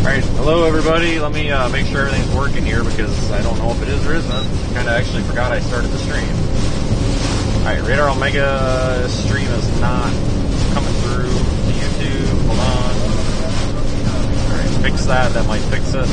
Alright, hello everybody. Let me make sure everything's working here because I don't know if it is or isn't. Kinda actually forgot I started the stream. Alright, Radar Omega stream is not coming through to YouTube. Hold on. Alright, fix that. That might fix it.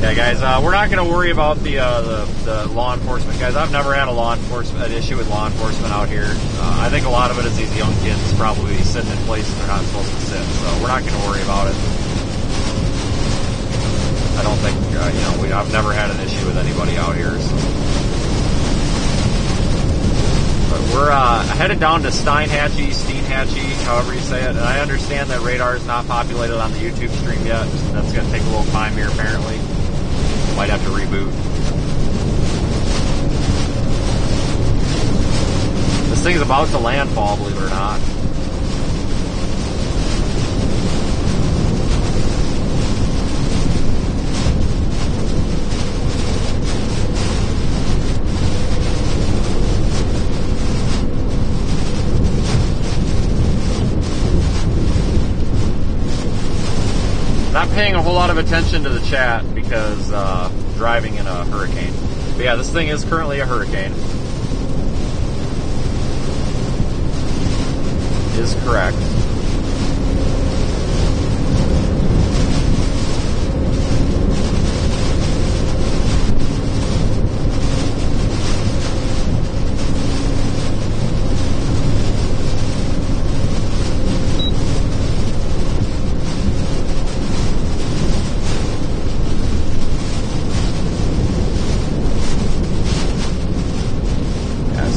Yeah, guys, we're not going to worry about the law enforcement. Guys, I've never had an issue with law enforcement out here. I think a lot of it is these young kids probably sitting in places they're not supposed to sit, so we're not going to worry about it. I don't think, I've never had an issue with anybody out here, so. But we're headed down to Steinhatchee, however you say it, and I understand that radar is not populated on the YouTube stream yet. That's going to take a little time here, apparently. Might have to reboot. This thing's about to landfall, believe it or not. Not paying a whole lot of attention to the chat because driving in a hurricane. But yeah, this thing is currently a hurricane. Is correct.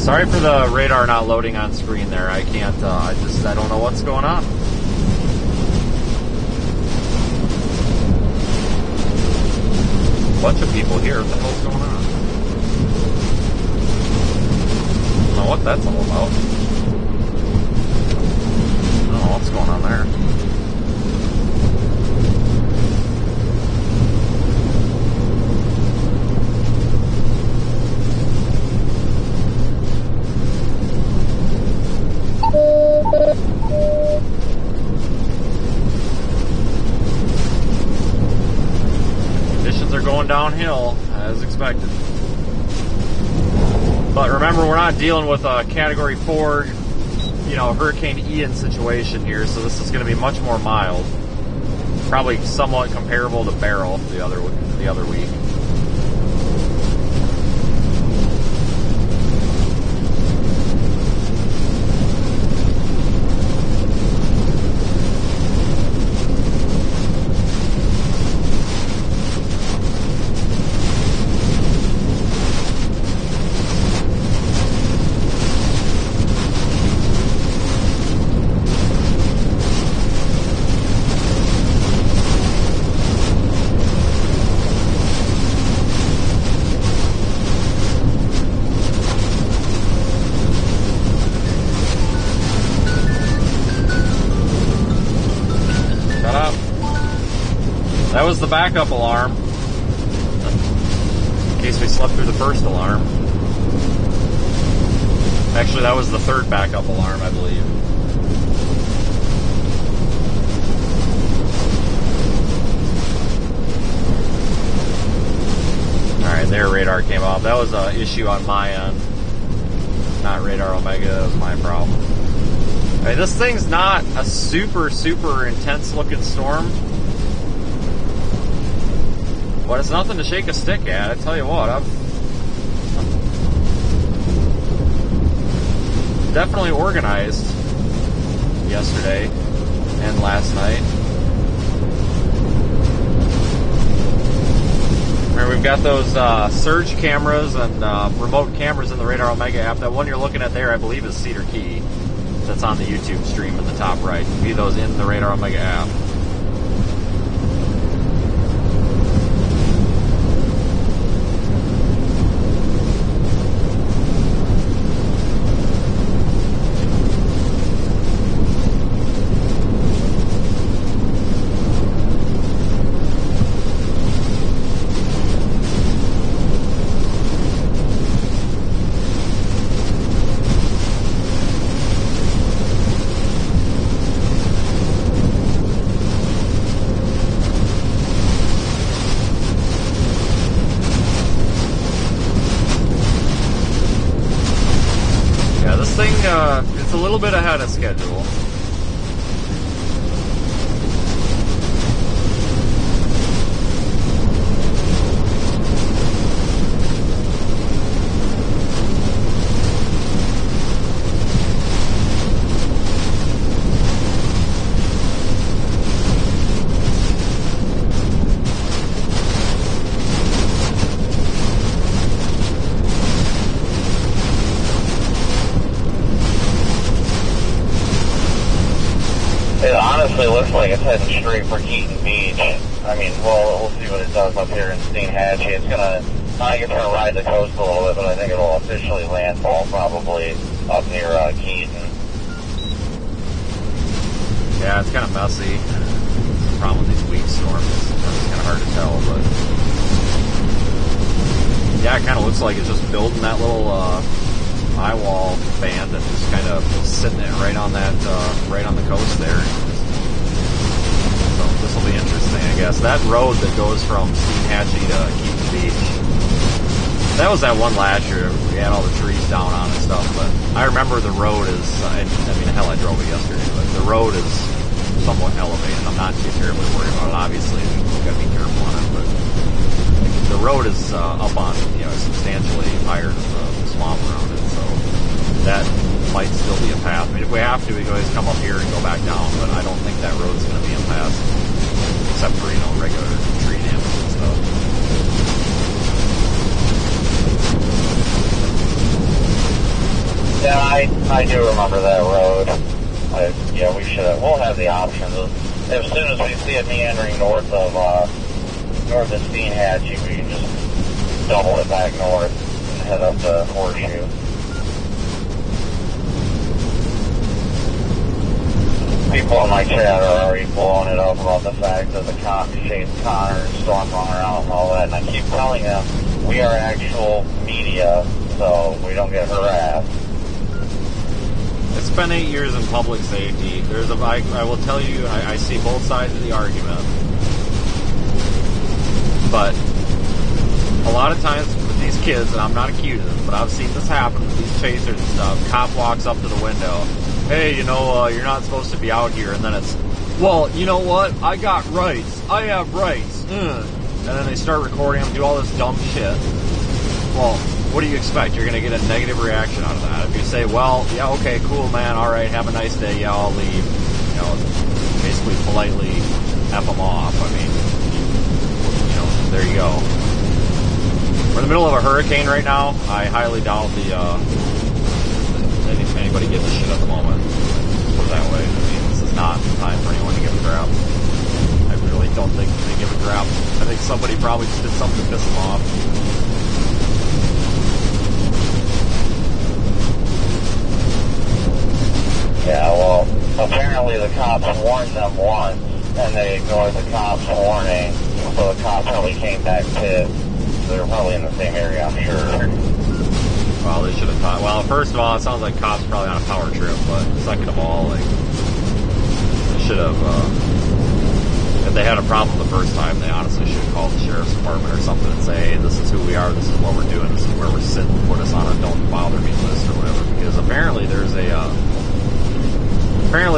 Sorry for the radar not loading on screen there. I can't, I don't know what's going on. Bunch of people here. What the hell's going on? I don't know what that's all about. I don't know what's going on there. Conditions are going downhill as expected. But remember, we're not dealing with a Category 4, Hurricane Ian situation here, so this is going to be much more mild. Probably somewhat comparable to Beryl the other week. That was the backup alarm, in case we slept through the first alarm. Actually, that was the third backup alarm, I believe. Alright, there radar came off. That was an issue on my end. Not Radar Omega, that was my problem. Alright, this thing's not a super intense looking storm. But it's nothing to shake a stick at. I tell you what, I've definitely organized yesterday and last night. Remember, we've got those surge cameras and remote cameras in the Radar Omega app. That one you're looking at there, I believe, is Cedar Key. That's on the YouTube stream in the top right. You can view those in the Radar Omega app. bit ahead of schedule. It honestly looks like it's heading straight for Keaton Beach. I mean, we'll see what it does up here in Steenhatchee. It's gonna, I think it's gonna ride the coast a little bit, but I think it'll officially landfall probably up near Keaton. Yeah, it's kind of messy. The problem with these weak storms, it's kind of hard to tell, but yeah, it kind of looks like it's just building that little eye wall band and just kind of sitting it right on that, right on the coast there. So this will be interesting, I guess. That road that goes from Steenhatchee to Keaton Beach, that was that one last year. We had all the trees down on and stuff, but I remember the road is, I mean, hell, I drove it yesterday, but the road is somewhat elevated. I'm not too terribly worried about it. Obviously, we've got to be careful on it, but the road is up on, you know, substantially higher than the swamp around it, so that might still be a path. I mean, if we have to, we can always come up here and go back down, but I don't think that road's going to be a path, except for, you know, regular tree damage and stuff. Yeah, I do remember that road. Yeah, we'll have the option. As soon as we see it meandering north of Steenhatchee, we can just double it back north and head up to Horseshoe. People in my chat are already blowing it up about the fact that the cops chase Connor and storm runner out and all that, and I keep telling them we are actual media, so we don't get harassed. It's been 8 years in public safety. I will tell you, I see both sides of the argument. But a lot of times with these kids, and I'm not accusing them, but I've seen this happen with these chasers and stuff. Cop walks up to the window. Hey, you know, you're not supposed to be out here. And then it's, well, you know what? I got rights. I have rights. And then they start recording them, do all this dumb shit. Well, what do you expect? You're going to get a negative reaction out of that. If you say, well, yeah, okay, cool, man, all right, have a nice day, yeah, I'll leave. You know, basically politely F them off. I mean, you know, there you go. We're in the middle of a hurricane right now. I highly doubt anybody gives a shit at the moment. Put it that way. I mean, this is not the time for anyone to give a crap. I really don't think they give a crap. I think somebody probably just did something to piss them off. Yeah, well, apparently the cops warned them once, and they ignored the cops' warning, so the cops probably came back pissed. They were probably in the same area, I'm sure. Well, they should have thought. Well, first of all, it sounds like cops probably on a power trip, but second of all, like, they should have, if they had a problem the first time, they honestly should have called the sheriff's department or something and say, hey, this is who we are, this is what we're doing, this is where we're sitting, put us on a don't bother me list or whatever, because apparently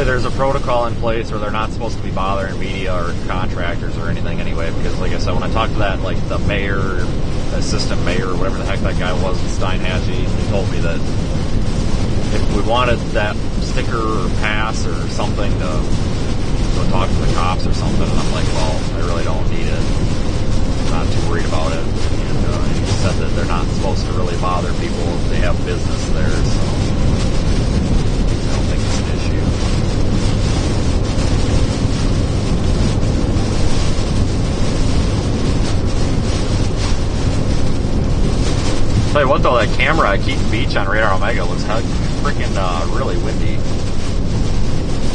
there's a protocol in place where they're not supposed to be bothering media or contractors or anything anyway, because like I said, when I talked to that, like the mayor, assistant mayor, or whatever the heck that guy was in Steenhatchee, he told me that if we wanted that sticker or pass or something to go talk to the cops or something, and I'm like, well, I really don't need it. I'm not too worried about it. And he said that they're not supposed to really bother people if they have business there, so I don't think it's an issue. Tell you what though, that camera at Keaton Beach on Radar Omega looks freaking really windy.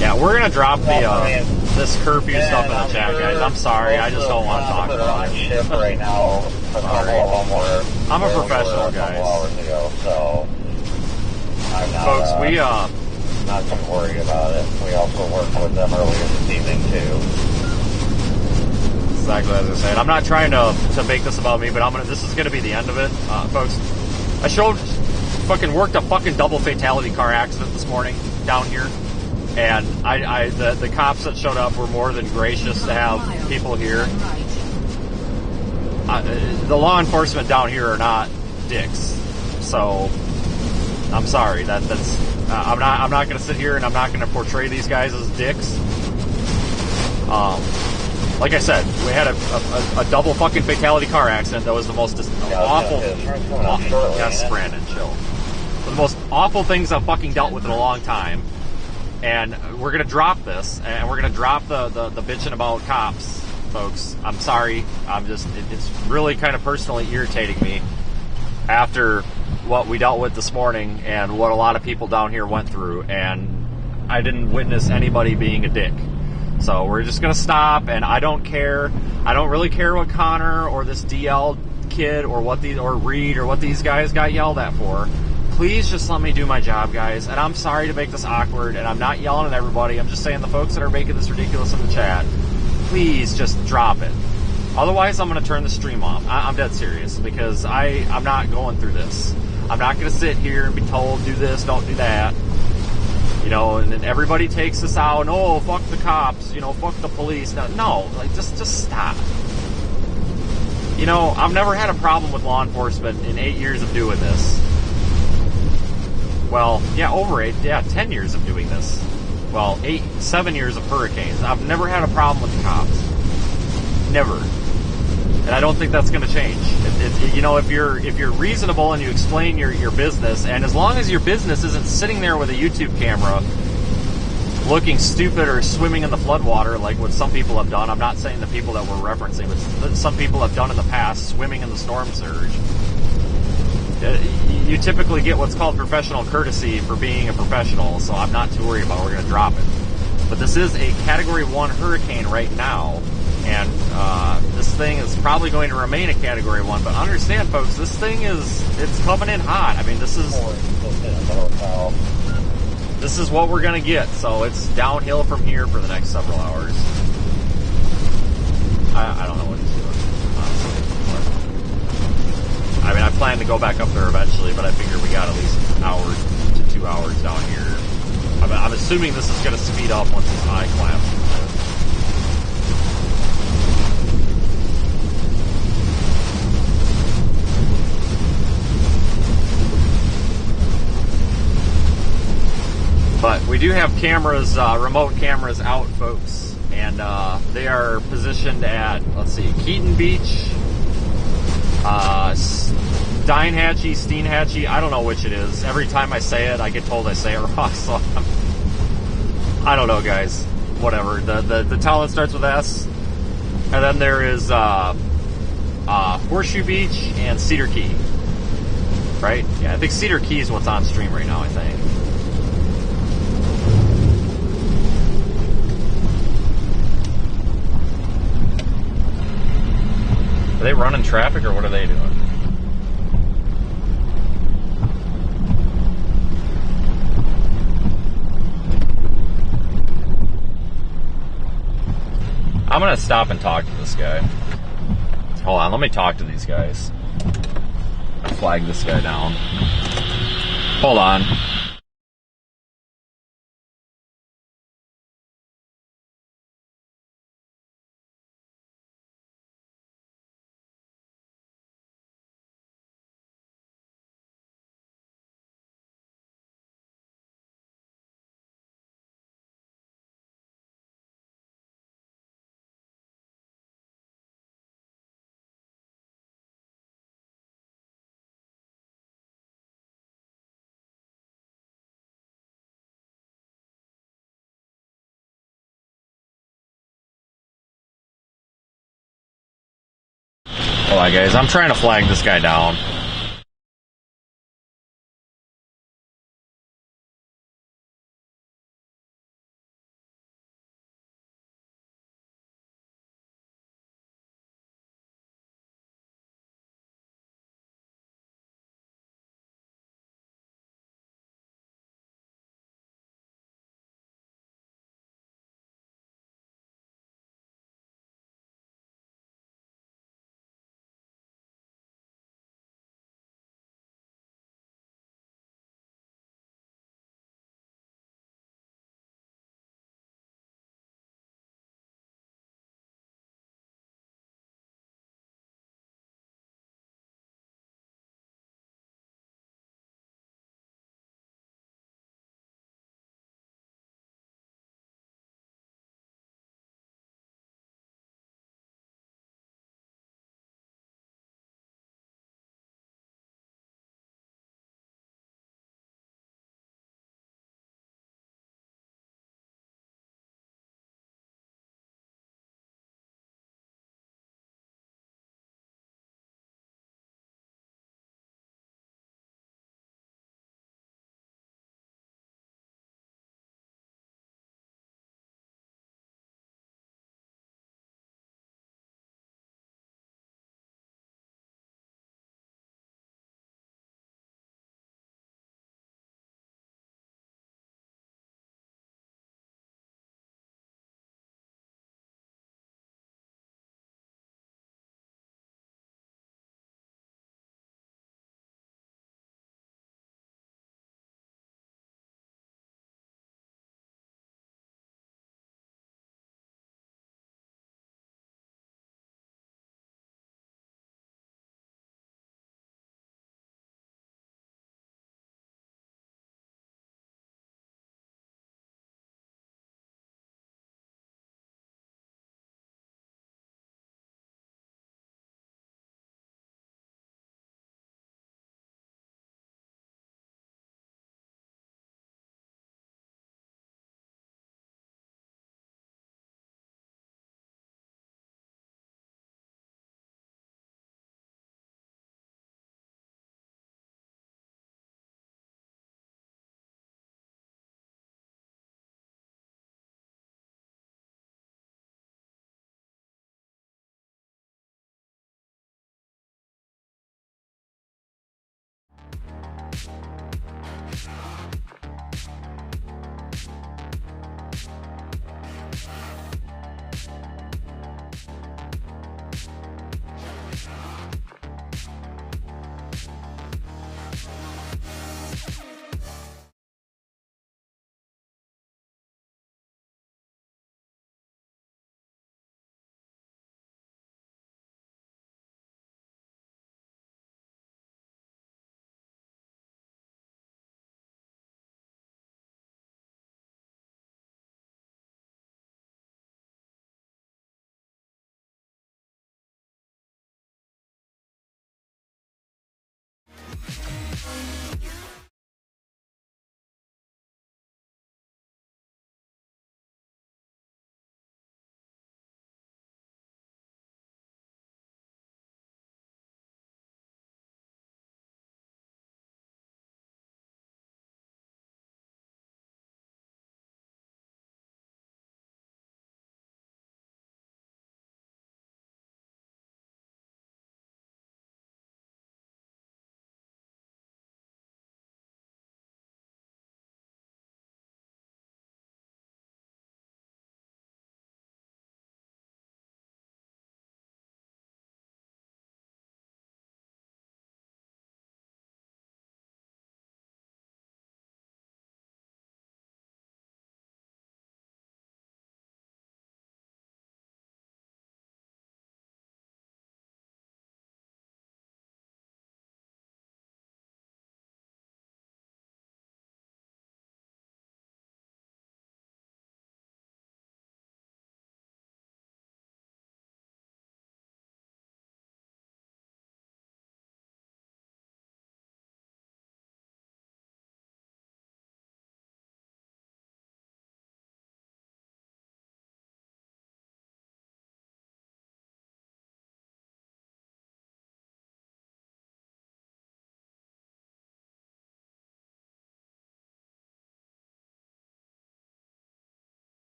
Yeah, we're gonna drop the this curfew stuff in the chat, guys. I'm sorry, I just don't want to talk about it. Shift right now. I'm a professional, guys. So I'm not, folks, we not too worried about it. We also worked with them earlier this evening too. Exactly as I said. I'm not trying to make this about me, but this is gonna be the end of it, folks. I worked a fucking double fatality car accident this morning. down here, and the cops that showed up were more than gracious to have people here. The law enforcement down here are not dicks, so I'm sorry. I'm not going to sit here and I'm not going to portray these guys as dicks. Like I said, we had a double fucking fatality car accident that was the most awful. Yes, Brandon, chill. The most awful things I've fucking dealt with in a long time. And we're gonna drop this, and we're gonna drop the bitching about cops, folks. I'm sorry. It's really kind of personally irritating me after what we dealt with this morning and what a lot of people down here went through, and I didn't witness anybody being a dick. So we're just gonna stop, and I don't care. I don't really care what Connor or this DL kid or Reed or what these guys got yelled at for. Please just let me do my job, guys. And I'm sorry to make this awkward, and I'm not yelling at everybody. I'm just saying the folks that are making this ridiculous in the chat, please just drop it. Otherwise, I'm going to turn the stream off. I'm dead serious, because I'm not going through this. I'm not going to sit here and be told, do this, don't do that. You know, and then everybody takes this out, oh, fuck the cops, you know, fuck the police. No, like, just stop. You know, I've never had a problem with law enforcement in 8 years of doing this. Well, yeah, over 8, 10 years of doing this. Well, 7 years of hurricanes. I've never had a problem with the cops. Never. And I don't think that's going to change. You know, if you're reasonable and you explain your business, and as long as your business isn't sitting there with a YouTube camera looking stupid or swimming in the floodwater like what some people have done. I'm not saying the people that we're referencing, but some people have done in the past, swimming in the storm surge. You typically get what's called professional courtesy for being a professional, so I'm not too worried about it. We're going to drop it. But this is a Category 1 hurricane right now, and this thing is probably going to remain a Category 1. But understand, folks, this thing it's coming in hot. I mean, this is what we're going to get, so it's downhill from here for the next several hours. I don't know what he's doing, honestly. I mean, I plan to go back up there eventually, but I figure we got at least an hour to 2 hours down here. I'm assuming this is going to speed up once this eye clamps. But we do have cameras, remote cameras out, folks, and they are positioned at, let's see, Keaton Beach, Steinhatchee, Steinhatchee, I don't know which it is. Every time I say it, I get told I say it wrong, so I don't know, guys. Whatever. The town that starts with S, and then there is Horseshoe Beach and Cedar Key, right? Yeah, I think Cedar Key is what's on stream right now, I think. Are they running traffic, or what are they doing? I'm gonna stop and talk to this guy. Hold on, let me talk to these guys. Flag this guy down. Hold on. Hold on, guys. I'm trying to flag this guy down.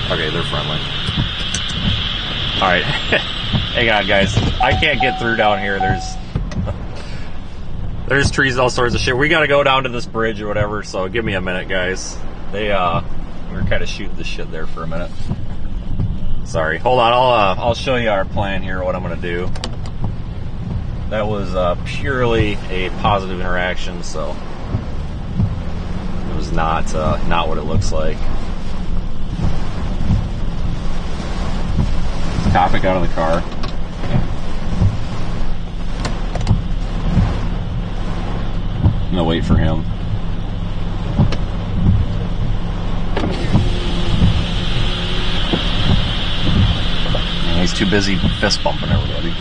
Okay, they're friendly. Alright. Hang on, guys. I can't get through down here. There's trees and all sorts of shit. We gotta go down to this bridge or whatever, so give me a minute, guys. We were kind of shooting the shit there for a minute. Sorry. Hold on, I'll show you our plan here, what I'm gonna do. That was purely a positive interaction, so it was not what it looks like. Topic out of the car. I'm gonna wait for him. He's too busy fist bumping everybody.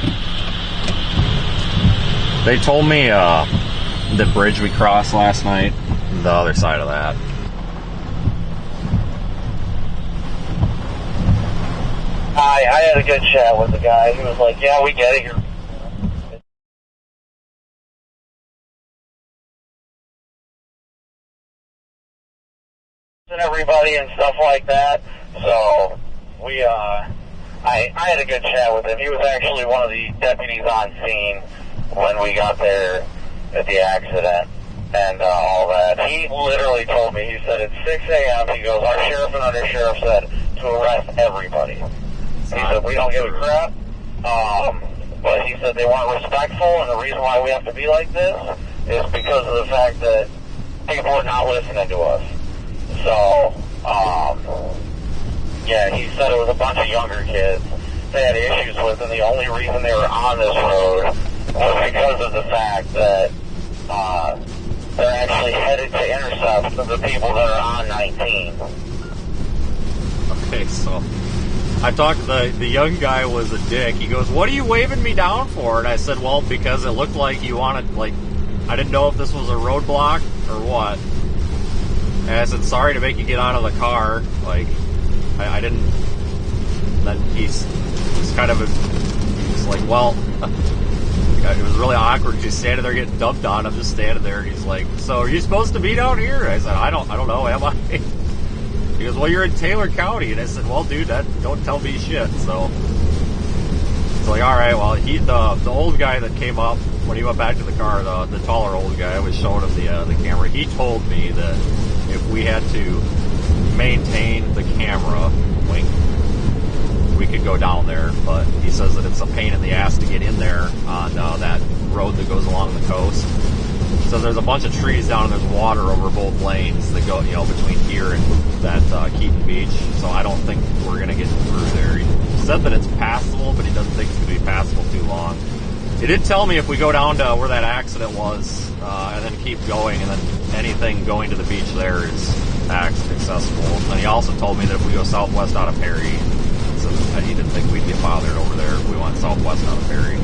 They told me the bridge we crossed last night, the other side of that. I had a good chat with the guy. He was like, yeah, we get it. You're and everybody and stuff like that. So I had a good chat with him. He was actually one of the deputies on scene when we got there at the accident and all that. He literally told me, he said, it's 6 a.m. He goes, our sheriff and undersheriff said to arrest everybody. He said, we don't give a crap. But he said they weren't respectful, and the reason why we have to be like this is because of the fact that people are not listening to us. So, yeah, he said it was a bunch of younger kids they had issues with, and the only reason they were on this road was because of the fact that they're actually headed to intercept the people that are on 19. Okay, so I talked to the young guy was a dick. He goes, what are you waving me down for? And I said, well, because it looked like you wanted, like, I didn't know if this was a roadblock or what. And I said, sorry to make you get out of the car. Like, I didn't. Then he's kind of, he's like, well, it was really awkward. He's standing there getting dumped on. I'm just standing there, and he's like, "So are you supposed to be down here?" I said, "I don't know. Am I?" He goes, "Well, you're in Taylor County," and I said, "Well, dude, that don't tell me shit." So it's like, all right, well, the old guy that came up when he went back to the car, the taller old guy, I was showing him the camera. He told me that if we had to maintain the camera, we could go down there, but he says that it's a pain in the ass to get in there on that road that goes along the coast. So there's a bunch of trees down and there's water over both lanes that go, between here and that Keaton Beach. So I don't think we're going to get through there. He said that it's passable, but he doesn't think it's going to be passable too long. He did tell me if we go down to where that accident was and then keep going, and then anything going to the beach there is accessible. And he also told me that if we go southwest out of Perry, so he didn't think we'd get bothered over there if we went southwest out of Perry.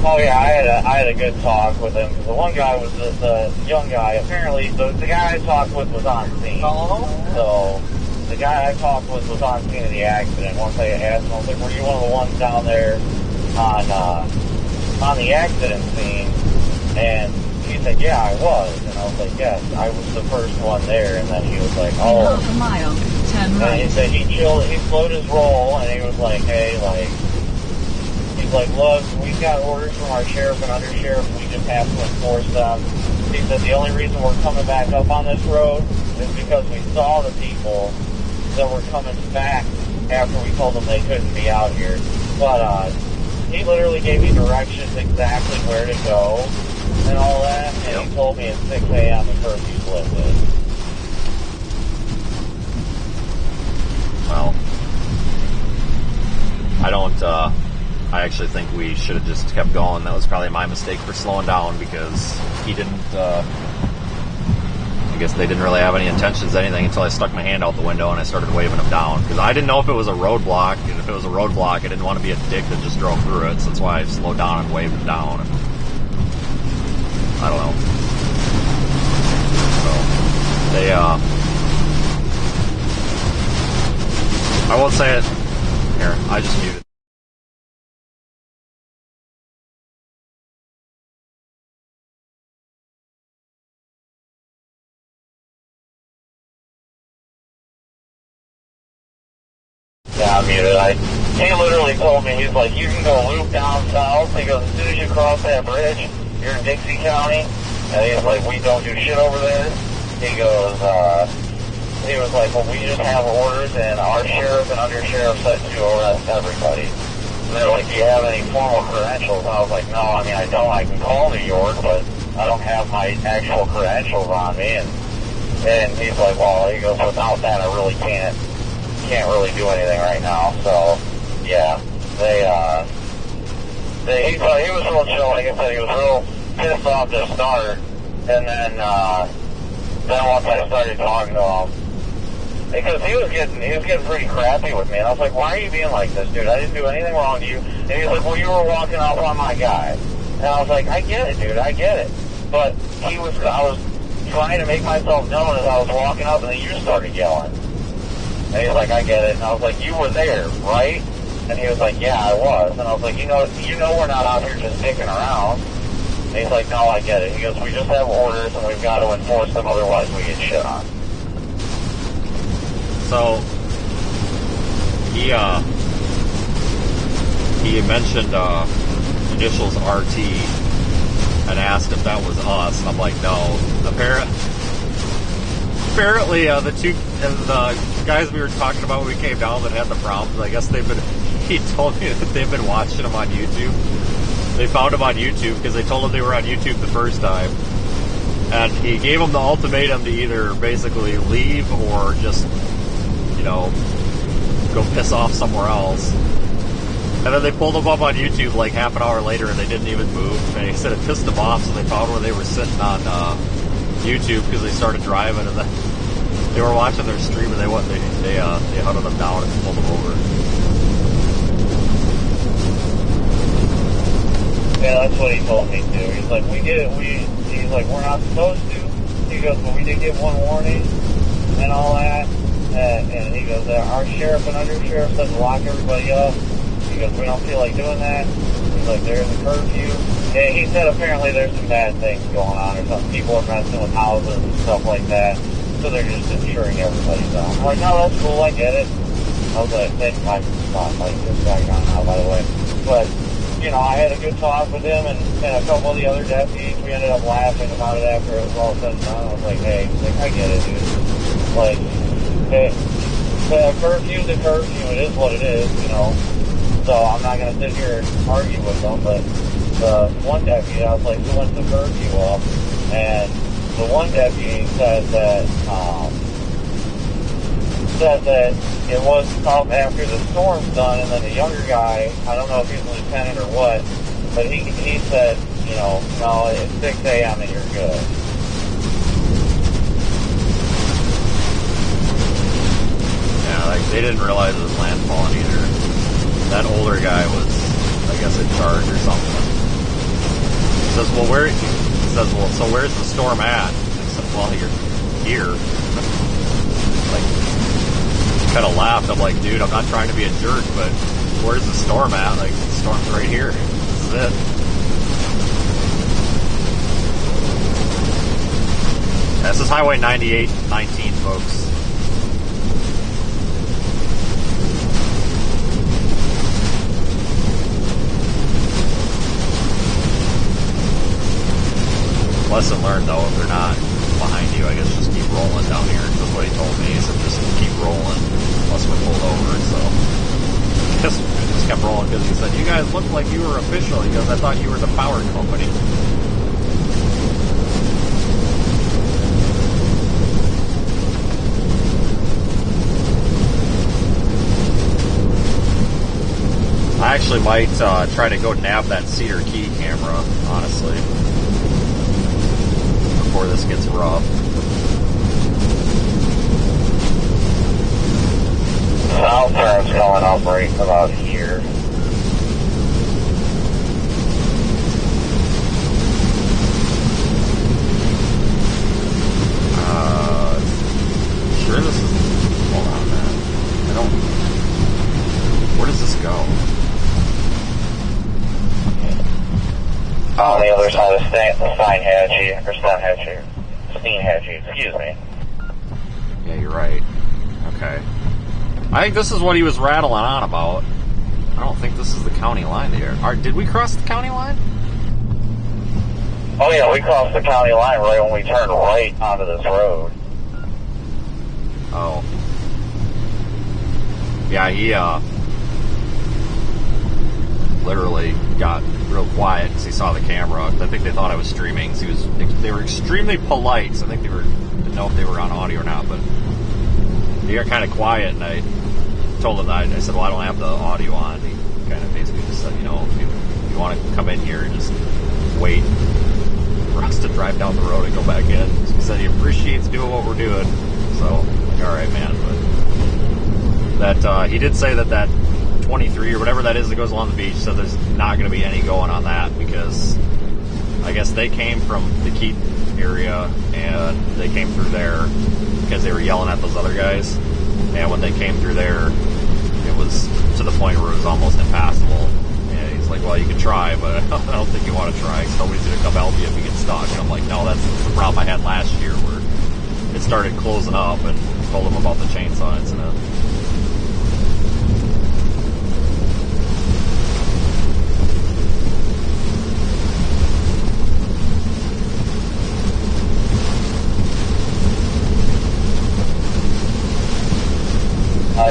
Oh yeah, I had a good talk with him. The one guy was the young guy. Apparently, the guy I talked with was on scene. So the guy I talked with was on scene of the accident. Once I asked him, I was like, "Were you one of the ones down there on the accident scene?" And he said, "Yeah, I was." And I was like, "Yes, I was the first one there." And then he was like, "Oh." Half a mile, turn right. And he said he slowed his roll, and he was like, "Hey, he's like, look, we've got orders from our sheriff and undersheriff. We just have to enforce them." He said the only reason we're coming back up on this road is because we saw the people that were coming back after we told them they couldn't be out here. But he literally gave me directions exactly where to go and all that, and he told me at 6 a.m. the curfew's lifted. Well, I actually think we should have just kept going. That was probably my mistake for slowing down, because he didn't, I guess they didn't really have any intentions of anything until I stuck my hand out the window and I started waving him down. Because I didn't know if it was a roadblock, and if it was a roadblock, I didn't want to be a dick that just drove through it. So that's why I slowed down and waved him down. And I don't know. So, I won't say it. Here, I just muted. Yeah, I'm muted. He literally told me, he's like, "You can go loop down south." He goes, "As soon as you cross that bridge, you're in Dixie County." And he's like, "We don't do shit over there." He goes, he was like, "Well, we just have orders, and our sheriff and undersheriff said to arrest everybody." And they're like, "Do you have any formal credentials?" And I was like, "No, I mean, I don't. I can call New York, but I don't have my actual credentials on me." And he's like, "Well," he goes, "without that, I really can't really do anything right now." So yeah, he was real chill. Like I said, he was real pissed off to start, and then once I started talking to him, because he was getting pretty crappy with me, and I was like, "Why are you being like this, dude? I didn't do anything wrong to you." And he was like, "Well, you were walking up on my guy." And I was like, "I get it, dude, I get it." But I was trying to make myself known as I was walking up, and then you started yelling. And he was like, "I get it." And I was like, "You were there, right?" And he was like, "Yeah, I was." And I was like, you know we're not out here just dicking around." And he's like, "No, I get it." He goes, "We just have orders, and we've got to enforce them, otherwise we get shit on." So, he mentioned initials RT and asked if that was us. And I'm like, no. Apparently, the guys we were talking about when we came down that had the problems, I guess he told me that they've been watching him on YouTube. They found him on YouTube because they told him they were on YouTube the first time. And he gave them the ultimatum to either basically leave or just, go piss off somewhere else. And then they pulled him up on YouTube like half an hour later, and they didn't even move. And he said it pissed them off, so they found where they were sitting on YouTube because they started driving, and then they were watching their stream, and they hunted them down and pulled them over. Yeah, that's what he told me too. He's like, he's like, "We're not supposed to." He goes, "But we did give one warning and all that." And he goes, "Our sheriff and undersheriff said to lock everybody up." He He goes, we don't feel like doing that. He's like, there's a curfew. And he said apparently there's some bad things going on or something. People are messing with houses and stuff like that. So they're just ensuring everybody's on. I'm like, no, that's cool, I get it. I was like, I'm not like this guy gone now, by the way. But, you know, I had a good talk with him and a couple of the other deputies. We ended up laughing about it after it was all said and done. I was like, hey, like, I get it, dude. Like, the curfew's a curfew. It is what it is, you know. So I'm not going to sit here and argue with them. But the one deputy, I was like, so when's the curfew up? And the one deputy said that it was up after the storm's done, and then the younger guy, I don't know if he's a lieutenant or what, but he said, you know, no, it's 6 a.m. and you're good. Yeah, like they didn't realize it was landfall either. That older guy was, I guess, in charge or something. He says, well, so where's the storm at? I said, well, you're here. Like, kind of laughed. I'm like, dude, I'm not trying to be a jerk, but where's the storm at? Like, the storm's right here. This is it. This is Highway 9819, folks. Lesson learned, though, if they're not behind you, I guess just keep rolling down here. That's what he told me. He said just keep rolling unless we're pulled over. So I guess I just kept rolling because he said, you guys look like you were official. He goes, I thought you were the power company. I actually might try to go nab that Cedar Key camera, honestly, before this gets rough. South turn's going up right about here. Sure this is... Hold on, man. I don't... Where does this go? On the other side of Steinhatchee, excuse me. Yeah, you're right. Okay. I think this is what he was rattling on about. I don't think this is the county line there. Did we cross the county line? Oh yeah, we crossed the county line right when we turned right onto this road. Oh. Yeah, he literally got real quiet because he saw the camera. I think they thought I was streaming. So they were extremely polite, so I think didn't know if they were on audio or not, but they got kind of quiet, and I told him that. I said, well, I don't have the audio on. He kind of basically just said, you know, if you want to come in here, just wait for us to drive down the road and go back in. He said he appreciates doing what we're doing. So, like, all right, man. But that he did say that 23 or whatever that is that goes along the beach, so there's not going to be any going on that because I guess they came from the Keaton area and they came through there because they were yelling at those other guys, and when they came through there it was to the point where it was almost impassable, and he's like, well, you can try, but I don't think you want to try because nobody's going to come help you if you get stuck. And I'm like, no, that's the problem I had last year where it started closing up, and told them about the chainsaw incident.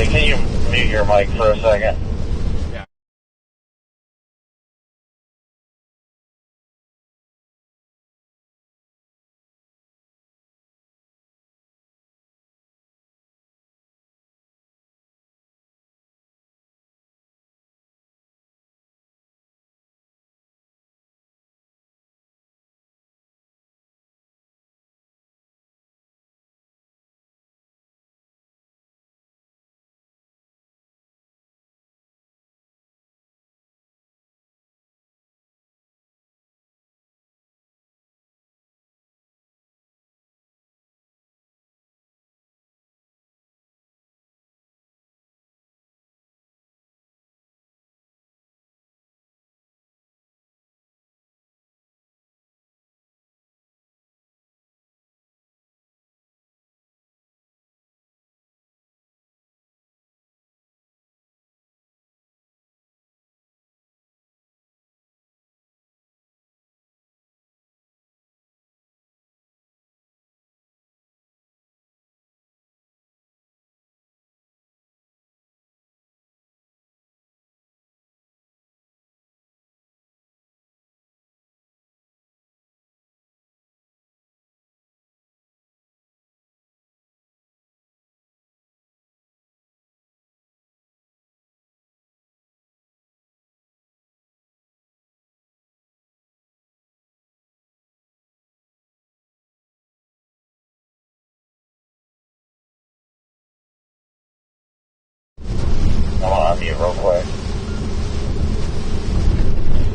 Can you mute your mic for a second?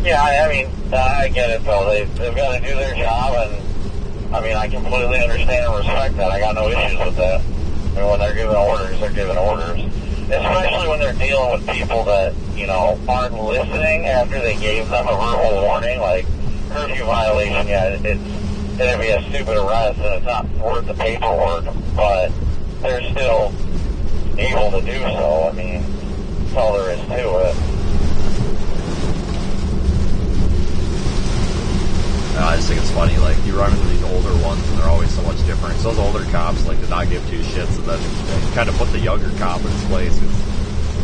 Yeah, I mean, I get it, though. They've got to do their job, and, I mean, I completely understand and respect that. I got no issues with that. I mean, when they're giving orders, they're giving orders. Especially when they're dealing with people that, you know, aren't listening after they gave them a verbal warning, like curfew violation. Yeah, it'd be a stupid arrest, and it's not worth the paperwork, but they're still able to do so. I mean, that's all there is to it. I just think it's funny, like, you run into these older ones and they're always so much different. So those older cops, like, did not give two shits, and then they kind of put the younger cop in his place.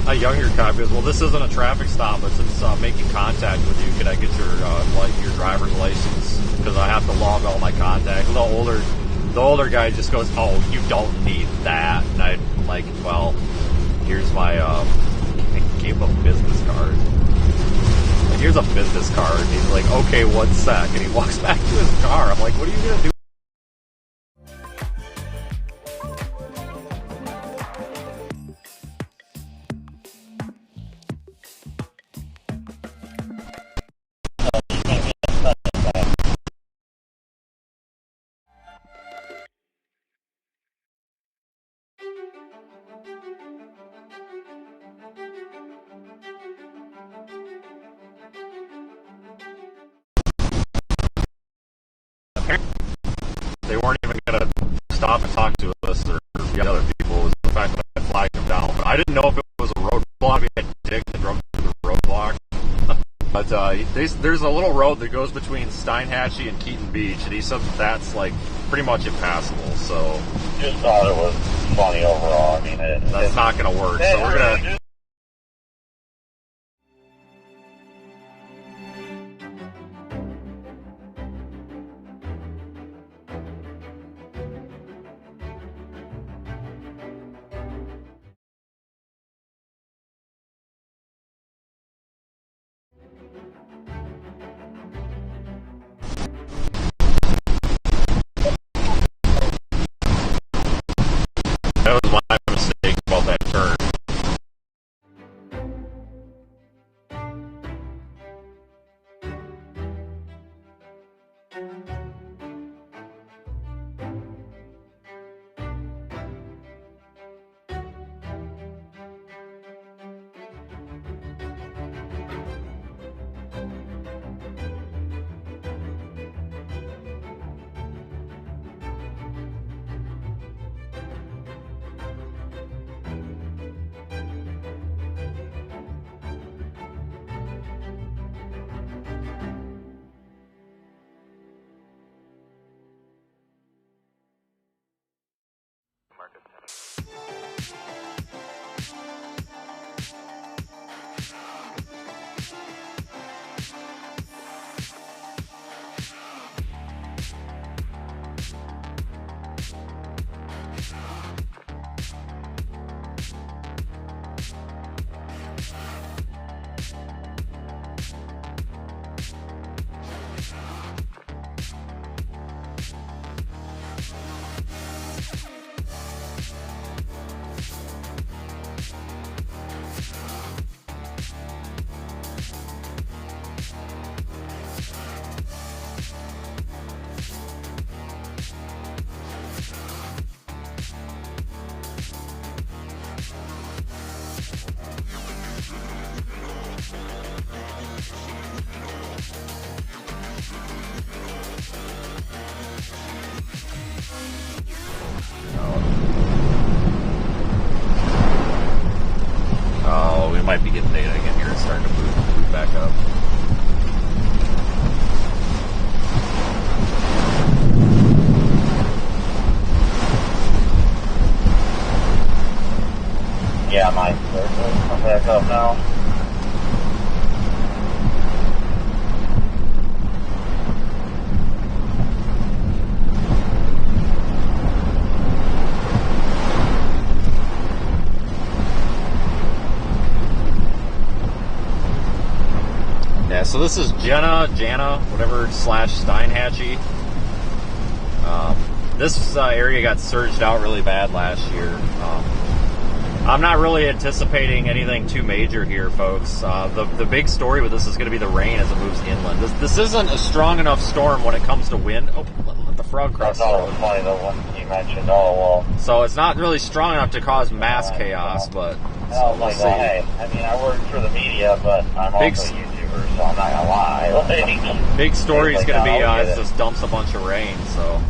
A younger cop goes, well, this isn't a traffic stop, it's making contact with you. Can I get your driver's license? Because I have to log all my contacts. The older guy just goes, oh, you don't need that. And I'm like, well, here's my, I gave him a business card. Here's a business card. And he's like, okay, 1 sec. And he walks back to his car. I'm like, what are you going to do? They weren't even going to stop and talk to us or the other people. It was the fact that I flagged them down. But I didn't know if it was a roadblock. We had dick that drove through the roadblock. But there's a little road that goes between Steinhatchee and Keaton Beach, and he said that's like pretty much impassable. So just thought it was funny overall. I mean, that's not going to work. So we're going to. That was my mistake about that turn. Oh, we might be getting data again here. It's starting to boot back up. Yeah, mine's come back up now. Yeah, so this is Jana, whatever, / Steinhatchee. This area got surged out really bad last year. I'm not really anticipating anything too major here, folks. The big story with this is going to be the rain as it moves inland. This isn't a strong enough storm when it comes to wind. Oh, let the frog cross the road. That's funny, the one you mentioned. Oh, well. So it's not really strong enough to cause mass chaos, but so we'll see. Hey, I mean, I work for the media, but I'm also a YouTuber, so I'm not going to lie. Big story is going to be it just dumps a bunch of rain, so...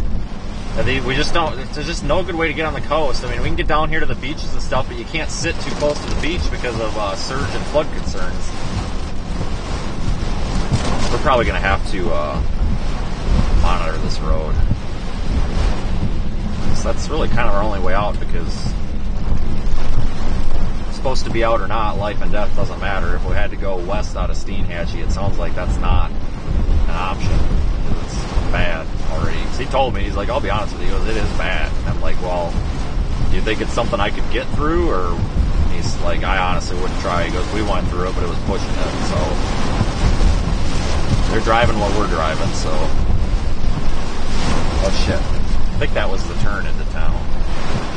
We just don't, there's just no good way to get on the coast. I mean, we can get down here to the beaches and stuff, but you can't sit too close to the beach because of surge and flood concerns. We're probably going to have to monitor this road. So that's really kind of our only way out, because we're supposed to be out or not, life and death doesn't matter. If we had to go west out of Steenhatchee, it sounds like that's not an option. It's bad already. Because he told me, he's like, I'll be honest with you, he goes, it is bad. And I'm like, well, do you think it's something I could get through? Or he's like, I honestly wouldn't try. He goes, we went through it, but it was pushing it. So they're driving while we're driving, so. Oh shit. I think that was the turn into town.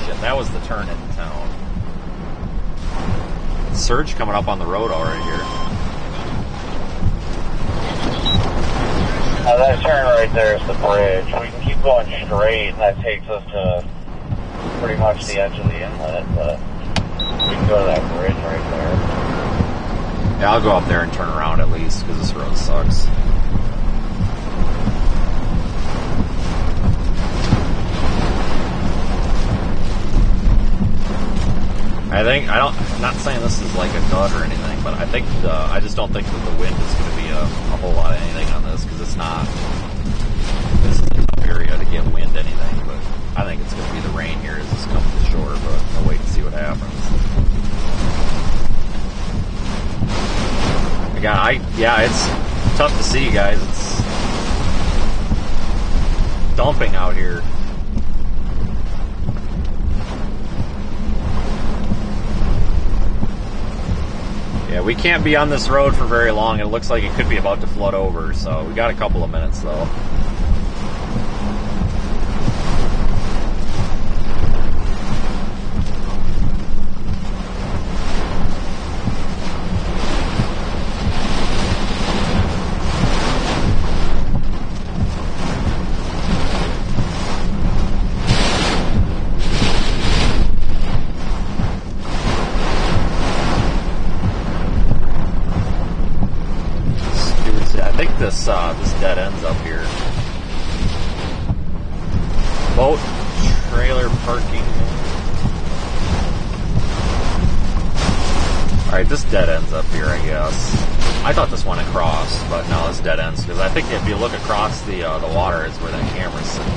Shit, that was the turn into town. Surge coming up on the road already here. That turn right there is the bridge. We can keep going straight, and that takes us to pretty much the edge of the inlet, but we can go to that bridge right there. Yeah, I'll go up there and turn around at least, because this road sucks. I'm not saying this is like a dud or anything, but I think, I just don't think that the wind is going to be a whole lot of anything on this, because it's not, this is a tough area to get wind anything, but I think it's going to be the rain here as this comes to shore, but I'll wait and see what happens. Again, yeah, it's tough to see, guys. It's dumping out here. Yeah, we can't be on this road for very long. It looks like it could be about to flood over, so we got a couple of minutes though. This dead ends up here. Boat trailer parking. Alright, this dead ends up here, I guess. I thought this went across, but no, this dead ends, because I think if you look across the water is where that camera's sitting.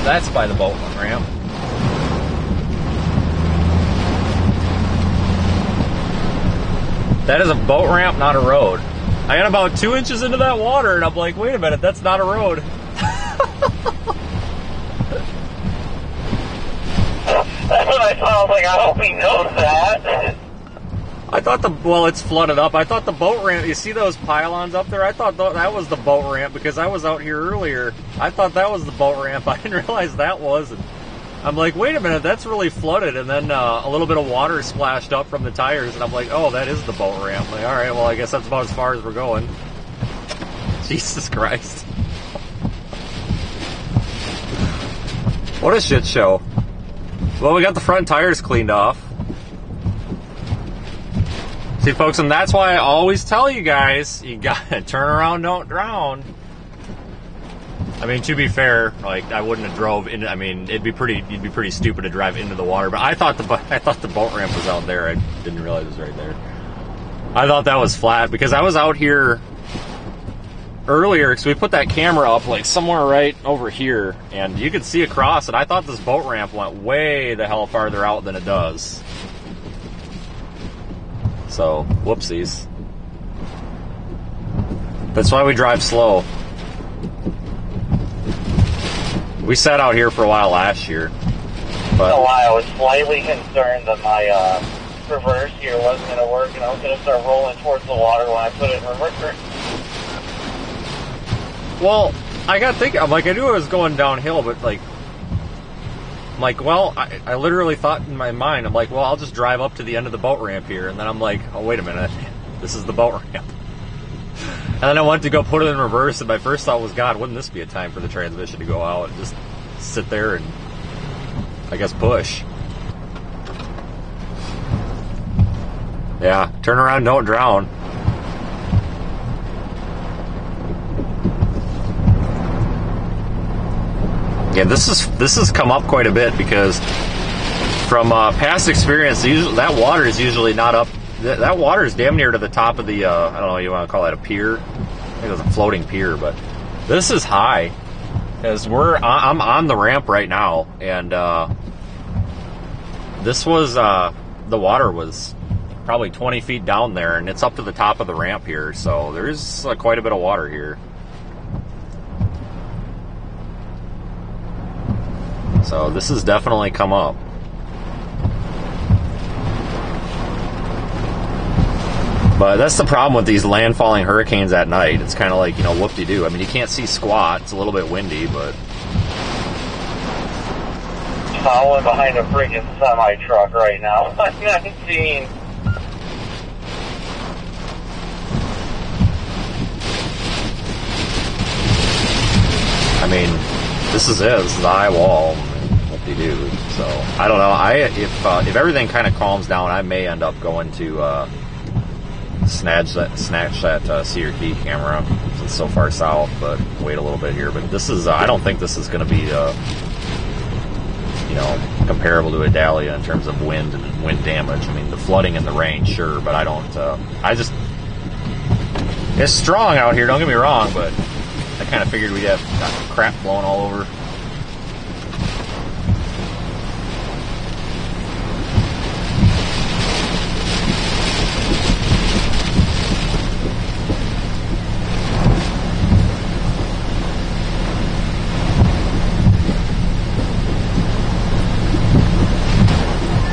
That's by the boat ramp. That is a boat ramp, not a road. I got about 2 inches into that water, and I'm like, wait a minute, that's not a road. That's what I thought. I was like, I hope he knows that. I thought it's flooded up. I thought the boat ramp, you see those pylons up there? I thought that was the boat ramp because I was out here earlier. I thought that was the boat ramp. I didn't realize that wasn't. I'm like, wait a minute, that's really flooded. And then a little bit of water splashed up from the tires. And I'm like, oh, that is the boat ramp. I'm like, all right, well, I guess that's about as far as we're going. Jesus Christ. What a shit show. Well, we got the front tires cleaned off. See, folks, and that's why I always tell you guys, you gotta turn around, don't drown. I mean, to be fair, like, I wouldn't have drove into, I mean, you'd be pretty stupid to drive into the water, but I thought the boat ramp was out there. I didn't realize it was right there. I thought that was flat, because I was out here earlier, because we put that camera up, like, somewhere right over here, and you could see across it. I thought this boat ramp went way the hell farther out than it does. So, whoopsies. That's why we drive slow. We sat out here for a while last year. But no lie, I was slightly concerned that my reverse gear wasn't going to work, and I was going to start rolling towards the water when I put it in reverse. Well, I got thinking, I'm like, I knew I was going downhill, but like, I'm like, well, I literally thought in my mind, I'm like, well, I'll just drive up to the end of the boat ramp here, and then I'm like, oh, wait a minute, this is the boat ramp. And then I went to go put it in reverse, and my first thought was, God, wouldn't this be a time for the transmission to go out and just sit there and, I guess, push. Yeah, turn around, don't drown. Yeah, this has come up quite a bit because from past experience, that water is usually not up. That water is damn near to the top of the, I don't know, you want to call that a pier? I think it was a floating pier, but this is high. Because I'm on the ramp right now, and this was, the water was probably 20 feet down there, and it's up to the top of the ramp here, so there's quite a bit of water here. So this has definitely come up. But that's the problem with these landfalling hurricanes at night. It's kind of like, whoop-de-doo. I mean, you can't see squat. It's a little bit windy, but... Following behind a freaking semi-truck right now. I'm 19. I mean, this is it. This is the high wall. Whoop-de-doo. So, I don't know. If everything kind of calms down, I may end up going to... snatch that Cedar Key camera since it's so far south, but wait a little bit here. But this is, I don't think this is going to be, comparable to a Dahlia in terms of wind and wind damage. I mean, the flooding and the rain, sure, but I don't, it's strong out here, don't get me wrong, but I kind of figured we'd have crap blowing all over.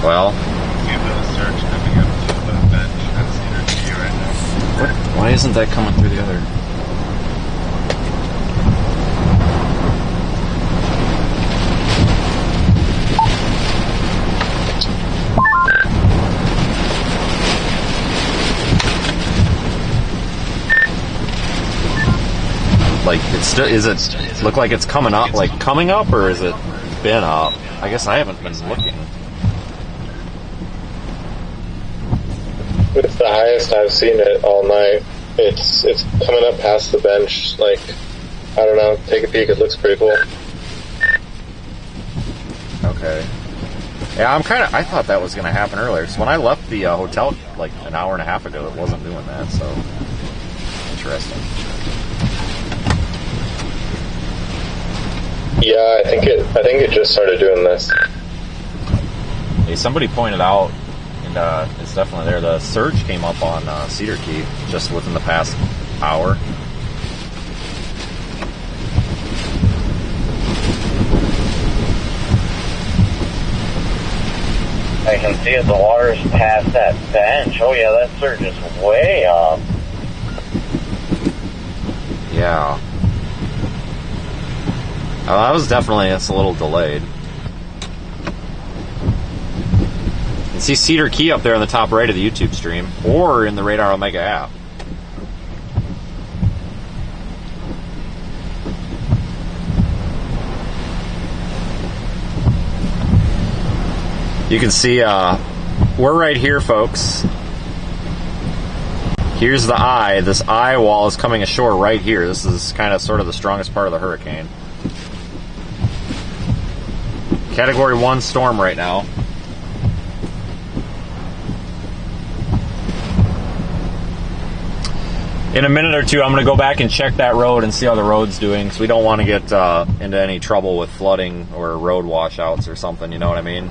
Well, search coming up to the bench at Cedar Key right now. What? Why isn't that coming through the other? Like, it's still, is it look like it's coming up, like coming up, or is it been up? I guess I haven't been looking. It's the highest I've seen it all night. It's coming up past the bench. Like, I don't know. Take a peek. It looks pretty cool. Okay. Yeah, I thought that was going to happen earlier. So when I left the hotel like an hour and a half ago, it wasn't doing that. So interesting. Yeah, I think it just started doing this. Hey, somebody pointed out, and it's definitely there, the surge came up on Cedar Key just within the past hour. I can see it, the water's past that bench. Oh yeah, that surge is way up. Yeah. That was definitely, it's a little delayed. You can see Cedar Key up there on the top right of the YouTube stream, or in the Radar Omega app. You can see, we're right here, folks. Here's the eye. This eye wall is coming ashore right here. This is kind of sort of the strongest part of the hurricane. Category 1 storm right now. In a minute or two, I'm going to go back and check that road and see how the road's doing, because we don't want to get into any trouble with flooding or road washouts or something, you know what I mean?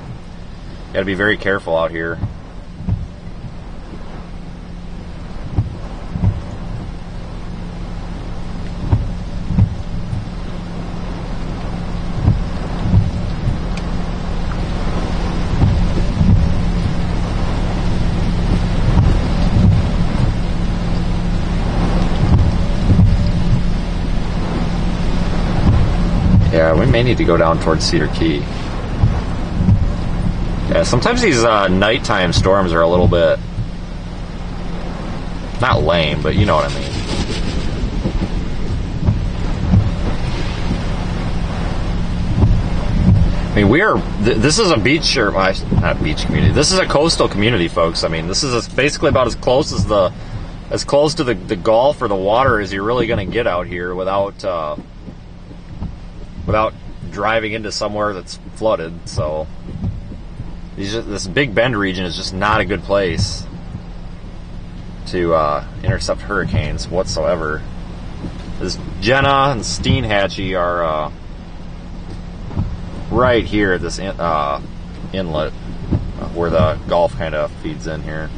Got to be very careful out here. we may need to go down towards Cedar Key. Yeah, sometimes these nighttime storms are a little bit, not lame, but you know what I mean. I mean, this is a beach, or not beach community. This is a coastal community, folks. I mean, this is basically about as close to the Gulf or the water as you're really going to get out here without driving into somewhere that's flooded. So this Big Bend region is just not a good place to intercept hurricanes whatsoever. This Jenna and Steenhatchee are right here at this inlet where the Gulf kind of feeds in here.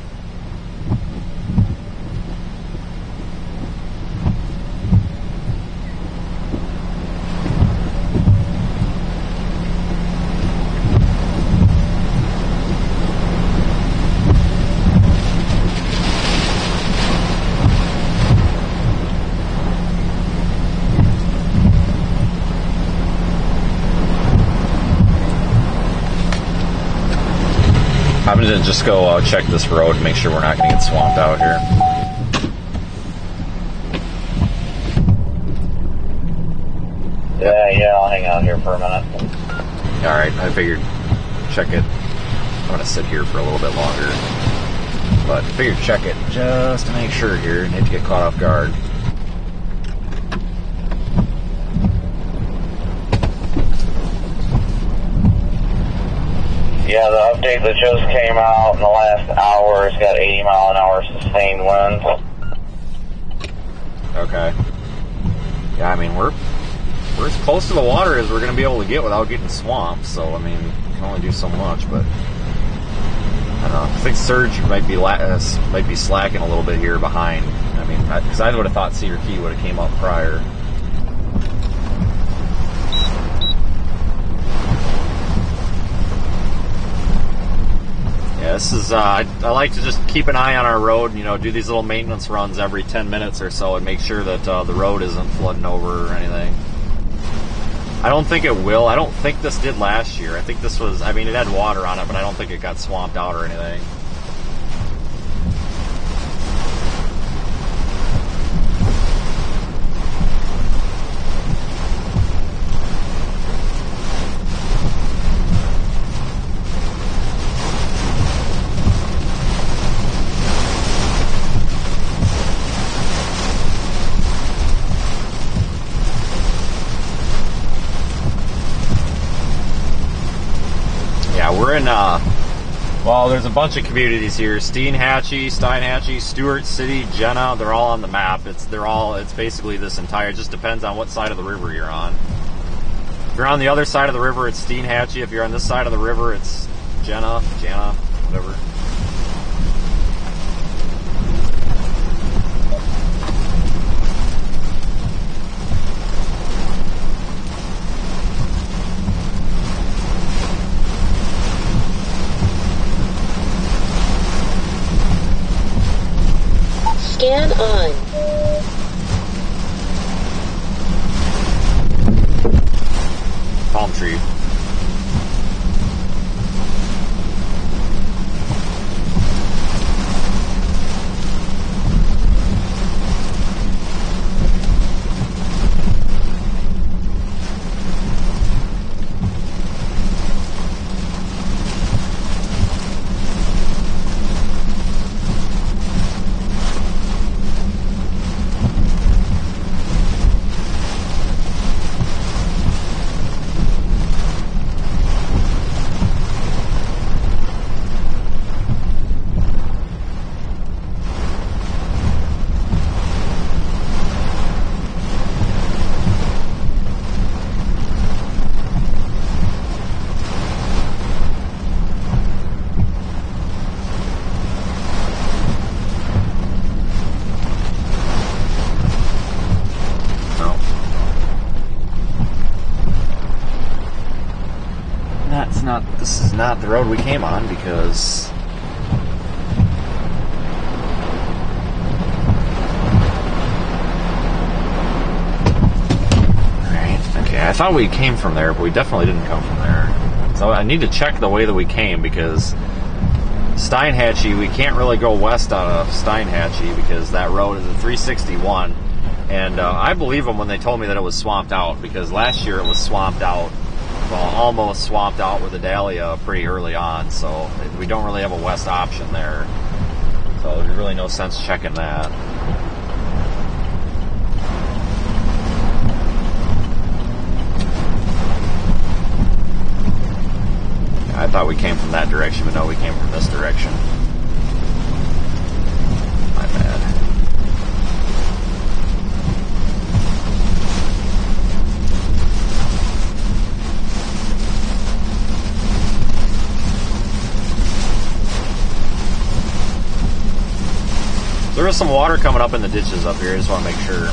I'm going to just go check this road and make sure we're not going to get swamped out here. Yeah, I'll hang out here for a minute. Alright, I figured check it. I'm going to sit here for a little bit longer. But I figured check it just to make sure here. Need to get caught off guard. Yeah, the update that just came out in the last hour has got 80-mile-an-hour sustained winds. Okay. Yeah, I mean, we're as close to the water as we're going to be able to get without getting swamped, so, I mean, we can only do so much, but I don't know. I think Surge might be slacking a little bit here behind. I mean, because I would have thought Cedar Key would have came up prior. Yeah, this is, I like to just keep an eye on our road, you know, do these little maintenance runs every 10 minutes or so and make sure that the road isn't flooding over or anything. I don't think it will. I don't think this did last year. I think this was, I mean, it had water on it, but I don't think it got swamped out or anything. We're in, well, there's a bunch of communities here. Steinhatchee, Stewart City, Jenna, they're all on the map. It's basically this entire, it just depends on what side of the river you're on. If you're on the other side of the river, it's Steinhatchee. If you're on this side of the river, it's Jenna, whatever. Scan on. Palm tree. This is not the road we came on because alright, okay, I I thought we came from there, but we definitely didn't come from there. So I need to check the way that we came, because Steinhatchee, we can't really go west out of Steinhatchee because that road is a 361. And I believe them when they told me that it was swamped out, because last year it was swamped out, well, almost swamped out with a dahlia pretty early on. So we don't really have a west option there. So there's really no sense checking that. I thought we came from that direction, but no, we came from this direction. My bad. There is some water coming up in the ditches up here. I just want to make sure.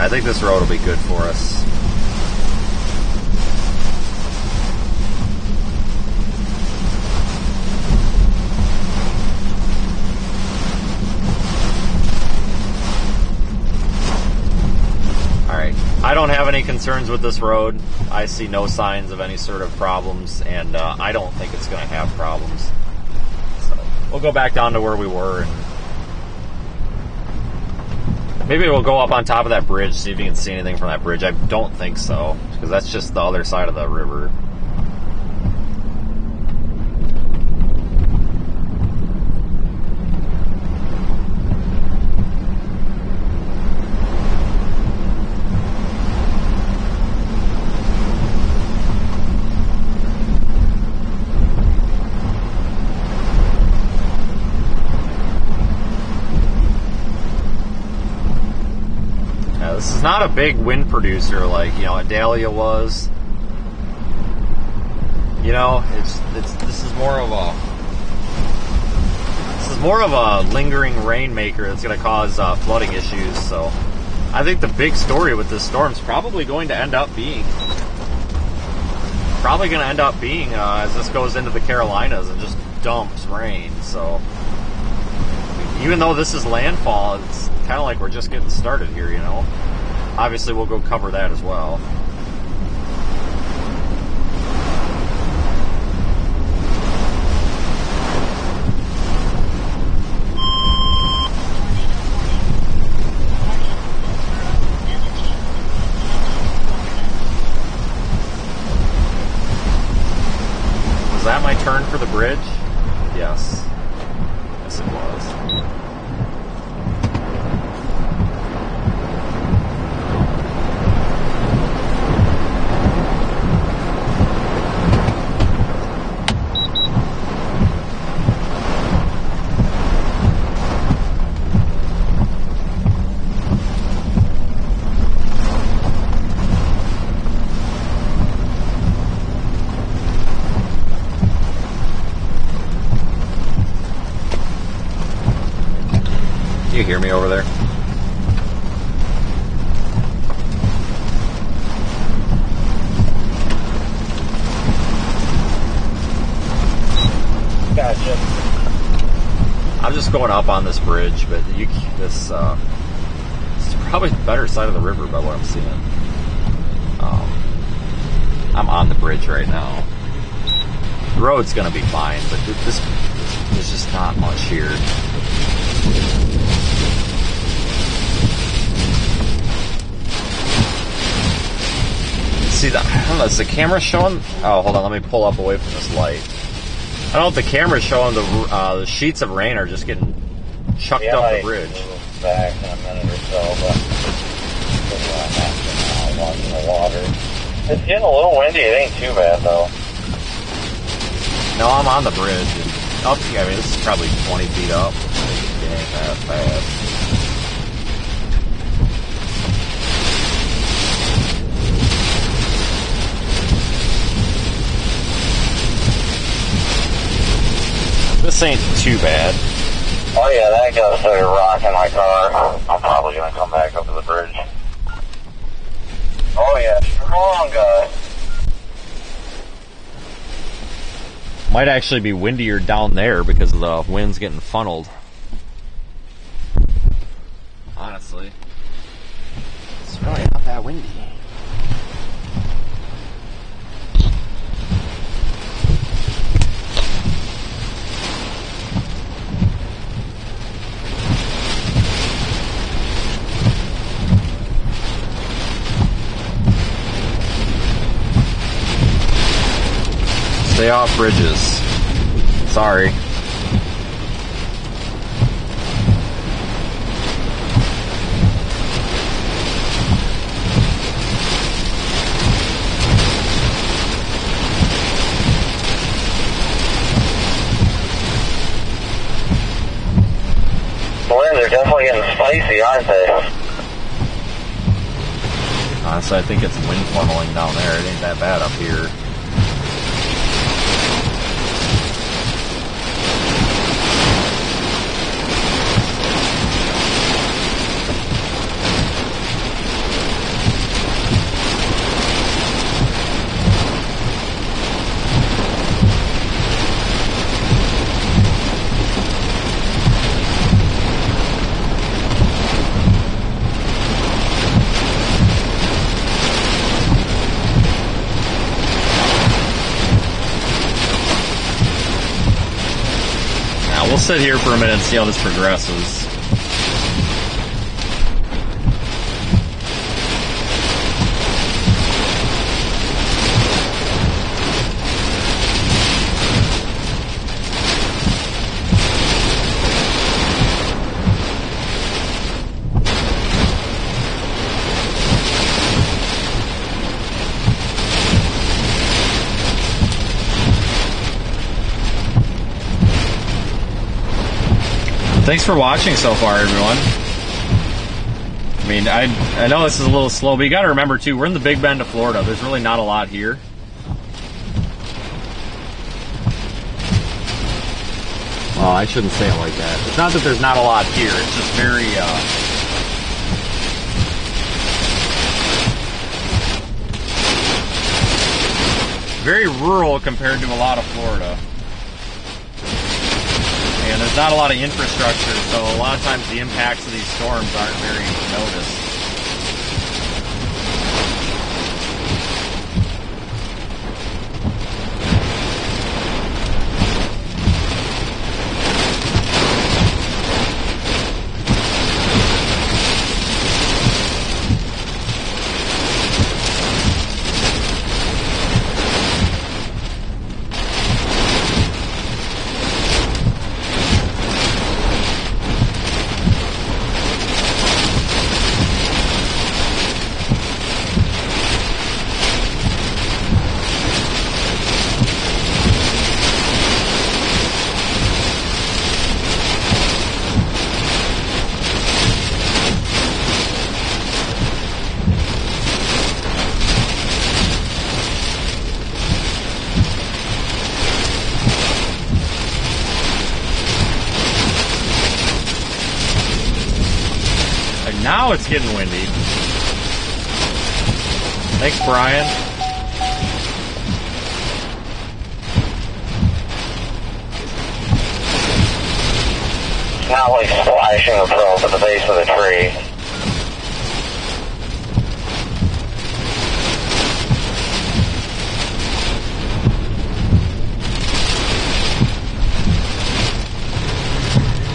I think this road will be good for us. Alright, I don't have any concerns with this road. I see no signs of any sort of problems, and I don't think it's going to have problems. So we'll go back down to where we were, and maybe we'll go up on top of that bridge, see if you can see anything from that bridge. I don't think so, because that's just the other side of the river. This is not a big wind producer like, you know, a dahlia was. You know, this is more of a lingering rainmaker that's going to cause flooding issues. So I think the big story with this storm is probably going to end up being as this goes into the Carolinas and just dumps rain. So even though this is landfall, it's kind of like we're just getting started here, you know. Obviously, we'll go cover that as well. Was that my turn for the bridge? Yes. Yes, it was. You hear me over there? Gotcha. I'm just going up on this bridge, but this is probably the better side of the river by what I'm seeing. I'm on the bridge right now. The road's gonna be fine, but there's just not much here. See that? I don't know. Is the camera showing? Oh, hold on. Let me pull up away from this light. I don't know if the camera's showing the sheets of rain are just getting chucked up the bridge. Move back in a minute or so, but I'm now watching the water. It's getting a little windy. It ain't too bad though. No, I'm on the bridge. And up, I mean, this is probably 20 feet up. It ain't that fast. This ain't too bad. Oh yeah, that guy started rocking my car. I'm probably gonna come back up to the bridge. Oh yeah, strong guy. Might actually be windier down there because of the wind's getting funneled. Honestly. It's really not that windy. Stay off bridges. Sorry. The winds are definitely getting spicy, aren't they? Honestly, I think it's wind funneling down there. It ain't that bad up here. We'll sit here for a minute and see how this progresses. Thanks for watching so far, everyone. I mean, I know this is a little slow, but you gotta remember too, we're in the Big Bend of Florida. There's really not a lot here. Well, I shouldn't say it like that. It's not that there's not a lot here, it's just very rural compared to a lot of Florida. And there's not a lot of infrastructure, so a lot of times the impacts of these storms aren't very noticed. Now it's getting windy. Thanks, Brian. It's not like splashing a probe at the base of the tree.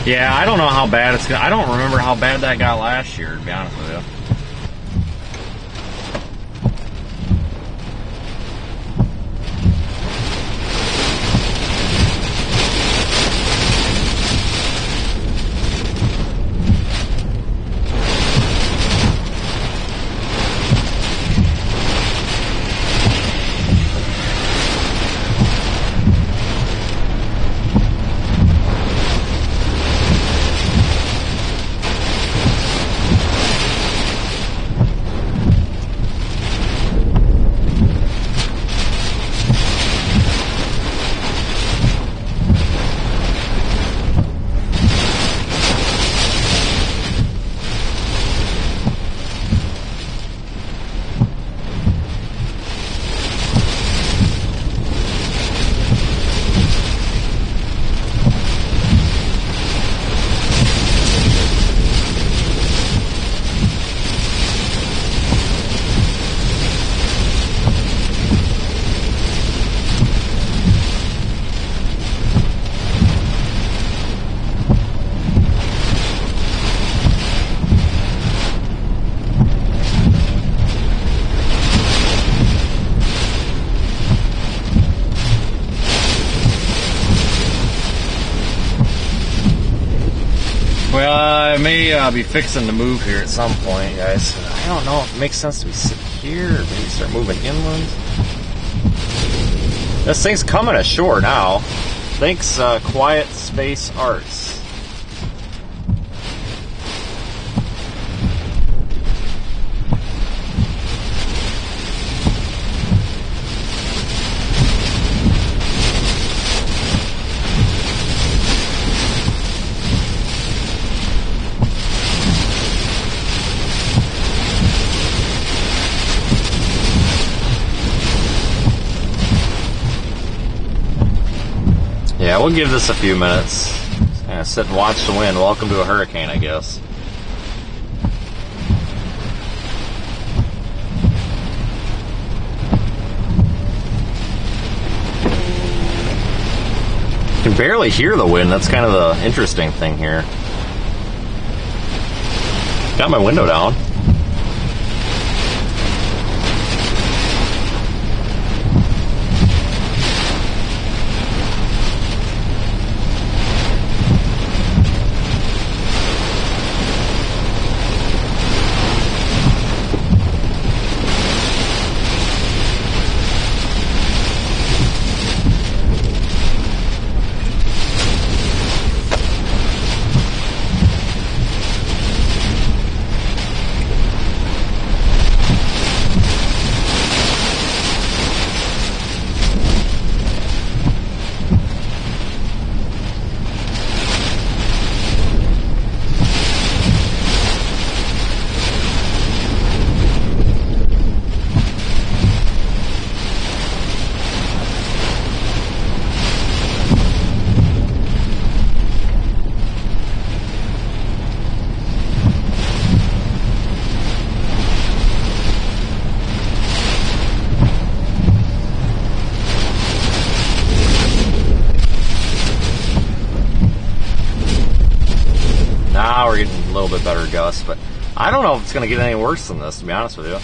Yeah, I don't know how bad it's gonna. I don't remember how bad that got last year, to be honest with you. Well, I may be fixing to move here at some point, guys. I don't know if it makes sense to be sitting here or maybe start moving inland. This thing's coming ashore now. Thanks, Quiet Space Arts. Yeah, we'll give this a few minutes. Sit and watch the wind. Welcome to a hurricane, I guess. You can barely hear the wind. That's kind of the interesting thing here. Got my window down. Now we're getting a little bit better gusts, but I don't know if it's going to get any worse than this, to be honest with you.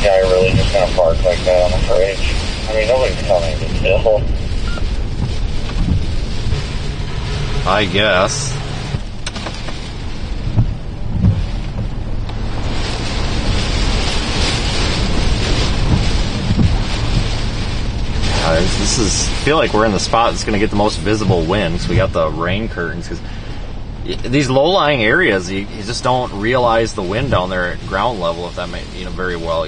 Guy really just kind of parked like that on the fridge. I mean, nobody's telling him to chill. I guess. I feel like we're in the spot that's going to get the most visible wind because we got the rain curtains. Because these low-lying areas, you just don't realize the wind down there at ground level, if that may, very well,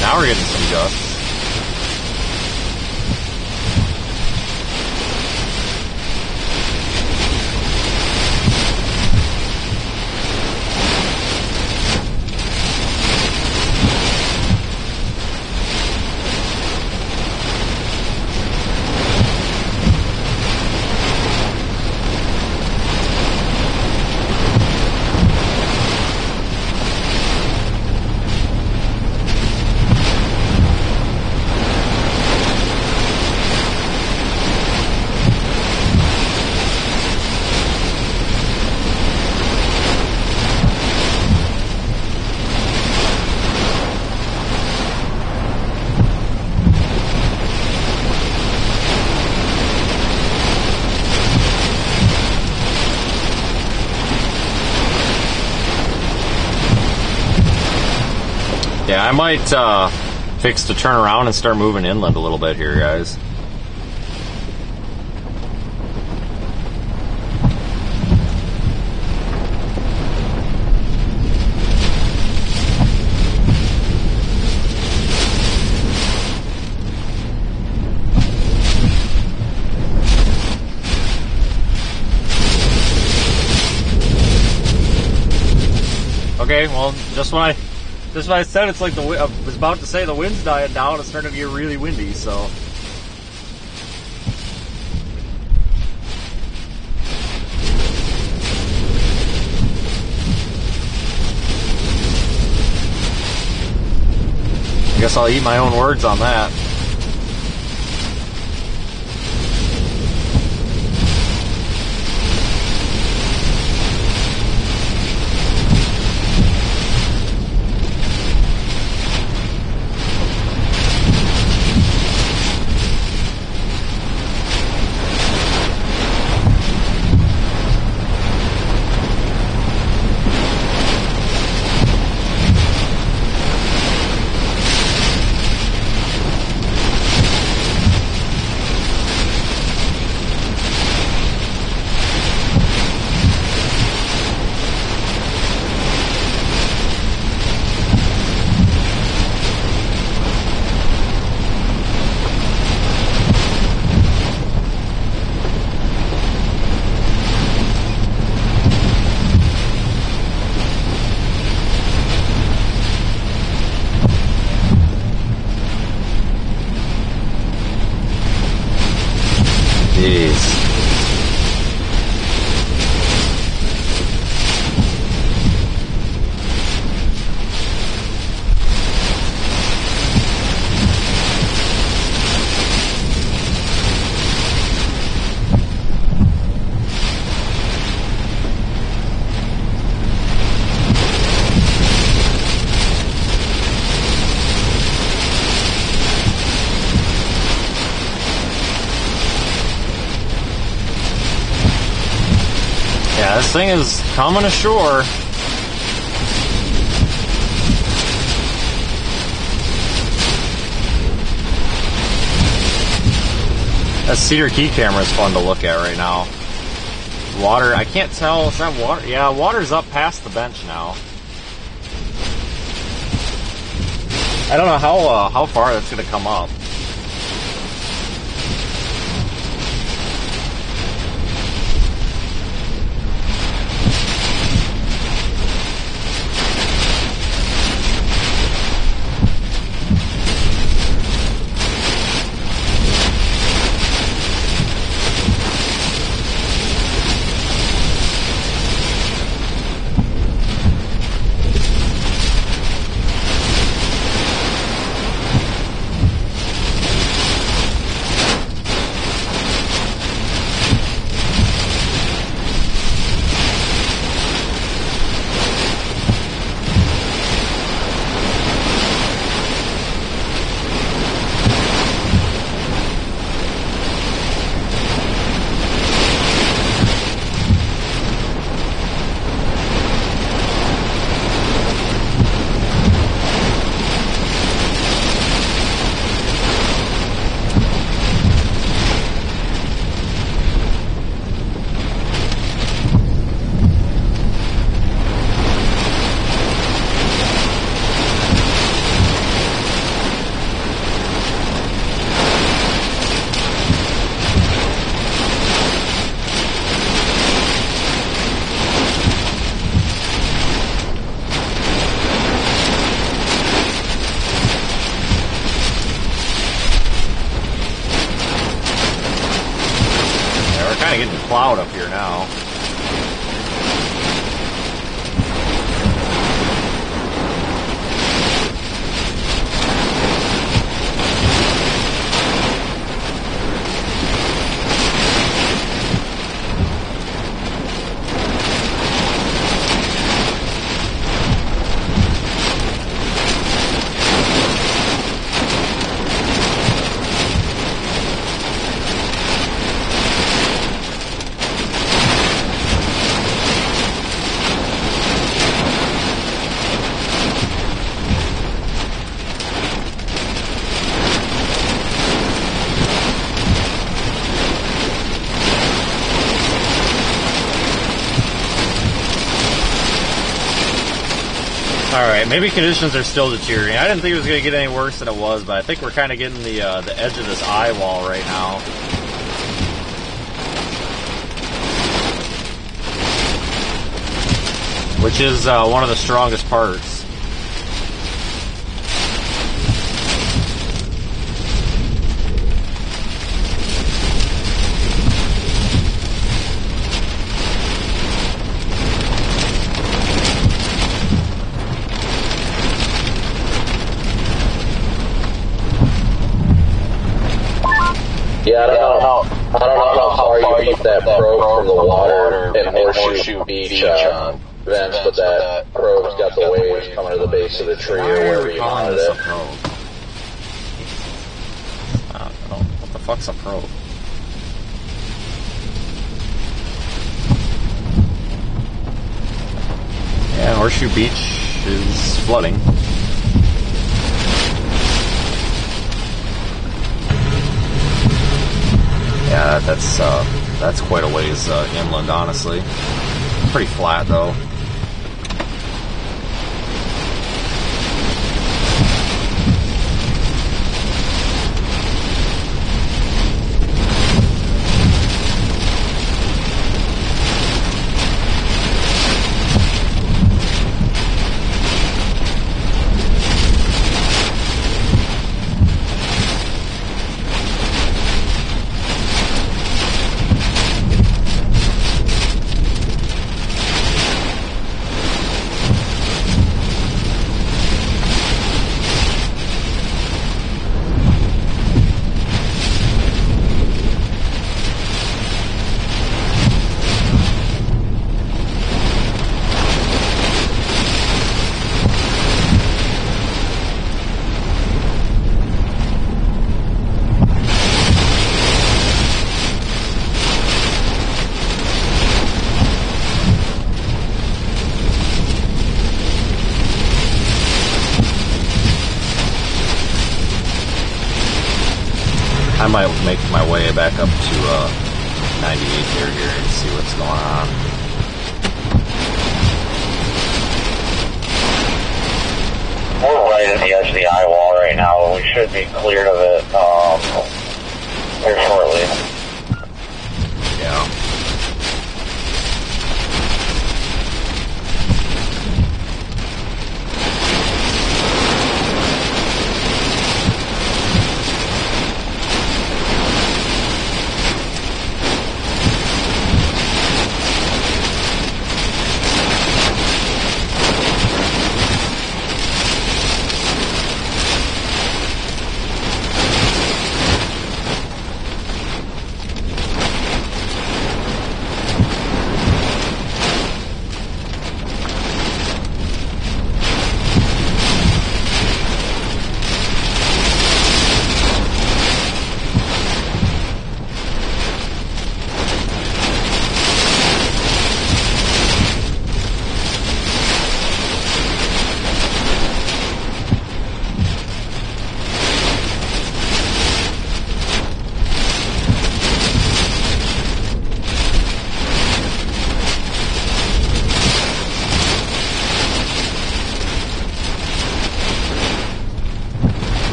Now we're getting some gusts. Yeah, I might fix to turn around and start moving inland a little bit here, guys. Okay, well, just when I said it's like I was about to say the wind's dying down, it's starting to get really windy, so. I guess I'll eat my own words on that. Yeah, this thing is coming ashore. That Cedar Key camera is fun to look at right now. Water, I can't tell, is that water? Yeah, water's up past the bench now. I don't know how far that's going to come up. Alright, maybe conditions are still deteriorating. I didn't think it was going to get any worse than it was, but I think we're kind of getting the edge of this eye wall right now. Which is one of the strongest parts. Yeah, I don't know how far you keep that probe from the water and Horseshoe Beach vents, but that probe's got the waves coming to the base of the tree or wherever you wanted it. I don't know. What the fuck's a probe? Yeah, Horseshoe Beach is flooding. Yeah, that's quite a ways inland, honestly. Pretty flat, though. I might make my way back up to 98 here and see what's going on. We're right at the edge of the eye wall right now. We should be cleared of it here shortly. Yeah.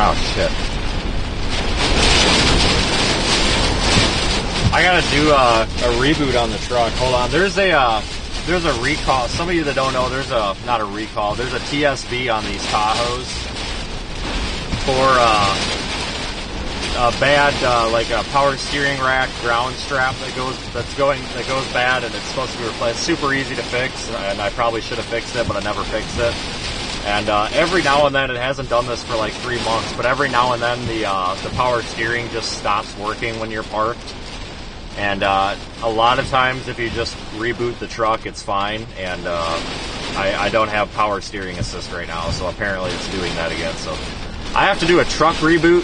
Oh shit. I gotta do a reboot on the truck. Hold on. There's a recall. Some of you that don't know, there's a TSB on these Tahoes for a bad like a power steering rack ground strap that goes bad and it's supposed to be replaced. Super easy to fix, and I probably should have fixed it, but I never fixed it. And every now and then, it hasn't done this for like 3 months, but every now and then the power steering just stops working when you're parked. And a lot of times if you just reboot the truck, it's fine. And I don't have power steering assist right now, so apparently it's doing that again. So I have to do a truck reboot,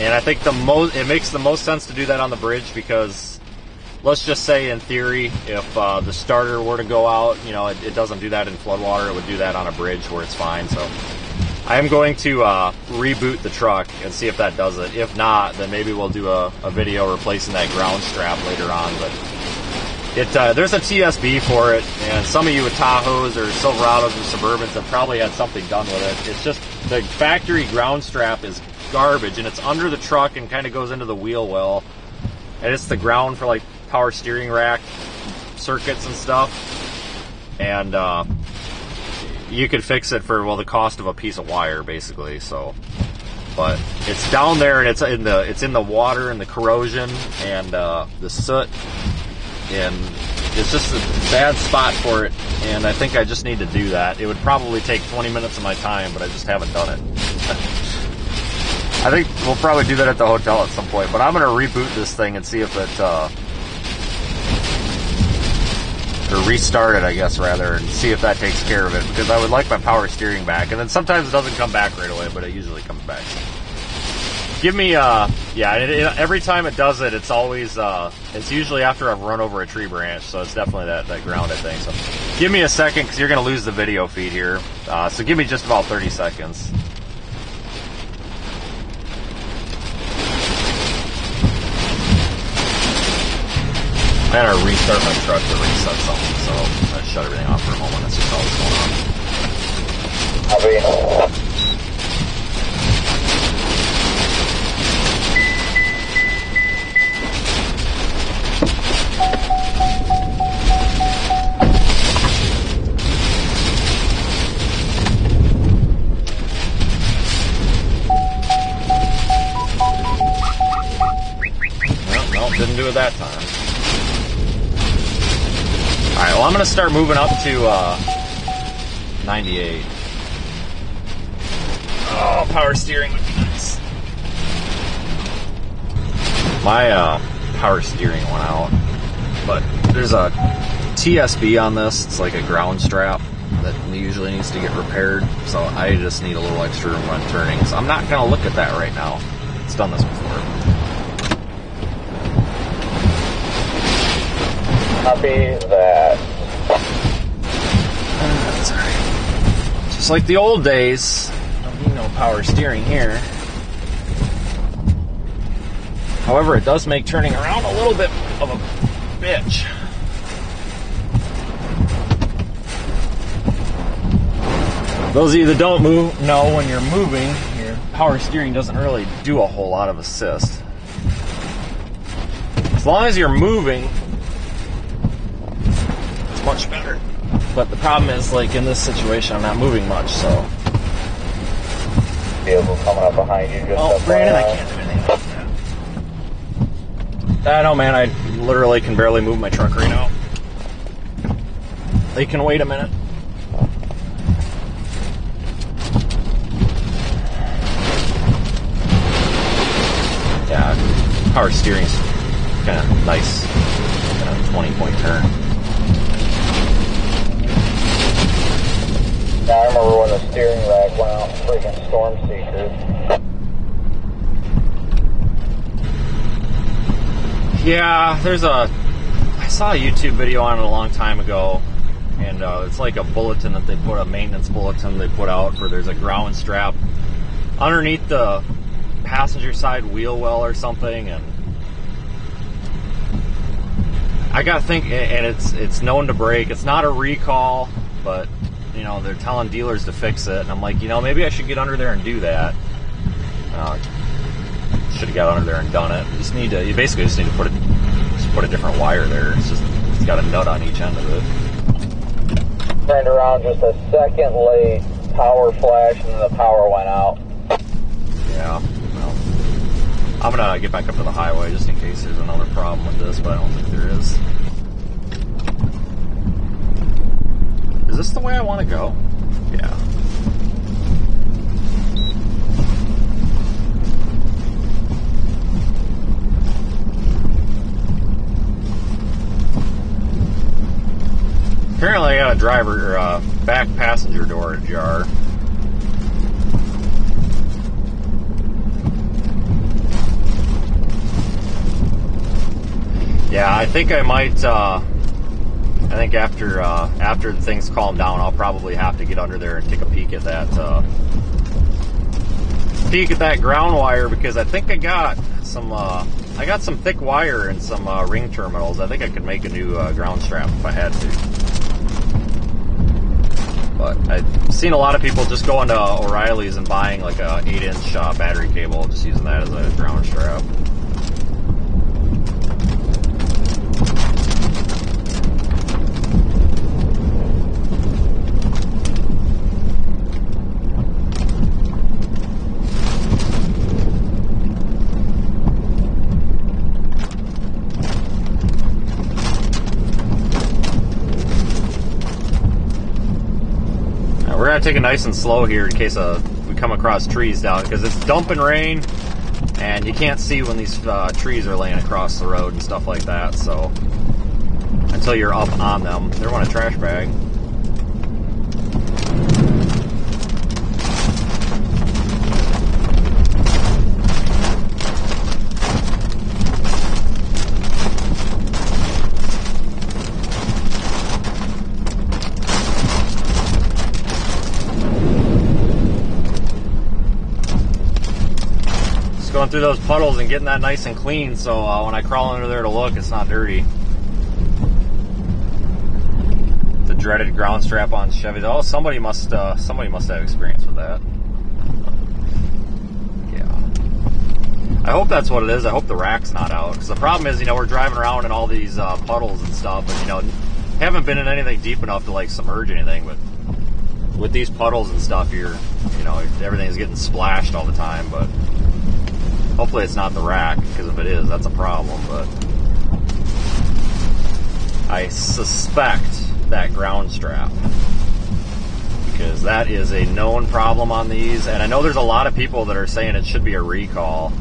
and I think it makes the most sense to do that on the bridge, because let's just say, in theory, if the starter were to go out, you know, it doesn't do that in floodwater. It would do that on a bridge where it's fine. So I am going to reboot the truck and see if that does it. If not, then maybe we'll do a video replacing that ground strap later on. But There's a TSB for it, and some of you with Tahoes or Silverados or Suburbans have probably had something done with it. It's just the factory ground strap is garbage, and it's under the truck and kind of goes into the wheel well, and it's the ground for like power steering rack circuits and stuff. And you could fix it for, well, the cost of a piece of wire, basically. So, but it's down there, and it's in the water and the corrosion and the soot. And it's just a bad spot for it, and I think I just need to do that. It would probably take 20 minutes of my time, but I just haven't done it. I think we'll probably do that at the hotel at some point, but I'm going to reboot this thing and see if it, or restart it, I guess, rather, and see if that takes care of it, because I would like my power steering back. And then sometimes it doesn't come back right away, but it usually comes back. Give me, every time it does it, it's always, it's usually after I've run over a tree branch, so it's definitely that grounded thing. So give me a second, because you're going to lose the video feed here. So give me just about 30 seconds. I had to restart my truck to reset something, so I shut everything off for a moment. That's just all that's going on. Well, didn't do it that time. Alright, well, I'm going to start moving up to 98. Oh, power steering would be nice. My power steering went out, but there's a TSB on this. It's like a ground strap that usually needs to get repaired, so I just need a little extra room when turning. So I'm not going to look at that right now. It's done this before. Copy that. That's alright. Just like the old days. Don't need no power steering here. However, it does make turning around a little bit of a bitch. Those of you that don't know when you're moving, your power steering doesn't really do a whole lot of assist. As long as you're moving, it's much better. But the problem is, like in this situation, I'm not moving much, so. Vehicle coming up behind you. Oh, Brandon, I can't do anything about that. I know, man. I literally can barely move my truck right now. They can wait a minute. Yeah, power steering's kind of nice. Kind of 20-point turn. I remember when the steering rack went out, freaking storm seekers. Yeah, I saw a YouTube video on it a long time ago, and it's like a bulletin that they put, a maintenance bulletin they put out where there's a ground strap underneath the passenger side wheel well or something, and I gotta think, and it's known to break. It's not a recall, but you know, they're telling dealers to fix it, and I'm like, you know, maybe I should get under there and do that. Should have got under there and done it. You basically just need to put a different wire there. It's got a nut on each end of it. Turned around just a second late, power flash, and then the power went out. Yeah, well, I'm gonna get back up to the highway just in case there's another problem with this, but I don't think there is. Is this the way I want to go? Yeah. Apparently I got a back passenger door ajar. Yeah, I think I might, I think after things calm down, I'll probably have to get under there and take a peek at that ground wire, because I think I got some, I I got some thick wire and some ring terminals. I think I could make a new ground strap if I had to. But I've seen a lot of people just going to O'Reilly's and buying like a 8-inch battery cable, just using that as a ground strap. We're going to take it nice and slow here in case we come across trees down, because it's dumping rain and you can't see when these trees are laying across the road and stuff like that. So until you're up on them, they want a trash bag. Going through those puddles and getting that nice and clean, so when I crawl under there to look, it's not dirty. The dreaded ground strap on Chevy. Oh, somebody must have experience with that. Yeah. I hope that's what it is. I hope the rack's not out, because the problem is, we're driving around in all these puddles and stuff, and haven't been in anything deep enough to like submerge anything. But with these puddles and stuff, everything's getting splashed all the time. But hopefully it's not the rack, because if it is, that's a problem. But I suspect that ground strap, because that is a known problem on these. And I know there's a lot of people that are saying it should be a recall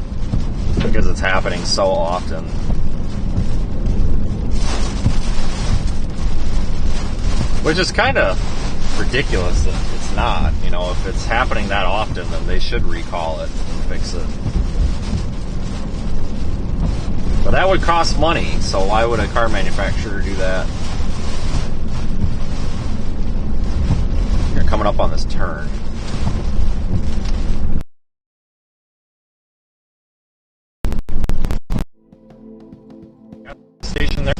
because it's happening so often. Which is kind of ridiculous that it's not. If it's happening that often, then they should recall it and fix it. But that would cost money, so why would a car manufacturer do that? You're coming up on this turn. Got the station there.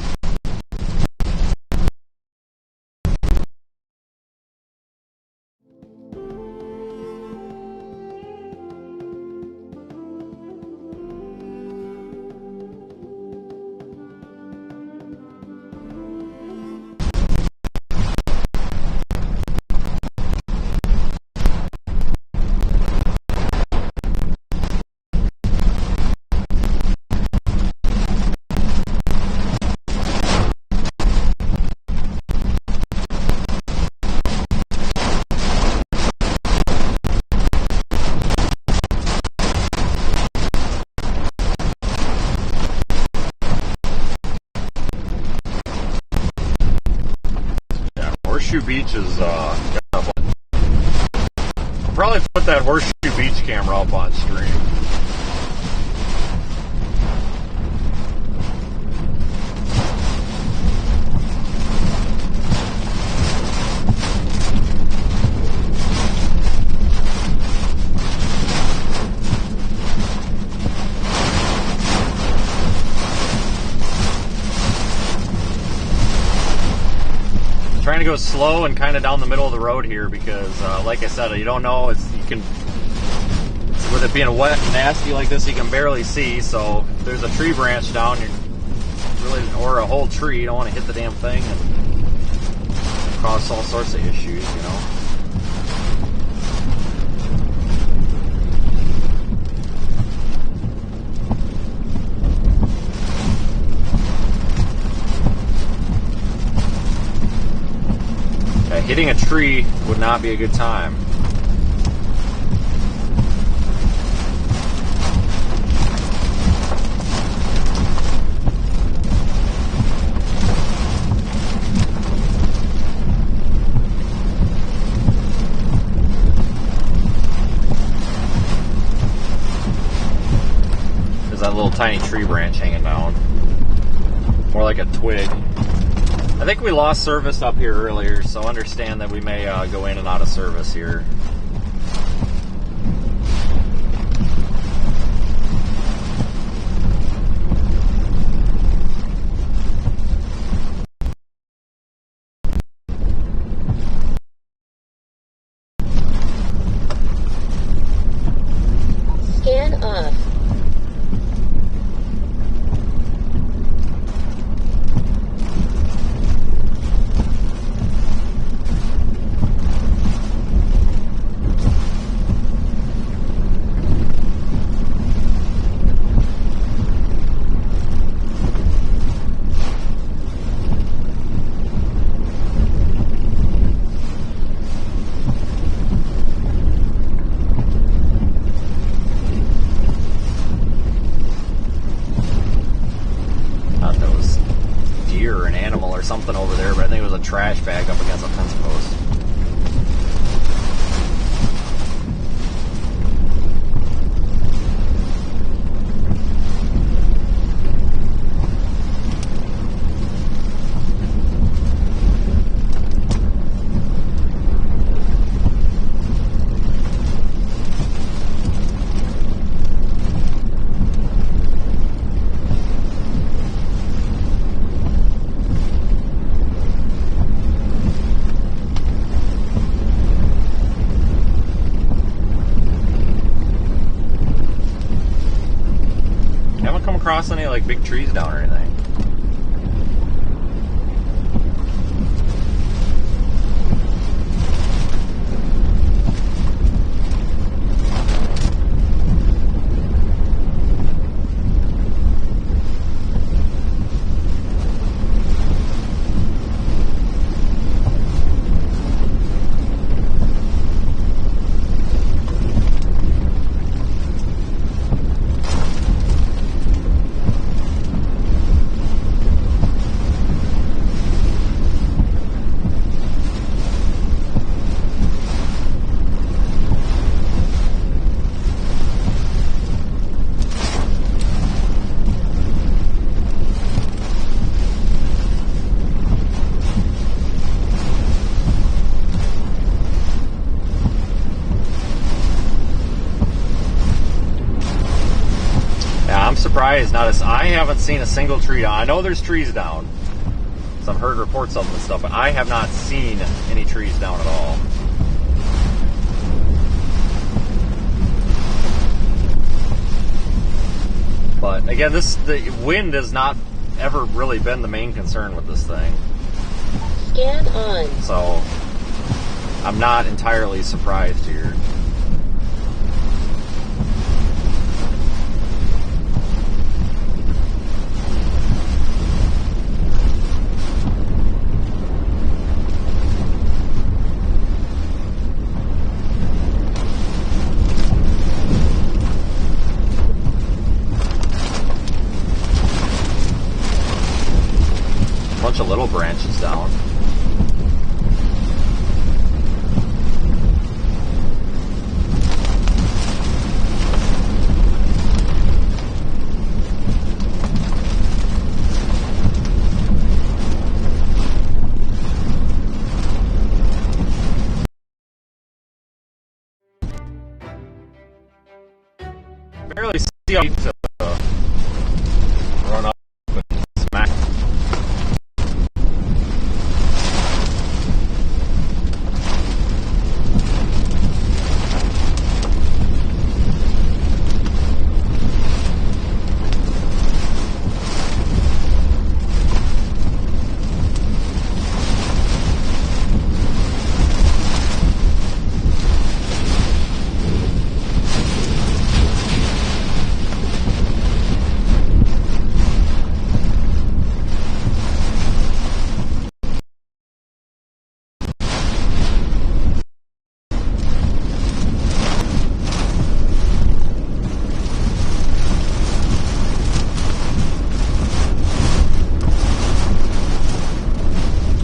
Horseshoe Beach is I'll probably put that Horseshoe Beach camera up on stream. Trying to go slow and kind of down the middle of the road here because, like I said, you don't know. With it being wet and nasty like this, you can barely see. So if there's a tree branch down, or a whole tree, you don't want to hit the damn thing and cause all sorts of issues, Hitting a tree would not be a good time. There's that little tiny tree branch hanging down. More like a twig. I think we lost service up here earlier, so understand that we may go in and out of service here. me was a trash bag up against a fence post. Across any like big trees down or anything. Surprised, I haven't seen a single tree down. I know there's trees down, so I've heard reports of them and stuff, but I have not seen any trees down at all. But again, the wind has not ever really been the main concern with this thing. Scan on. So I'm not entirely surprised here. Bunch of little branches down. Barely see how to run up and smack.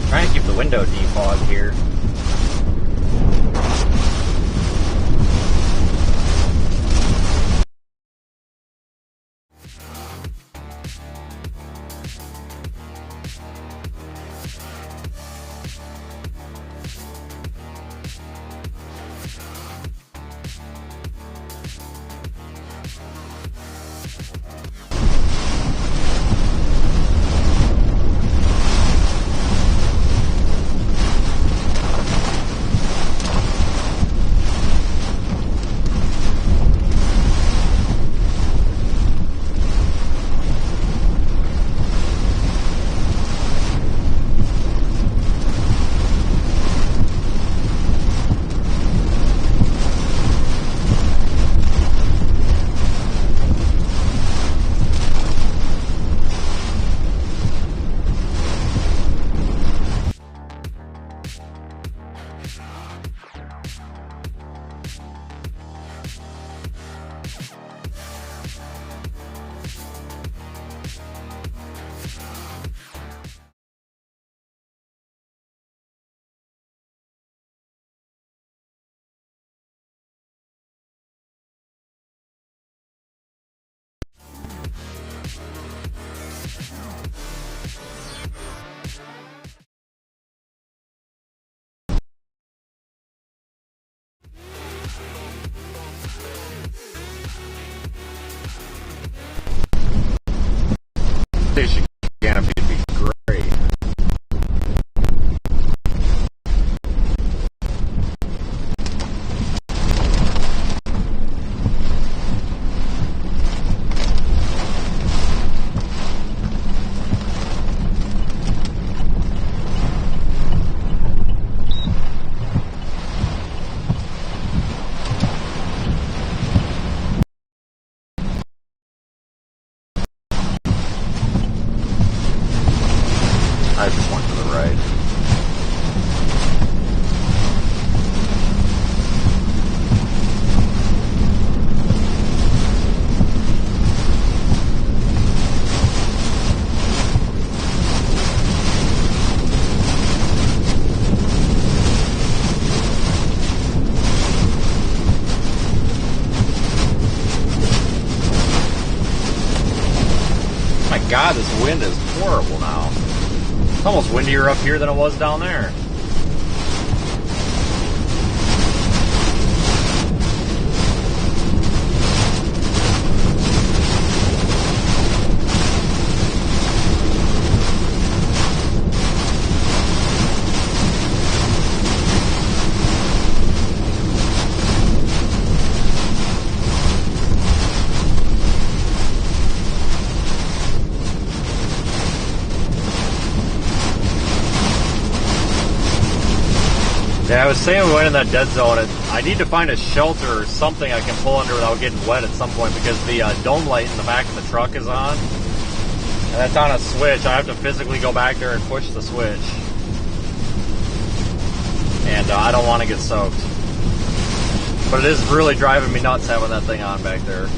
Trying to keep the window defogged here. station canopy would be great. I just went to the right. My God, this wind is horrible now. It's almost windier up here than it was down there. Yeah, I was saying we went in that dead zone, and I need to find a shelter or something I can pull under without getting wet at some point, because the dome light in the back of the truck is on, and that's on a switch. I have to physically go back there and push the switch, and I don't want to get soaked. But it is really driving me nuts having that thing on back there.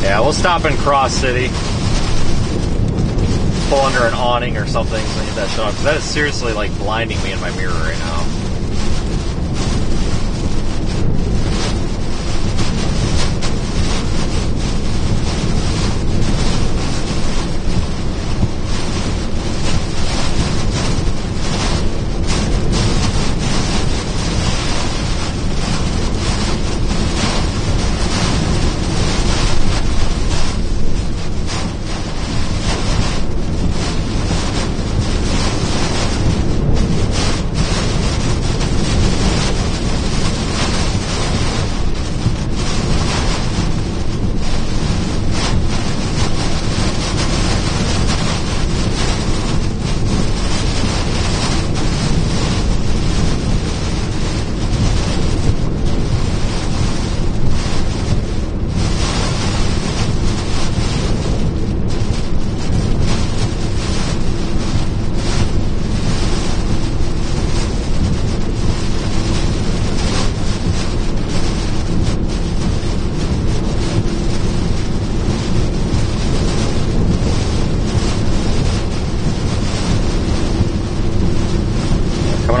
Yeah, we'll stop in Cross City. Pull under an awning or something so I get that shut off, because that is seriously like blinding me in my mirror right now.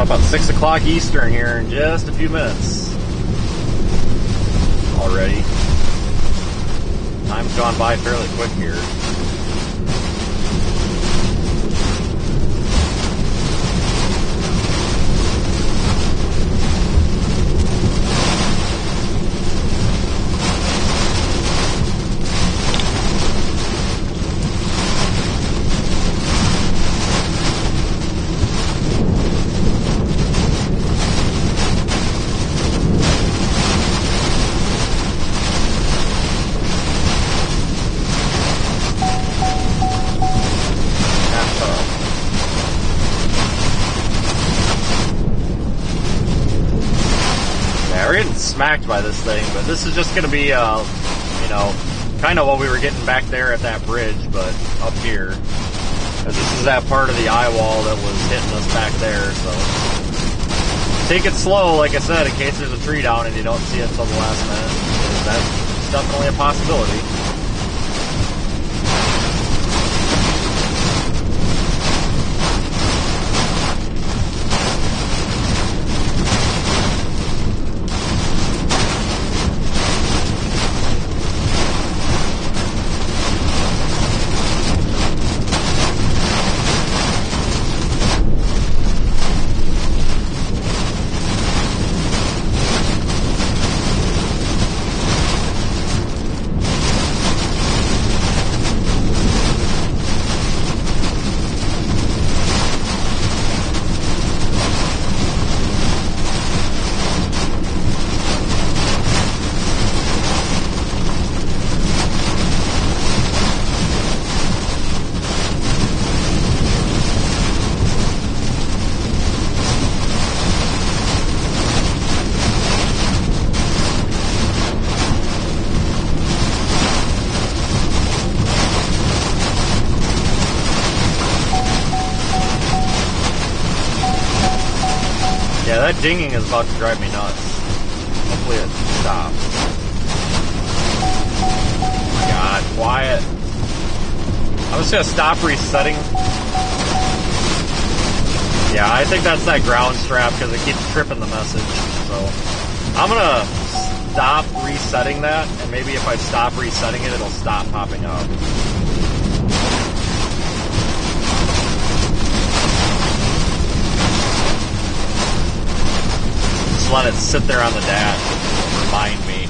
About 6 o'clock Eastern here in just a few minutes already. Time's gone by fairly quick here. we're getting smacked by this thing, but this is just going to be, you know, kind of what we were getting back there at that bridge, but up here. Because this is that part of the eye wall that was hitting us back there, so take it slow, like I said, in case there's a tree down and you don't see it until the last minute. That's definitely a possibility. Yeah, that dinging is about to drive me nuts. Hopefully it stops. Oh my God, quiet. I'm just gonna stop resetting. Yeah, I think that's that ground strap because it keeps tripping the message. So I'm gonna stop resetting that, and maybe if I stop resetting it, it'll stop popping up. Just let it sit there on the dash and remind me.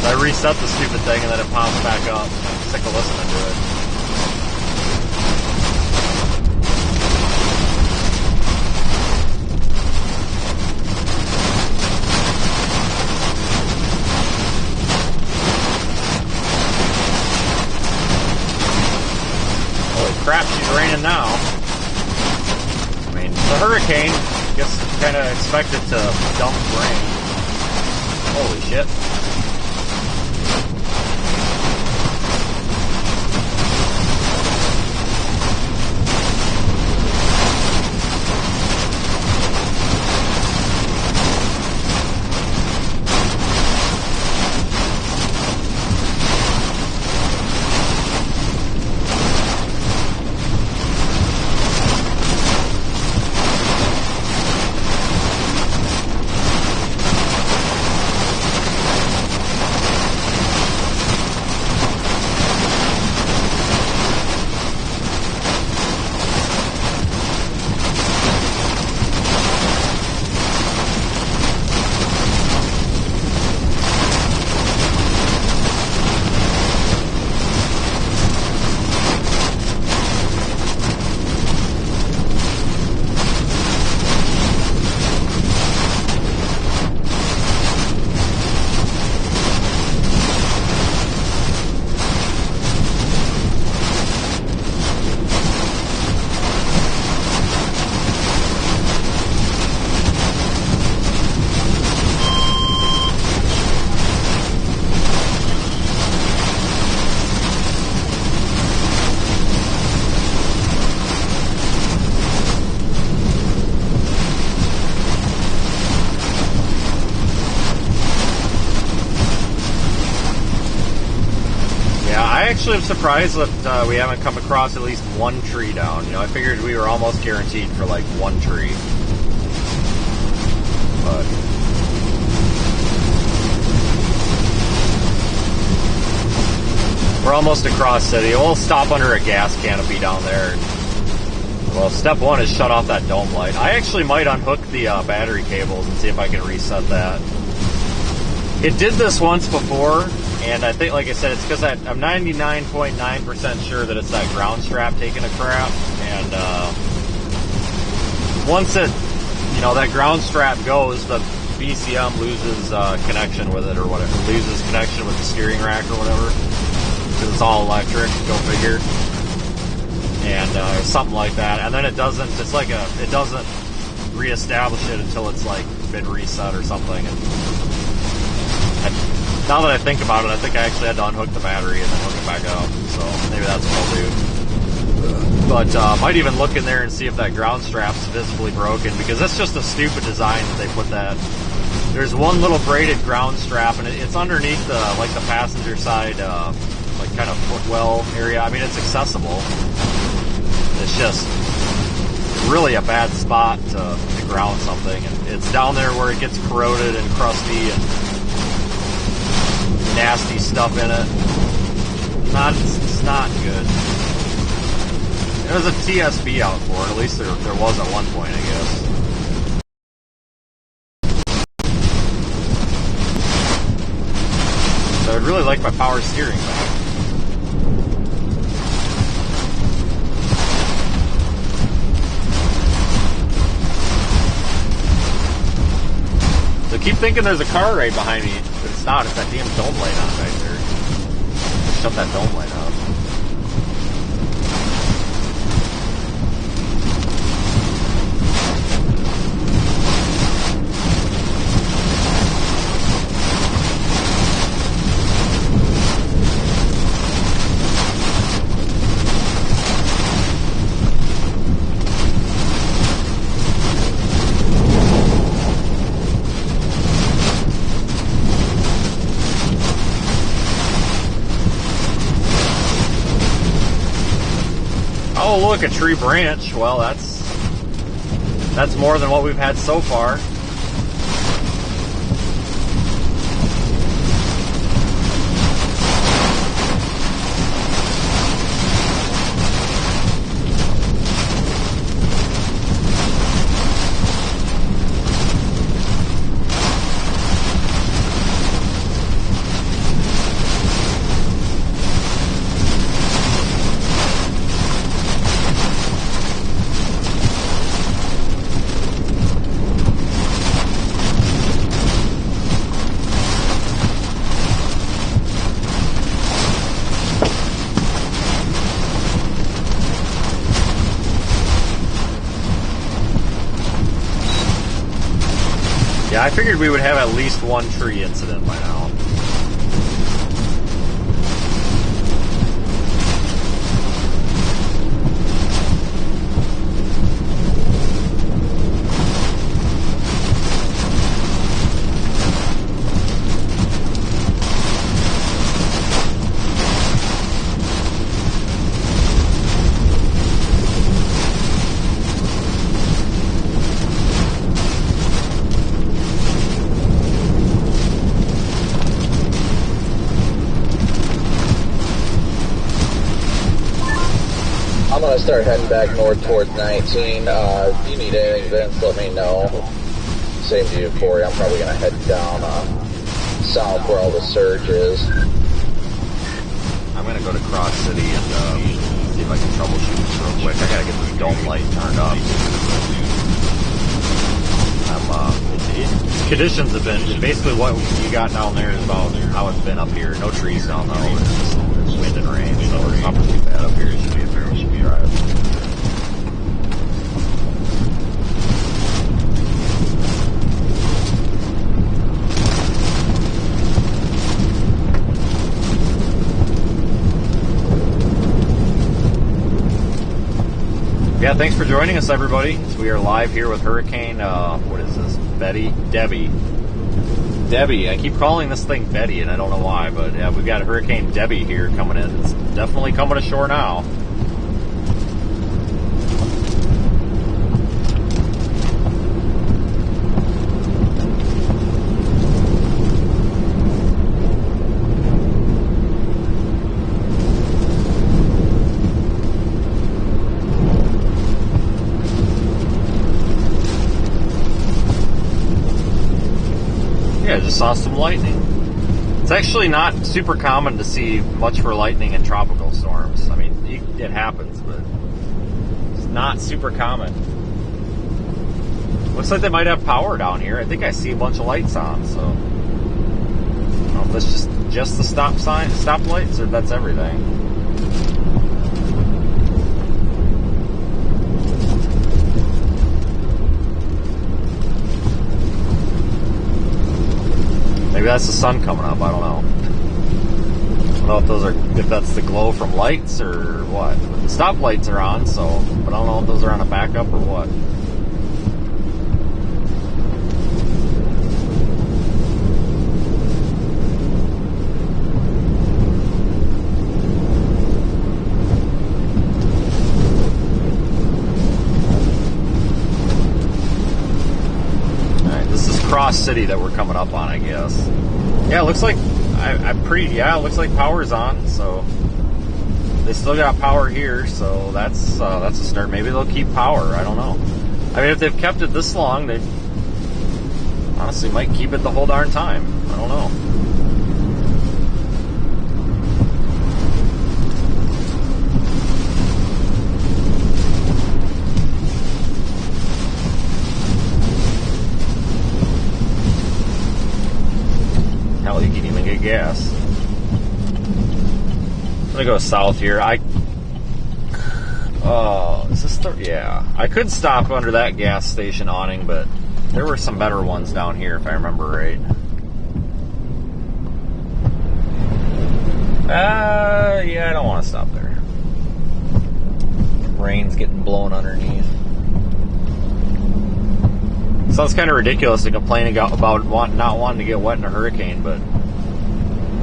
I reset the stupid thing and then it pops back up. I'm sick of listening to it. Holy crap, she's raining now. I mean, it's a hurricane. I guess it's kind of expected to dump rain. Holy shit. I'm surprised that we haven't come across at least one tree down. You know, I figured we were almost guaranteed for like one tree. But we're almost across city. We'll stop under a gas canopy down there. Well, step one is shut off that dome light. I actually might unhook the battery cables and see if I can reset that. It did this once before. And I think, like I said, it's because I'm 99.9% sure that it's that ground strap taking a crap. And once it, you know, that ground strap goes, the BCM loses connection with it or whatever, loses connection with the steering rack or whatever, because it's all electric, go figure, and something like that. And then it doesn't, it's like it doesn't reestablish it until it's like been reset or something. And now that I think about it, I think I actually had to unhook the battery and then hook it back up, so maybe that's what I'll do. But might even look in there and see if that ground strap's visibly broken, because that's just a stupid design that they put that. There's one little braided ground strap, and it's underneath the like the passenger side, like kind of footwell area. I mean, it's accessible. It's just really a bad spot to ground something, and it's down there where it gets corroded and crusty and nasty stuff in it. It's not good. There's a TSB out for it. At least there was at one point, I guess. So I'd really like my power steering back. So I keep thinking there's a car right behind me, but it's not. It's that damn dome light on right there. Shut that dome light off. Oh, look, a tree branch. Well, that's more than what we've had so far. Yeah, I figured we would have at least one tree incident by now. I'm gonna start heading back north towards 19. If you need anything, Vince, let me know. Same to you, Corey. I'm probably gonna head down south where all the surge is. I'm gonna go to Cross City and see if I can troubleshoot this real quick. I gotta get this dome light turned up. Conditions have been basically what you got down there is about how it's been up here. No trees down there. There's wind and rain, so it's not too bad up here. It should be a fairly smooth drive. Yeah, thanks for joining us, everybody. So we are live here with Hurricane, what is this? Debbie. I keep calling this thing Betty, and I don't know why, but yeah, we've got Hurricane Debbie here coming in. It's definitely coming ashore now. Yeah, just saw some lightning. It's actually not super common to see much for lightning in tropical storms. I mean, it happens, but it's not super common. Looks like they might have power down here. I think I see a bunch of lights on, so I don't know if that's just the stop lights, or if that's everything. Maybe that's the sun coming up. I don't know. I don't know if that's the glow from lights or what. The stop lights are on, so, but I don't know if those are on a backup or what. Cross City that we're coming up on, I guess. Yeah, it looks like it looks like power's on, so they still got power here, so that's a start. Maybe they'll keep power. I don't know. I mean, if they've kept it this long, they honestly might keep it the whole darn time. I don't know. Hell, you can even get gas. I'm gonna go south here. Is this yeah. I could stop under that gas station awning, but there were some better ones down here if I remember right. Yeah, I don't want to stop there. Rain's getting blown underneath. Sounds kind of ridiculous to complain about not wanting to get wet in a hurricane, but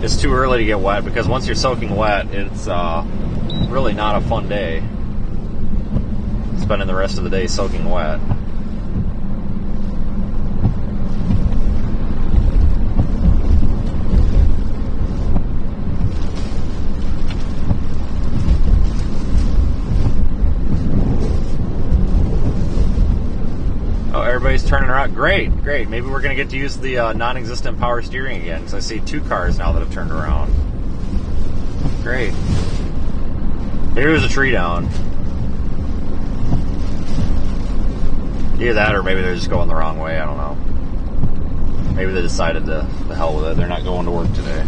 it's too early to get wet, because once you're soaking wet, it's really not a fun day. Spending the rest of the day soaking wet. Everybody's turning around. Great. Maybe we're going to get to use the non-existent power steering again, because I see 2 cars now that have turned around. Great. Maybe there's a tree down. Either that, or maybe they're just going the wrong way. I don't know. Maybe they decided to the hell with it. They're not going to work today.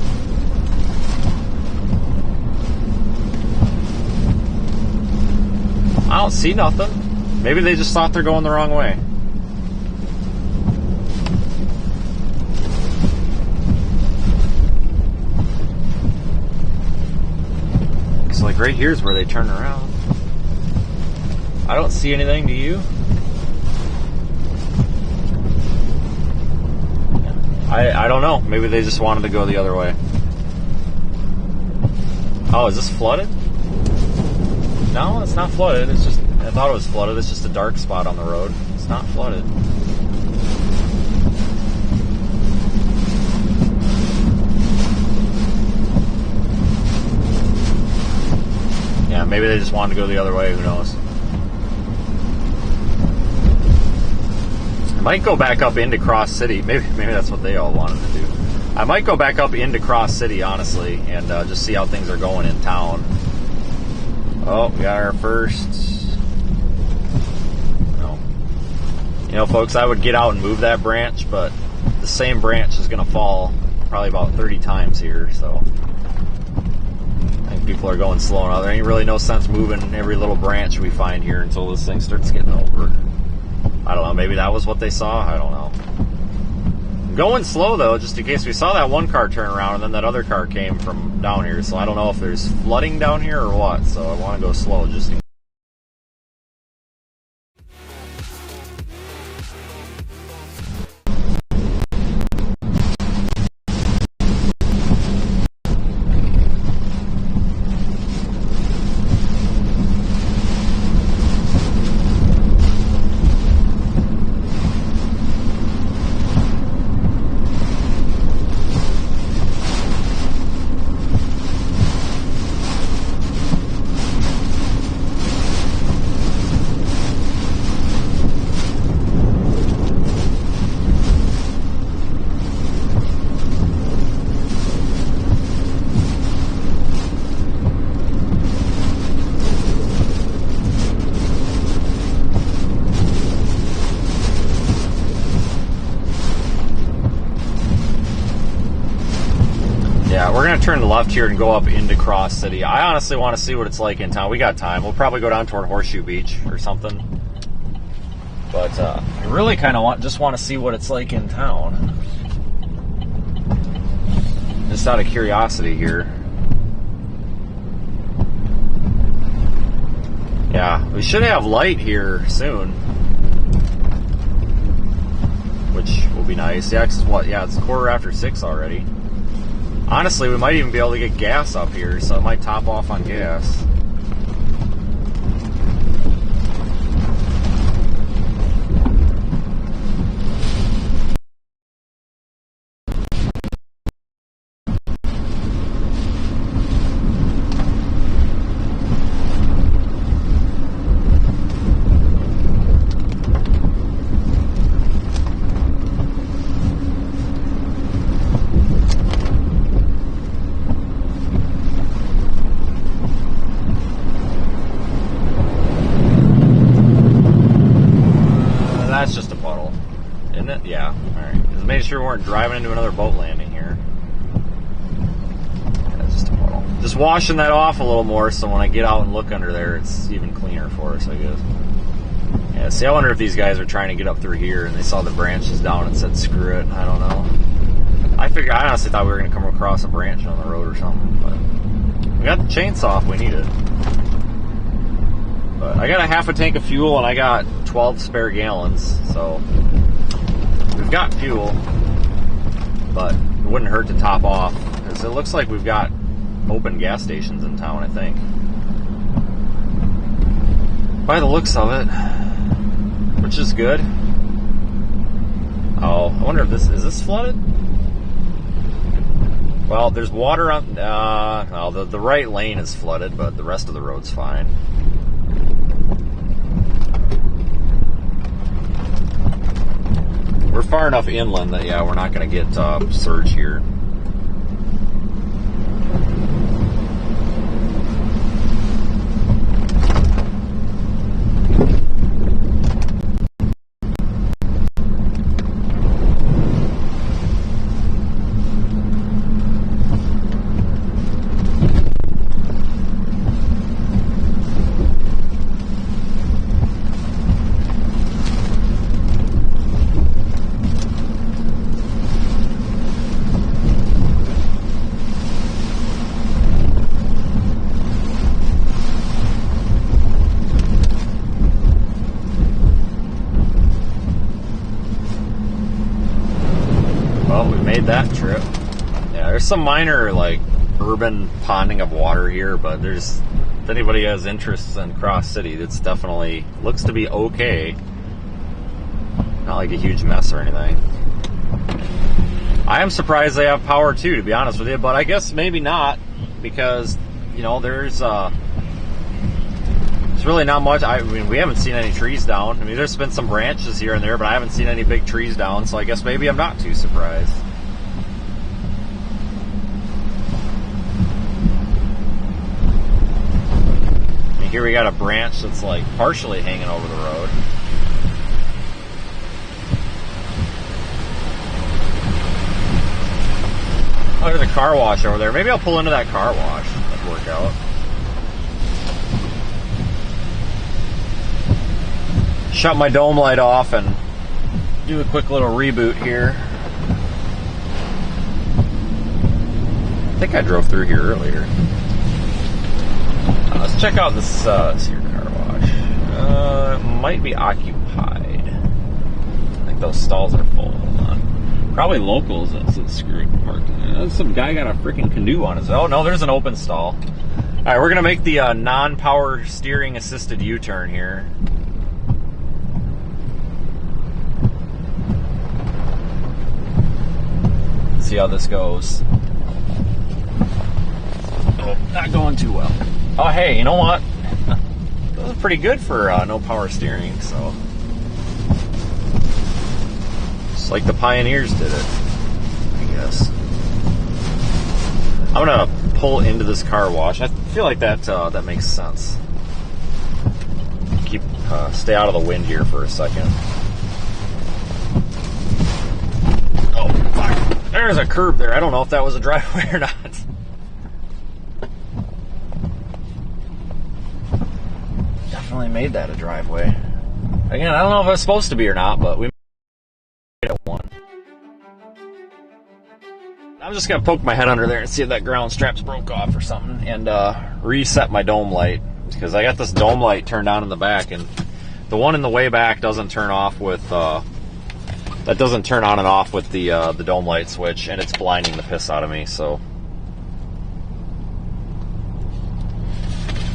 I don't see nothing. Maybe they just thought they're going the wrong way. So like right here's where they turn around. I don't see anything, do you? I don't know. Maybe they just wanted to go the other way. Oh, is this flooded? No, it's not flooded. It's just, I thought it was flooded. It's just a dark spot on the road. It's not flooded. Yeah, maybe they just wanted to go the other way. Who knows? I might go back up into Cross City. Maybe that's what they all wanted to do. I might go back up into Cross City, honestly, and just see how things are going in town. Oh, we got our first. No. You know, folks, I would get out and move that branch, but the same branch is going to fall probably about 30 times here, so I think people are going slow now. There ain't really no sense moving every little branch we find here until this thing starts getting over. I don't know, maybe that was what they saw. I don't know. I'm going slow, though, just in case. We saw that one car turn around, and then that other car came from down here, so I don't know if there's flooding down here or what, so I want to go slow just in case. Yeah, we're going to turn left here and go up into Cross City. I honestly want to see what it's like in town. We got time. We'll probably go down toward Horseshoe Beach or something. But I really kind of just want to see what it's like in town. Just out of curiosity here. Yeah, we should have light here soon. Which will be nice. Yeah, it's what? Yeah, it's 6:15 already. Honestly, we might even be able to get gas up here, so it might top off on gas. That's just a puddle, isn't it? Yeah. All right. Just making sure we weren't driving into another boat landing here. Yeah, that's just a puddle. Just washing that off a little more, so when I get out and look under there, it's even cleaner for us, I guess. Yeah. See, I wonder if these guys are trying to get up through here and they saw the branches down and said, "Screw it." I don't know. I honestly thought we were going to come across a branch on the road or something, but we got the chainsaw if we need it. But I got a half a tank of fuel and I got 12 spare gallons, so we've got fuel, but it wouldn't hurt to top off, because it looks like we've got open gas stations in town, I think. By the looks of it, which is good. Oh, I wonder if is this flooded? Well, there's water on, well, the right lane is flooded, but the rest of the road's fine. We're far enough inland that, yeah, we're not going to get surge here. That trip. Yeah, there's some minor like urban ponding of water here, but there's, if anybody has interests in Cross City, it's definitely looks to be okay. Not like a huge mess or anything. I am surprised they have power too, to be honest with you, but I guess maybe not, because you know there's really not much. I mean, we haven't seen any trees down. I mean, there's been some branches here and there, but I haven't seen any big trees down, so I guess maybe I'm not too surprised. Here we got a branch that's like partially hanging over the road. Oh, there's a car wash over there. Maybe I'll pull into that car wash. That'd work out. Shut my dome light off and do a quick little reboot here. I think I drove through here earlier. Let's check out this here car wash. It might be occupied. I think those stalls are full. Hold on. Probably locals that's screwed parking. Some guy got a freaking canoe on his. Oh no, there's an open stall. All right, we're gonna make the non-power steering assisted U-turn here. See how this goes. Oh, not going too well. Oh, hey, you know what? That was pretty good for no power steering, so. Just like the pioneers did it, I guess. I'm gonna pull into this car wash. I feel like that makes sense. Stay out of the wind here for a second. Oh, fuck. There there's a curb there. I don't know if that was a driveway or not. Definitely made that a driveway. Again, I don't know if it's supposed to be or not, but we made it one. I'm just going to poke my head under there and see if that ground strap's broke off or something, and reset my dome light, because I got this dome light turned on in the back, and the one in the way back doesn't turn off with that doesn't turn on and off with the dome light switch, and it's blinding the piss out of me. So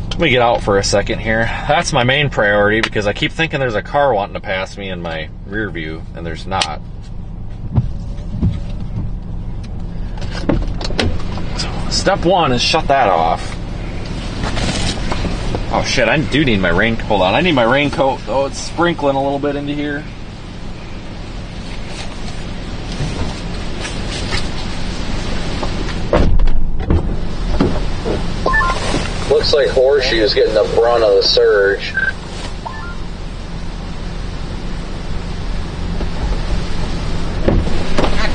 let me get out for a second here. That's my main priority, because I keep thinking there's a car wanting to pass me in my rear view, and there's not. Step one is shut that off. Oh shit, I do need my rain. Hold on, I need my raincoat. Oh, it's sprinkling a little bit into here. Looks like Horseshoe's getting the brunt of the surge. God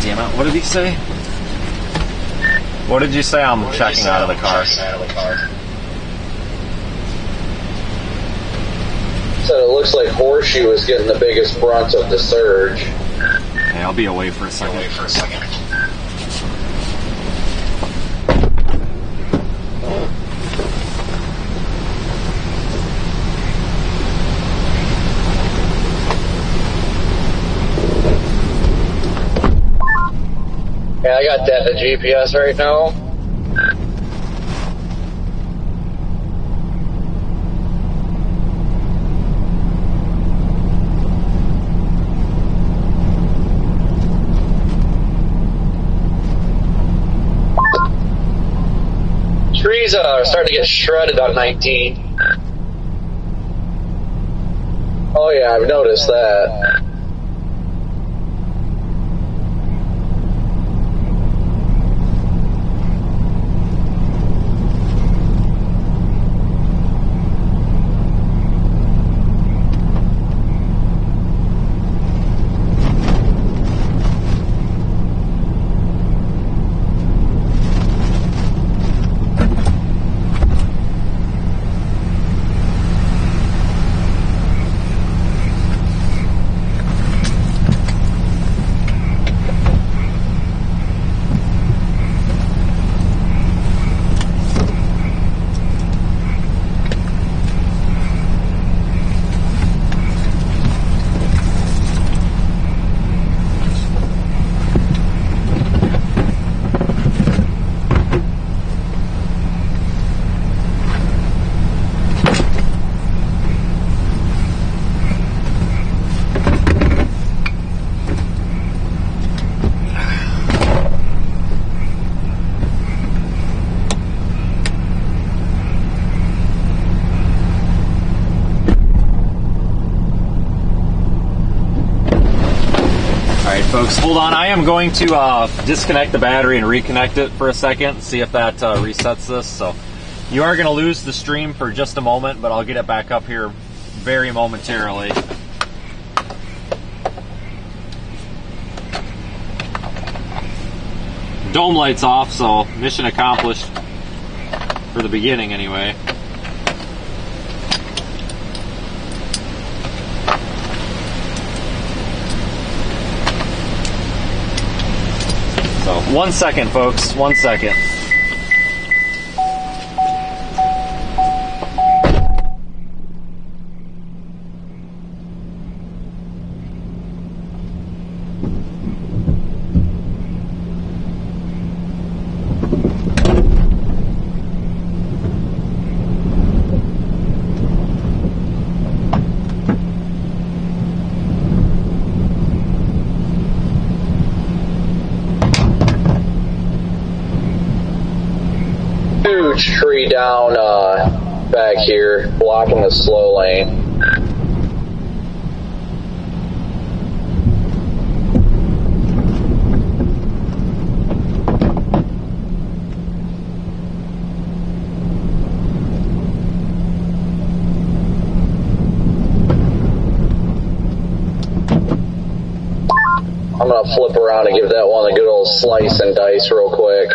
damn it, what did he say? What did you say? I'm checking out of the car. Said it looks like Horseshoe is getting the biggest brunt of the surge. Okay, I'll be away for a second. Yeah, I got that in the GPS right now. Trees are starting to get shredded on 19. Oh yeah, I've noticed that. Folks, hold on. I am going to disconnect the battery and reconnect it for a second, see if that resets this. So you are going to lose the stream for just a moment, but I'll get it back up here very momentarily. Dome light's off, so mission accomplished for the beginning anyway. So, 1 second, folks. 1 second. Tree down back here, blocking the slow lane. I'm gonna to flip around and give that one a good old slice and dice real quick.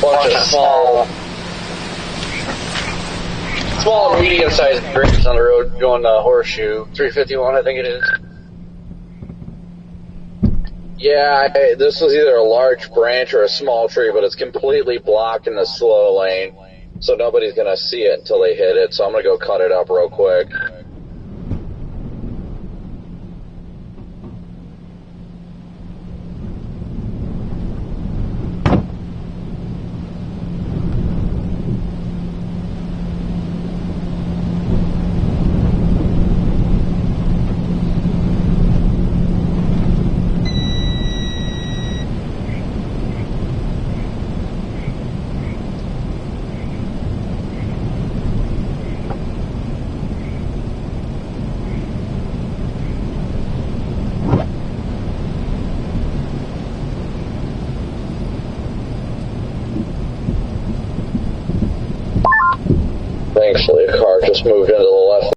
Bunch of small and medium-sized grapes on the road going to Horseshoe. 351, I think it is. Yeah, this was either a large branch or a small tree, but it's completely blocking the slow lane, so nobody's going to see it until they hit it, so I'm going to go cut it up real quick. Thankfully, a car just moved into the left.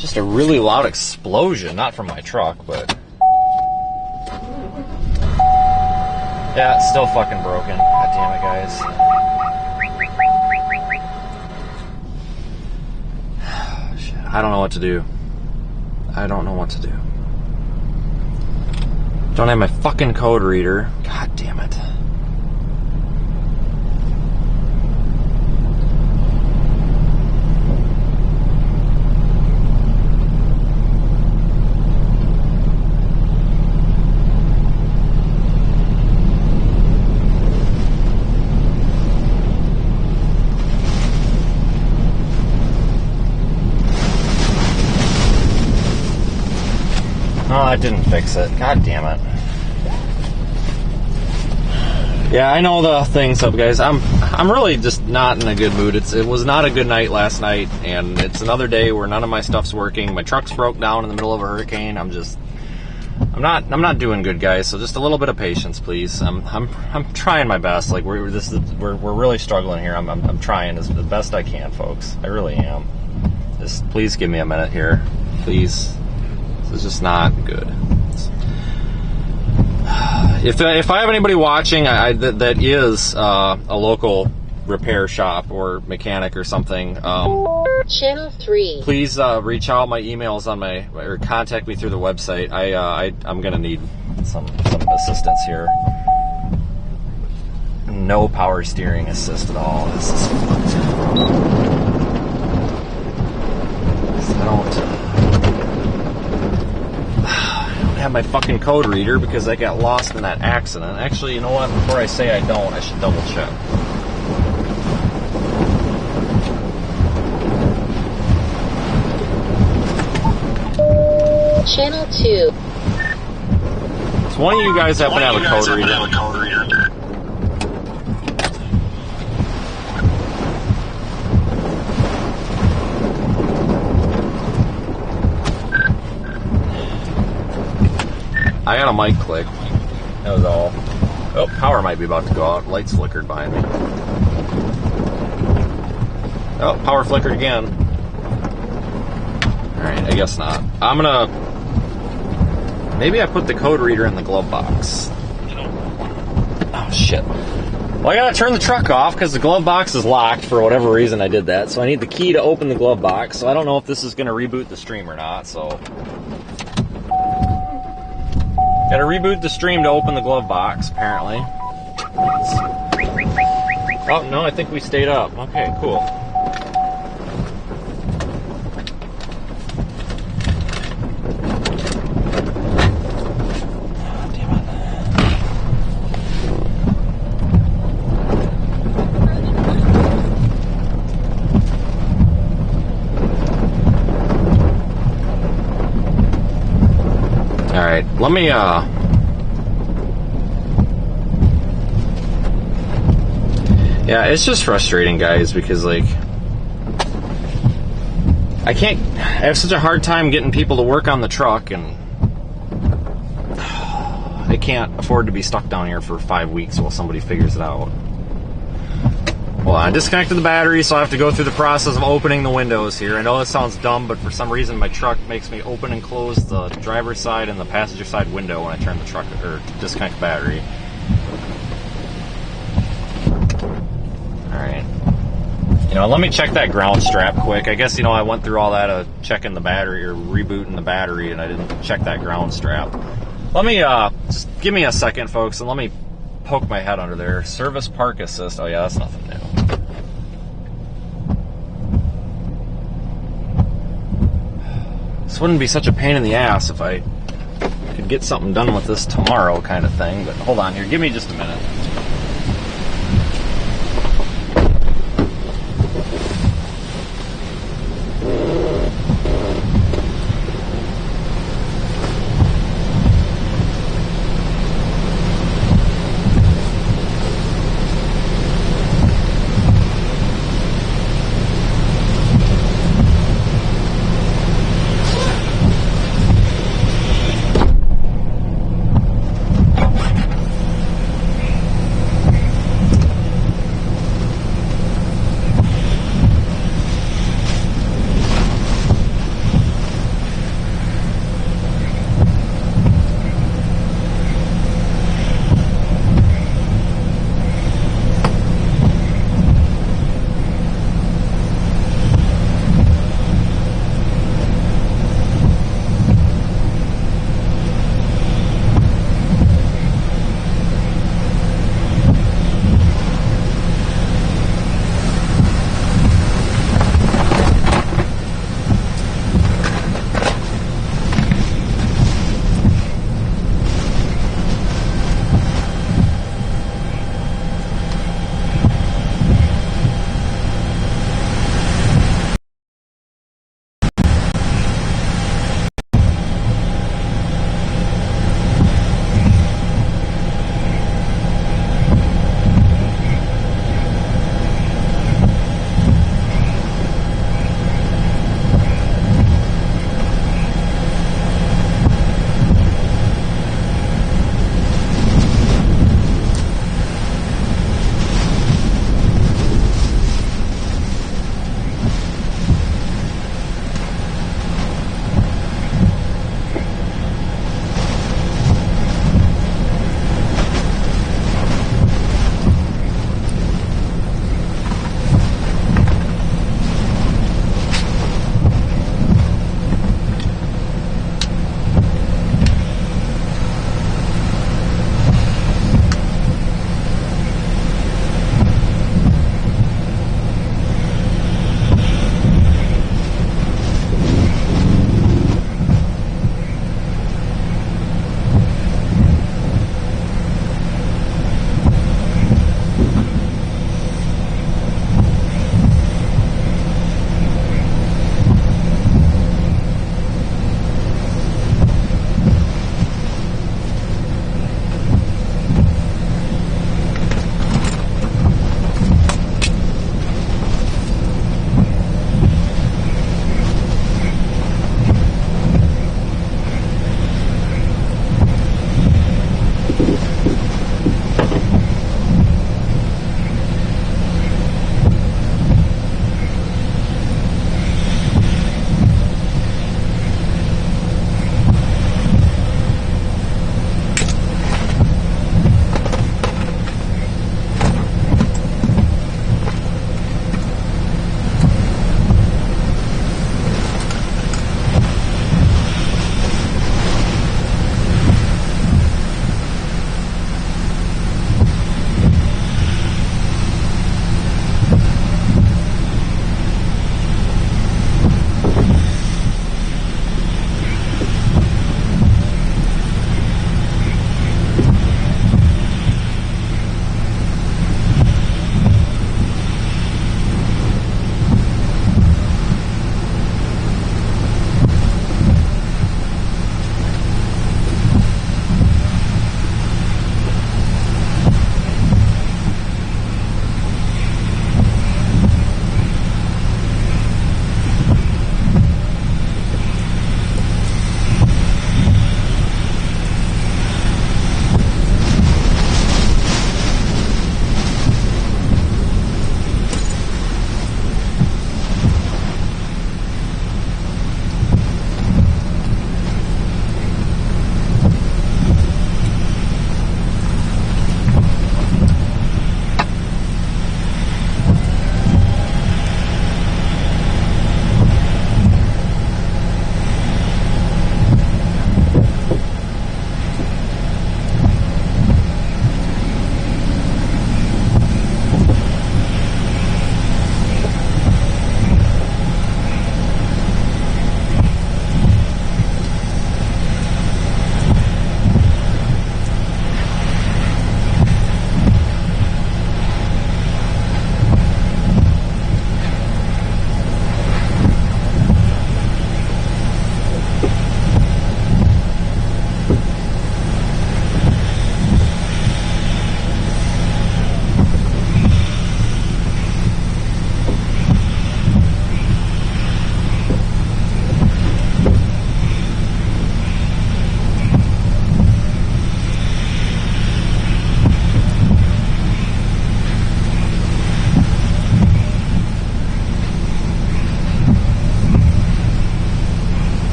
Just a really loud explosion, not from my truck, but Yeah, it's still fucking broken. God damn it, guys. Shit, I don't know what to do. I don't know what to do. Don't have my fucking code reader. God damn it. Oh, that didn't fix it. God damn it. Yeah, I know the thing's up, guys. I'm really just not in a good mood. It was not a good night last night, and it's another day where none of my stuff's working. My truck's broke down in the middle of a hurricane. I'm not doing good, guys. So just a little bit of patience, please. I'm trying my best. Like we're really struggling here. I'm trying as the best I can, folks. I really am. Just please give me a minute here, please. This is just not good. If I have anybody watching that is a local repair shop or mechanic or something, Channel 3. Please reach out. My email's on or contact me through the website. I'm gonna need some assistance here. No power steering assist at all. This is fucked. I don't have my fucking code reader because I got lost in that accident. Actually, you know what? Before I say I don't, I should double check. Channel 2. So one of you guys happen to have a code reader. I got a mic click. That was all. Oh, power might be about to go out. Lights flickered behind me. Oh, power flickered again. Alright, I guess not. I'm gonna... Maybe I put the code reader in the glove box. Oh, shit. Well, I gotta turn the truck off because the glove box is locked for whatever reason I did that. So I need the key to open the glove box. So I don't know if this is gonna reboot the stream or not, so... Gotta reboot the stream to open the glove box, apparently. Oh, no, I think we stayed up. Okay, cool. Damn it. Alright, let me, Yeah, it's just frustrating, guys, because, like, I have such a hard time getting people to work on the truck, and I can't afford to be stuck down here for 5 weeks while somebody figures it out. Well, I disconnected the battery, so I have to go through the process of opening the windows here. I know this sounds dumb, but for some reason my truck makes me open and close the driver's side and the passenger side window when I turn the truck or disconnect the battery. Alright. You know, let me check that ground strap quick. I guess, you know, I went through all that checking the battery or rebooting the battery and I didn't check that ground strap. Let me, just give me a second, folks, and let me poke my head under there. Service park assist. Oh, yeah, that's nothing new. This wouldn't be such a pain in the ass if I could get something done with this tomorrow kind of thing. But hold on here. Give me just a minute.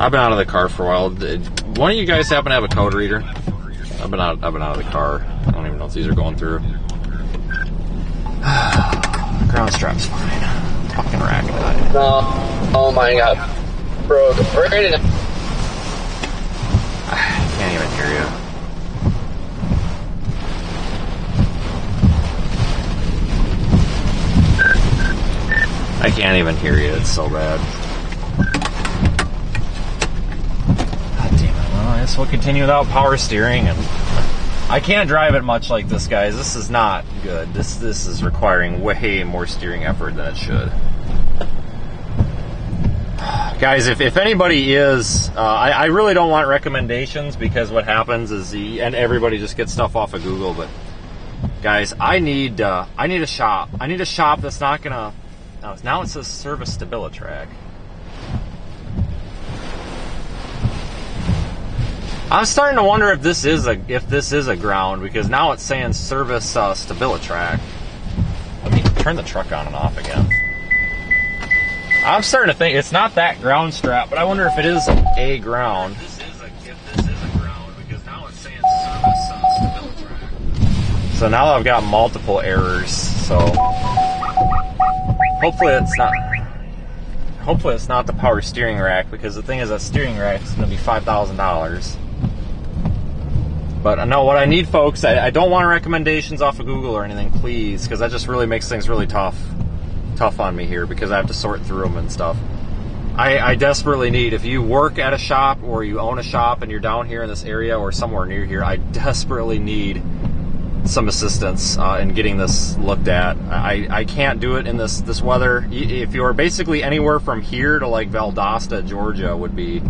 I've been out of the car for a while. One of you guys happen to have a code reader? I've been out of the car. I don't even know if these are going through. Ground strap's fine. Fucking rack died. No. Oh my god. Bro, right in. I can't even hear you. I can't even hear you. It's so bad. God damn it. Well, I guess we'll continue without power steering, and I can't drive it much like this, guys. This is not good. This is requiring way more steering effort than it should. Guys, if anybody is, I really don't want recommendations, because what happens is and everybody just gets stuff off of Google. But guys, I need a shop. I need a shop that's not gonna. Now it says service StabiliTrak. I'm starting to wonder if this is a ground, because now it's saying service StabiliTrak. Let me turn the truck on and off again. I'm starting to think it's not that ground strap, but I wonder if it is a ground. If this is a ground, because now it's saying service StabiliTrak. So now I've got multiple errors. So hopefully it's not the power steering rack, because the thing is that steering rack is going to be $5,000. But I know what I need, folks. I don't want recommendations off of Google or anything, please, because that just really makes things really tough on me here, because I have to sort through them and stuff. I desperately need, if you work at a shop or you own a shop and you're down here in this area or somewhere near here, I desperately need some assistance in getting this looked at. I can't do it in this weather. If you're basically anywhere from here to like Valdosta, Georgia, would be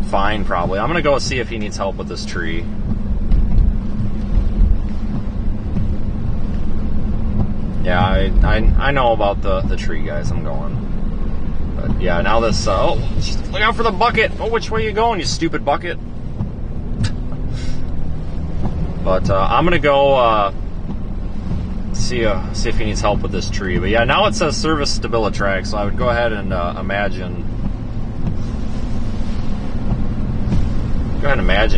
fine probably. I'm gonna go see if he needs help with this tree. Yeah, I know about the tree, guys. I'm going. But yeah, now this. Oh, look out for the bucket! Oh, which way you going, you stupid bucket? But I'm gonna go see if he needs help with this tree. But yeah, now it says service StabiliTrak, so I would go ahead and imagine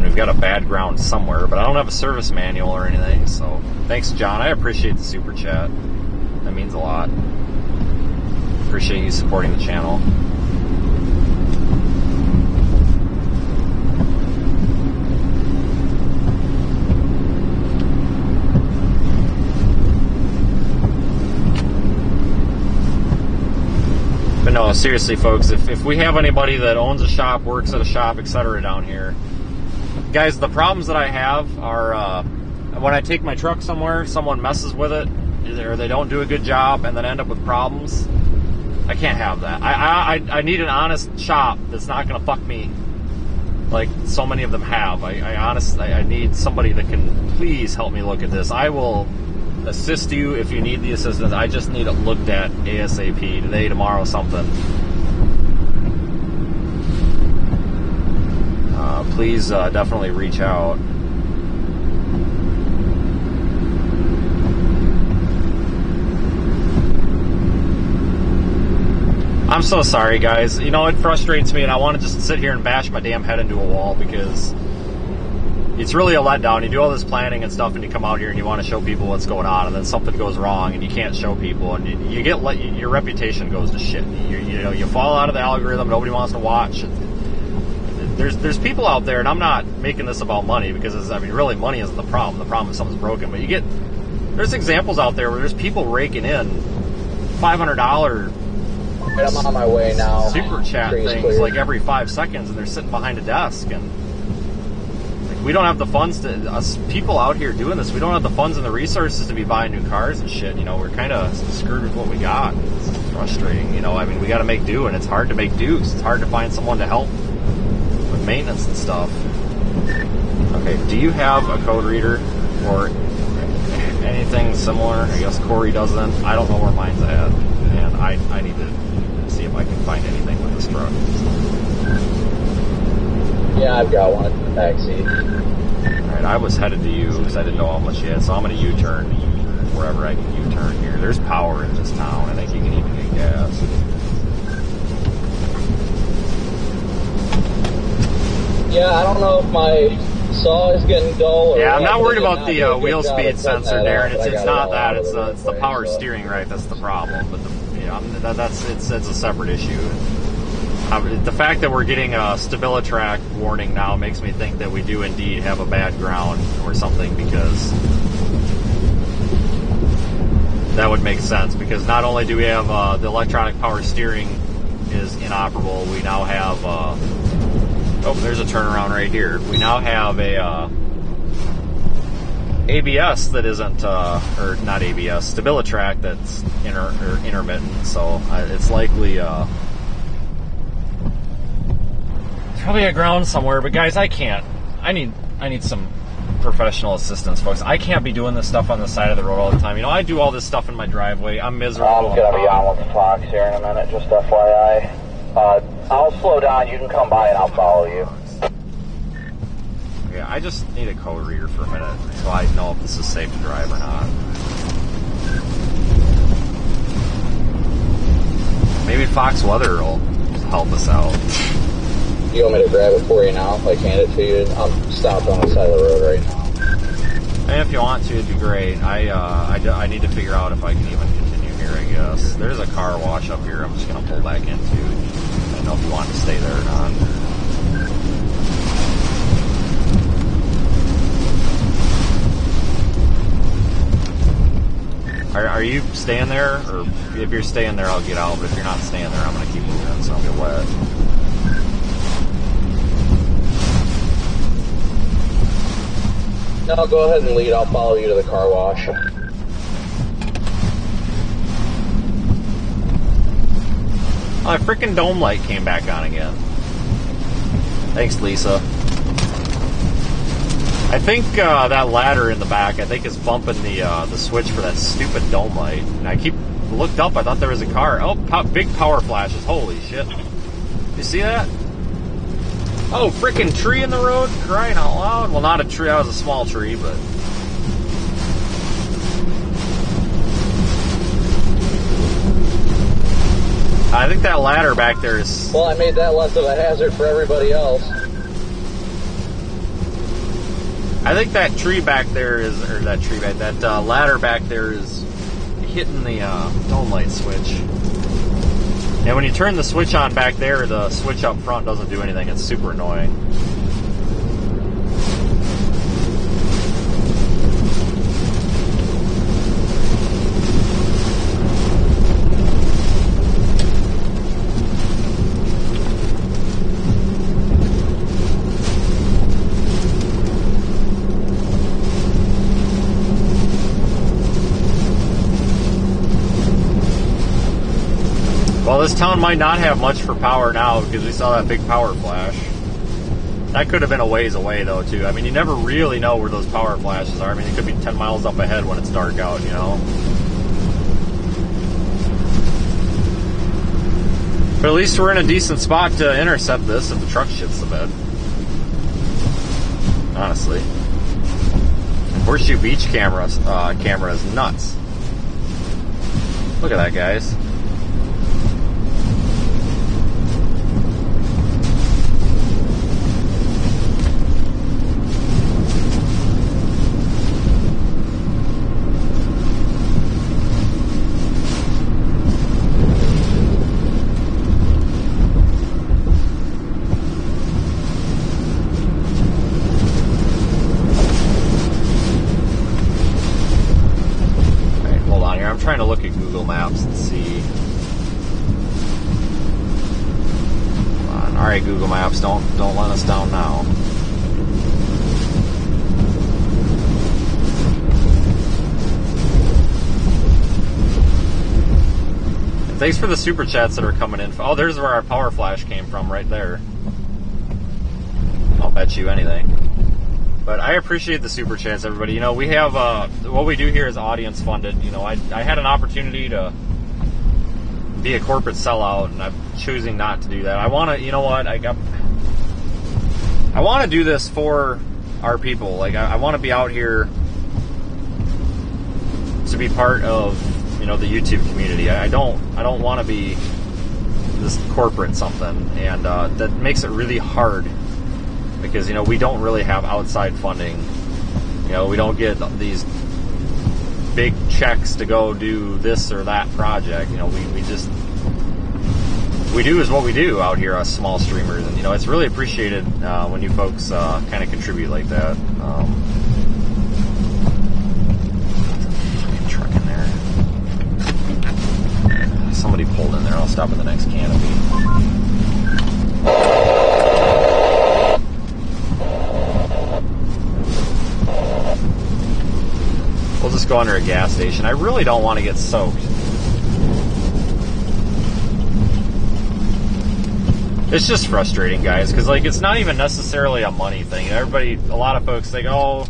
we've got a bad ground somewhere, but I don't have a service manual or anything. So thanks, John. I appreciate the super chat. That means a lot. Appreciate you supporting the channel. But no, seriously, folks, if we have anybody that owns a shop, works at a shop, etc. down here, guys, the problems that I have are when I take my truck somewhere, someone messes with it, or they don't do a good job and then end up with problems. I can't have that. I need an honest shop that's not going to fuck me like so many of them have. I need somebody that can please help me look at this. I will assist you if you need the assistance. I just need it looked at ASAP, today, tomorrow, something. Please definitely reach out. I'm so sorry, guys. You know, it frustrates me, and I want to just sit here and bash my damn head into a wall, because it's really a letdown. You do all this planning and stuff, and you come out here and you want to show people what's going on, and then something goes wrong, and you can't show people, and you get your reputation goes to shit. You fall out of the algorithm. Nobody wants to watch. There's people out there, and I'm not making this about money, because really money isn't the problem. The problem is something's broken. But there's examples out there where there's people raking in $500. I'm on my way now. Super chat things like every 5 seconds, and they're sitting behind a desk, and like, we don't have the funds to, us people out here doing this, we don't have the funds and the resources to be buying new cars and shit. You know, we're kind of screwed with what we got. It's frustrating, you know. We got to make do, and it's hard to make do. It's hard to find someone to help with maintenance and stuff. Okay, do you have a code reader or anything similar? I guess Corey doesn't. I don't know where mine's at, and I need to see if I can find anything with this truck. Yeah, I've got one in the backseat. Alright, I was headed to you because I didn't know how much you had, so I'm going to U-turn wherever I can U-turn here. There's power in this town. I think you can even get gas. Yeah, I don't know if my saw is getting dull or Yeah, I'm what, not but worried it did about not the do a wheel good job speed of setting sensor, that Darren. up, but I It's got not it that. all It's over it's the place, power so. steering right that's the problem. But it's a separate issue. The fact that we're getting a StabiliTrak warning now makes me think that we do indeed have a bad ground or something, because that would make sense. Because not only do we have the electronic power steering is inoperable, we now have oh, there's a turnaround right here. We now have a ABS that isn't or not ABS, StabiliTrak that's intermittent. So it's likely probably a ground somewhere. But guys, I can't. I need some professional assistance, folks. I can't be doing this stuff on the side of the road all the time. You know, I do all this stuff in my driveway. I'm miserable. I'm going to be on with the Fox here in a minute, just FYI. I'll slow down. You can come by and I'll follow you. Yeah, I just need a code reader for a minute so I know if this is safe to drive or not. Maybe Fox Weather will help us out. You want me to grab it for you now? Like hand it to you? I'm stopped on the side of the road right now. And if you want to, it'd be great. I need to figure out if I can even continue here, I guess. There's a car wash up here I'm just going to pull back into. I don't know if you want to stay there or not. Are you staying there? Or if you're staying there, I'll get out. But if you're not staying there, I'm going to keep moving so I'll get wet. No, go ahead and lead. I'll follow you to the car wash. Oh, my freaking dome light came back on again. Thanks, Lisa. I think that ladder in the back, I think, is bumping the switch for that stupid dome light. And I looked up, I thought there was a car. Oh, big power flashes. Holy shit. You see that? Oh, freaking tree in the road, crying out loud. Well, not a tree, that was a small tree, but... I think that ladder back there is... Well, I made that less of a hazard for everybody else. I think that tree back there is... Or that ladder back there is hitting the dome light switch. And when you turn the switch on back there, the switch up front doesn't do anything. It's super annoying. Well, this town might not have much for power now because we saw that big power flash. That could have been a ways away, though, too. I mean, you never really know where those power flashes are. I mean, it could be 10 miles up ahead when it's dark out, you know? But at least we're in a decent spot to intercept this if the truck shits the bed. Honestly. Horseshoe Beach camera is nuts. Look at that, guys. Trying to look at Google Maps and see. Come on. All right, Google Maps, don't let us down now. And thanks for the super chats that are coming in. Oh, there's where our power flash came from, right there. I'll bet you anything. But I appreciate the super chats, everybody. You know, we have, what we do here is audience funded. You know, I had an opportunity to be a corporate sellout, and I'm choosing not to do that. I want to, you know what, I want to do this for our people. Like, I want to be out here to be part of, you know, the YouTube community. I don't want to be this corporate something, and that makes it really hard. because, you know, we don't really have outside funding. You know, we don't get these big checks to go do this or that project. You know, we do is what we do out here as small streamers, and, you know, it's really appreciated when you folks kind of contribute like that. Truck in there. Somebody pulled in there. I'll stop at the next canopy. We'll just go under a gas station. I really don't want to get soaked. It's just frustrating, guys, because, like, it's not even necessarily a money thing. Everybody, a lot of folks think, oh,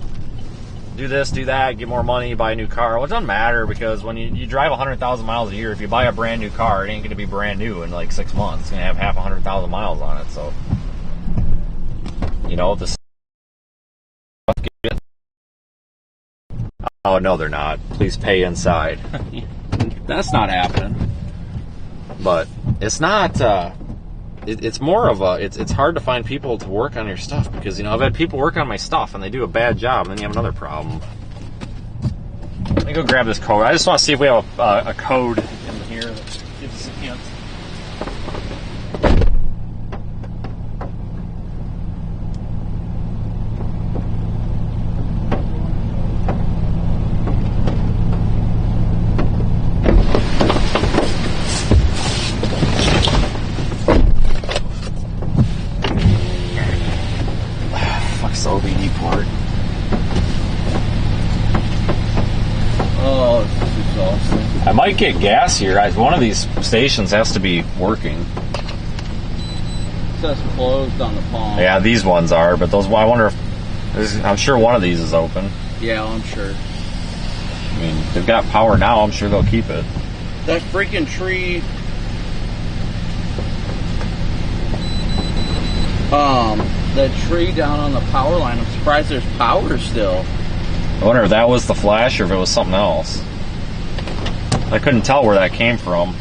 do this, do that, get more money, buy a new car. Well, it doesn't matter, because when you drive 100,000 miles a year, if you buy a brand new car, it ain't going to be brand new in like 6 months. It's going to have half 100,000 miles on it. So, you know, this. Oh, no, they're not. Please pay inside. That's not happening. But it's not. It's more of a. It's hard to find people to work on your stuff, because, you know, I've had people work on my stuff and they do a bad job, and then you have another problem. Let me go grab this code. I just want to see if we have a code in here that gives us a hint. I might get gas here. One of these stations has to be working. It says closed on the palm. Yeah, these ones are, but those. I wonder if I'm sure one of these is open. Yeah, I'm sure. I mean, they've got power now. I'm sure they'll keep it. That freaking tree. That tree down on the power line. I'm surprised there's power still. I wonder if that was the flash or if it was something else. I couldn't tell where that came from.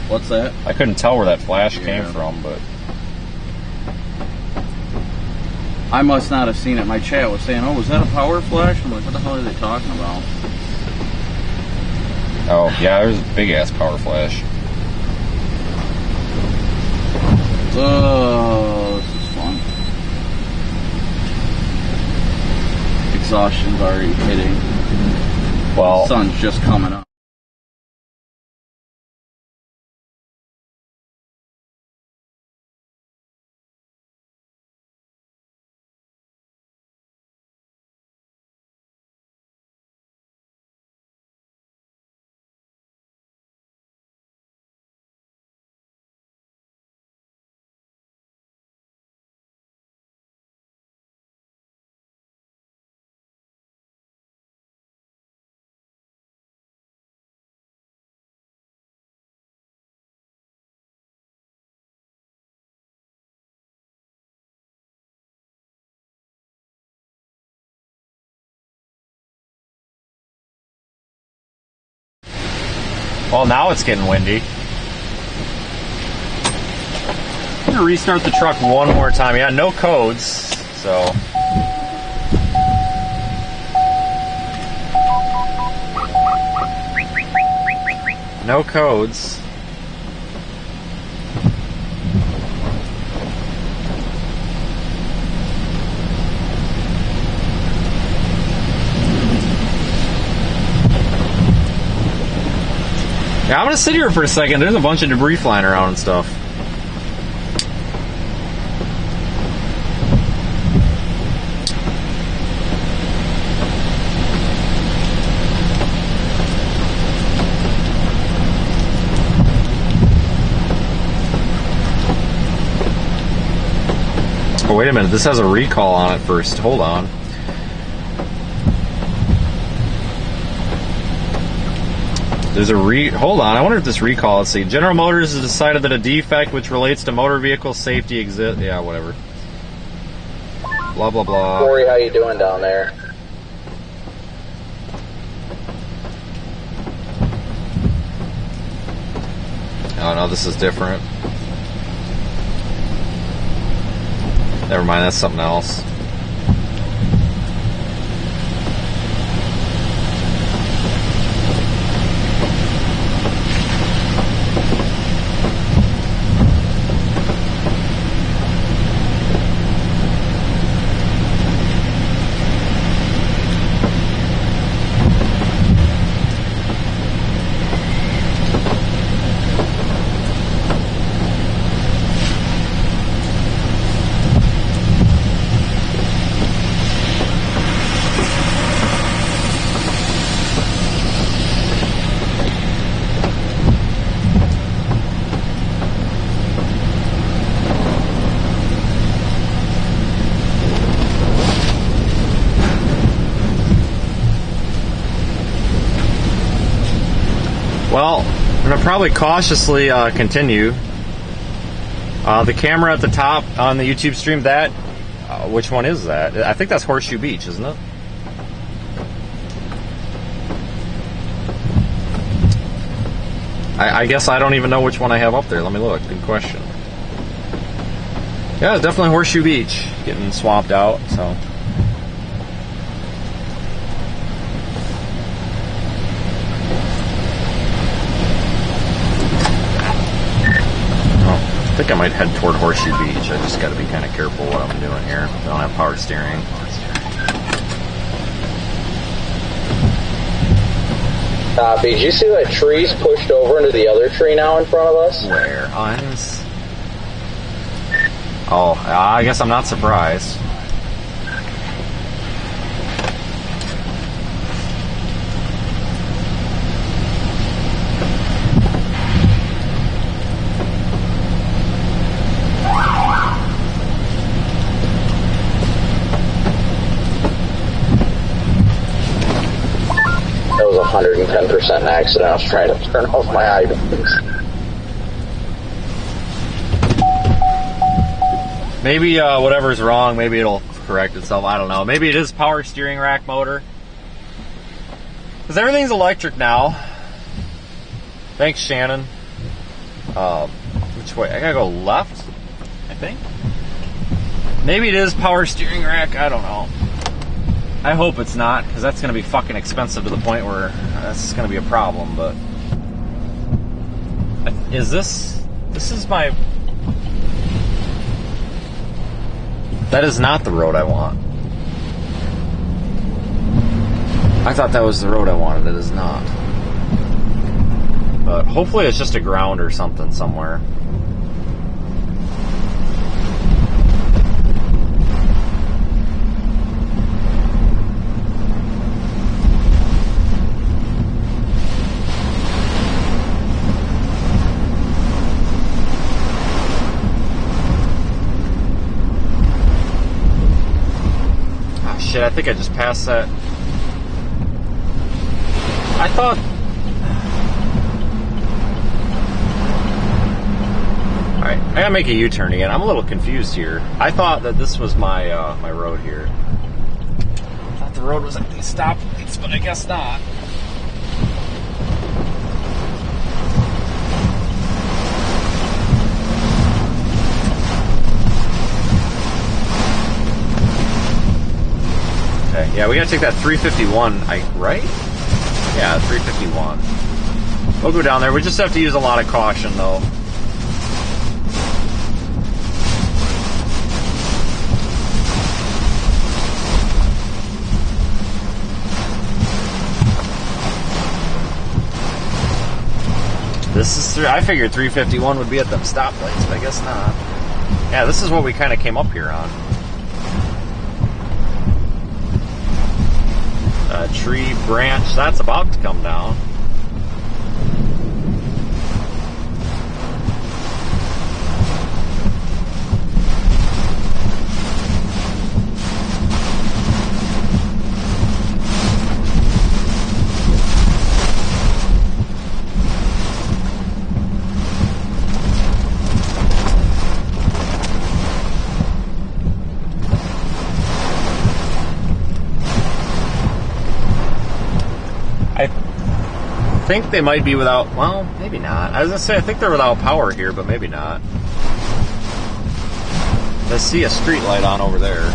What's that? I couldn't tell where that flash came from, but I must not have seen it. My chat was saying, "Oh, was that a power flash?" I'm like, "What the hell are they talking about?" Oh yeah, there's a big ass power flash. Oh, this is fun. Exhaustion's already hitting. Well, the sun's just coming up. Well, now it's getting windy. I'm going to restart the truck one more time. Yeah, no codes, so. No codes. Yeah, I'm gonna sit here for a second. There's a bunch of debris flying around and stuff. Oh, wait a minute. This has a recall on it first. Hold on. There's a hold on, I wonder if this recall, let's see. General Motors has decided that a defect which relates to motor vehicle safety exists. Yeah, whatever. Blah, blah, blah. Corey, how you doing down there? Oh, no, this is different. Never mind, that's something else. Well, I'm going to probably cautiously continue. The camera at the top on the YouTube stream, that, which one is that? I think that's Horseshoe Beach, isn't it? I guess I don't even know which one I have up there. Let me look. Good question. Yeah, it's definitely Horseshoe Beach. Getting swamped out, so... I think I might head toward Horseshoe Beach. I just got to be kind of careful what I'm doing here. I don't have power steering. Did you see that tree's pushed over into the other tree now in front of us? Where? Oh, I guess I'm not surprised. That was 110% accident. I was trying to turn off my items. Maybe whatever's wrong, maybe it'll correct itself. I don't know. Maybe it is power steering rack motor. Because everything's electric now. Thanks, Shannon. Which way? I gotta go left, I think. Maybe it is power steering rack. I don't know. I hope it's not, because that's going to be fucking expensive to the point where that's going to be a problem, but... Is this... This is my... That is not the road I want. I thought that was the road I wanted. It is not. But hopefully it's just a ground or something somewhere. Shit, I think I just passed that. I thought... Alright, I gotta make a U-turn again. I'm a little confused here. I thought that this was my my road here. I thought the road was at these stoplights, but I guess not. Yeah, we gotta take that 351, right? Yeah, 351. We'll go down there. We just have to use a lot of caution, though. This is I figured 351 would be at them stoplights, but I guess not. Yeah, this is what we kind of came up here on. Tree branch that's about to come down. I think they might be without, well, maybe not. I was gonna say, I think they're without power here, but maybe not. I see a street light on over there.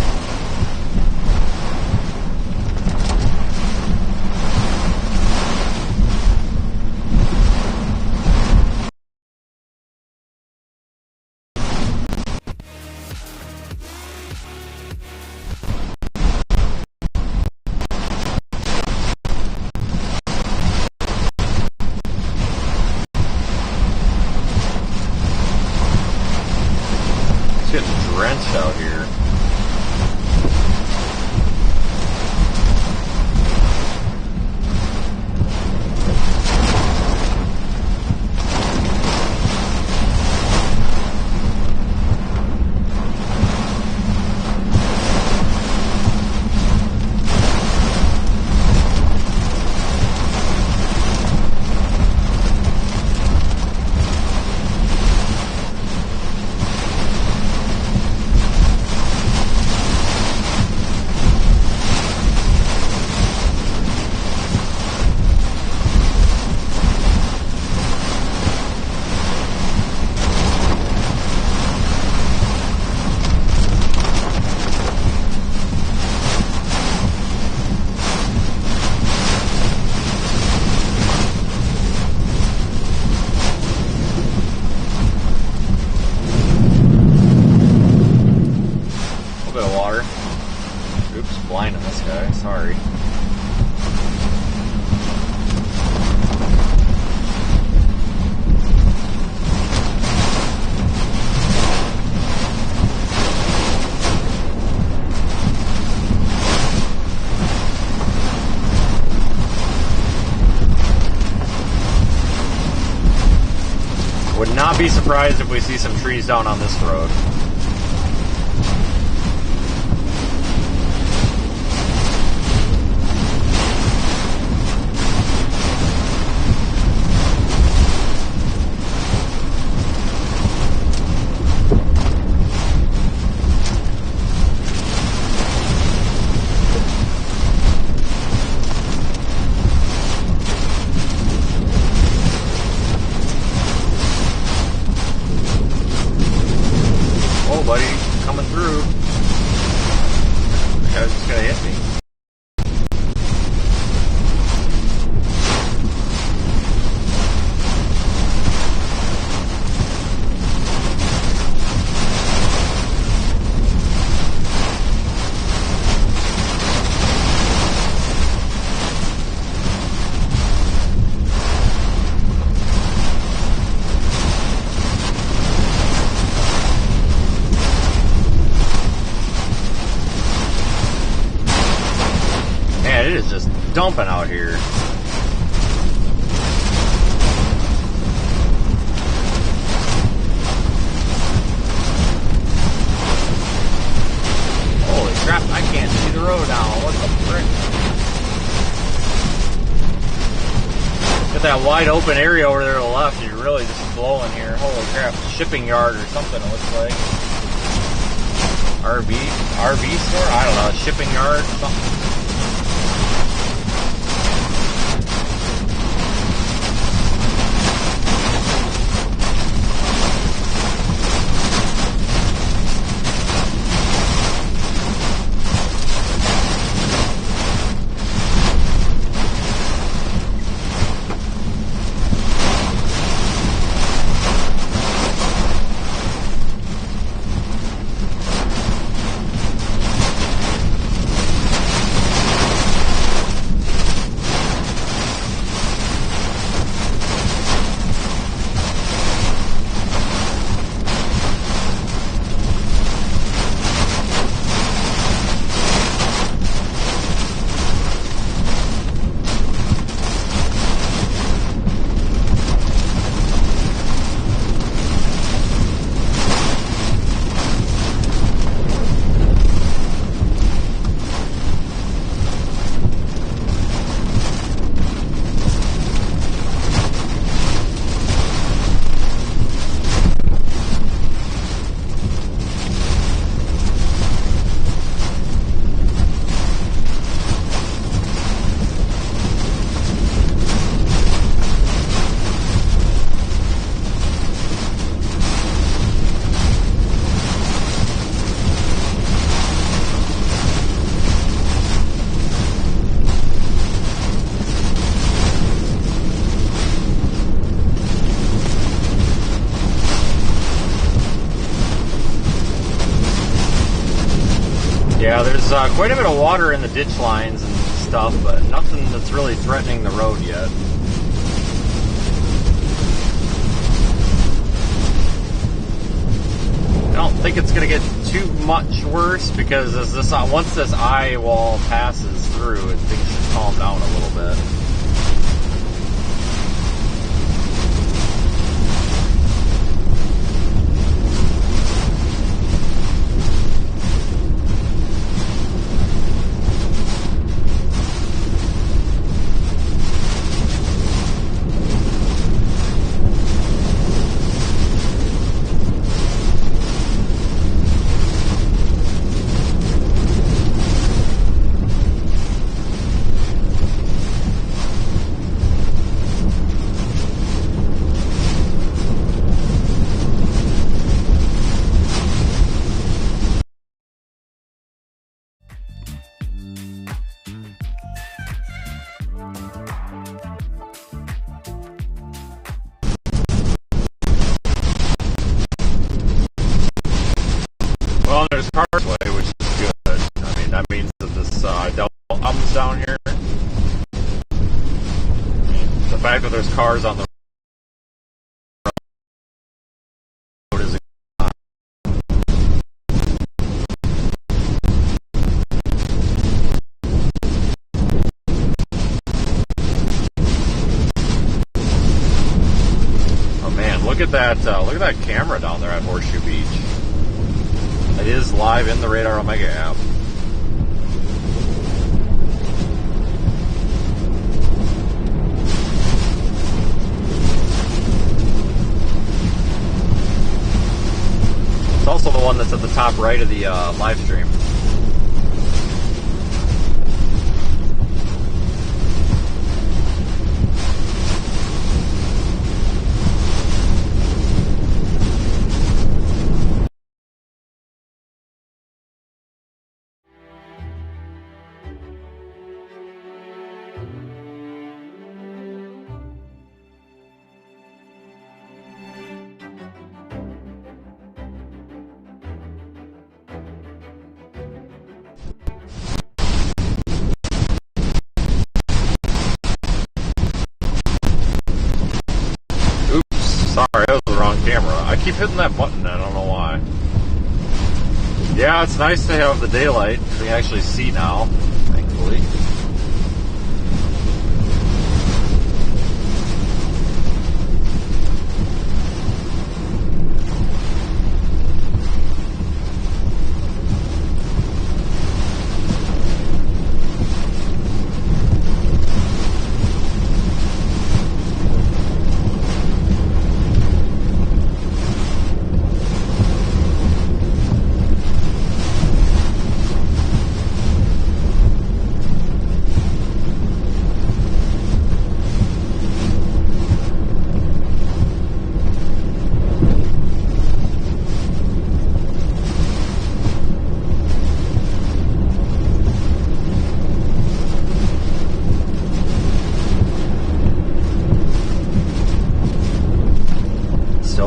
It's getting drenched out here. Blinding this guy, sorry. Would not be surprised if we see some trees down on this road. Buddy, coming through. The guy's just gonna hit me. It is just dumping out here. Holy crap, I can't see the road now. What the frick? Got that wide open area over there to the left. You're really just blowing here. Holy crap, shipping yard or something it looks like. RV store? I don't know, shipping yard, something. quite a bit of water in the ditch lines and stuff, but nothing that's really threatening the road yet. I don't think it's going to get too much worse because as this once this eye wall passes through, things should calm down a little bit. Well, there's carseway, which is good. I mean, that means that this double thumbs down here. I mean, the fact that there's cars on the road is oh man, look at that camera down there at Horseshoe Beach. It is live in the Radar Omega app. It's also the one that's at the top right of the live stream. Sorry, that was the wrong camera. I keep hitting that button, I don't know why. Yeah, it's nice to have the daylight. We can actually see now, thankfully.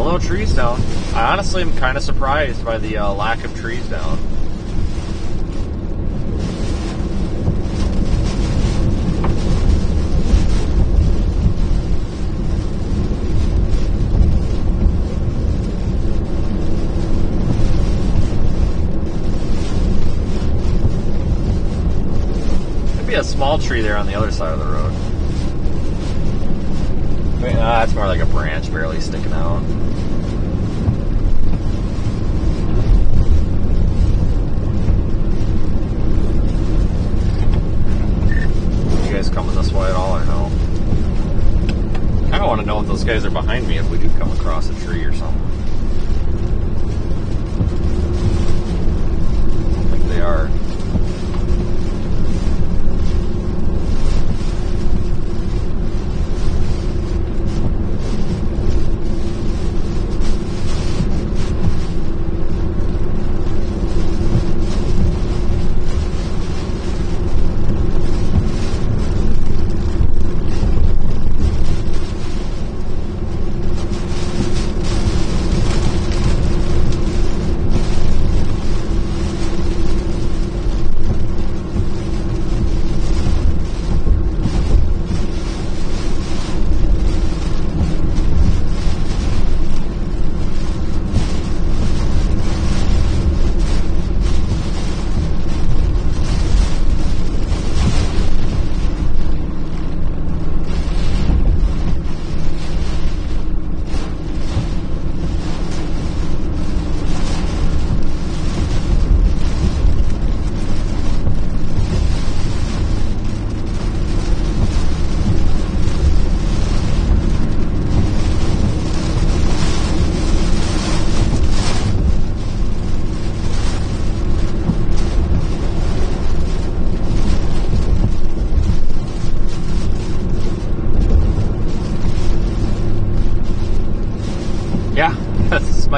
No trees down. I honestly am kind of surprised by the lack of trees down. Maybe a small tree there on the other side of the road. That's more like a branch barely sticking out. You guys coming this way at all or no? I kind of want to know if those guys are behind me if we do come across a tree or something. I don't think they are.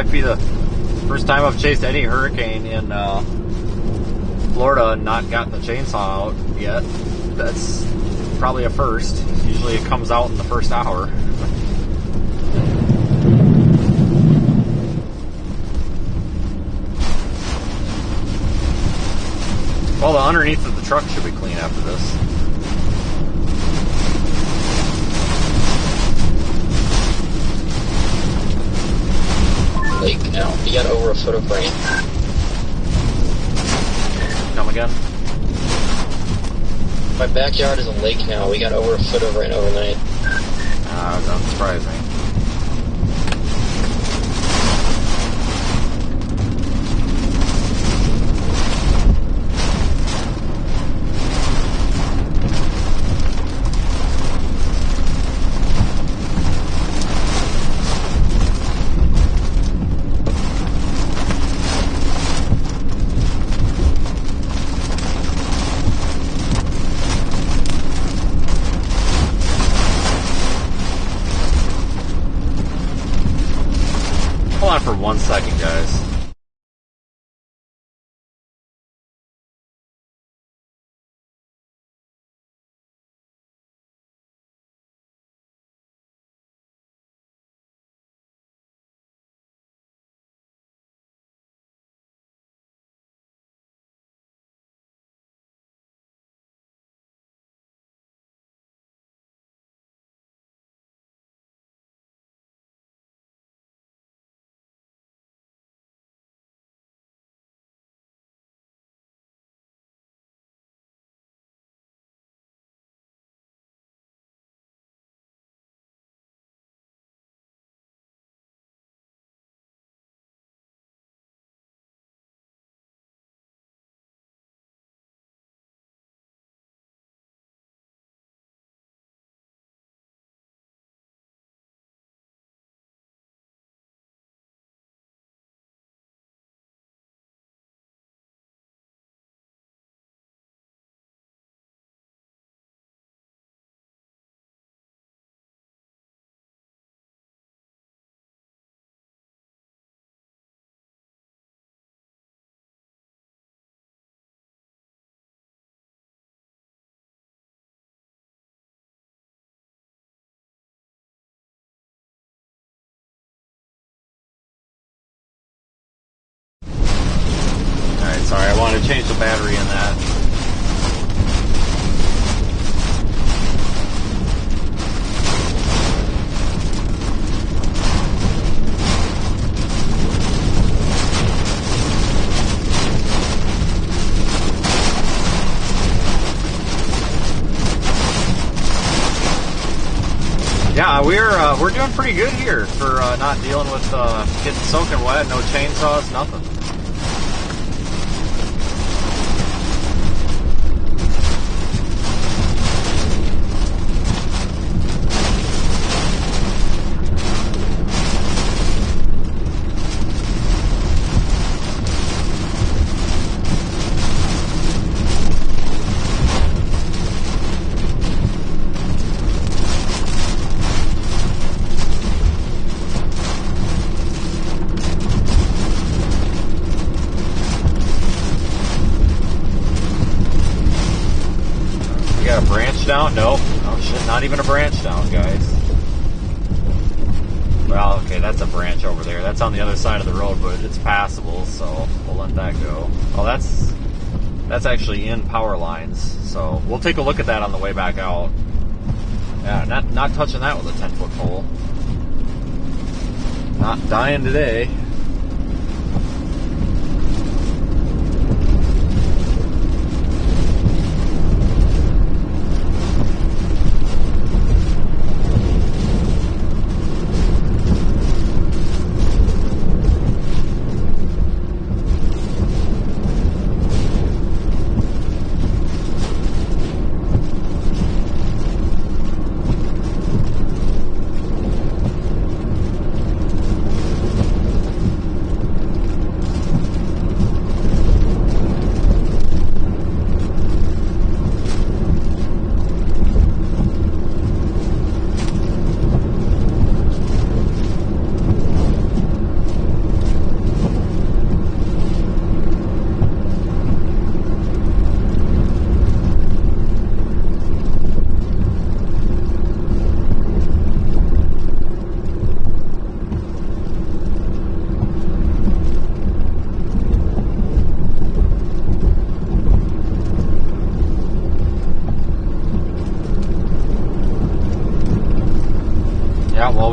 might be the first time I've chased any hurricane in Florida and not gotten the chainsaw out yet. That's probably a first. Usually it comes out in the first hour. Well, the underneath of the truck should be clean after this. Lake now. You got over a foot of rain. Come again? My backyard is a lake now. We got over a foot of rain overnight. Not surprising. Hold on for 1 second, guys. Alright, sorry, I wanted to change the battery in that. Yeah, we're doing pretty good here for not dealing with getting soaking wet, no chainsaws, nothing. Down? Nope. Oh shit, not even a branch down, guys. Well, okay, that's a branch over there. That's on the other side of the road, but it's passable, so we'll let that go. Oh, that's actually in power lines, so we'll take a look at that on the way back out. Yeah, not touching that with a 10-foot pole. Not dying today.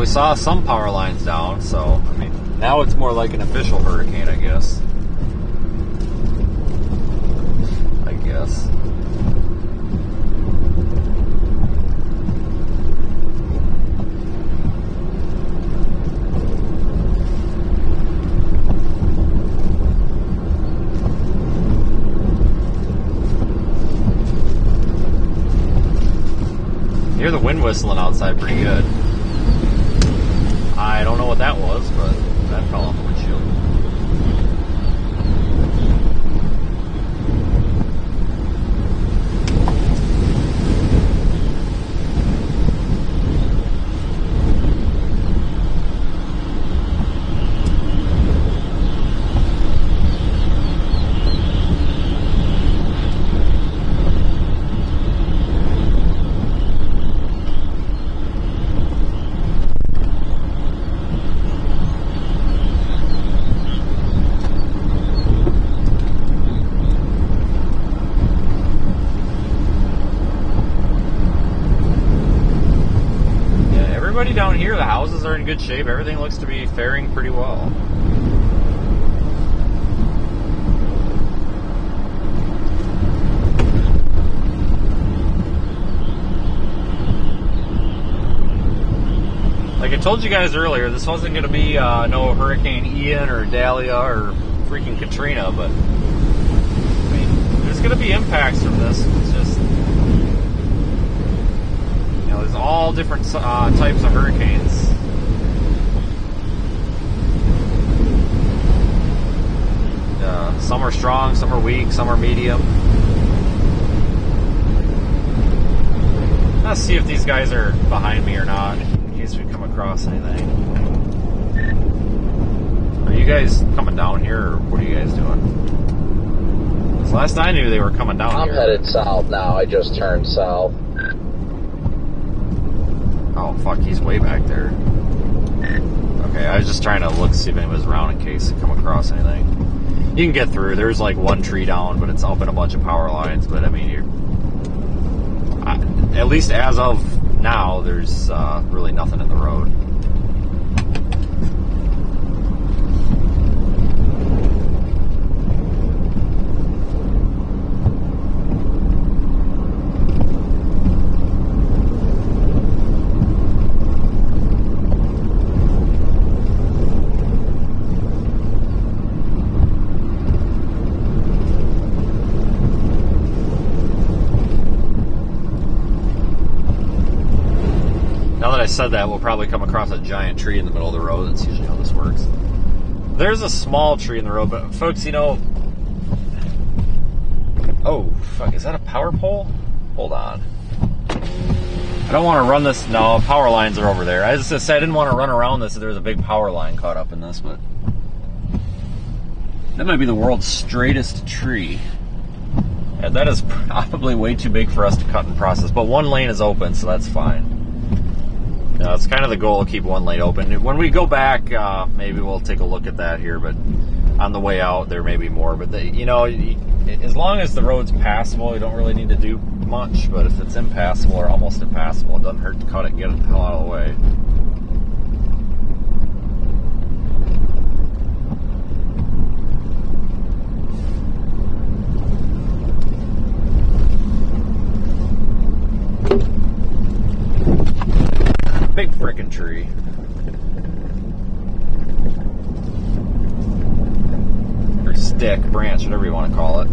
we saw some power lines down, so, I mean, now it's more like an official hurricane, I guess. I hear the wind whistling outside pretty good. I don't know what that was, but that fell off the windshield. Down here, the houses are in good shape. Everything looks to be faring pretty well. Like I told you guys earlier, this wasn't going to be no Hurricane Ian or Dahlia or freaking Katrina, but I mean, there's going to be impacts from this. It's just, there's all different types of hurricanes. Some are strong, some are weak, some are medium. Let's see if these guys are behind me or not, in case we come across anything. Are you guys coming down here, or what are you guys doing? Because last I knew, they were coming down I'm here. headed south now. I just turned south. Oh, fuck, he's way back there. Okay, I was just trying to look, see if anyone was around in case I come across anything. You can get through. There's like one tree down, but it's up in a bunch of power lines. But I mean, at least as of now, there's really nothing in the road. I said that, we'll probably come across a giant tree in the middle of the road. That's usually how this works. There's a small tree in the road, but folks, oh, fuck, is that a power pole? Hold on. I don't want to run this. No, power lines are over there. I just said I didn't want to run around this if there was a big power line caught up in this, but that might be the world's straightest tree. Yeah, that is probably way too big for us to cut and process, but one lane is open, so that's fine. It's kind of the goal to keep one lane open. When we go back, maybe we'll take a look at that here, but on the way out, there may be more. But, as long as the road's passable, you don't really need to do much. But if it's impassable or almost impassable, it doesn't hurt to cut it and get it the hell out of the way. Big frickin' tree. Or stick, branch, whatever you want to call it.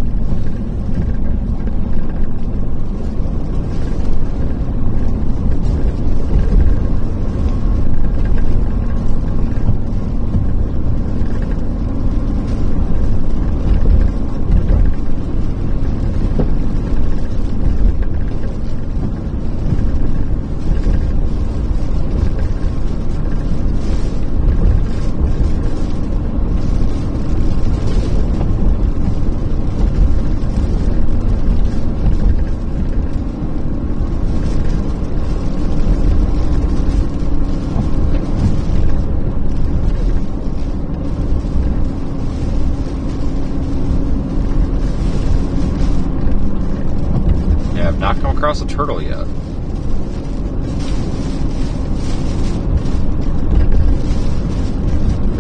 Across a turtle yet.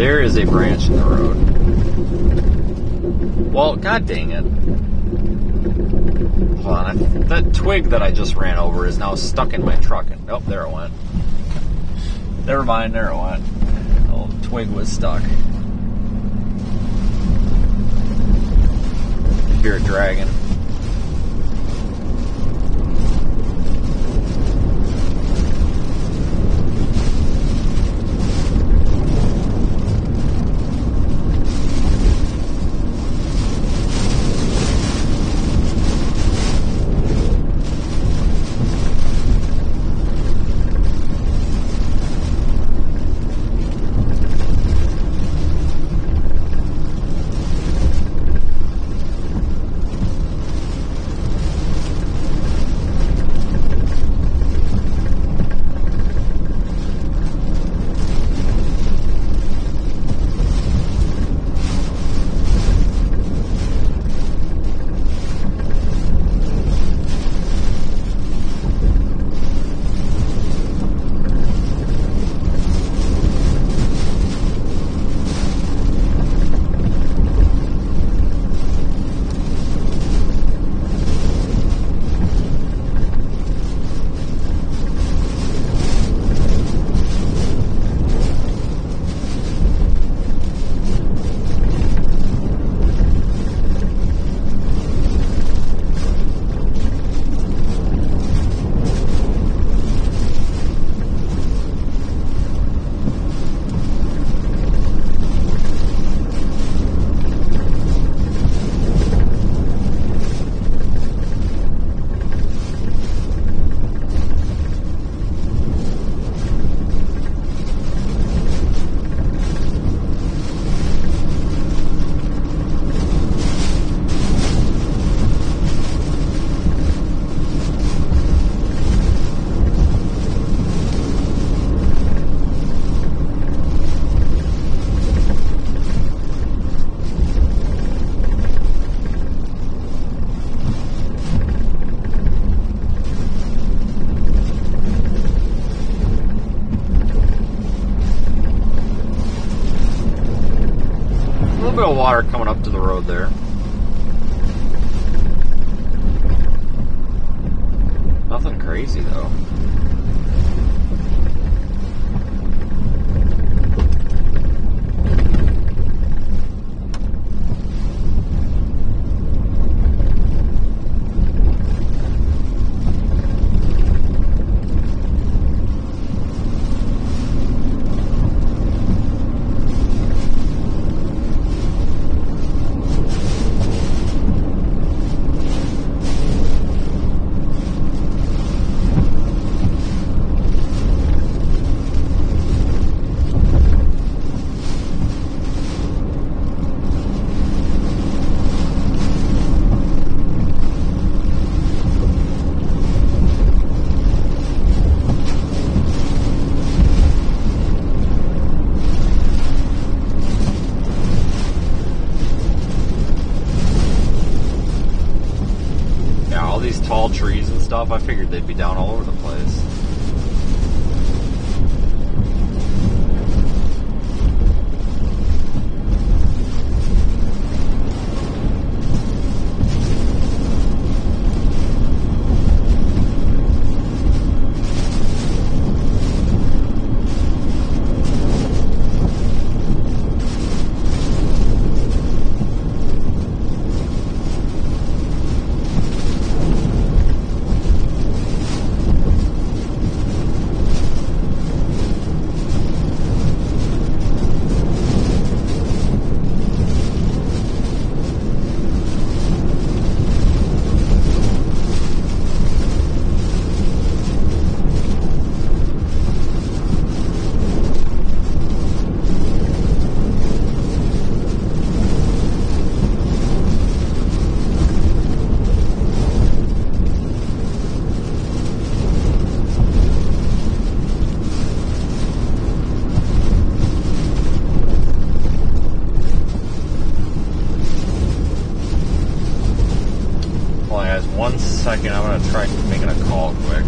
There is a branch in the road. Well, god dang it. Hold on, that twig that I just ran over is now stuck in my truck. And, oh, there it went. Never mind, there it went. Oh, the twig was stuck. Hear it dragging. Water coming up to the road there. Nothing crazy though. Tall trees and stuff, I figured they'd be down all over the place. Second, I'm going to try making a call quick.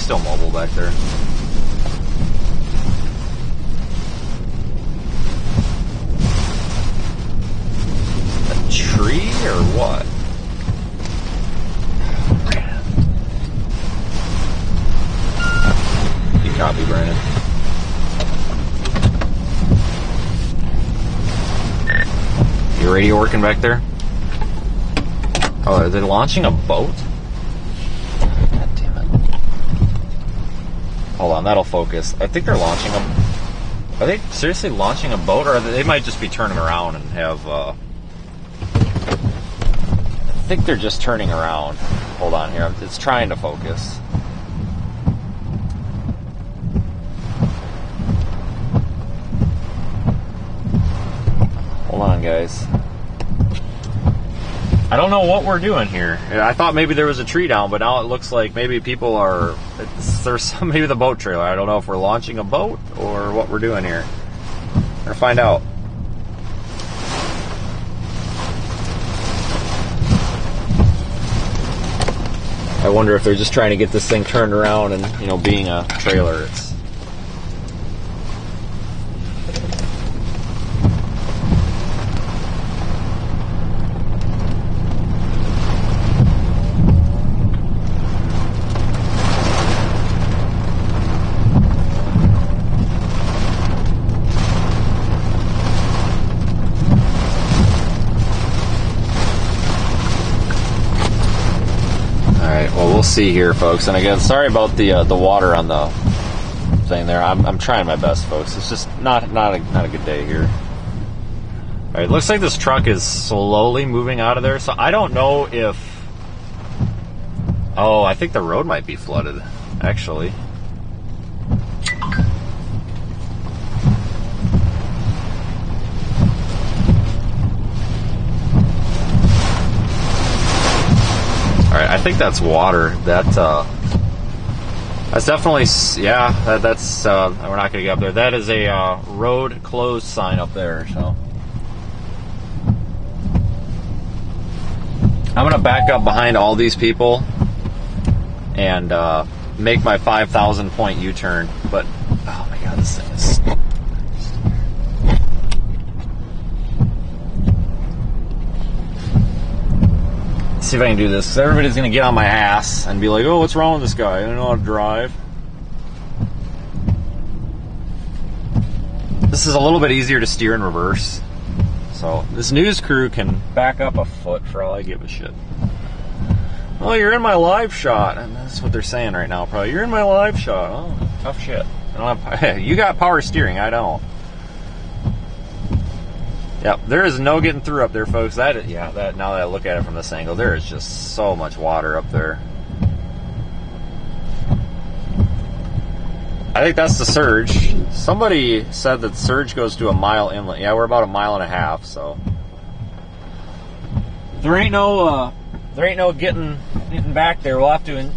still mobile back there. A tree or what? You copy, Brandon. Your radio working back there? Oh, are they launching a boat? God damn it. Hold on, that'll focus. I think they're launching a... Are they seriously launching a boat? Or they might just be turning around and have... I think they're just turning around. Hold on here. It's trying to focus. Hold on, guys. I don't know what we're doing here. I thought maybe there was a tree down, but now it looks like maybe people are... maybe the boat trailer. I don't know if we're launching a boat or what we're doing here. We're gonna find out. I wonder if they're just trying to get this thing turned around and, you know, being a trailer, it's... We'll see here, folks. And again, sorry about the water on the thing there. I'm trying my best, folks. It's just not a good day here. All right, looks like this truck is slowly moving out of there. So I don't know if... Oh, I think the road might be flooded, actually. Alright, I think that's water. That's definitely, yeah, that's, we're not going to get up there. That is a road closed sign up there, so. I'm going to back up behind all these people and make my 5,000 point U-turn, but, oh my god, this thing is... See if I can do this, because everybody's going to get on my ass and be like, oh, what's wrong with this guy? I don't know how to drive. This is a little bit easier to steer in reverse. So this news crew can back up a foot for all I give a shit. Oh, you're in my live shot. And that's what they're saying right now, probably. You're in my live shot. Oh, tough shit. I don't have, you got power steering, I don't. Yep, there is no getting through up there, folks. Now that I look at it from this angle, there is just so much water up there. I think that's the surge. Somebody said that the surge goes to a mile inlet. Yeah, we're about a mile and a half, so there ain't no getting back there. We'll have to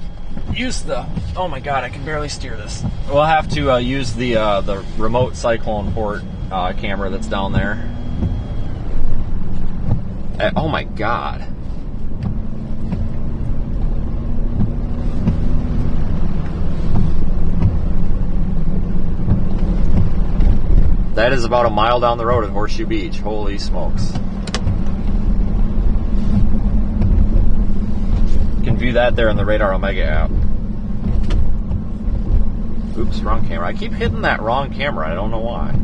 use the... Oh my god, I can barely steer this. We'll have to use the remote cyclone port camera that's down there. Oh my god. That is about a mile down the road at Horseshoe Beach. Holy smokes. You can view that there in the Radar Omega app. Oops, wrong camera. I keep hitting that wrong camera. I don't know why.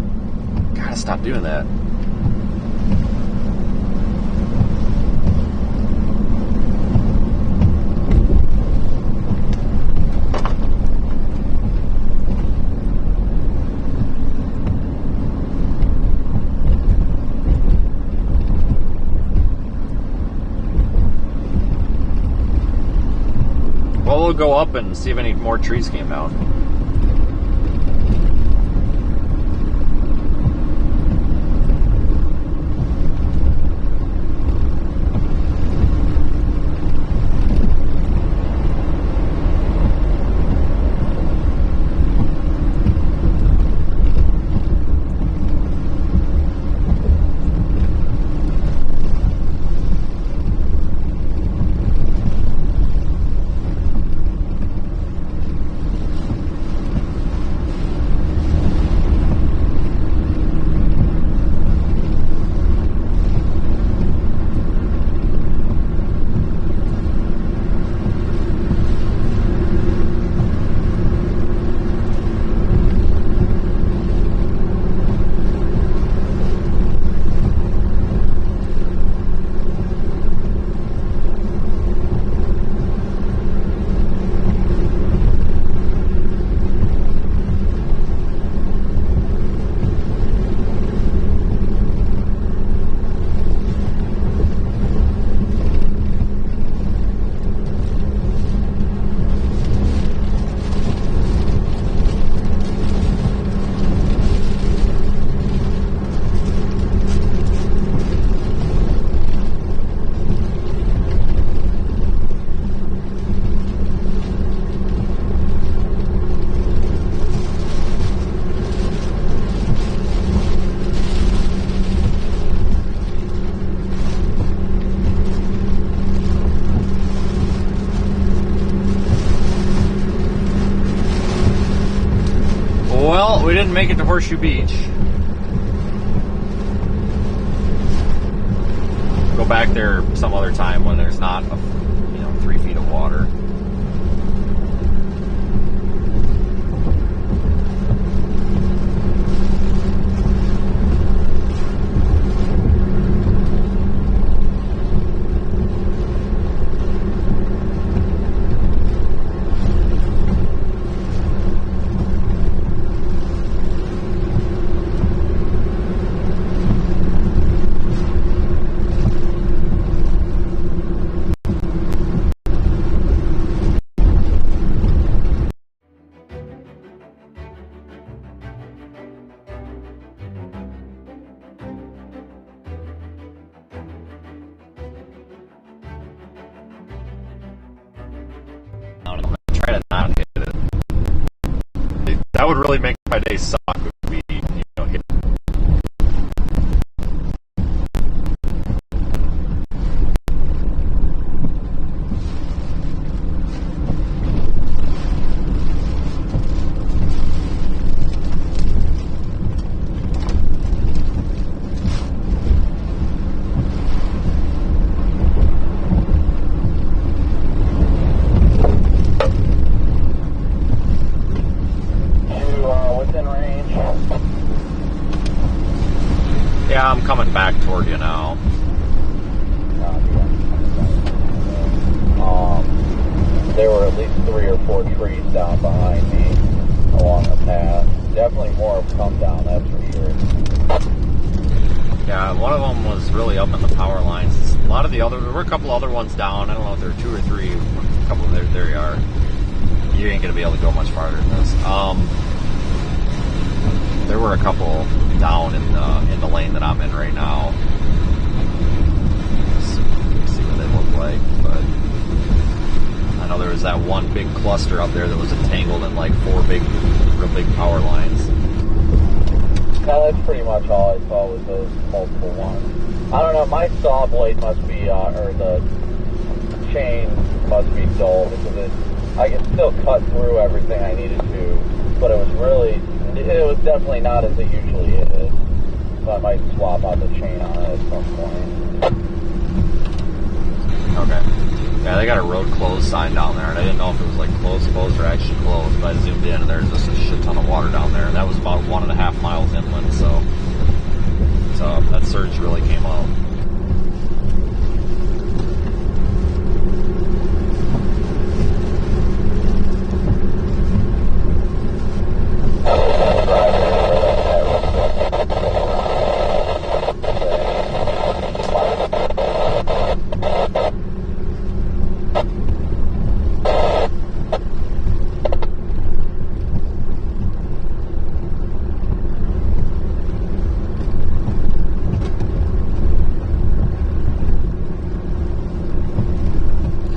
Gotta stop doing that. Well, we'll go up and see if any more trees came down. Well, we didn't make it to Horseshoe Beach. Go back there some other time when there's not, 3 feet of water. Try to not hit it. That would really make my day suck. Would be, hit. Yeah, I'm coming back toward you now. There were at least 3 or 4 trees down behind me along the path. Definitely more have come down, that's for sure. Yeah, one of them was really up in the power lines. A lot of the other, there were a couple other ones down. I don't know if there were 2 or 3. A couple there you are. You ain't gonna be able to go much farther than this. There were a couple down in the lane that I'm in right now. Let's see what they look like, but I know there was that one big cluster up there that was entangled in like 4 real big power lines. No, that's pretty much all I saw was those multiple ones. I don't know, my saw blade must be, or the chain must be dull because I can still cut through everything I needed to, but it was definitely not as it usually is. So I might swap out the chain on it at some point. Okay. Yeah, they got a road closed sign down there, and I didn't know if it was like closed, or actually closed, but I zoomed in and there's just a shit ton of water down there, and that was about 1.5 miles inland, so that surge really came out.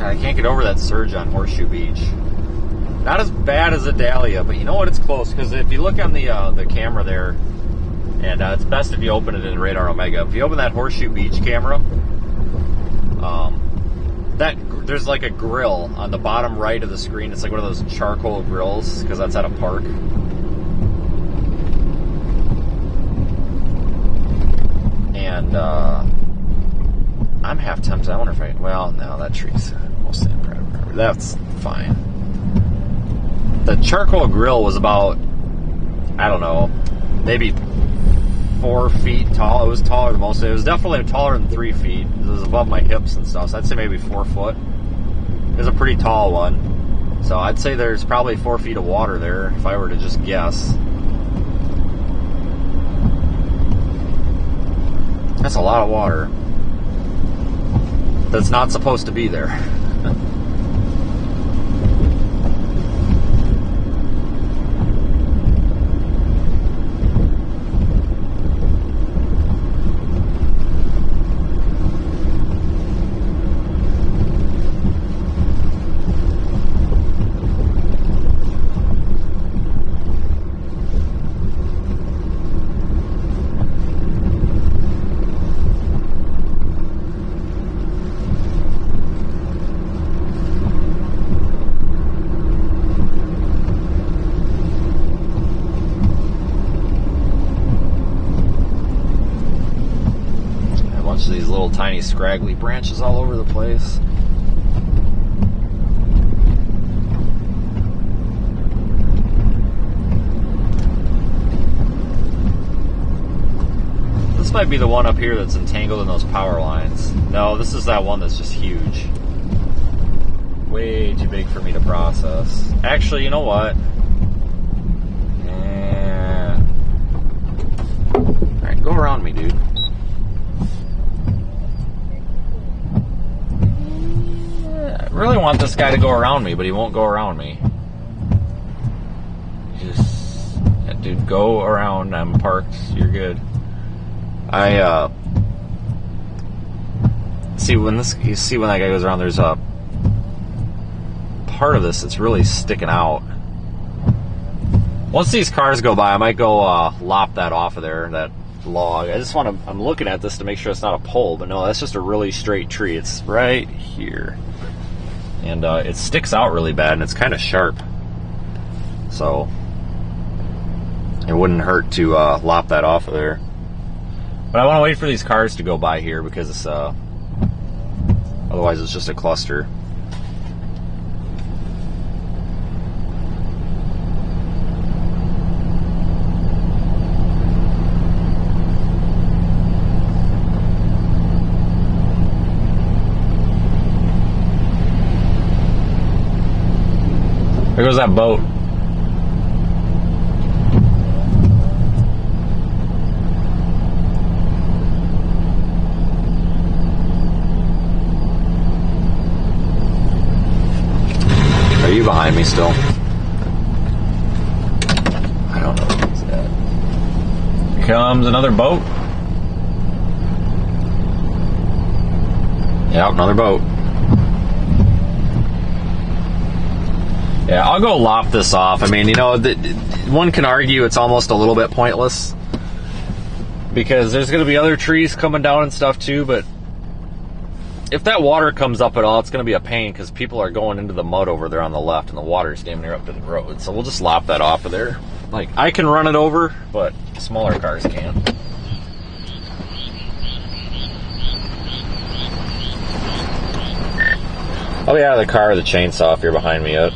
I can't get over that surge on Horseshoe Beach. Not as bad as a Dahlia, but you know what? It's close, because if you look on the camera there, and it's best if you open it in Radar Omega. If you open that Horseshoe Beach camera, there's like a grill on the bottom right of the screen. It's like one of those charcoal grills, because that's at a park. And I'm half tempted. I wonder if well, no, that tree's mostly in private property. That's fine. The charcoal grill was about, I don't know, maybe 4 feet tall. It was taller than most. It was definitely taller than 3 feet. It was above my hips and stuff, so I'd say maybe 4 foot. It was a pretty tall one. So I'd say there's probably 4 feet of water there, if I were to just guess. That's a lot of water. That's not supposed to be there. little tiny scraggly branches all over the place. This might be the one up here that's entangled in those power lines. No, this is that one that's just huge. Way too big for me to process. Actually, you know what? Yeah. Alright, go around me, dude. I really want this guy to go around me, but he won't go around me. Just, yeah, dude, go around. I'm parked. You're good. See when that guy goes around, there's a part of this that's really sticking out. Once these cars go by, I might go lop that off of there, that log. I'm looking at this to make sure it's not a pole, but no, that's just a really straight tree. It's right here. And it sticks out really bad, and it's kind of sharp. So it wouldn't hurt to lop that off of there. But I want to wait for these cars to go by here because it's, otherwise it's just a cluster. There goes that boat. Are you behind me still? I don't know what's that. Here comes another boat. Yeah, another boat. Yeah, I'll go lop this off. I mean, you know, one can argue it's almost a little bit pointless because there's going to be other trees coming down and stuff too, but if that water comes up at all, it's going to be a pain because people are going into the mud over there on the left and the water's damn near up to the road. So we'll just lop that off of there. Like, I can run it over, but smaller cars can't. I'll be out of the car with the chainsaw if you're behind me yet.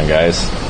on, guys.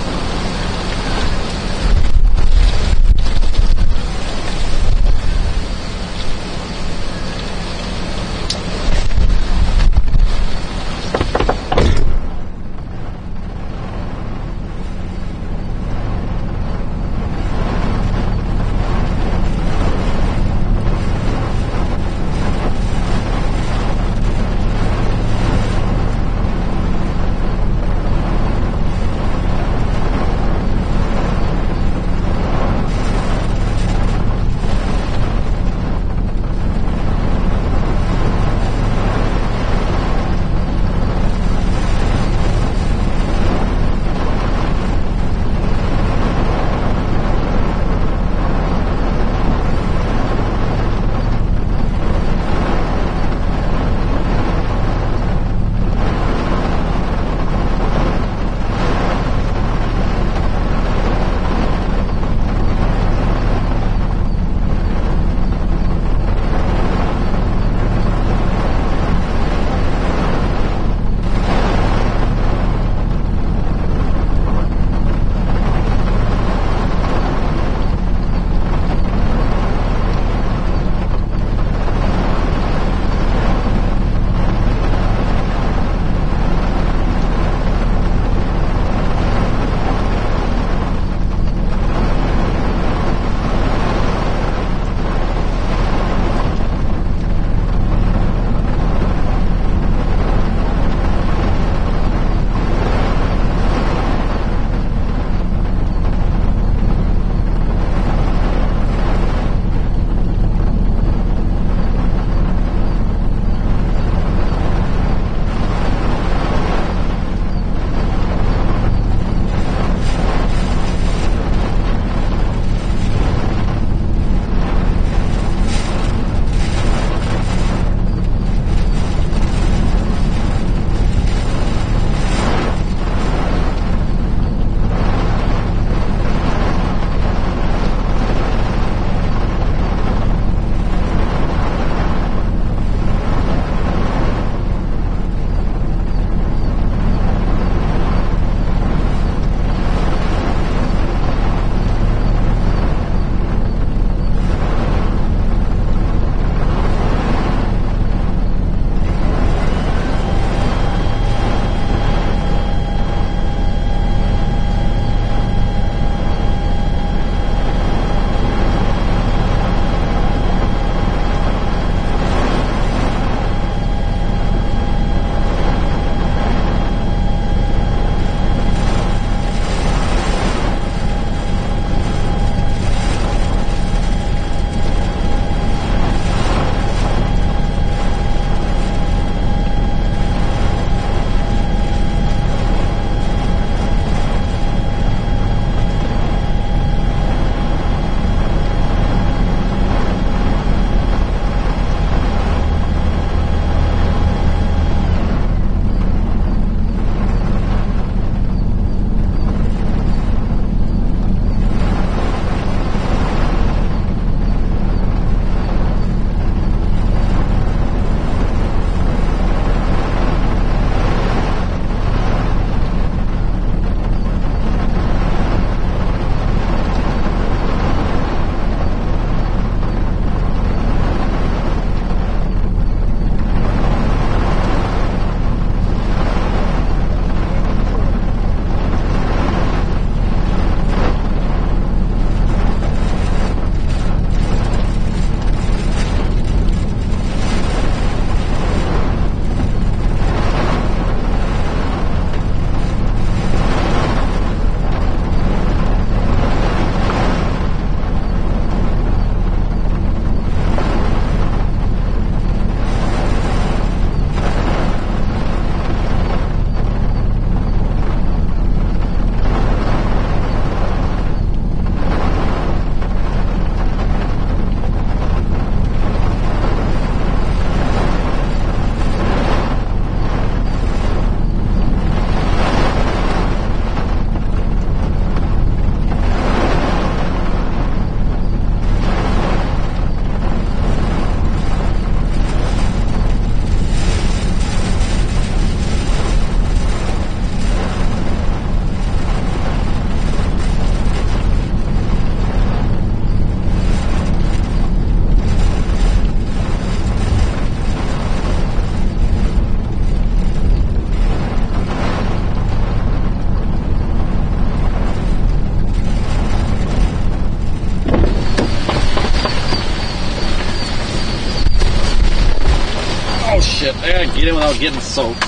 shit. I gotta get in without getting soaked.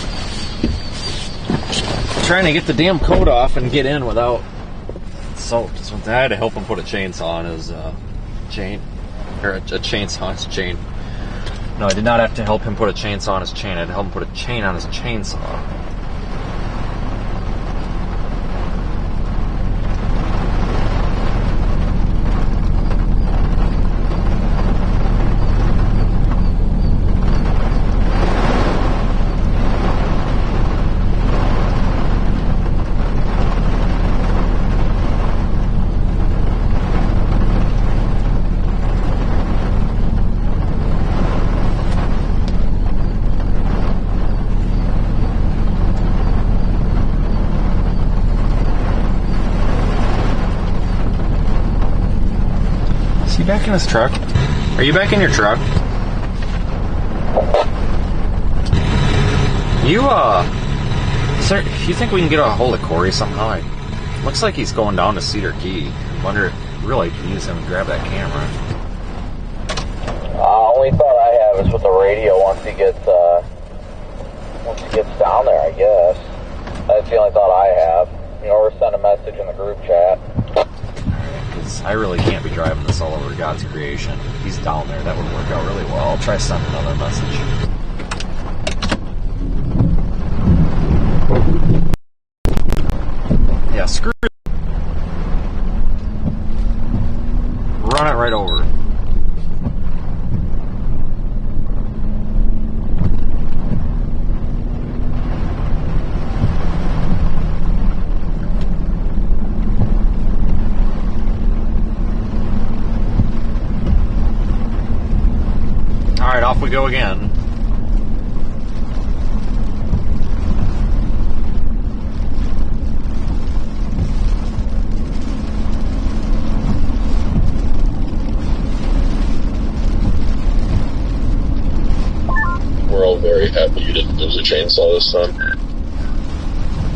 Trying to get the damn coat off and get in without soaked. So I had to help him put a chainsaw on his chain. Or a chainsaw on his chain. No, I did not have to help him put a chainsaw on his chain. I had to help him put a chain on his chainsaw. Back in his truck? Are you back in your truck? You, sir, you think we can get a hold of Corey somehow? Looks like he's going down to Cedar Key. Wonder, really, can use him and grab that camera. Only thought I have is with the radio once he gets down there, I guess. That's the only thought I have. You know, or send a message in the group chat. I really can't be driving this all over God's creation. If he's down there, that would work out really well. I'll try sending another message. Yeah, screw it. Run it right over. Alright, off we go again. We're all very happy you didn't lose a chainsaw this time.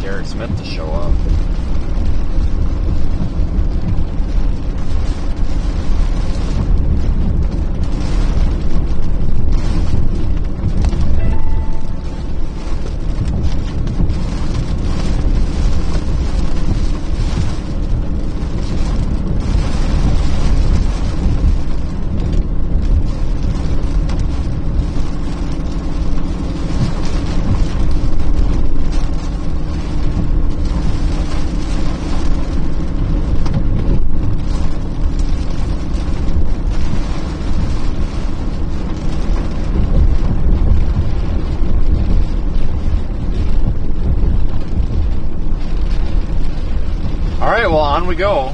Derek Smith to show up. Alright, well, on we go.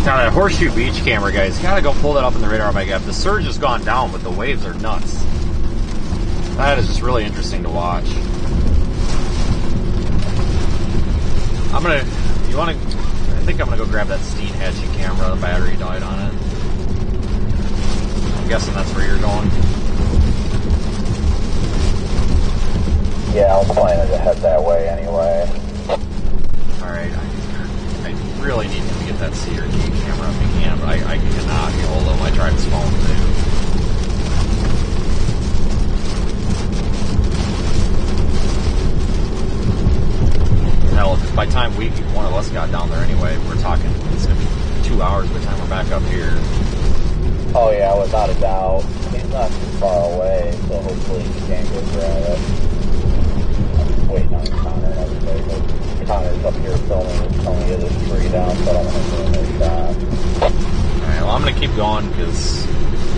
Now that Horseshoe Beach camera, guys, gotta go pull that up in the radar mic app. The surge has gone down, but the waves are nuts. That is just really interesting to watch. I think I'm gonna go grab that Steen Hatchie camera. The battery died on it. I'm guessing that's where you're going. Yeah, I was planning to head that way anyway. Alright, I really need to get that C or D camera if you can, but I cannot get hold of him. I tried his phone too. Hell, by the time one of us got down there anyway, we're talking, it's going to be 2 hours by the time we're back up here. Oh yeah, without a doubt. He's not too far away, so hopefully he can go grab it. I'm just waiting on Connor and everybody, but Connor's up here filming me get his tree down, so I don't want to ruin their shot. Alright, well, I'm going to keep going because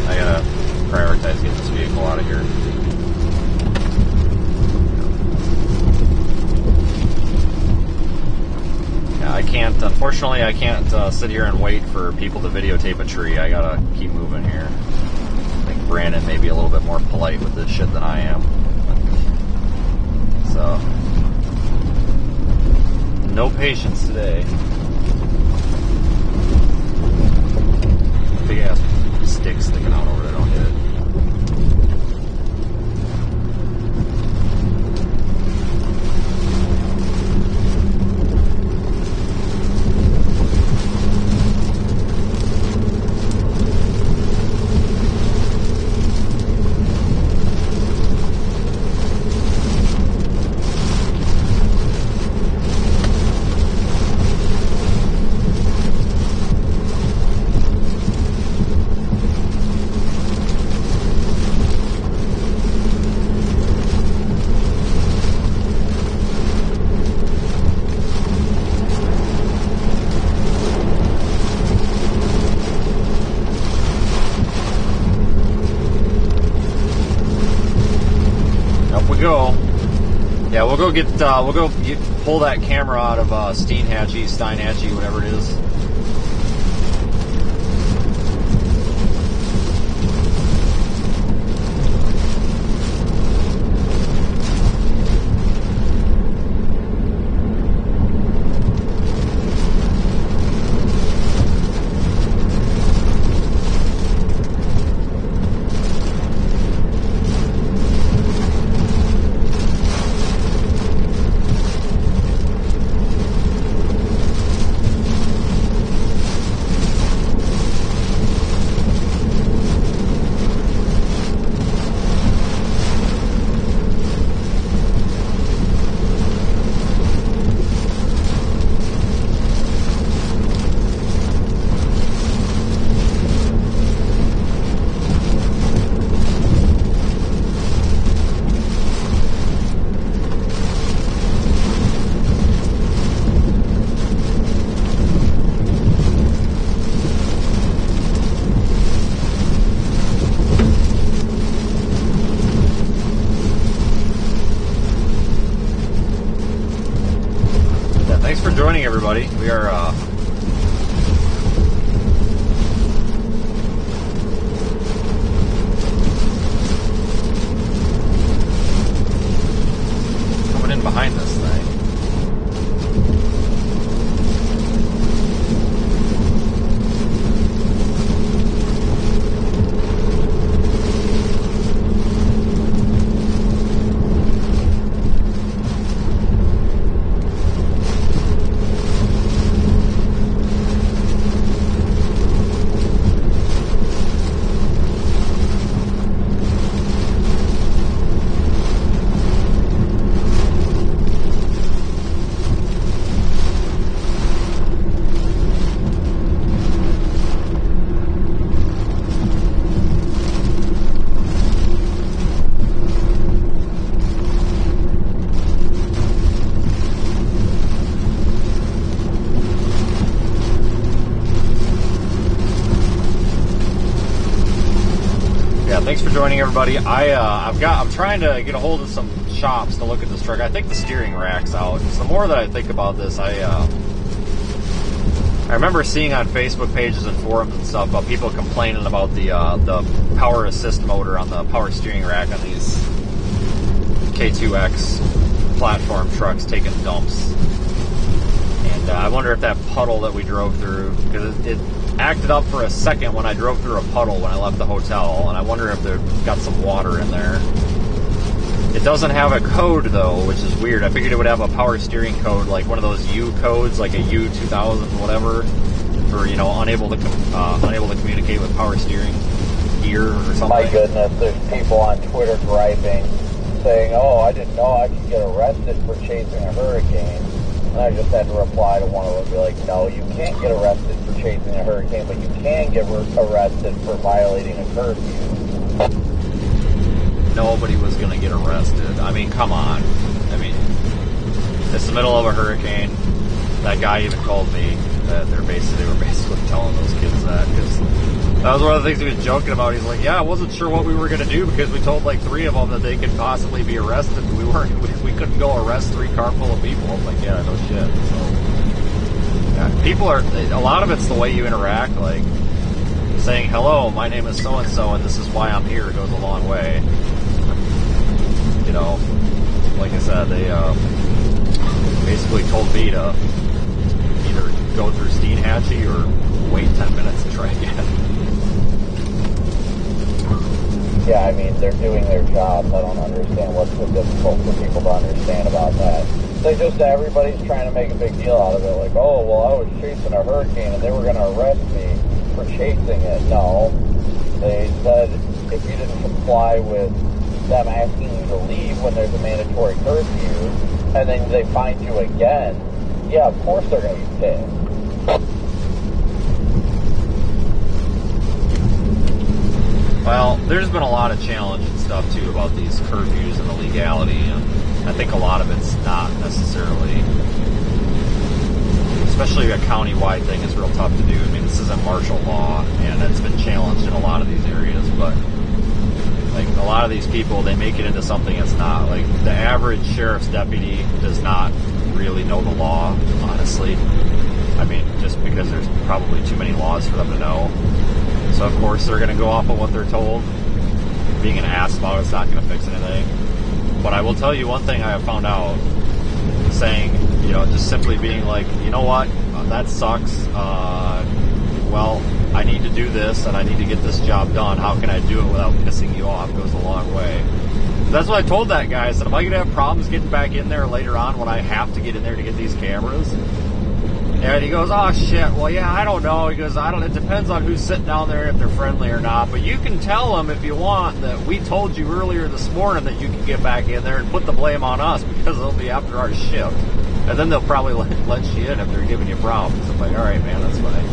I got to prioritize getting this vehicle out of here. Unfortunately, I can't sit here and wait for people to videotape a tree. I gotta keep moving here. I think Brandon may be a little bit more polite with this shit than I am. So, no patience today. Big ass stick sticking out over there, don't hit it. We'll go pull that camera out of Steinhatchee, whatever it is. Joining everybody. We are coming in behind this thing. Thanks for joining, everybody. I'm trying to get a hold of some shops to look at this truck. I think the steering rack's out. So the more that I think about this, I remember seeing on Facebook pages and forums and stuff about people complaining about the power assist motor on the power steering rack on these K2X platform trucks taking dumps. And I wonder if that puddle that we drove through, because it acted up for a second when I drove through a puddle when I left the hotel, and I wonder if they've got some water in there. It doesn't have a code though, which is weird. I figured it would have a power steering code, like one of those U codes, like a U2000 whatever, for unable to communicate with power steering gear or something. My goodness, there's people on Twitter griping, saying, "Oh, I didn't know I could get arrested for chasing a hurricane." And I just had to reply to one of them and be like, "No, you can't get arrested for chasing a hurricane, but you can get arrested for violating a curfew." Nobody was going to get arrested. I mean, come on. I mean, it's the middle of a hurricane. That guy even told me that they were basically telling those kids that, because that was one of the things he was joking about. He's like, yeah, I wasn't sure what we were going to do because we told like 3 of them that they could possibly be arrested. We couldn't go arrest 3 car full of people. I'm like, yeah, no shit. So, yeah, people are, a lot of it's the way you interact, like saying, hello, my name is so-and-so and this is why I'm here goes a long way. Like I said, they basically told me to either go through Steenhatchee or wait 10 minutes and try again. Yeah, I mean, they're doing their jobs. I don't understand what's so difficult for people to understand about that. Everybody's trying to make a big deal out of it. Like, oh, well, I was chasing a hurricane and they were going to arrest me for chasing it. No. They said if you didn't comply with them asking you to leave when there's a mandatory curfew, and then they find you again, yeah, of course they're going to be pissed. Well, there's been a lot of challenge and stuff, too, about these curfews and the legality, and I think a lot of it's not necessarily, especially a county-wide thing, is real tough to do. I mean, this isn't martial law, and it's been challenged in a lot of these areas, but like a lot of these people, they make it into something it's not. Like the average sheriff's deputy does not really know the law, honestly. I mean, just because there's probably too many laws for them to know. So of course they're going to go off of what they're told. Being an ass about it's not going to fix anything. But I will tell you one thing I have found out, saying, just simply being like, you know what, that sucks. Well, I need to do this and I need to get this job done. How can I do it without pissing you off? Goes a long way. That's what I told that guy. I said, am I going to have problems getting back in there later on when I have to get in there to get these cameras? And he goes, oh shit, well yeah, I don't know. He goes, it depends on who's sitting down there, if they're friendly or not. But you can tell them if you want that we told you earlier this morning that you can get back in there and put the blame on us because it'll be after our shift. And then they'll probably let you in if they're giving you problems. I'm like, alright man, that's fine.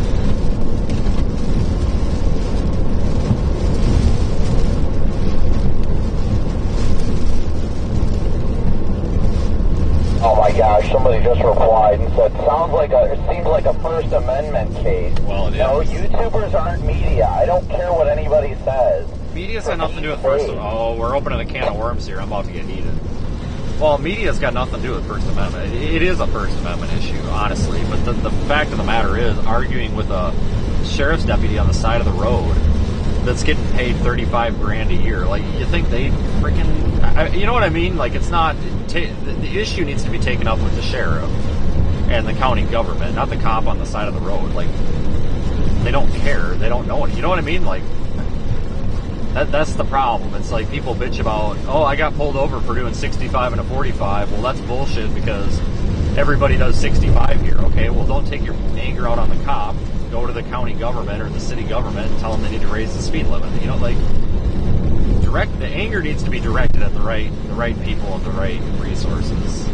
Oh my gosh, somebody just replied and said, it seems like a First Amendment case. Well, it is. No, YouTubers aren't media. I don't care what anybody says. Media's got nothing to do with First Amendment. Oh, we're opening a can of worms here. I'm about to get heated. Well, media's got nothing to do with First Amendment. It is a First Amendment issue, honestly. But the fact of the matter is, arguing with a sheriff's deputy on the side of the road that's getting paid $35,000 a year, like, you think they freaking... you know what I mean? Like, it's not... the issue needs to be taken up with the sheriff and the county government, not the cop on the side of the road. Like, they don't care. They don't know it. You know what I mean? Like, that's the problem. It's like people bitch about, oh, I got pulled over for doing 65 and a 45. Well, that's bullshit because everybody does 65 here. Okay, well, don't take your anger out on the cop. Go to the county government or the city government and tell them they need to raise the speed limit. Like, the anger needs to be directed at the right people and the right resources.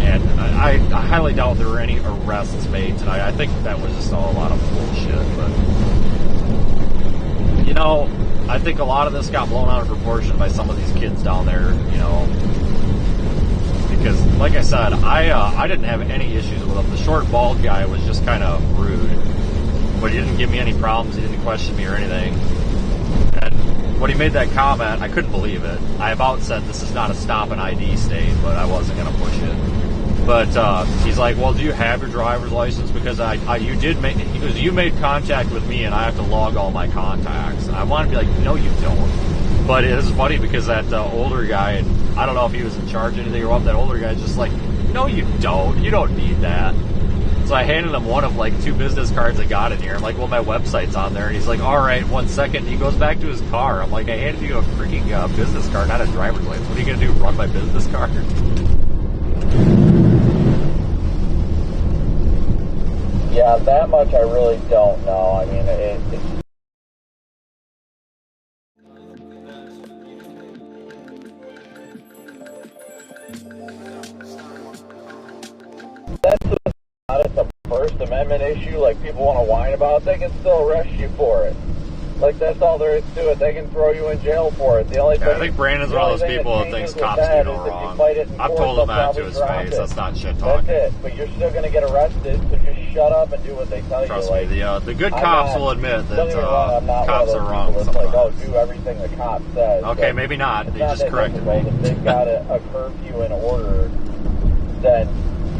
And I highly doubt there were any arrests made tonight. I think that was just all a lot of bullshit. But I think a lot of this got blown out of proportion by some of these kids down there. Because, like I said, I didn't have any issues with him. The short, bald guy was just kind of rude, but he didn't give me any problems. He didn't question me or anything. And when he made that comment, I couldn't believe it. I about said this is not a stop and ID state, but I wasn't going to push it. But he's like, well, do you have your driver's license? Because he goes, you made contact with me and I have to log all my contacts. And I want to be like, no, you don't. But it is funny because that older guy, and I don't know if he was in charge of anything or what, that older guy's just like, no, you don't. You don't need that. So I handed him one of like 2 business cards I got in here. I'm like, well, my website's on there. And he's like, all right, 1 second. He goes back to his car. I'm like, I handed you a freaking business card, not a driver's license. What are you going to do, run my business card? Yeah, that much I really don't know. I mean, it's... That's not a First Amendment issue like people want to whine about. They can still arrest you for it. Like, that's all there is to it. They can throw you in jail for it. The only thing, I think Brandon's one of those people that thinks cops do no wrong. I've told him that to his face. That's not shit talking. That's it. But you're still going to get arrested, so just shut up and do what they tell you. Trust me, the good cops will admit that cops are wrong sometimes. Like, oh, do everything the cop says. Okay, maybe not. You just corrected me. If they've got a curfew in order, then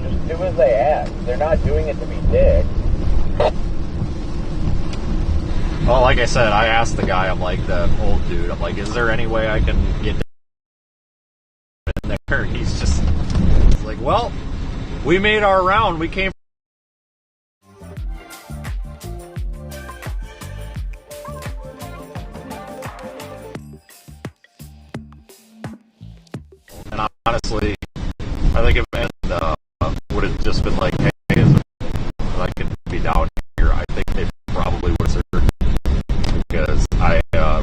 just do as they ask. They're not doing it to be dicks. Well, like I said, I asked the guy, I'm like, the old dude, I'm like, is there any way I can get in there? He's like, well, we made our round. We came. And honestly, I think if it would have just been like, hey, I could be down here, I think they probably would have. Because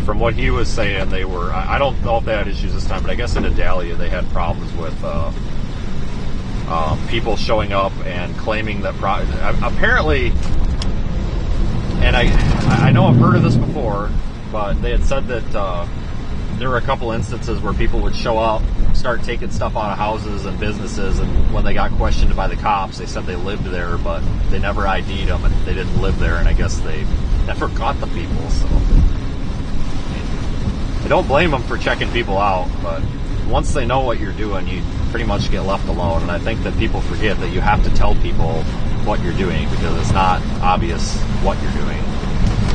from what he was saying, they were, I don't know if they had issues this time, but I guess in Adalia they had problems with people showing up and claiming that apparently, and I know I've heard of this before, but they had said that there were a couple instances where people would show up, start taking stuff out of houses and businesses, and when they got questioned by the cops, they said they lived there, but they never ID'd them and they didn't live there, and I guess they never caught the people. So I don't blame them for checking people out, but once they know what you're doing, you pretty much get left alone. And I think that people forget that you have to tell people what you're doing because it's not obvious what you're doing.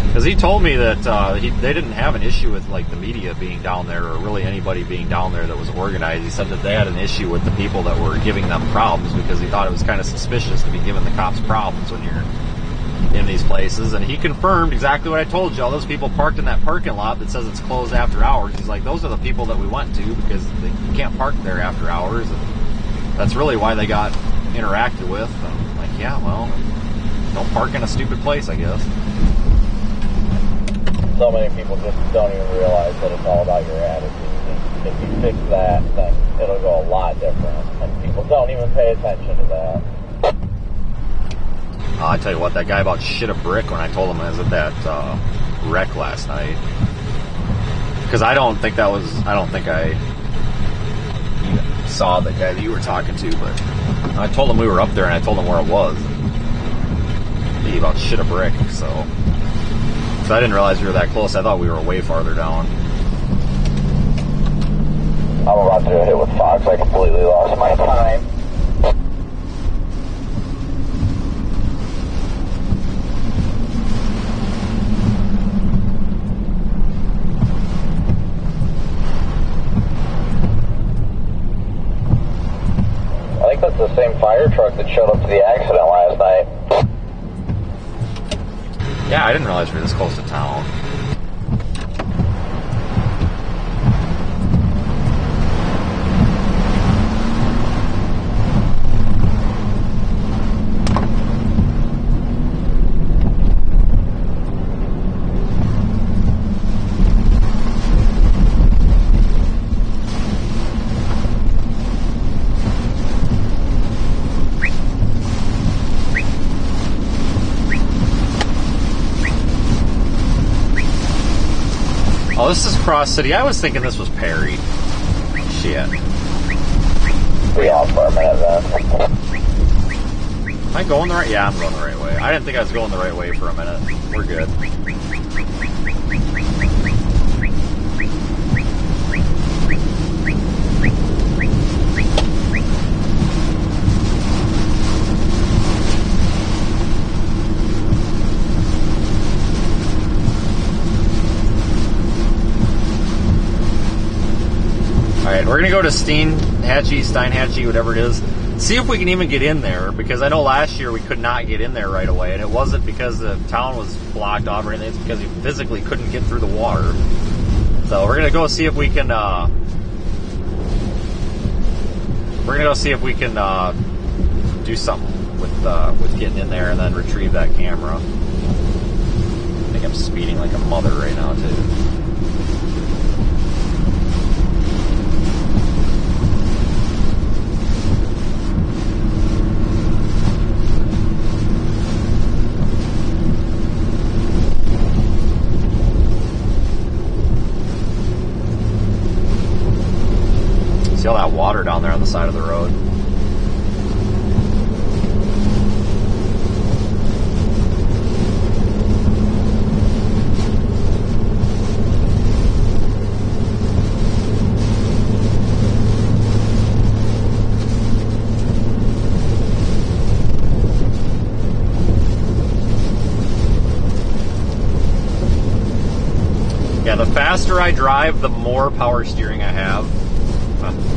Because he told me that they didn't have an issue with like the media being down there or really anybody being down there that was organized. He said that they had an issue with the people that were giving them problems because he thought it was kind of suspicious to be giving the cops problems when you're in these places. And he confirmed exactly what I told you. All those people parked in that parking lot that says it's closed after hours. He's like, those are the people that we went to because you can't park there after hours. And that's really why they got interacted with. And I'm like, yeah, well, don't park in a stupid place, I guess. So many people just don't even realize that it's all about your attitude. And if you fix that, then it'll go a lot different. And people don't even pay attention to that. I tell you what, that guy about shit a brick when I told him I was at that wreck last night. Because I don't think I even saw the guy that you were talking to, but I told him we were up there and I told him where it was. He about shit a brick, so I didn't realize we were that close. I thought we were way farther down. I'm about to hit with Fox. I completely lost my time. I think that's the same fire truck that showed up to the accident last night. Yeah, I didn't realize we were this close to town. Oh, this is Cross City. I was thinking this was Perry. Shit. We off for a minute then. Am I going the right? Yeah, I'm going the right way. I didn't think I was going the right way for a minute. We're good. Alright, we're gonna go to Steinhatchee, whatever it is. See if we can even get in there, because I know last year we could not get in there right away, and it wasn't because the town was blocked off or anything, it's because you physically couldn't get through the water. So we're gonna go see if we can, do something with getting in there and then retrieve that camera. I think I'm speeding like a mother right now too. See all that water down there on the side of the road? Yeah, the faster I drive, the more power steering I have.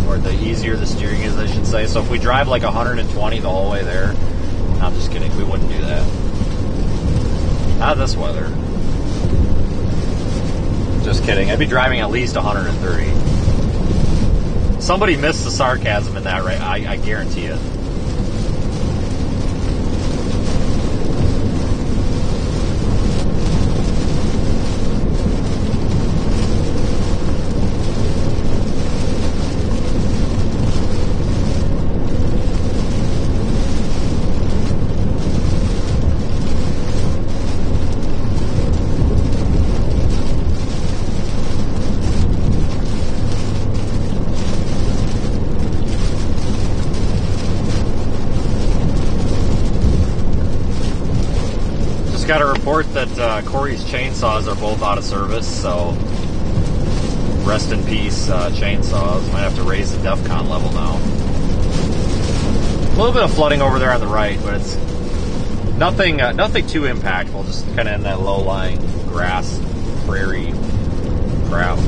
Or the easier the steering is, I should say. So if we drive like 120 the whole way there, I'm just kidding, we wouldn't do that. Not this weather. Just kidding, I'd be driving at least 130. Somebody missed the sarcasm in that, right? I guarantee it. Got a report that Corey's chainsaws are both out of service, so rest in peace, chainsaws. Might have to raise the DEFCON level now. A little bit of flooding over there on the right, but it's nothing too impactful, just kind of in that low-lying grass, prairie crap.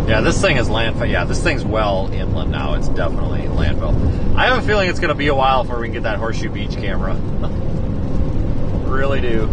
Yeah, this thing is landfall. Yeah, this thing's well inland now. It's definitely landfall. I have a feeling it's going to be a while before we can get that Horseshoe Beach camera. Really do.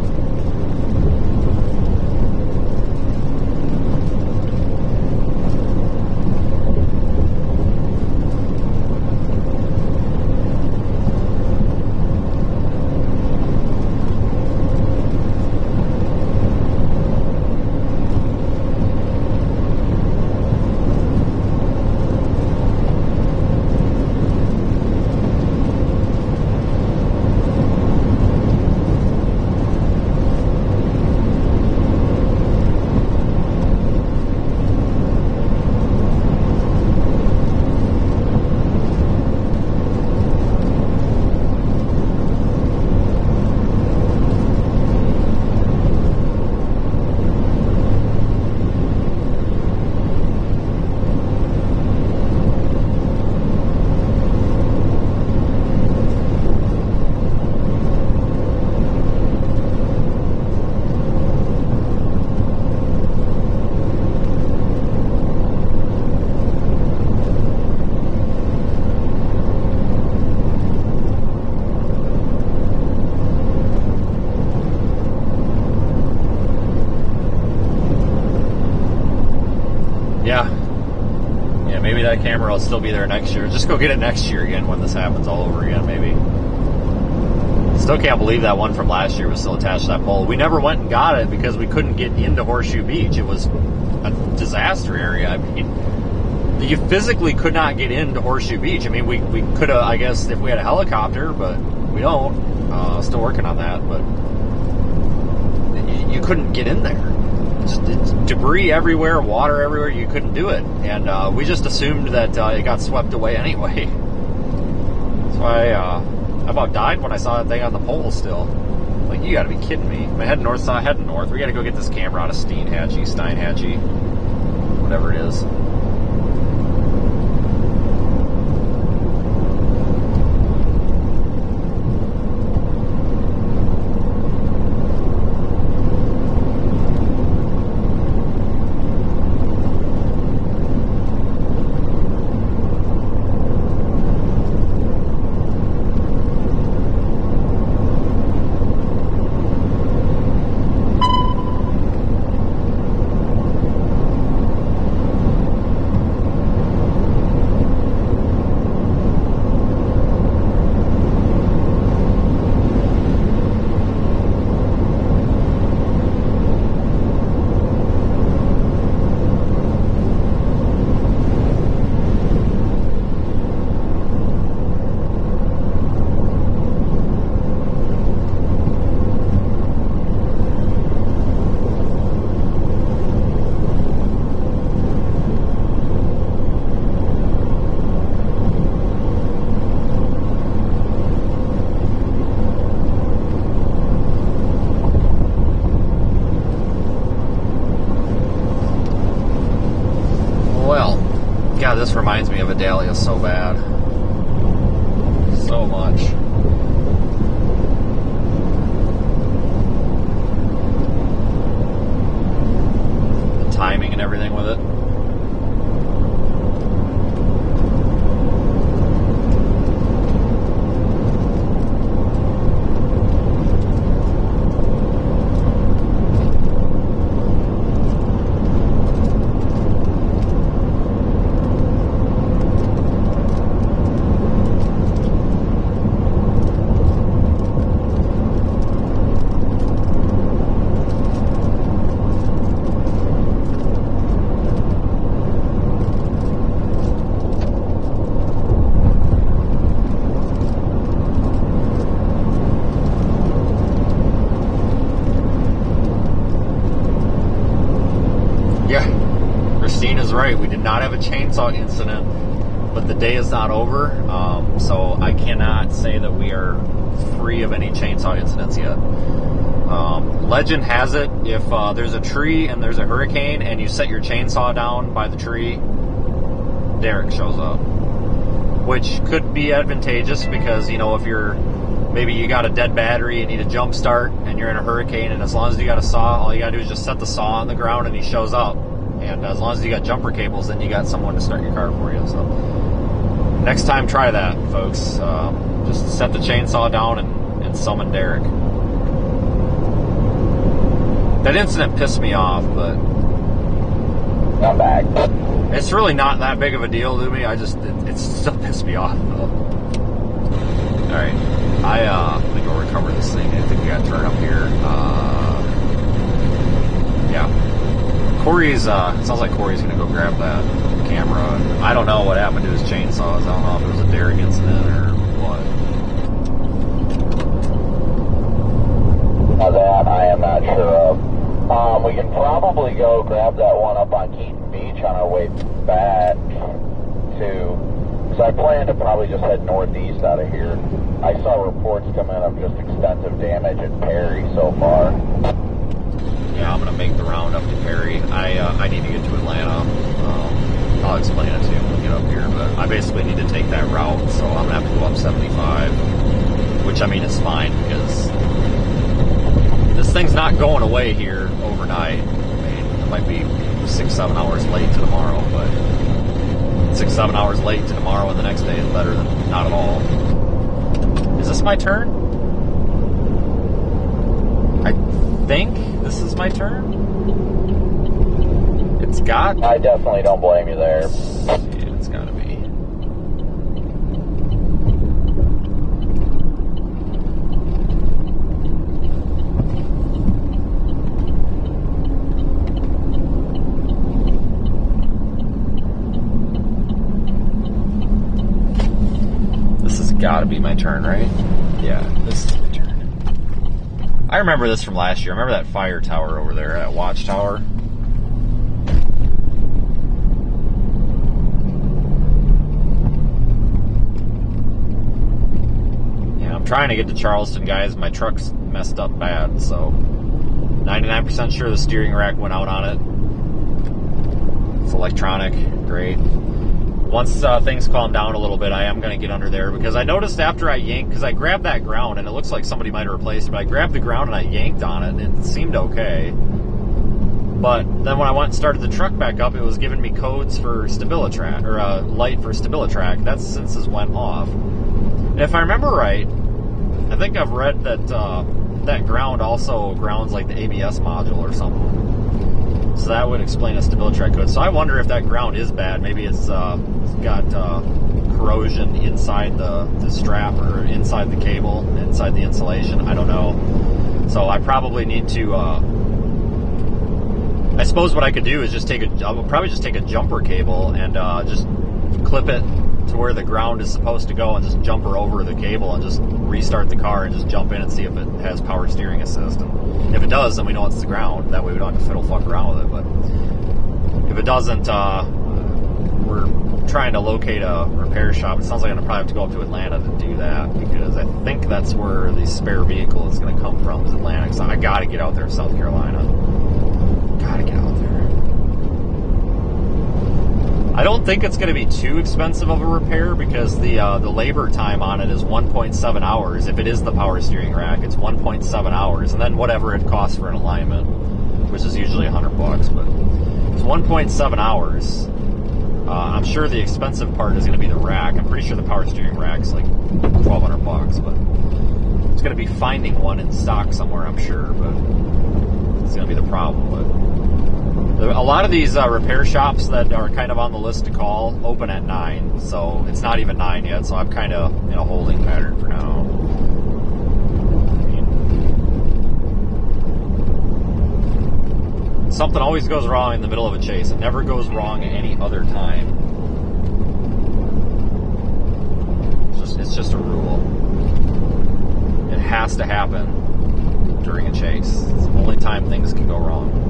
that camera will still be there next year. Just go get it next year again when this happens all over again, maybe. Still can't believe that one from last year was still attached to that pole. We never went and got it because we couldn't get into Horseshoe Beach. It was a disaster area. I mean, you physically could not get into Horseshoe Beach. I mean, we could have, I guess, if we had a helicopter, but we don't. Still working on that, but you couldn't get in there. Just debris everywhere, water everywhere. You couldn't do it, and we just assumed that it got swept away anyway. That's why I about died when I saw that thing on the pole still. Like, you gotta be kidding me. I'm heading north, heading north. We gotta go get this camera out of Steinhatchee, whatever it is. This reminds me of Adalia so bad. So much. The timing and everything with it. Right, we did not have a chainsaw incident, but the day is not over, so I cannot say that we are free of any chainsaw incidents yet. Legend has it, if there's a tree and there's a hurricane and you set your chainsaw down by the tree, Derek shows up, which could be advantageous because, you know, if you're maybe you got a dead battery, you need a jump start, and you're in a hurricane, and as long as you got a saw, all you gotta do is just set the saw on the ground and he shows up. And as long as you got jumper cables, then you got someone to start your car for you. So next time, try that, folks. Just set the chainsaw down and summon Derek. That incident pissed me off, but I'm back. It's really not that big of a deal to me. It still pissed me off, though. All right, I think I'll recover this thing. I think we got to turn up here. Yeah. Corey's, sounds like Corey's going to go grab that camera. I don't know what happened to his chainsaws. I don't know if it was a Derek incident or what. Now that I am not sure of. We can probably go grab that one up on Keaton Beach on our way back to, because I plan to probably just head northeast out of here. I saw reports come in of just extensive damage at Perry so far. Yeah, I'm going to make the round up to Perry. I need to get to Atlanta. I'll explain it to you when we get up here, but I basically need to take that route, so I'm going to have to go up 75, which, I mean, is fine, because this thing's not going away here overnight. I mean, it might be 6-7 hours late to tomorrow, but 6-7 hours late to tomorrow and the next day is better than not at all. Is this my turn? I think this is my turn. It's got. I definitely don't blame you there. Yeah, it's got to gotta be my turn, right? Yeah, this is my turn. I remember this from last year. I remember that fire tower over there, that watchtower. Yeah, I'm trying to get to Charleston, guys. My truck's messed up bad, so 99% sure the steering rack went out on it. It's electronic, great. Once things calm down a little bit, I am going to get under there, because I noticed after I yanked, because I grabbed that ground, and it looks like somebody might have replaced it, but I grabbed the ground and I yanked on it, and it seemed okay. But then when I went and started the truck back up, it was giving me codes for StabiliTrak, or a light for StabiliTrak. That since has went off. And if I remember right, I think I've read that that ground also grounds like the ABS module or something. So that would explain a StabiliTrak code. So I wonder if that ground is bad. Maybe it's got corrosion inside the strap, or inside the cable, inside the insulation. I don't know. So I probably need to. I suppose what I could do is just I would probably just take a jumper cable and just clip it to where the ground is supposed to go, and just jumper over the cable and just restart the car and just jump in and see if it has power steering assist. And if it does, then we know it's the ground. That way we don't have to fiddle fuck around with it. But if it doesn't, we're trying to locate a repair shop. It sounds like I'm gonna probably have to go up to Atlanta to do that, because I think that's where the spare vehicle is gonna come from, is Atlanta. So I gotta get out there in South Carolina. Gotta get out there. I don't think it's going to be too expensive of a repair, because the labor time on it is 1.7 hours. If it is the power steering rack, it's 1.7 hours, and then whatever it costs for an alignment, which is usually $100. But it's 1.7 hours. I'm sure the expensive part is going to be the rack. I'm pretty sure the power steering rack's like $1,200, but it's going to be finding one in stock somewhere, I'm sure. But it's going to be the problem. But a lot of these repair shops that are kind of on the list to call open at 9, so it's not even 9 yet, so I'm kind of in a holding pattern for now. Something always goes wrong in the middle of a chase. It never goes wrong at any other time. It's just a rule. It has to happen during a chase. It's the only time things can go wrong.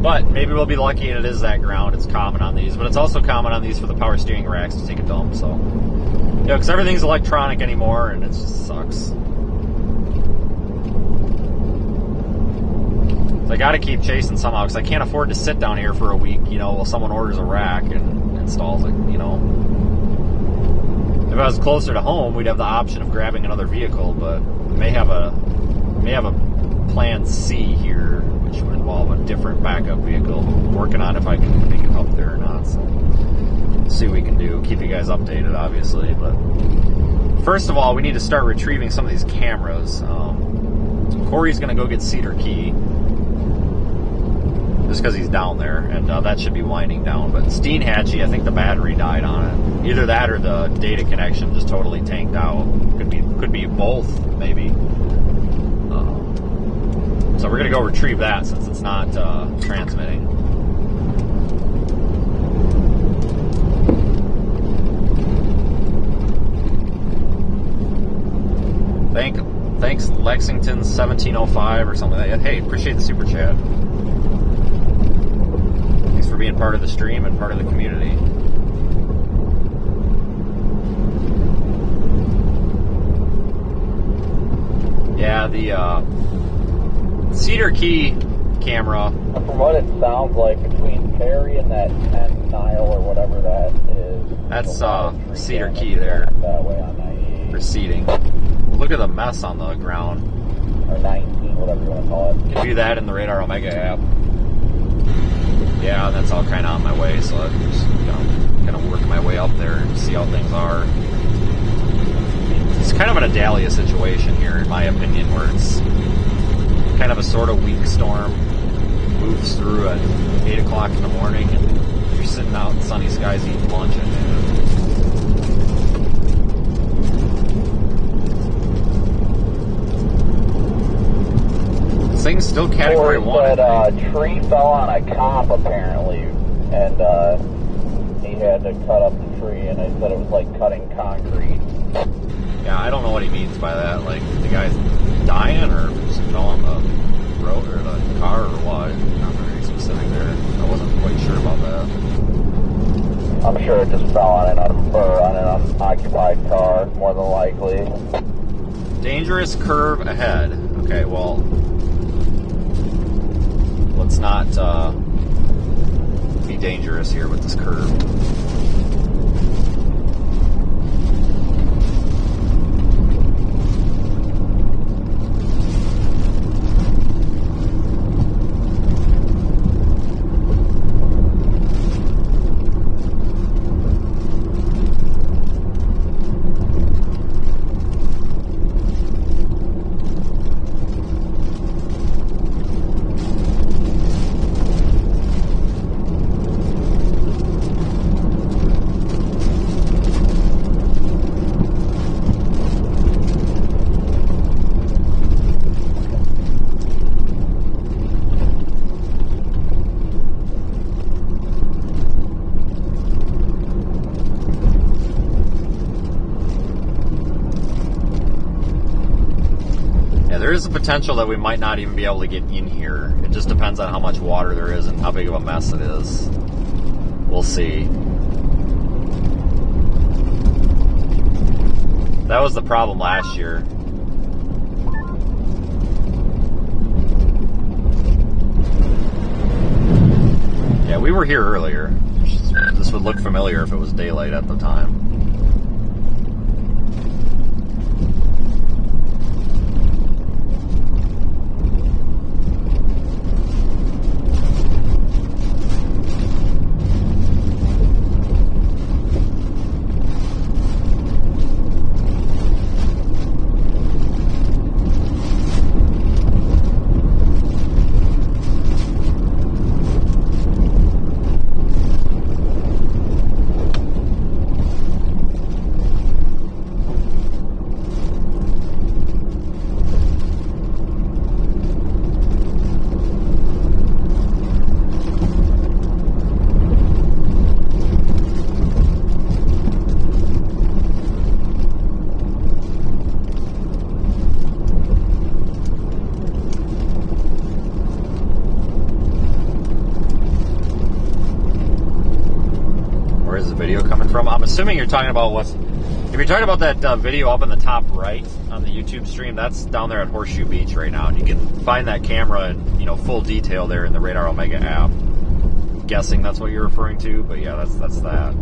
But maybe we'll be lucky and it is that ground. It's common on these, but it's also common on these for the power steering racks to take a dump. So, yeah, because everything's electronic anymore, and it just sucks. So I got to keep chasing somehow, because I can't afford to sit down here for a week, while someone orders a rack and installs it. If I was closer to home, we'd have the option of grabbing another vehicle, but we may have a plan C here, which would involve a different backup vehicle. I'm working on if I can make it up there or not. So see what we can do. Keep you guys updated, obviously. But first of all, we need to start retrieving some of these cameras. Corey's going to go get Cedar Key, just because he's down there, and that should be winding down. But Steenhatchee, I think the battery died on it. Either that or the data connection just totally tanked out. Could be both, maybe. So we're going to go retrieve that, since it's not transmitting. Thanks Lexington 1705 or something like that. Hey, appreciate the super chat. Thanks for being part of the stream and part of the community. Yeah, the Cedar Key camera. From what it sounds like, between Perry and that 10 Nile or whatever that is. That's Cedar Key there. That way on 98. Proceeding. Look at the mess on the ground. Or 19, whatever you want to call it. You can do that in the Radar Omega app. Yeah, that's all kind of on my way, so I'm just kind of working my way up there and see how things are. It's kind of in a Dahlia situation here, in my opinion, where it's kind of a sort of weak storm, moves through at 8 o'clock in the morning, and you're sitting out in sunny skies eating lunch. This thing's still category 1. But tree fell on a cop apparently and he had to cut up the tree, and I said it was like cutting concrete. Yeah, I don't know what he means by that. Like, the guy's dying or just fell on the road or the car or what? Not very specific there. I wasn't quite sure about that. I'm sure it just fell on an unoccupied car, more than likely. Dangerous curve ahead. Okay, well, let's not be dangerous here with this curve. There is a potential that we might not even be able to get in here. It just depends on how much water there is and how big of a mess it is. We'll see. That was the problem last year. Yeah, we were here earlier. This would look familiar if it was daylight at the time. I'm assuming you're talking about if you're talking about that video up in the top right on the YouTube stream, that's down there at Horseshoe Beach right now, and you can find that camera in full detail there in the Radar Omega app. I'm guessing that's what you're referring to, but yeah, that's that.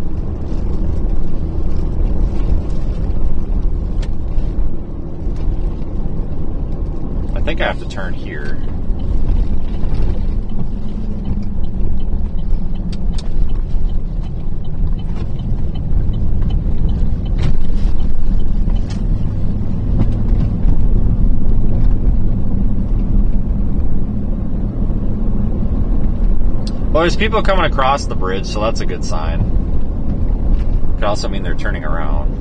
I think I have to turn here. Well, there's people coming across the bridge, so that's a good sign. Could also mean they're turning around.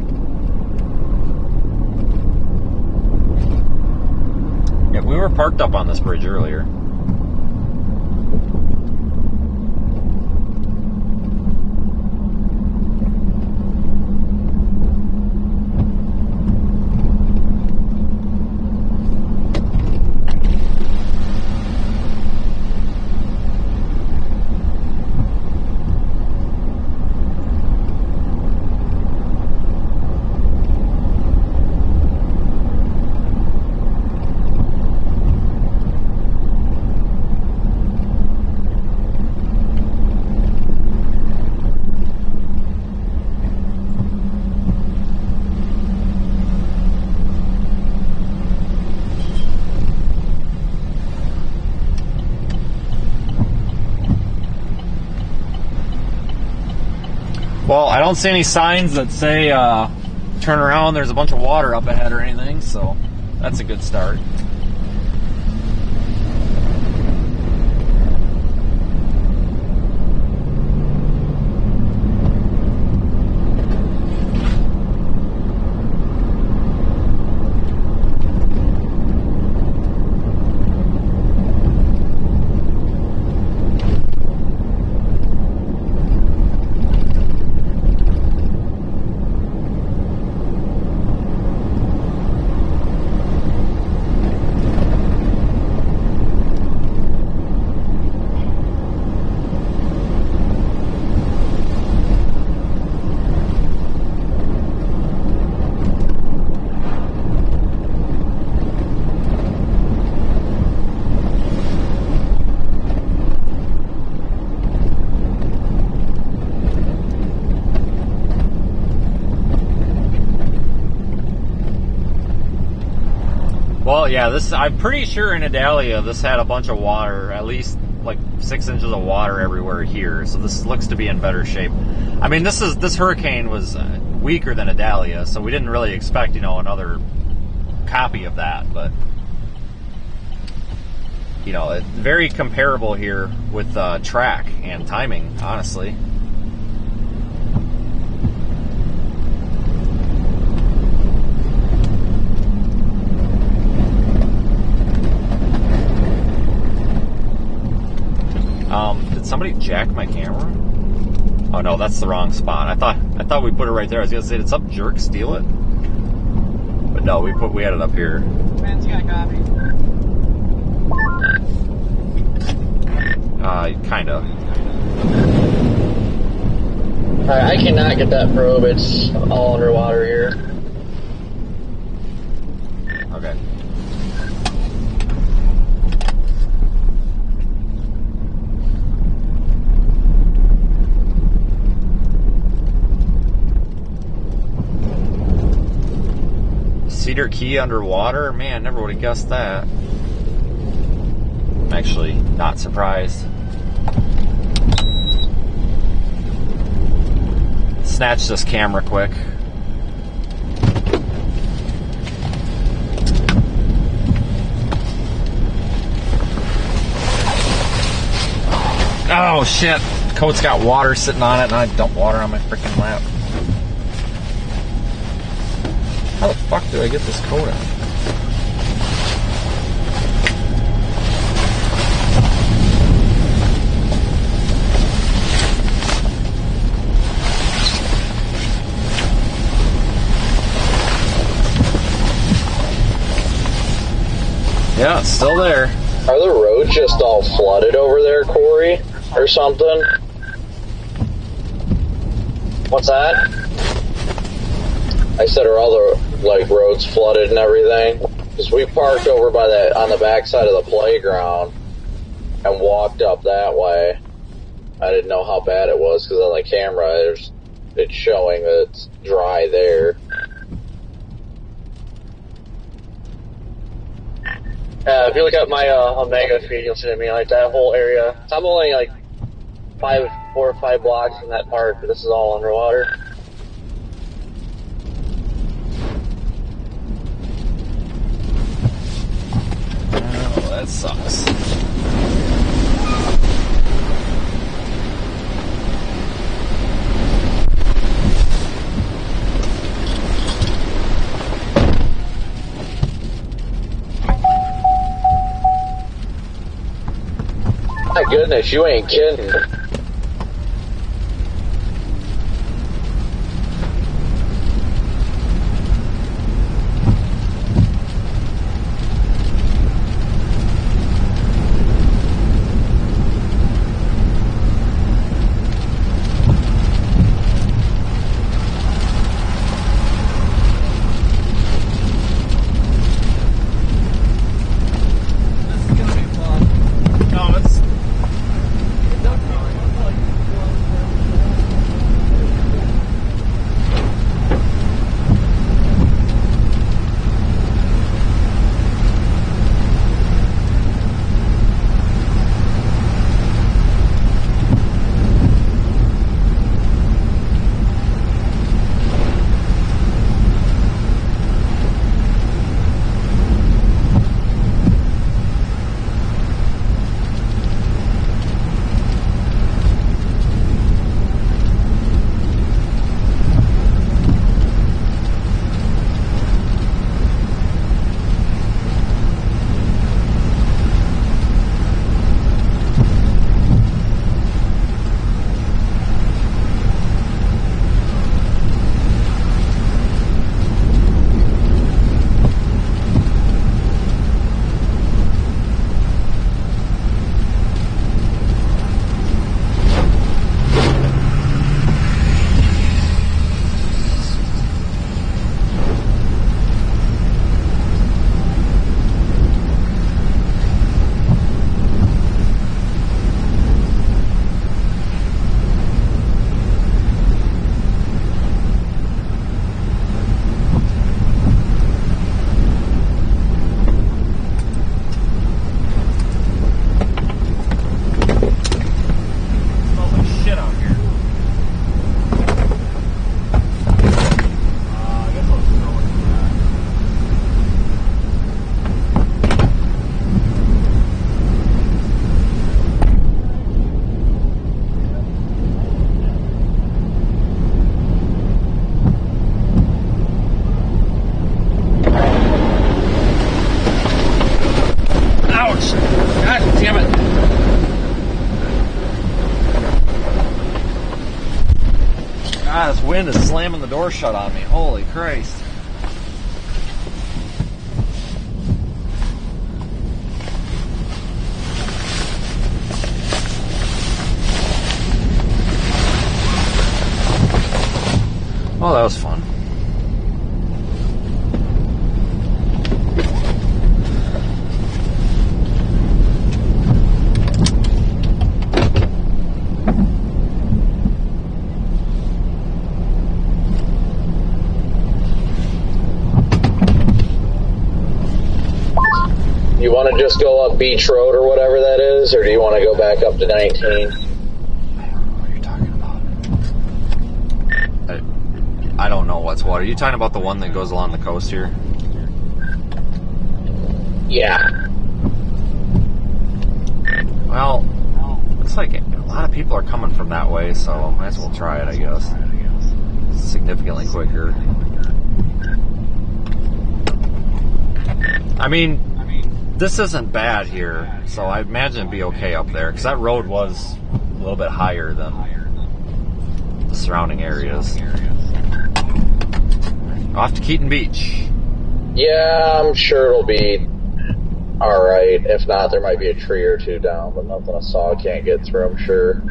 Yeah, we were parked up on this bridge earlier. Well, I don't see any signs that say turn around, there's a bunch of water up ahead or anything, so that's a good start. Well, yeah, I'm pretty sure in Adalia this had a bunch of water, at least like 6 inches of water everywhere here. So this looks to be in better shape. I mean, this hurricane was weaker than Adalia, so we didn't really expect, another copy of that. But it's very comparable here with track and timing, honestly. Did somebody jack my camera? Oh no, that's the wrong spot. I thought we put it right there. I was gonna say, did some jerk steal it? But no, we had it up here. Man's got coffee. Kinda. Alright, I cannot get that probe. It's all underwater here. Okay. Cedar Key underwater? Man, never would have guessed that. I'm actually not surprised. Snatch this camera quick. Oh shit! The coat's got water sitting on it and I dumped water on my freaking lap. How the fuck did I get this coat on? Yeah, it's still there. Are the roads just all flooded over there, Corey? Or something? What's that? I said, are all the roads flooded and everything? Because we parked over by on the backside of the playground and walked up that way. I didn't know how bad it was because on the camera it's showing that it's dry there. If you look at my Omega feed, you'll see that that whole area. So I'm only 4 or 5 blocks from that park, but this is all underwater. Oh, that sucks. My goodness, you ain't kidding. This is gonna be fun. No, it's... wind is slamming the door shut on me. Holy Christ. Oh, that was fun. You want to just go up Beach Road or whatever that is, or do you want to go back up to 19? I don't know what you're talking about. I don't know what's what. Are you talking about the one that goes along the coast here? Yeah. Well, looks like a lot of people are coming from that way, so might as well try it, I guess. Significantly quicker. I mean, this isn't bad here, so I imagine it'd be okay up there, because that road was a little bit higher than the surrounding areas. Off to Keaton Beach. Yeah, I'm sure it'll be alright. If not, there might be a tree or two down, but nothing a saw can't get through, I'm sure.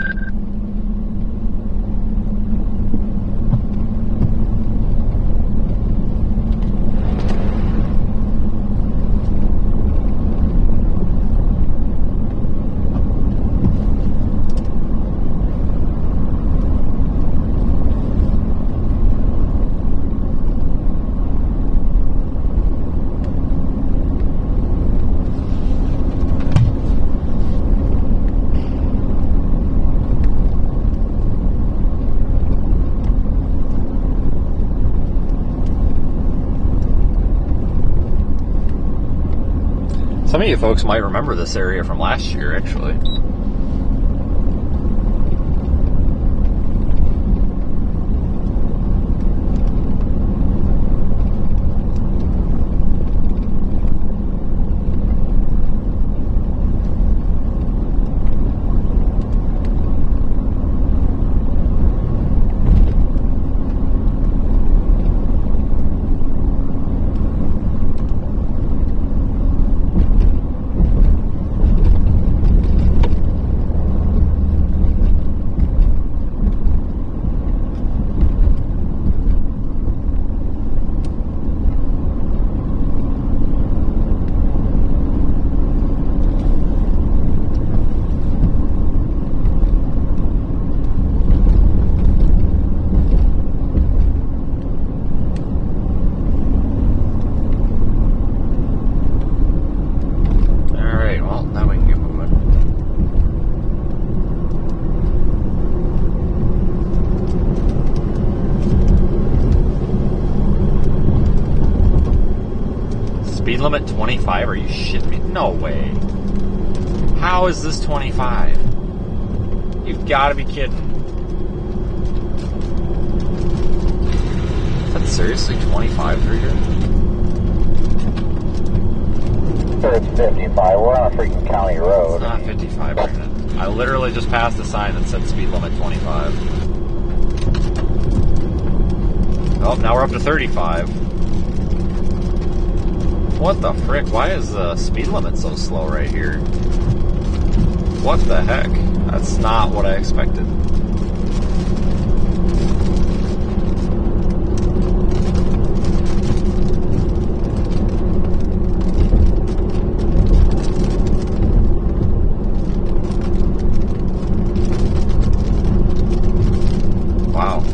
Some of you folks might remember this area from last year, actually. Speed limit 25? Are you shitting me? No way. How is this 25? You've got to be kidding. Is that seriously 25 through here? It's 55. We're on a freaking county road. It's not 55, Brandon. I literally just passed a sign that said speed limit 25. Oh, now we're up to 35. What the frick? Why is the speed limit so slow right here? What the heck? That's not what I expected. Wow.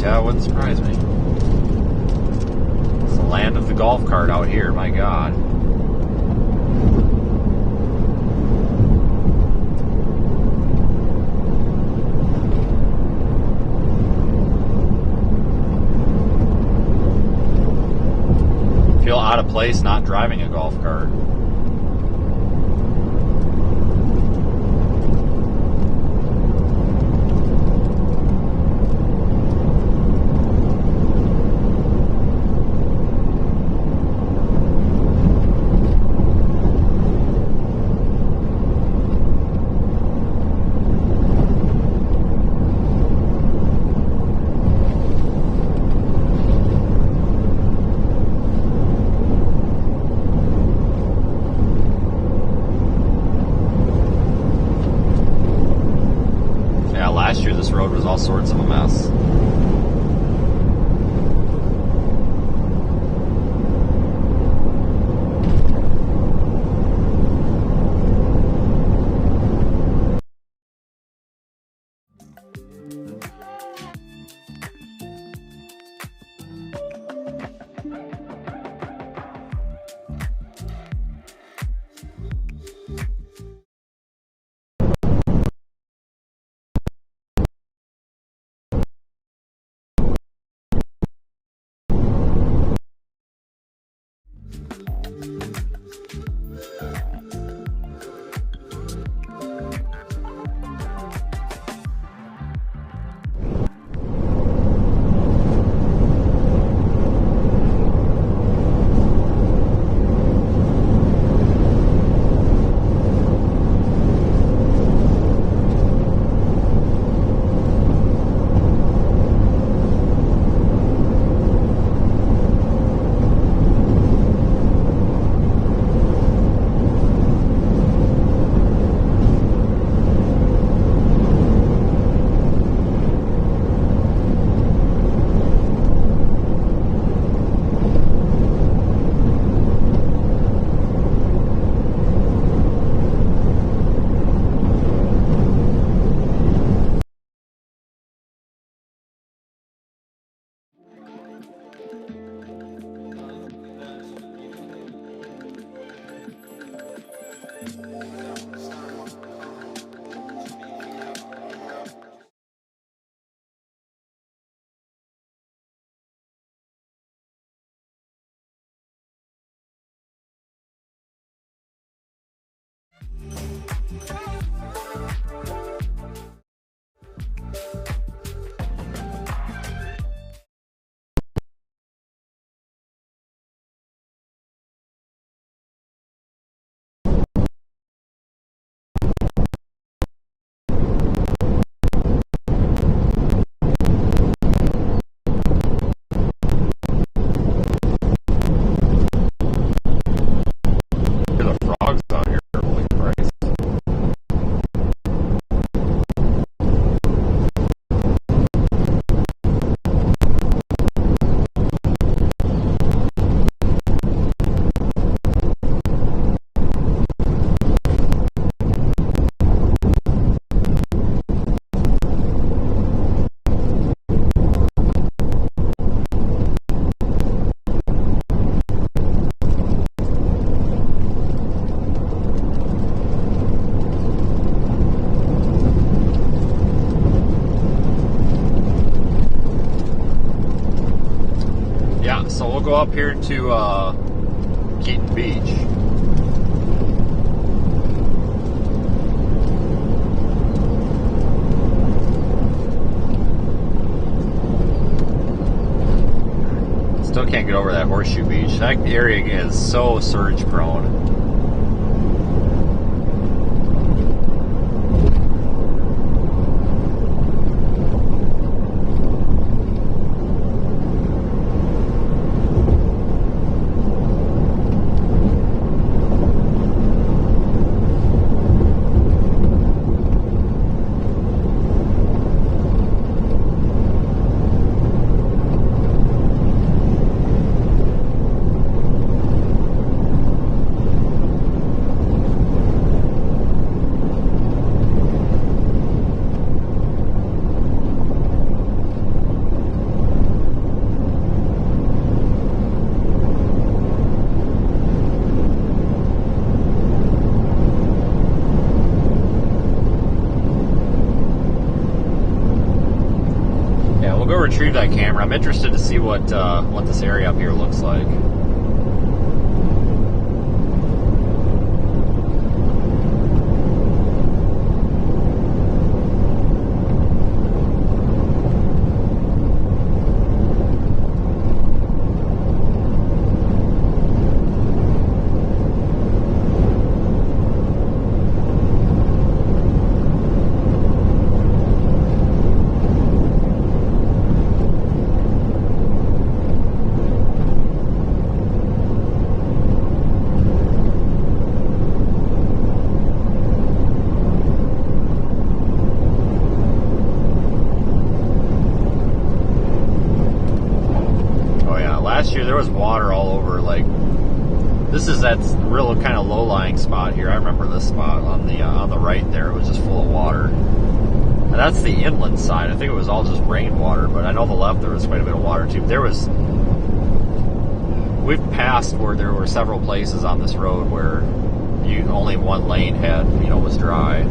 Yeah, it wouldn't surprise me. It's the land of the golf cart out here, my God. out of place not driving a golf cart. Last year this road was all sorts of a mess. Go up here to Keaton Beach. Still can't get over that Horseshoe Beach. That area is so surge prone. Yeah, we'll go retrieve that camera. I'm interested to see what this area up here looks like. was water all over. Like, this is that real kind of low-lying spot here. I remember this spot on the right there. It was just full of water. And that's the inland side. I think it was all just rainwater, but I know the left there was quite a bit of water too. We've passed where there were several places on this road where only one lane had, was dry.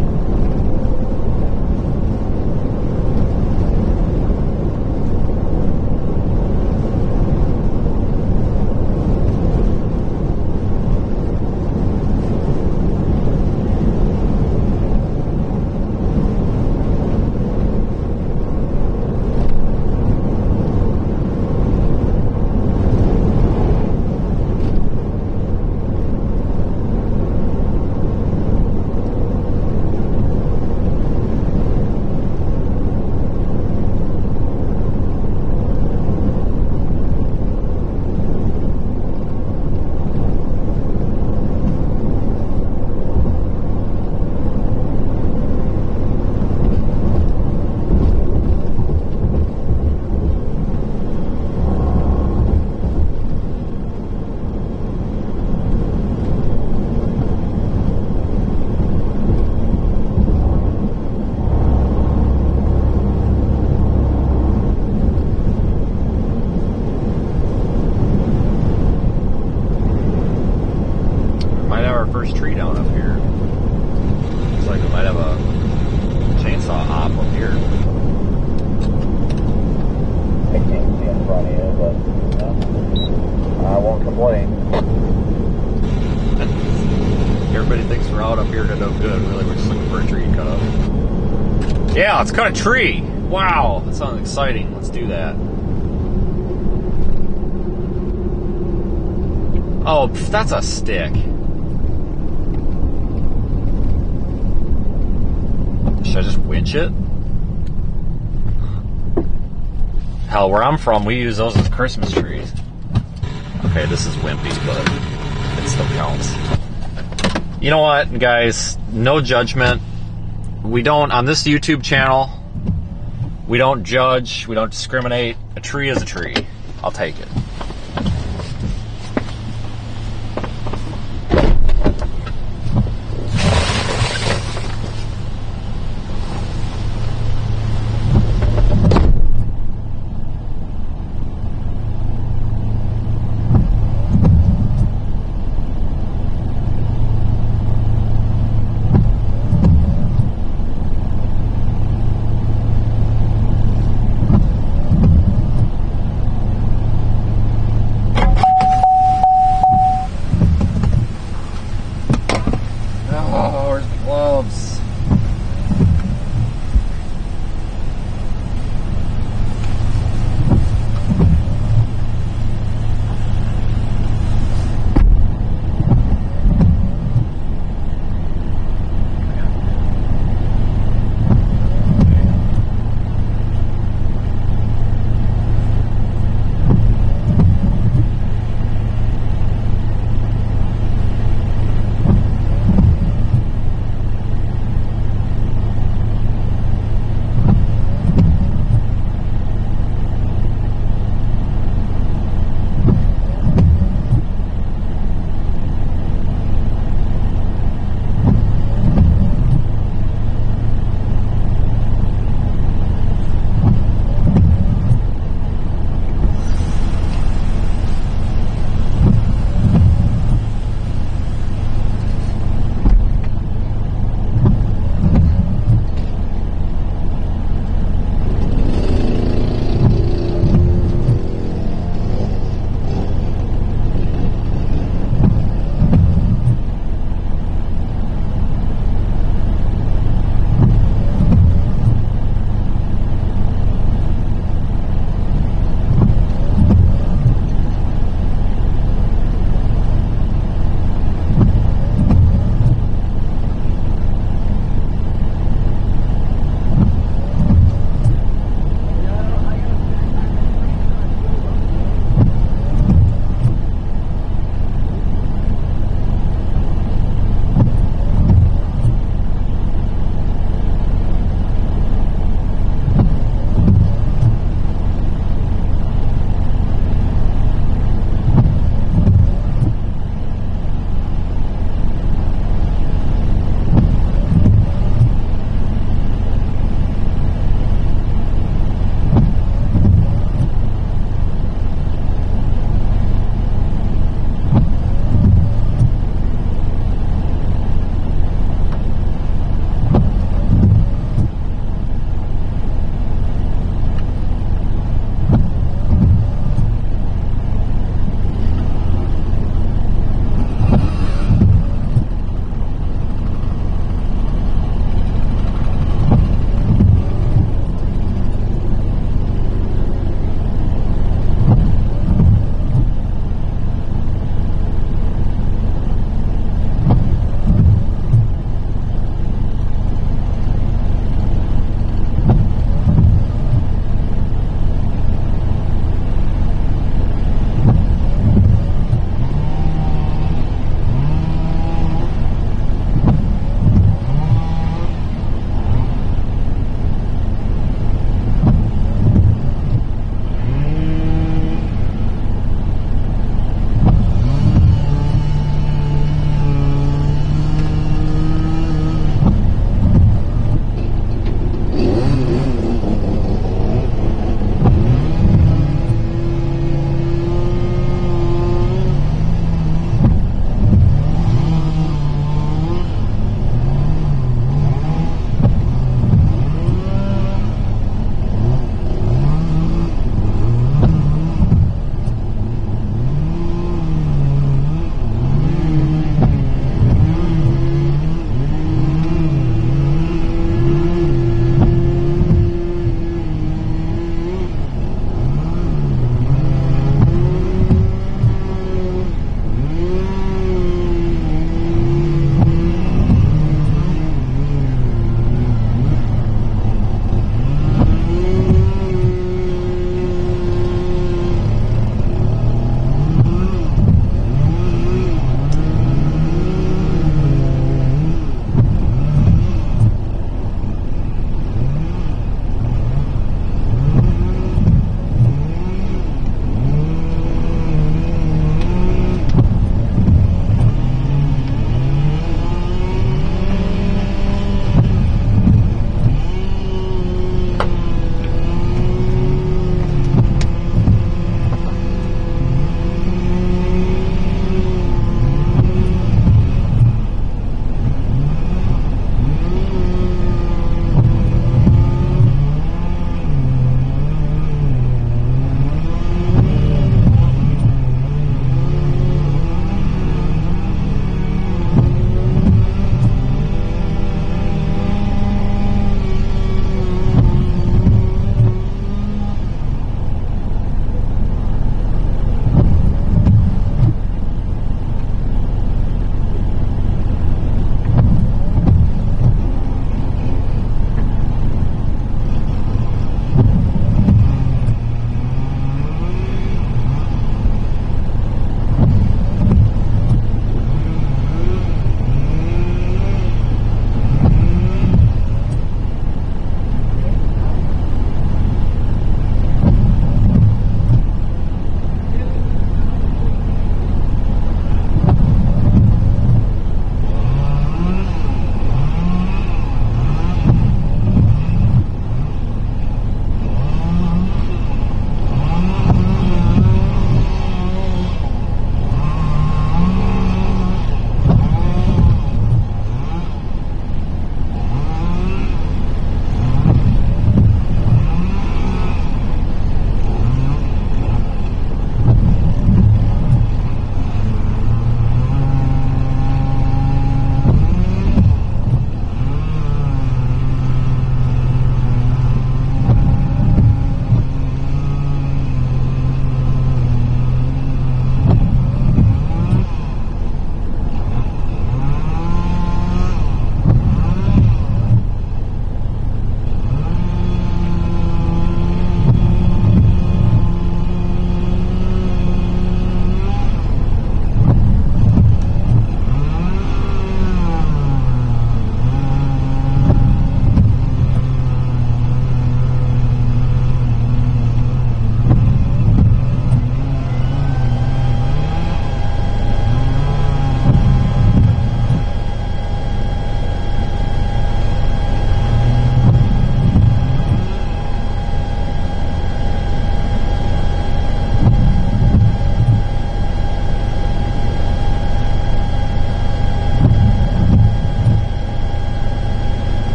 First tree down up here. Looks like we might have a chainsaw op up here. I can't see in front of you, but I won't complain. Everybody thinks we're out up here to no good. Really, we're just looking for a tree to cut up. Yeah, let's cut a tree. Wow, that sounds exciting. Let's do that. Oh, that's a stick. Should I just winch it? Hell, where I'm from, we use those as Christmas trees. Okay, this is wimpy, but it still counts. You know what, guys? No judgment. We don't, on this YouTube channel, we don't judge, we don't discriminate. A tree is a tree. I'll take it.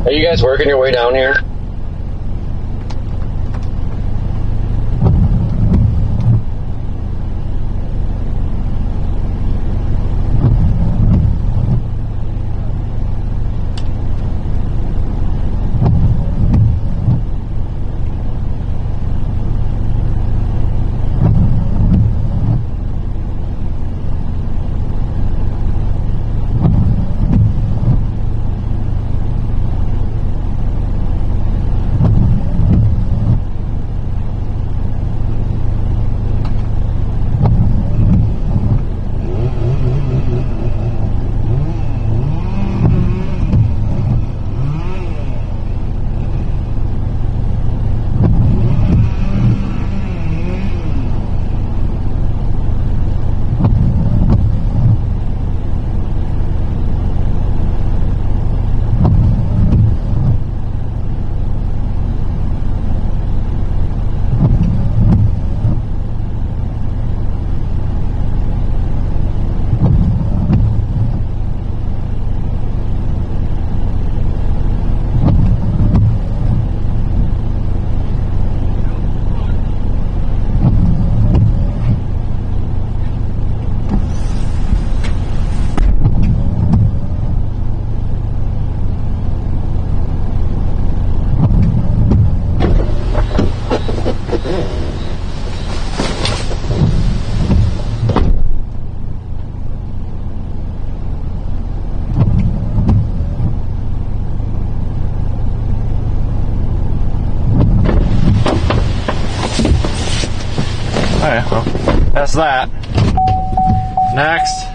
Are you guys working your way down here? Alright, well, that's that. Next.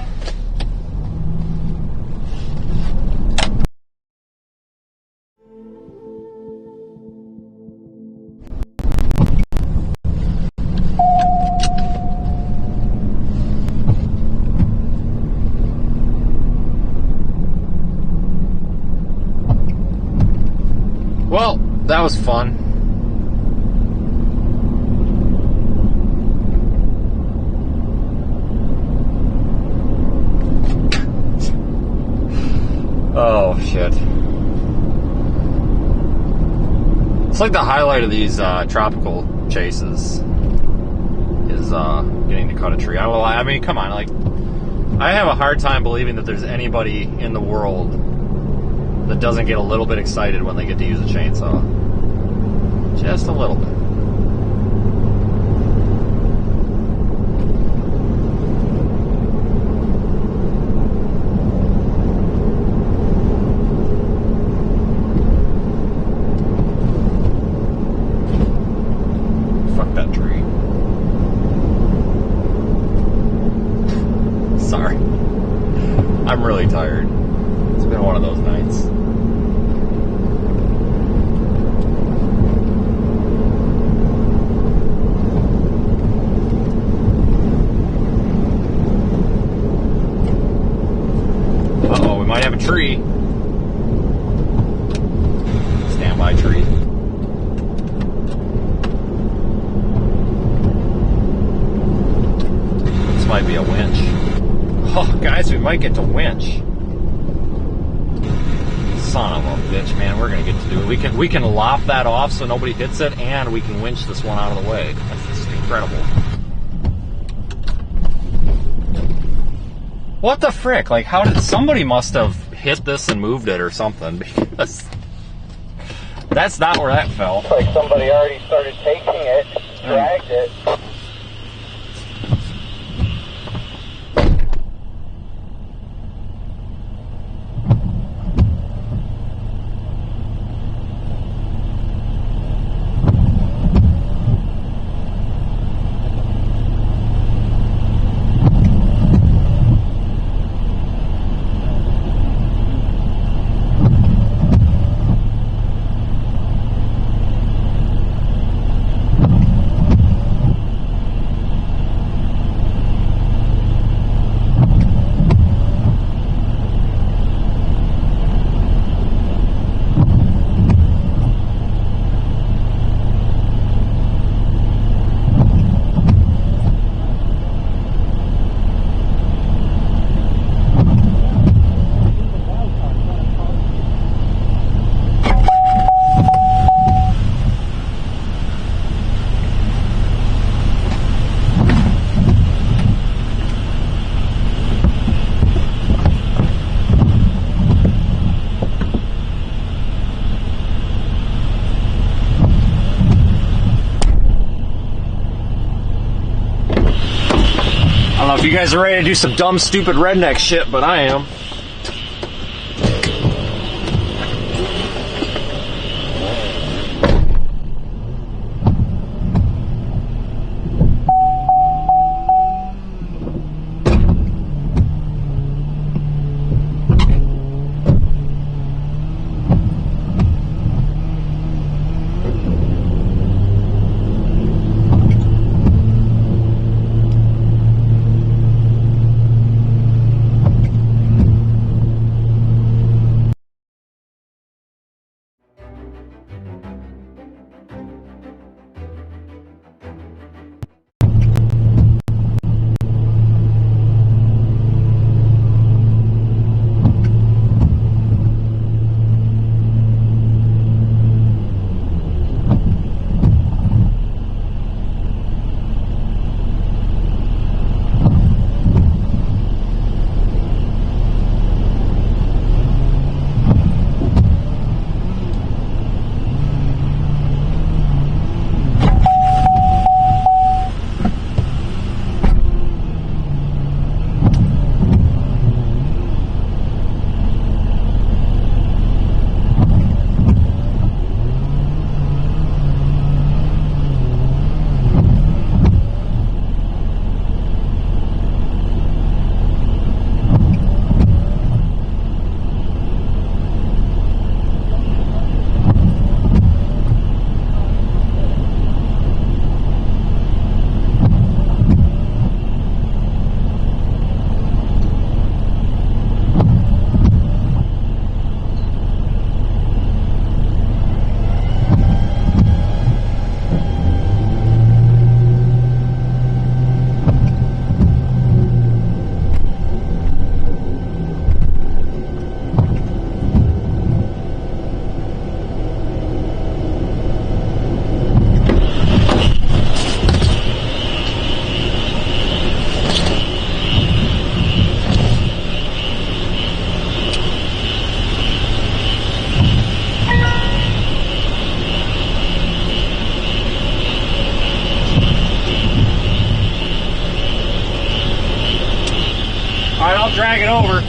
Well, that was fun. Oh, shit. It's like the highlight of these tropical chases is getting to cut a tree. I mean, come on, like, I have a hard time believing that there's anybody in the world that doesn't get a little bit excited when they get to use a chainsaw. Just a little bit. Fuck that tree. Sorry. I'm really tired. It's been one of those nights. Uh-oh, we might have a tree. Standby tree. This might be a winch. Oh, guys, we might get to winch. Son of a bitch, man, we're gonna get to do it. We can lop that off so nobody hits it, and we can winch this one out of the way. That's just incredible. What the frick? Like, how did somebody must have hit this and moved it or something, because that's not where that fell. It's like somebody already started taking it, dragged it. You guys are ready to do some dumb, stupid redneck shit, but I am. Alright, I'll drag it over.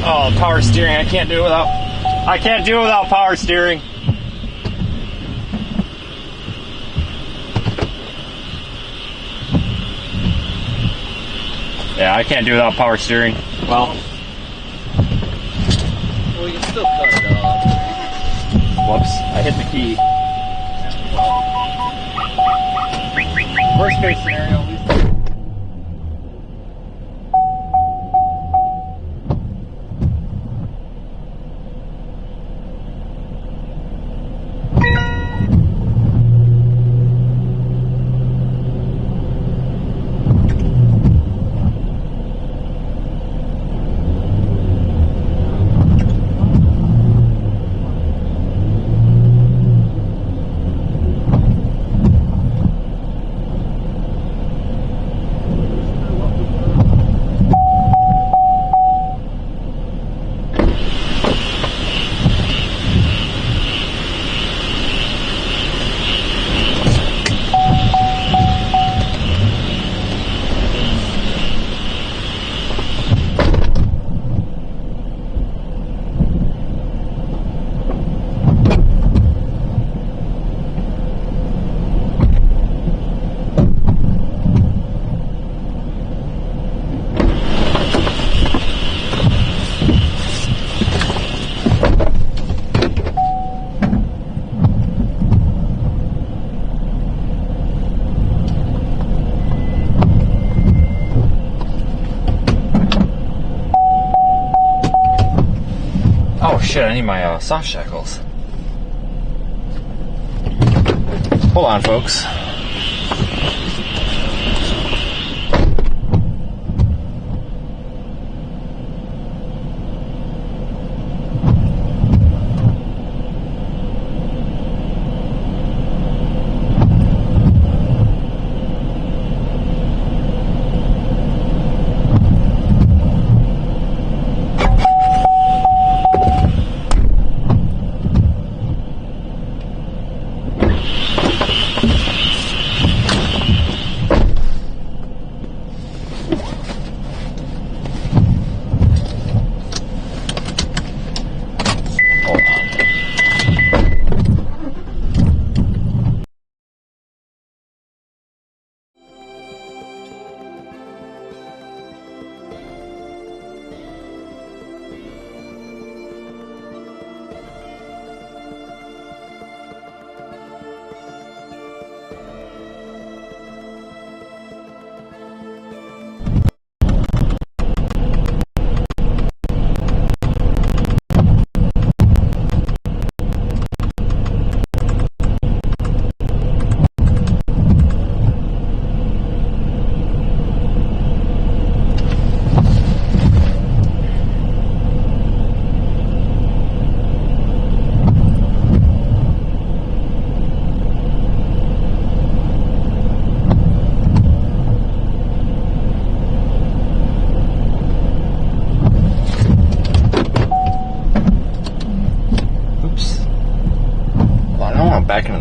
Oh, power steering, I can't do it without power steering. Yeah, I can't do it without power steering. Well, we can still cut it off. Whoops, I hit the key. Worst case scenario, we shit, I need my soft shackles. Hold on, folks.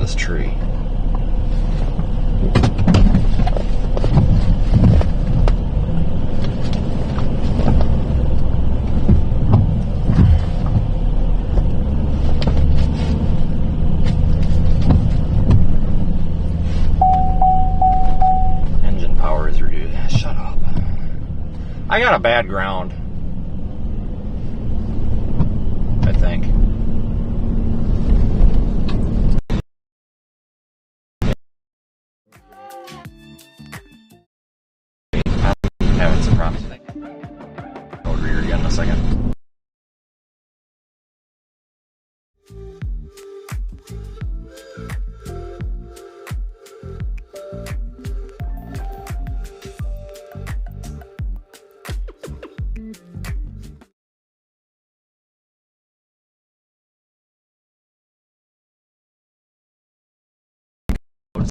this tree. Engine power is reduced. Shut up. I got a bad ground, I think. I'm having some problems. I'll rear again in a second.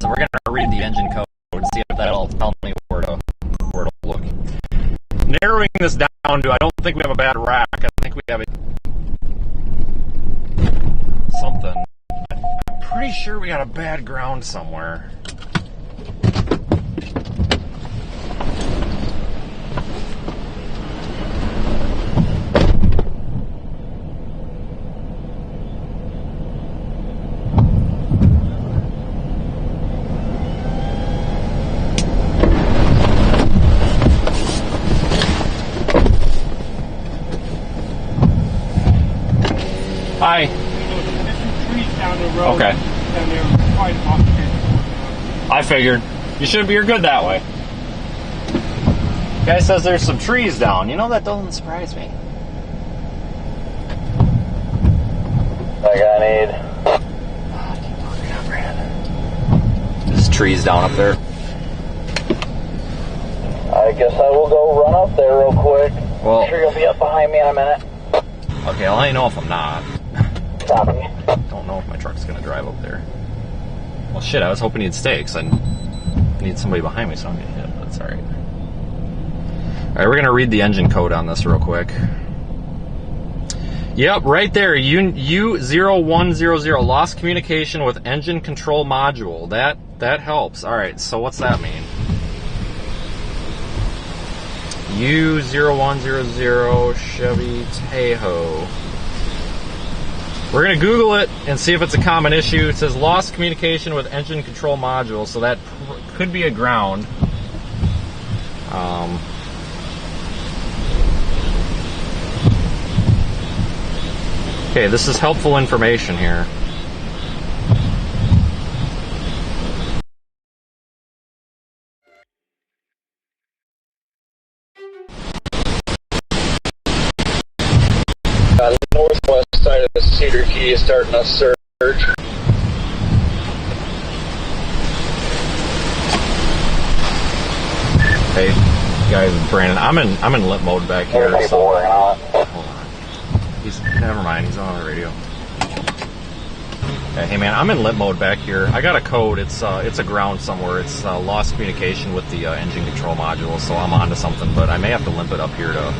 So we're going to read the engine code and see if that'll tell me where to look. Narrowing this down to, I don't think we have a bad rack. I think we have something. I'm pretty sure we got a bad ground somewhere. Hi. Okay. I figured. You're good that way. Guy says there's some trees down. You know, that doesn't surprise me. I need. Keep talking up, Brandon. There's trees down up there. I guess I will go run up there real quick. Well, I'm sure you'll be up behind me in a minute. Okay, I'll let you know if I'm not. Copy. Don't know if my truck's gonna drive up there. Well, shit, I was hoping he'd stay, because I need somebody behind me so I don't get hit, but it's alright. Alright, we're gonna read the engine code on this real quick. Yep, right there, U0100, lost communication with engine control module. That helps. Alright, so what's that mean? U0100 Chevy Tahoe. We're going to Google it and see if it's a common issue. It says lost communication with engine control module, so that could be a ground. Okay, this is helpful information here. Northwest side of the Cedar Key is starting a surge. Hey, guys, Brandon, I'm in limp mode back here. So, hold on. Never mind. He's on the radio. Okay, hey man, I'm in limp mode back here. I got a code. It's a ground somewhere. It's lost communication with the engine control module. So I'm onto something, but I may have to limp it up here to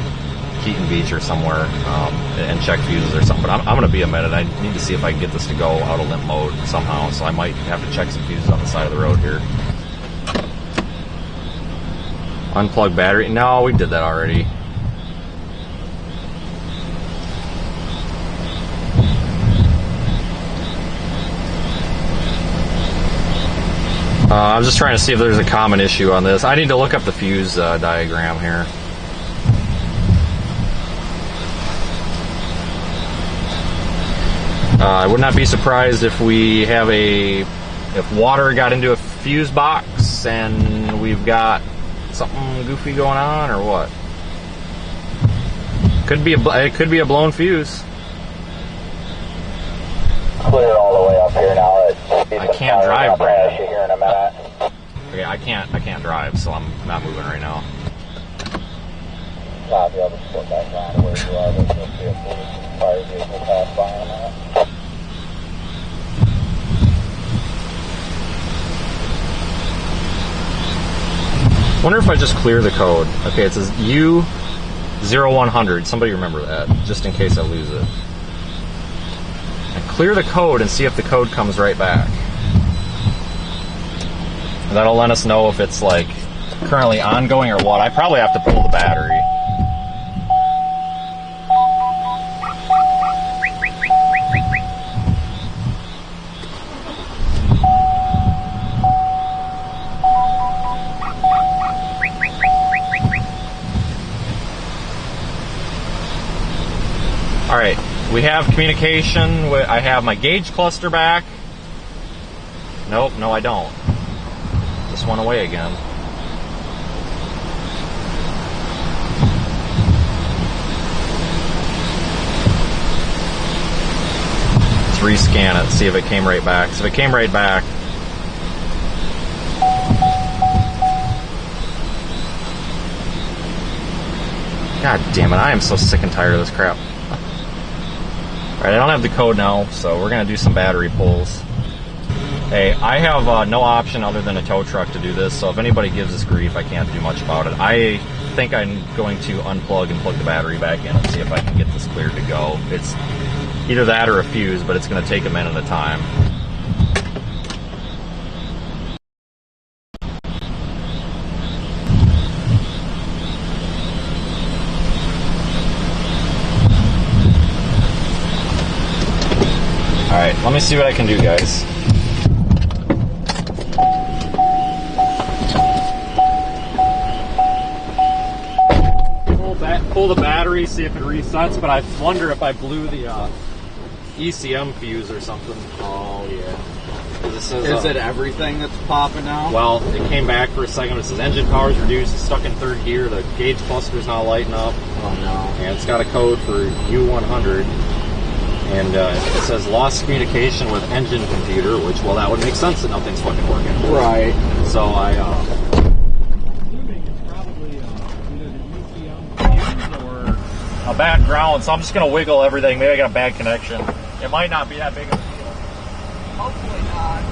Keaton Beach or somewhere and check fuses or something. But I'm going to be a minute. I need to see if I can get this to go out of limp mode somehow. So I might have to check some fuses on the side of the road here. Unplug battery. No, we did that already. I'm just trying to see if there's a common issue on this. I need to look up the fuse diagram here. I would not be surprised if we have if water got into a fuse box and we've got something goofy going on, or what? It could be a blown fuse. Clear all the way up here now. I can't drive, Brandon. Here in a minute. Okay, I can't drive, so I'm not moving right now. Copy. I'll just put back on where you are. There's supposed to be a police and fire vehicle pass by in a minute. Wonder if I just clear the code. Okay, it says U0100. Somebody remember that, just in case I lose it. And clear the code and see if the code comes right back. That'll let us know if it's like currently ongoing or what. I probably have to pull the battery. Alright, we have communication. I have my gauge cluster back. Nope, no I don't. Just went away again. Let's rescan it, see if it came right back. So if it came right back, God damn it, I am so sick and tired of this crap. Alright, I don't have the code now, so we're going to do some battery pulls. Hey, I have no option other than a tow truck to do this, so if anybody gives us grief, I can't do much about it. I think I'm going to unplug and plug the battery back in and see if I can get this cleared to go. It's either that or a fuse, but it's going to take a minute at a time. Alright, let me see what I can do, guys. Pull the battery, see if it resets, but I wonder if I blew the ECM fuse or something. Oh, yeah. This says, Is it everything that's popping out? Well, it came back for a second. It says engine power is reduced, it's stuck in third gear, the gauge cluster is not lighting up. Oh, no. And it's got a code for U100. And it says lost communication with engine computer, which, well, that would make sense that nothing's fucking working. Right. So I, assuming it's probably either the ECM fuse or a bad ground, so I'm just going to wiggle everything. Maybe I got a bad connection. It might not be that big of a deal. Hopefully not.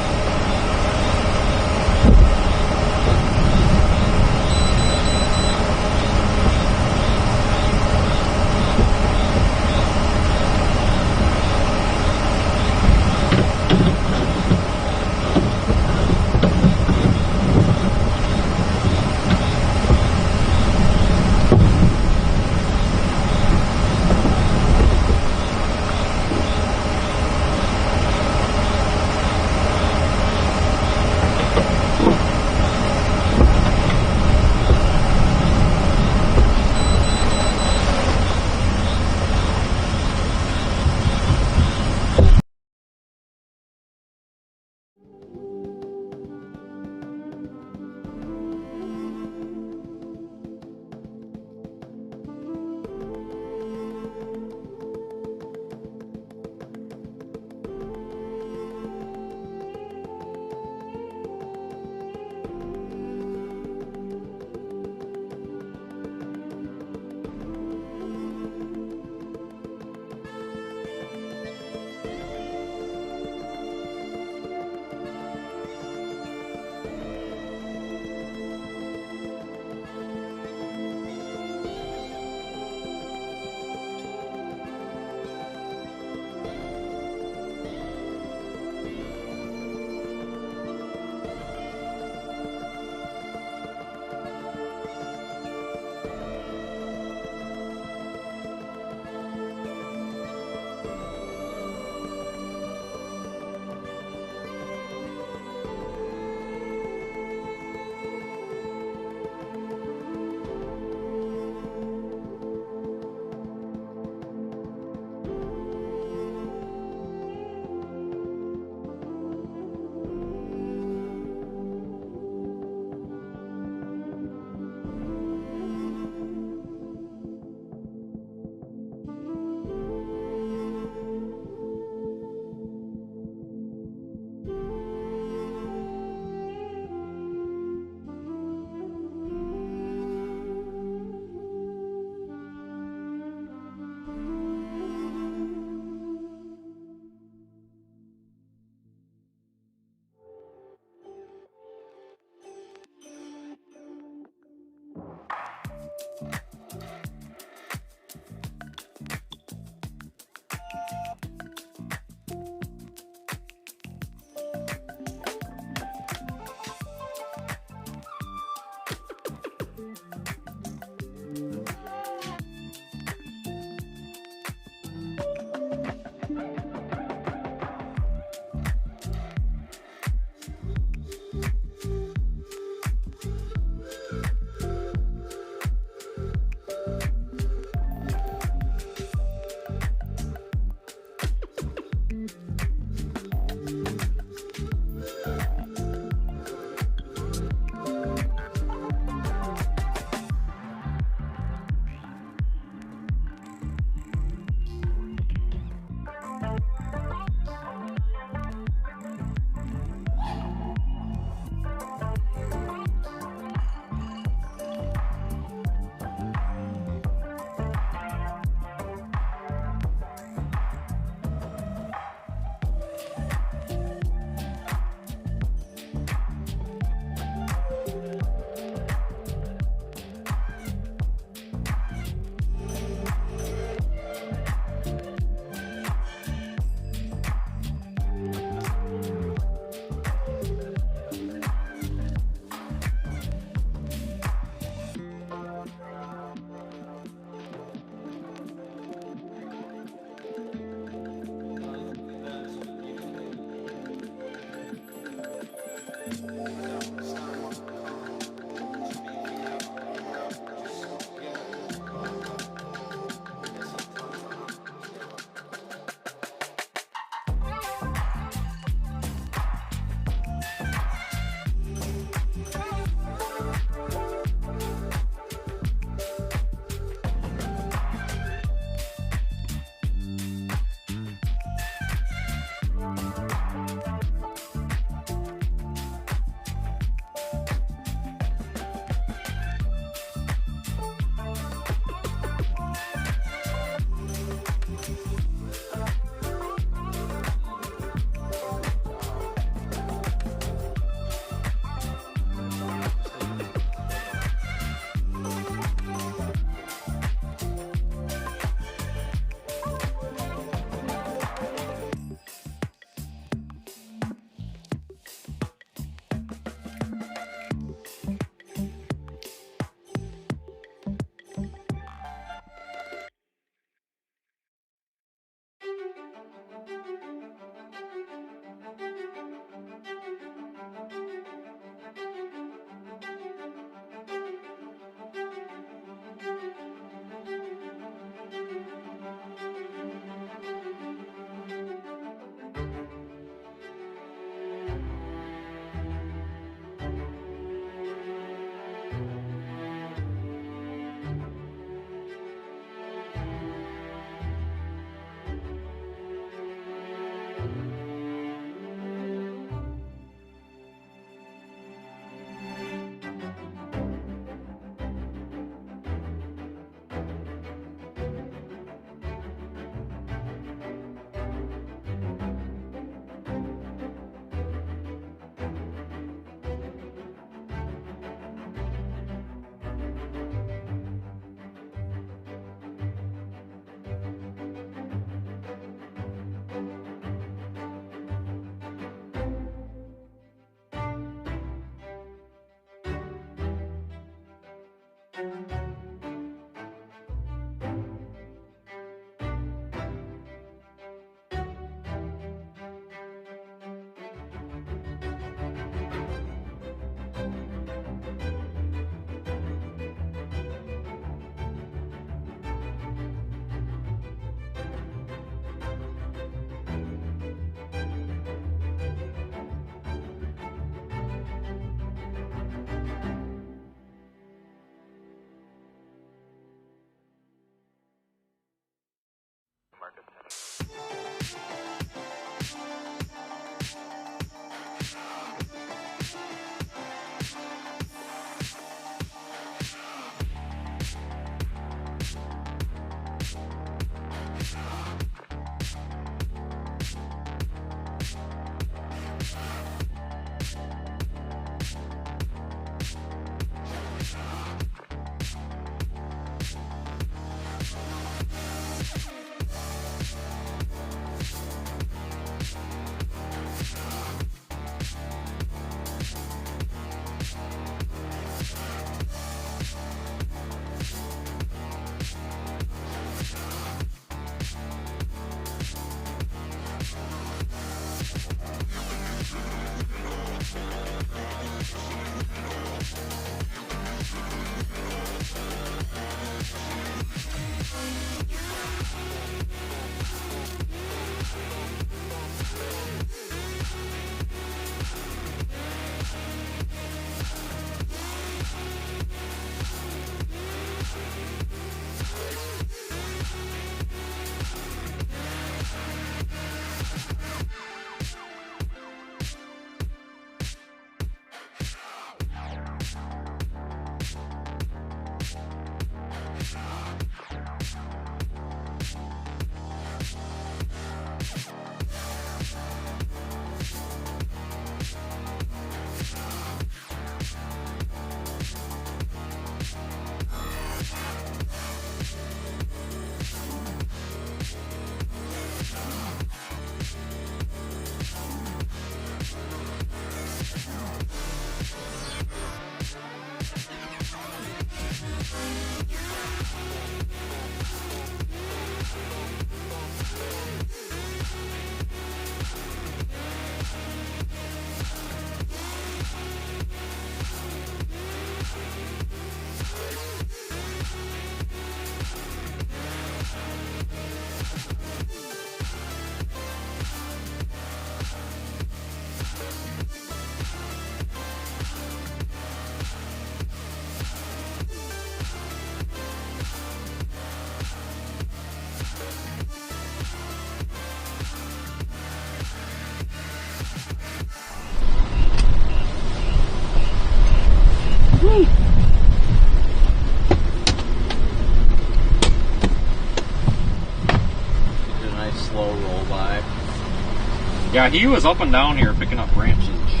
Yeah, he was up and down here picking up branches and shit.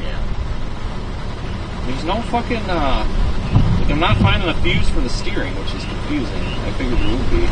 Yeah. There's no fucking, like, I'm not finding the fuse for the steering, which is confusing. I figured there would be.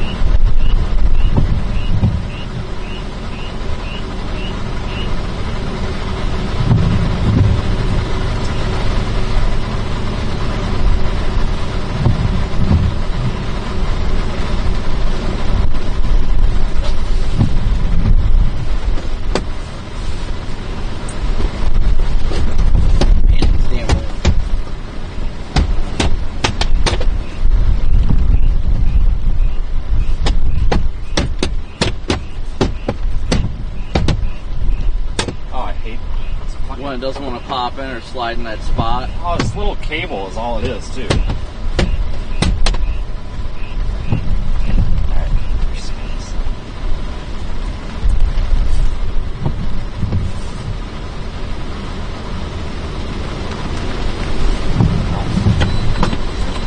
When it doesn't want to pop in or slide in that spot. Oh, this little cable is all it is, too. At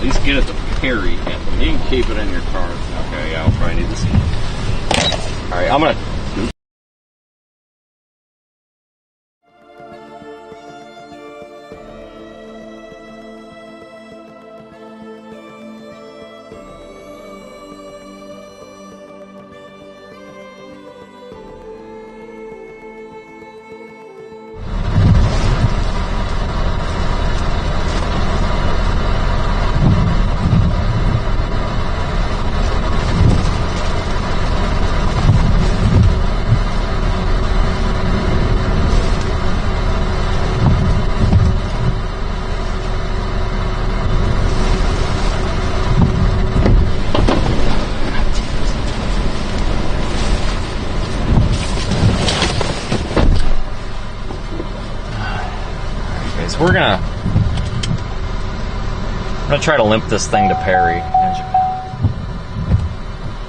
least get it to Perry. You can keep it in your car. Okay, yeah, I'll probably need to see. Alright, I'm gonna... we're gonna try to limp this thing to Perry.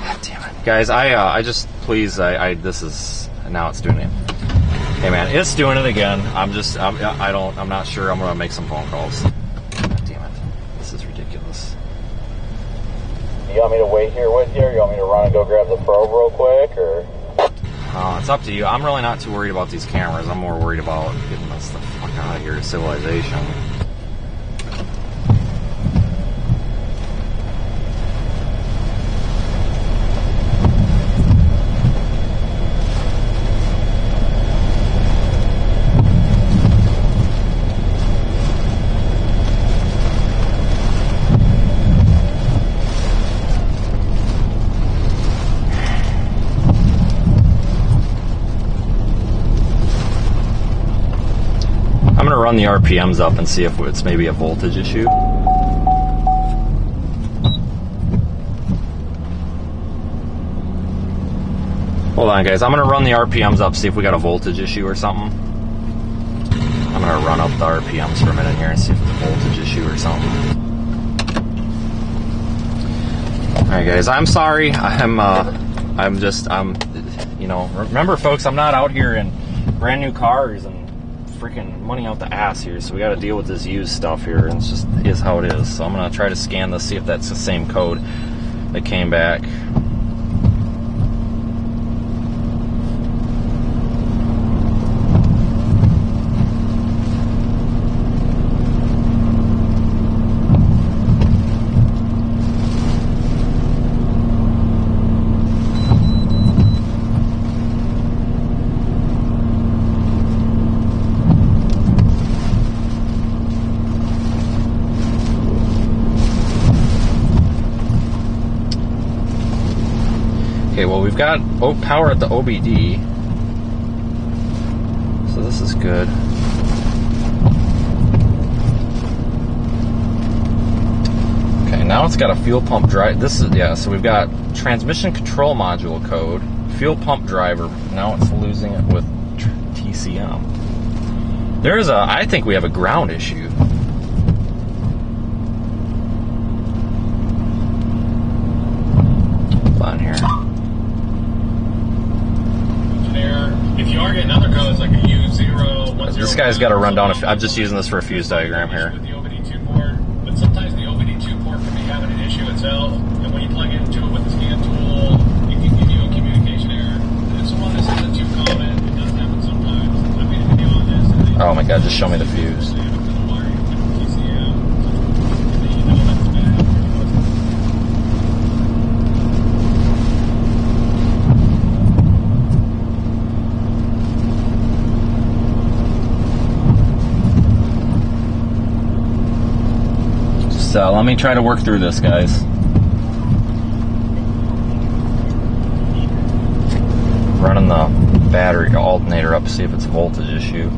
God damn it, guys! I just please this is now it's doing it. Hey man, it's doing it again. I'm not sure. I'm gonna make some phone calls. God damn it, this is ridiculous. You want me to wait here with you, or you want me to run and go grab the probe real quick, or? It's up to you. I'm really not too worried about these cameras. I'm more worried about getting us the fuck out of here to civilization. I'm going to run the RPMs up and see if it's maybe a voltage issue. Hold on, guys. I'm going to run the RPMs up, see if we got a voltage issue or something. I'm going to run up the RPMs for a minute here and see if it's a voltage issue or something. Alright, guys. I'm sorry. You know, remember, folks, I'm not out here in brand new cars and freaking money out the ass here, so we got to deal with this used stuff here, and it's just is how it is. So I'm gonna try to scan this, see if that's the same code that came back. Okay, well, we've got power at the OBD, so this is good. Okay, now it's got a fuel pump drive. This is, yeah, so we've got transmission control module code, fuel pump driver. Now it's losing it with TCM. I think we have a ground issue. Hold on here. If you are getting other codes like a U010, this guy's got to run down. I'm just using this for a fuse diagram here. With the OBD2 port, but sometimes the OBD2 port can be having an issue itself, and when you plug into it with the scan tool, it can give you a communication error. And if someone is too common, it does happen sometimes. I made a video on this. Oh my god! Just show me the fuse. So let me try to work through this, guys. Running the battery alternator up to see if it's a voltage issue.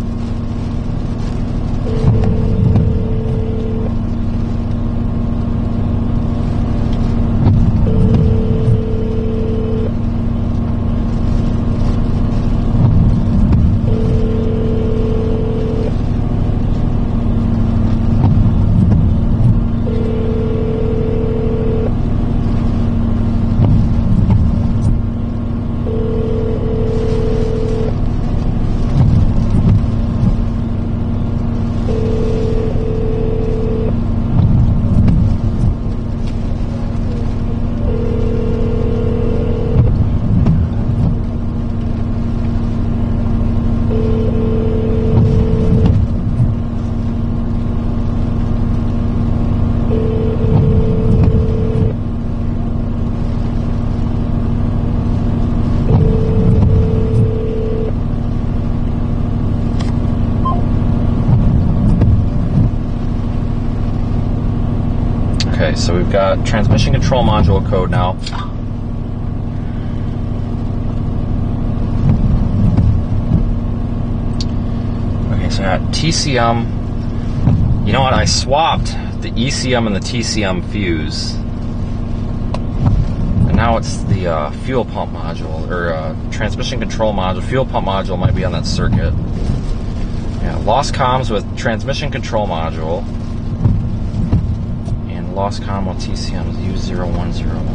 Okay, so we've got transmission control module code now. Okay, so I got TCM. You know what? I swapped the ECM and the TCM fuse. And now it's the fuel pump module, or transmission control module. Fuel pump module might be on that circuit. Yeah, lost comms with transmission control module. And lost comm with TCM U0101.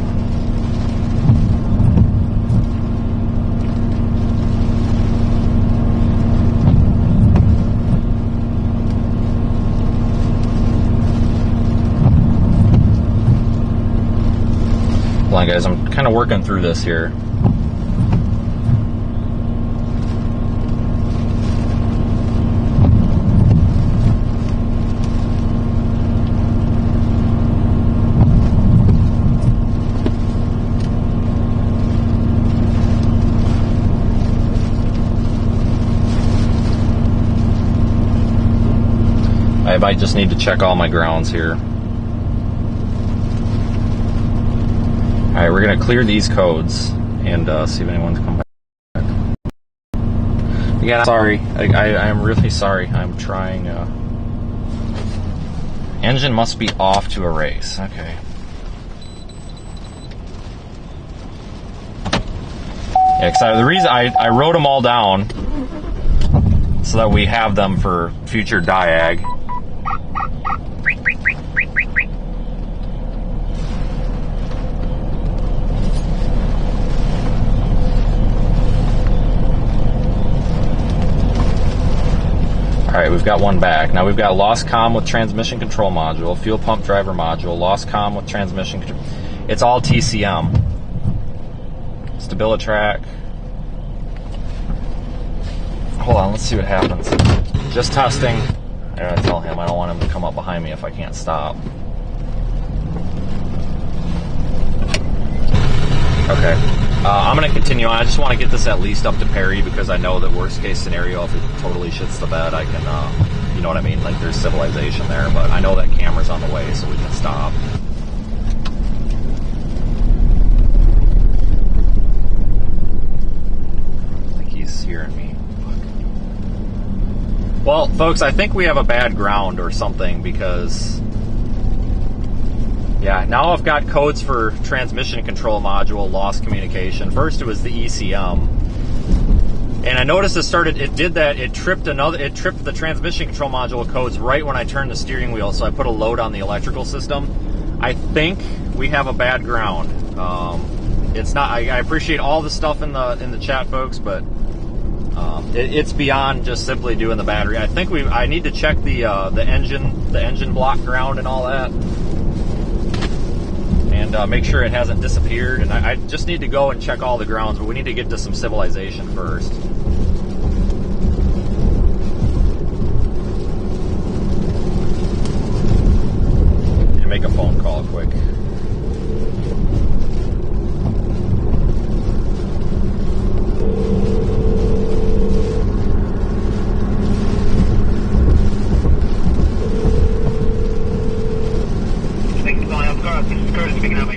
Hold on, guys, I'm kind of working through this here. I might just need to check all my grounds here. Alright, we're going to clear these codes and see if anyone's come back. Again, I'm sorry. I'm really sorry. I'm trying. Engine must be off to erase. Okay. Yeah, because the reason I wrote them all down so that we have them for future diag. Alright, we've got one back. Now we've got lost comm with transmission control module, fuel pump driver module, lost comm with transmission control. It's all TCM. Stabilitrack. Hold on, let's see what happens. Just testing. I gotta tell him I don't want him to come up behind me if I can't stop. Okay. I'm going to continue on. I just want to get this at least up to parity because I know that worst case scenario, if it totally shits the bed, I can, you know what I mean? Like there's civilization there, but I know that camera's on the way, so we can stop. I think he's hearing me. Well, folks, I think we have a bad ground or something because... Yeah, now I've got codes for transmission control module, lost communication. First it was the ECM. And I noticed it tripped the transmission control module codes right when I turned the steering wheel, so I put a load on the electrical system. I think we have a bad ground. It's not, I appreciate all the stuff in the chat, folks, but it's beyond just simply doing the battery. I think I need to check the engine block ground and all that. And make sure it hasn't disappeared. And I just need to go and check all the grounds, but we need to get to some civilization first. And make a phone call quick. Speaking of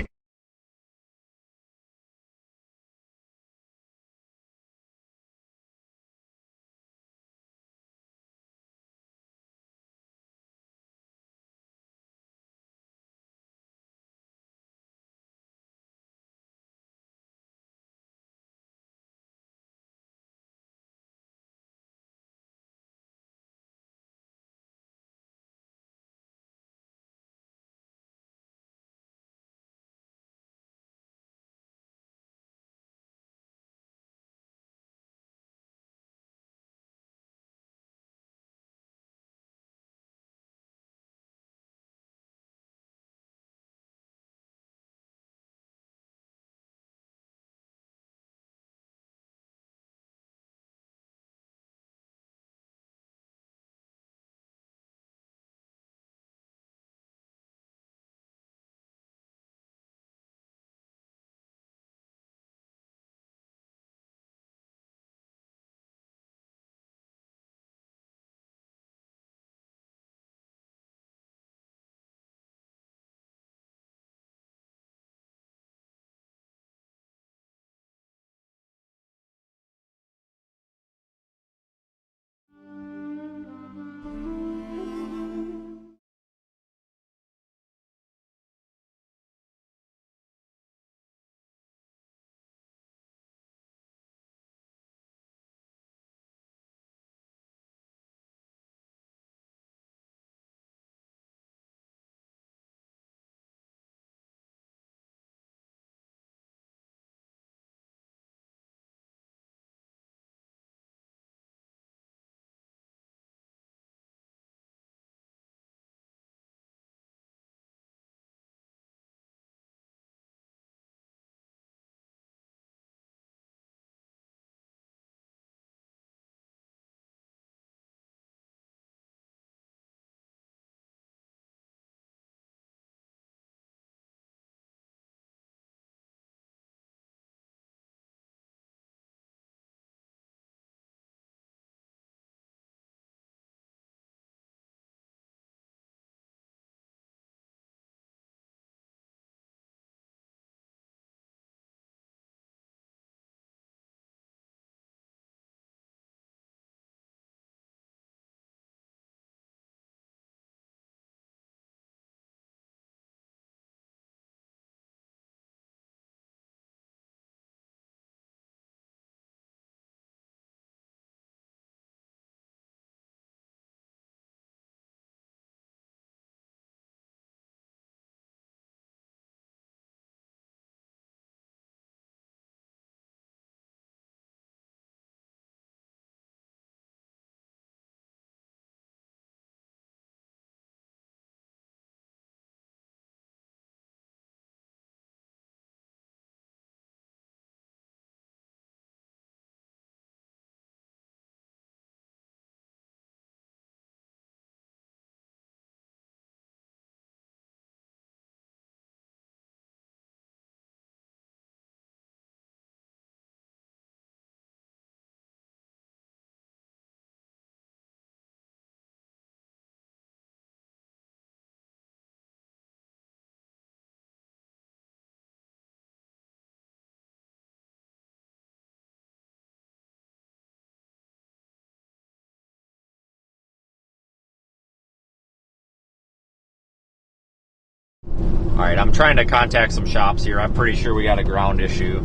Alright, I'm trying to contact some shops here. I'm pretty sure we got a ground issue.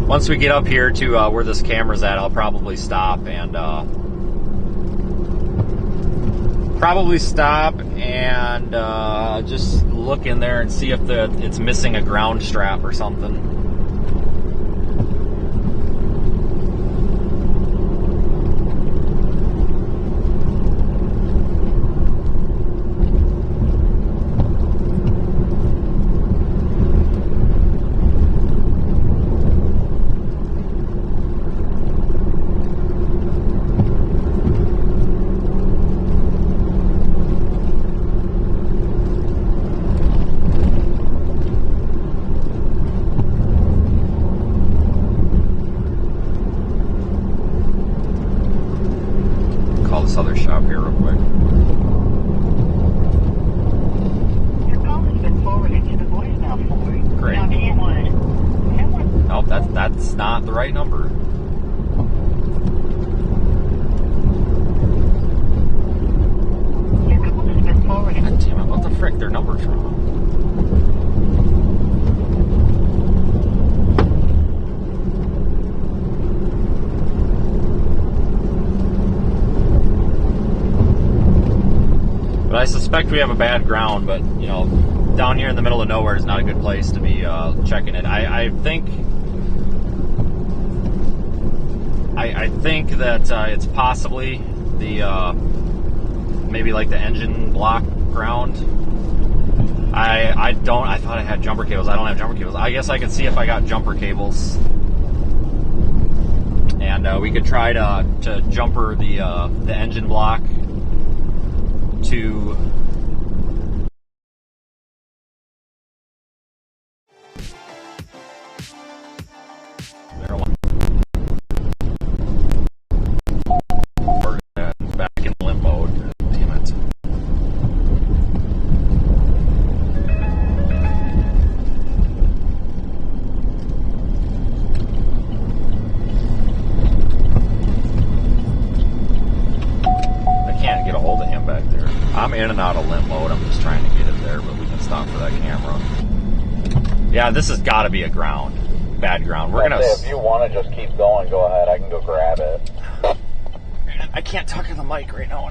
Once we get up here to where this camera's at, I'll probably stop and just look in there and see if it's missing a ground strap or something. Call this other shop here real quick. Your call has been forwarded to the voicemail forward. Great. Now, Kenwood. Nope, that's not the right number. Your call has been forwarded. God damn it, what the frick? Their number's wrong. But I suspect we have a bad ground, but, you know, down here in the middle of nowhere is not a good place to be checking it. I think that it's possibly the, maybe like the engine block ground. I thought I had jumper cables. I don't have jumper cables. I guess I could see if I got jumper cables. And we could try to jumper the engine block to back in limp mode. Damn it. I can't get a hold of him back there. I'm in and out of limp mode. I'm just trying to get it there, but we can stop for that camera. Yeah, this has got to be a ground. Bad ground. We're gonna. If you want to just keep going, go ahead. I can go grab it. I can't talk to the mic right now.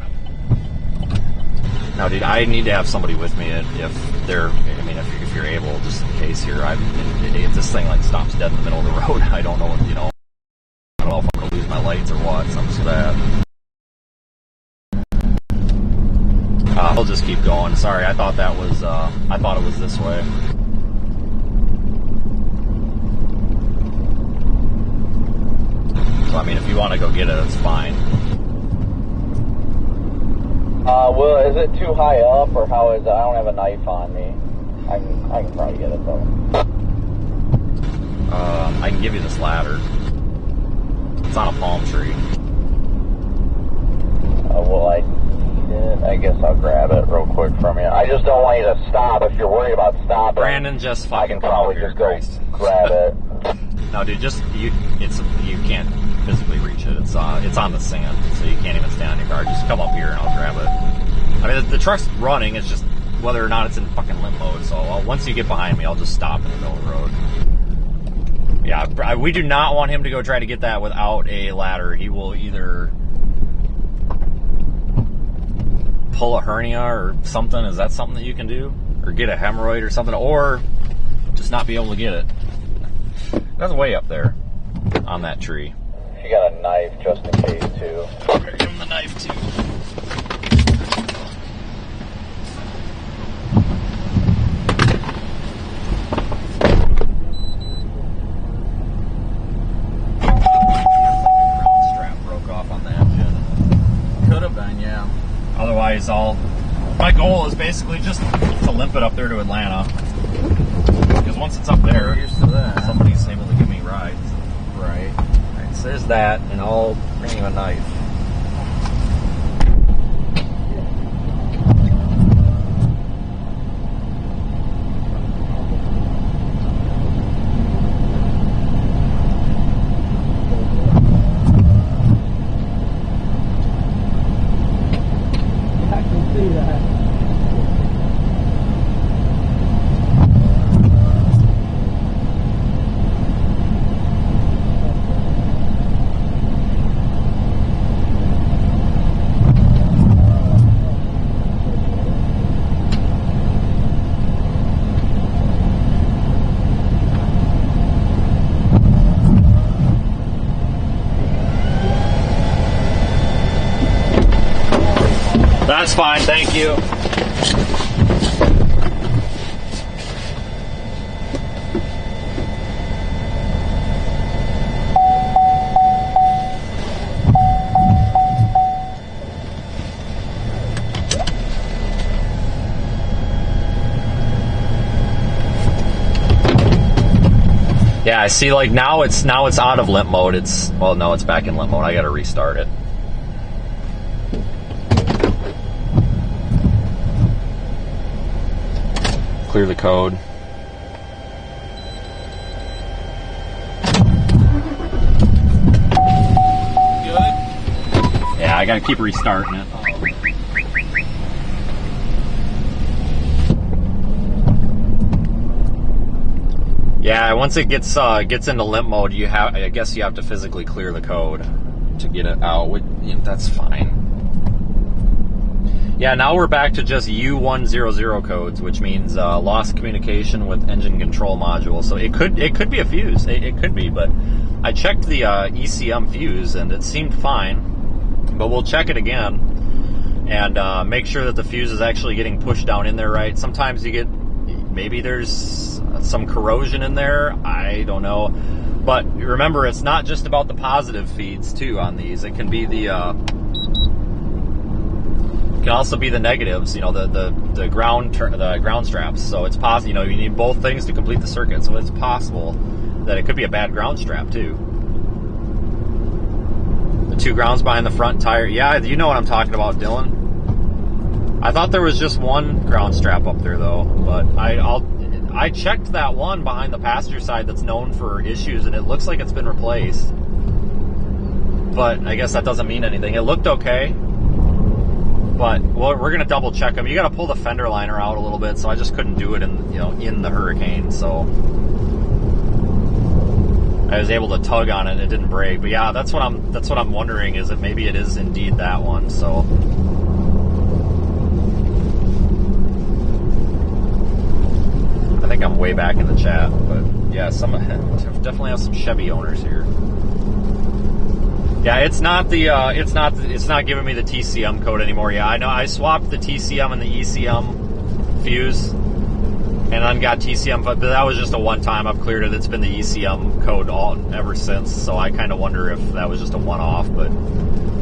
No, dude, I need to have somebody with me if they're. I mean, if you're able, just in case here. If this thing like stops dead in the middle of the road, I don't know. You know, I don't know if I'm gonna lose my lights or what. Something to that. I'll just keep going. Sorry, I thought that was. I thought it was this way. So I mean, if you want to go get it, it's fine. Well, is it too high up, or how is it? I don't have a knife on me. I can probably get it though. I can give you this ladder. It's on a palm tree. Well, I need it. I guess I'll grab it real quick from you. I just don't want you to stop. If you're worried about stopping, Brandon, just I fucking can probably just go grab it. No, dude, you can't physically reach it. It's on the sand, so you can't even stand on your car. Just come up here and I'll grab it. I mean, the truck's running. It's just whether or not it's in fucking limp mode. So once you get behind me, I'll just stop in the middle of the road. Yeah, we do not want him to go try to get that without a ladder. He will either pull a hernia or something. Is that something that you can do? Or get a hemorrhoid or something? Or just not be able to get it. That's way up there on that tree. You got a knife just in case too. I'm gonna give him the knife too. Ground strap broke off on the engine. Could have been, yeah. Otherwise, my goal is basically just to limp it up there to Atlanta. Because once it's up there, We're used to that. somebody's able to give me rides. Right. Alright, so there's that, and I'll bring you a knife. That's fine, thank you. Yeah, I see, like now it's out of limp mode. Well, no, it's back in limp mode. I gotta restart it. Clear the code. Good? Yeah, I gotta keep restarting it. Yeah, once it gets into limp mode, I guess you have to physically clear the code to get it out. That's fine. Yeah, now we're back to just U100 codes, which means lost communication with engine control module. So it could be a fuse. It could be, but I checked the ECM fuse and it seemed fine. But we'll check it again and make sure that the fuse is actually getting pushed down in there right. Sometimes maybe there's some corrosion in there. I don't know. But remember, it's not just about the positive feeds too on these. It can be it can also be the negatives, the ground straps. So it's possible, you need both things to complete the circuit. So it's possible that it could be a bad ground strap too. The two grounds behind the front tire. Yeah, you know what I'm talking about, Dylan. I thought there was just one ground strap up there though, but I checked that one behind the passenger side that's known for issues, and it looks like it's been replaced. But I guess that doesn't mean anything. It looked okay. But we're going to double check them. You got to pull the fender liner out a little bit, so I just couldn't do it in the Hurricane. So I was able to tug on it and it didn't break. But yeah, that's what I'm wondering, is that maybe it is indeed that one. So I think I'm way back in the chat, but yeah, definitely have some Chevy owners here. Yeah, it's not giving me the TCM code anymore. Yeah, I know I swapped the TCM and the ECM fuse and then got TCM, but that was just a one time. I've cleared it. It's been the ECM code ever since, so I kind of wonder if that was just a one-off, but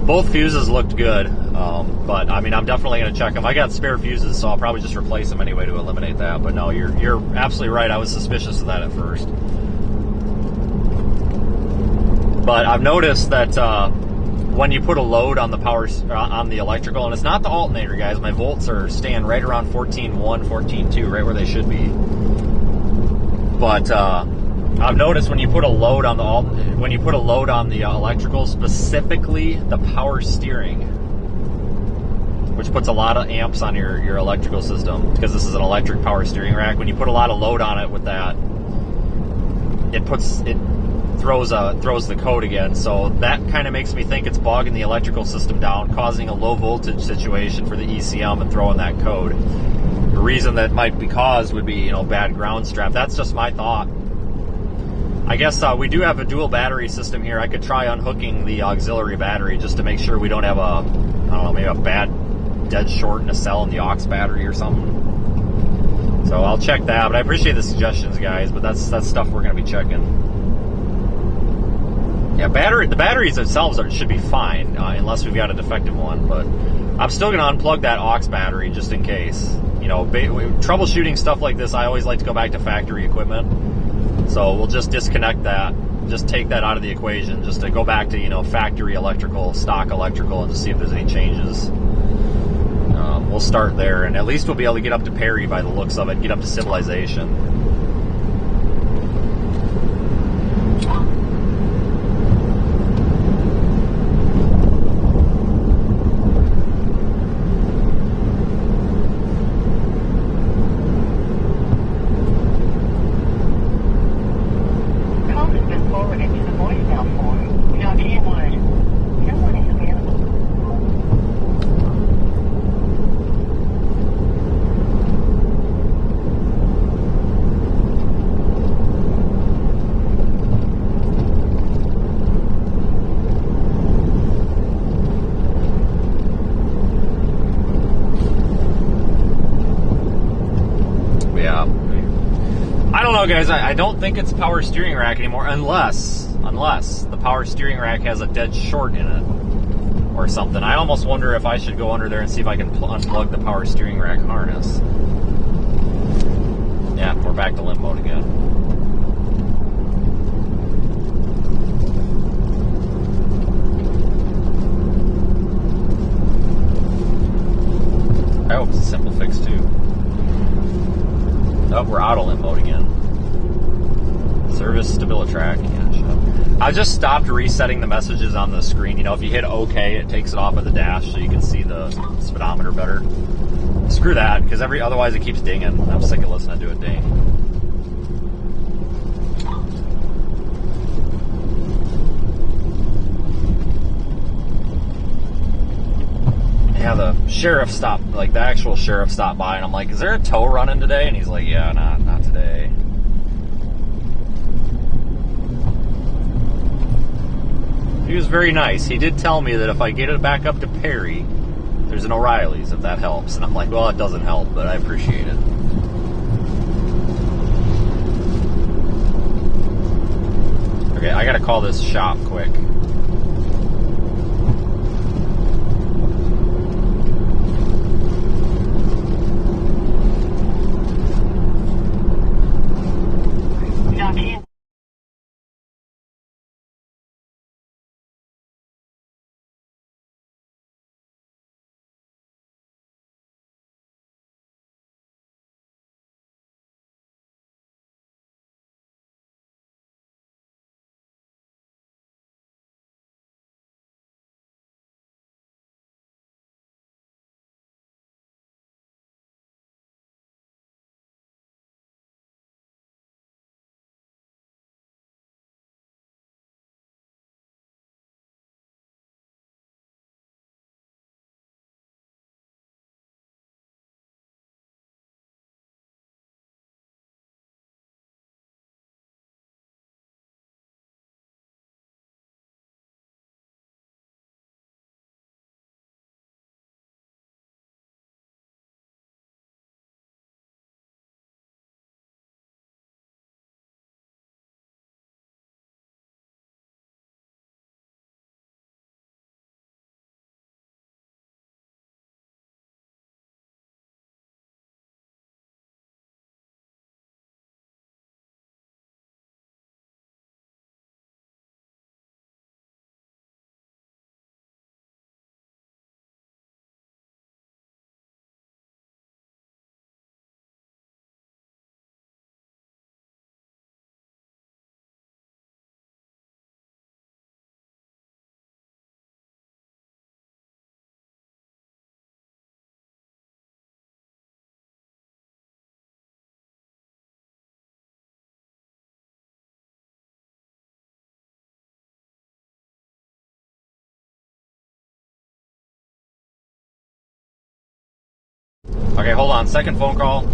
both fuses looked good. But I mean, I'm definitely going to check them. I got spare fuses, so I'll probably just replace them anyway to eliminate that. But no, you're absolutely right. I was suspicious of that at first. But I've noticed that when you put a load on the power on the electrical, and it's not the alternator, guys. My volts are staying right around 14.1, 14.2, right where they should be. But I've noticed when you put a load on the electrical, specifically the power steering, which puts a lot of amps on your electrical system, because this is an electric power steering rack. When you put a lot of load on it with that, it throws the code again. So that kind of makes me think it's bogging the electrical system down, causing a low voltage situation for the ECM and throwing that code. The reason that might be caused would be, bad ground strap. That's just my thought. I guess we do have a dual battery system here. I could try unhooking the auxiliary battery just to make sure we don't have maybe a bad dead short in a cell in the aux battery or something. So I'll check that, but I appreciate the suggestions, guys, but that's stuff we're going to be checking. Yeah, the batteries themselves should be fine, unless we've got a defective one, but I'm still going to unplug that aux battery just in case. Troubleshooting stuff like this, I always like to go back to factory equipment. So we'll just disconnect that, just take that out of the equation, just to go back to, factory electrical, stock electrical, and just see if there's any changes. We'll start there, and at least we'll be able to get up to Perry by the looks of it, get up to civilization. guys, I don't think it's power steering rack anymore, unless the power steering rack has a dead short in it or something. I almost wonder if I should go under there and see if I can unplug the power steering rack harness. Yeah, we're back to limp mode again. I hope it's a simple fix too. Oh, we're out of limp mode again. Service StabiliTrak. Yeah, shut up. I just stopped resetting the messages on the screen. You know, if you hit OK, it takes it off of the dash so you can see the speedometer better. Screw that, because otherwise it keeps dinging. I'm sick of listening to it ding. Yeah, the sheriff stopped, like the actual sheriff stopped by, and I'm like, is there a tow running today? And he's like, yeah, not today. He was very nice. He did tell me that if I get it back up to Perry, there's an O'Reilly's, if that helps. And I'm like, well, it doesn't help, but I appreciate it. Okay, I gotta call this shop quick. Okay, hold on. Second phone call.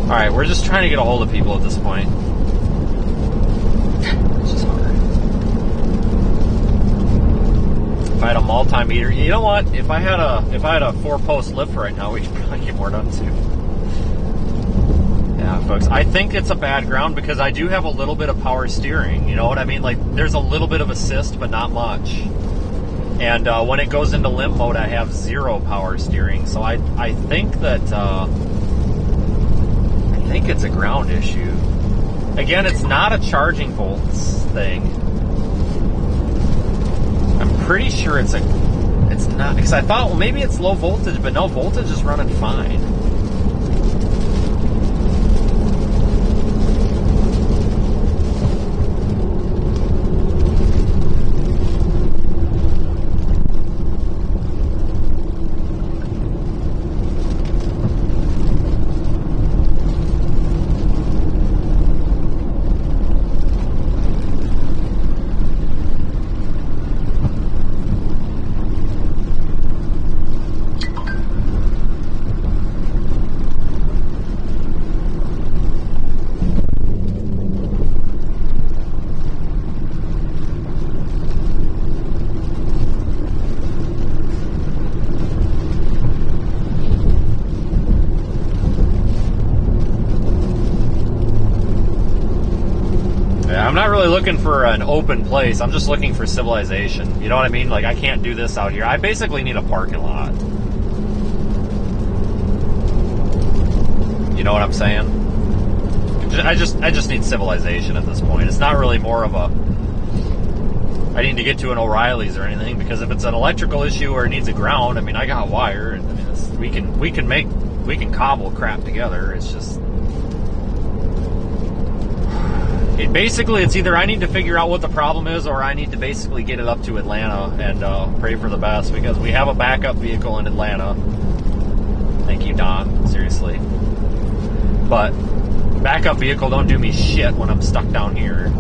Alright, we're just trying to get a hold of people at this point. It's just hard. If I had a multimeter, you know what? If I had a 4-post lift right now, we could probably get more done too. Yeah, folks, I think it's a bad ground because I do have a little bit of power steering. You know what I mean? Like, there's a little bit of assist, but not much. And when it goes into limp mode, I have 0 power steering. So I think that I think it's a ground issue. Again, it's not a charging volts thing. I'm pretty sure it's not, because I thought, well, maybe it's low voltage, but no, voltage is running fine. I'm not really looking for an open place. I'm just looking for civilization. You know what I mean? Like, I can't do this out here. I basically need a parking lot. You know what I'm saying? I just need civilization at this point. It's not really more of a I need to get to an O'Reilly's or anything, because if it's an electrical issue or it needs a ground, I mean, I got wire. I mean, we can cobble crap together. It's just basically, it's either I need to figure out what the problem is, or I need to basically get it up to Atlanta and pray for the best, because we have a backup vehicle in Atlanta. Thank you, Don. Seriously. But backup vehicle don't do me shit when I'm stuck down here.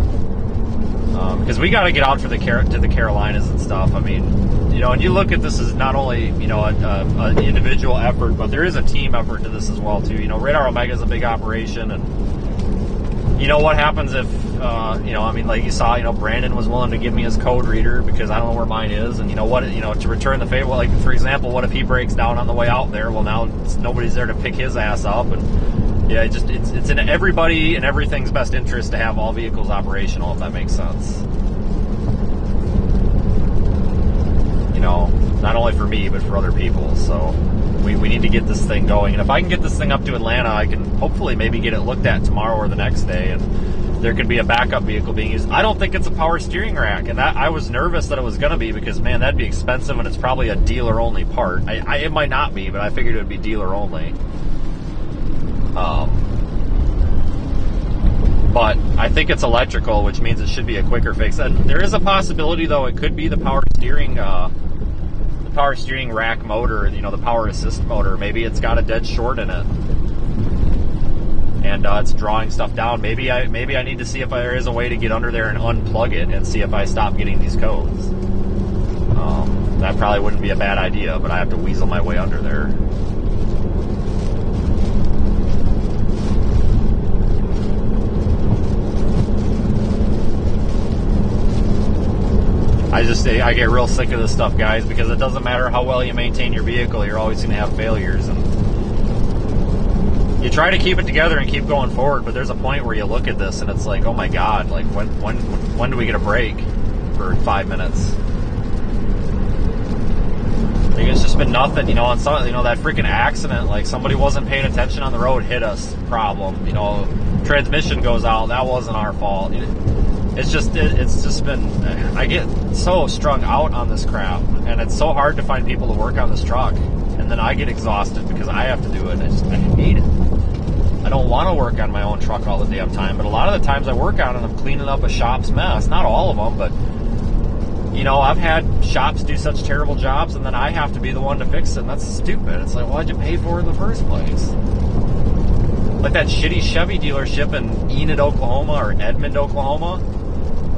Because we got to get out to the Carolinas and stuff. I mean, you know, and you look at this as not only, you know, an individual effort, but there is a team effort to this as well, too. You know, Radar Omega is a big operation, and you know what happens if, you know, I mean, like you saw, you know, Brandon was willing to give me his code reader because I don't know where mine is, and you know what, you know, to return the favor, like, for example, what if he breaks down on the way out there? Well, now nobody's there to pick his ass up, and yeah, it's in everybody and everything's best interest to have all vehicles operational, if that makes sense. You know, not only for me, but for other people, so we need to get this thing going, and if I can get this thing up to Atlanta, I can hopefully maybe get it looked at tomorrow or the next day, and there could be a backup vehicle being used. I don't think it's a power steering rack, and that I was nervous that it was going to be, because, man, that'd be expensive, and it's probably a dealer-only part. It might not be, but I figured it would be dealer-only. But I think it's electrical, which means it should be a quicker fix. And there is a possibility, though, it could be the power steering rack motor, you know, the power assist motor. Maybe it's got a dead short in it, and it's drawing stuff down. Maybe I need to see if there is a way to get under there and unplug it and see if I stop getting these codes. That probably wouldn't be a bad idea, but I have to weasel my way under there. I get real sick of this stuff, guys, because it doesn't matter how well you maintain your vehicle, you're always going to have failures, and you try to keep it together and keep going forward, but there's a point where you look at this and it's like, oh my god, like when do we get a break for 5 minutes? Like, it's just been nothing, you know. On some, you know, that freaking accident, like somebody wasn't paying attention on the road, hit us, problem, you know, transmission goes out, that wasn't our fault. It's just been, I get so strung out on this crap, and it's so hard to find people to work on this truck, and then I get exhausted because I have to do it. I hate it. I don't want to work on my own truck all the damn time, but a lot of the times I work on it, I'm cleaning up a shop's mess. Not all of them, but, you know, I've had shops do such terrible jobs, and then I have to be the one to fix it, and that's stupid. It's like, why'd you pay for it in the first place? Like that shitty Chevy dealership in Enid, Oklahoma, or Edmond, Oklahoma,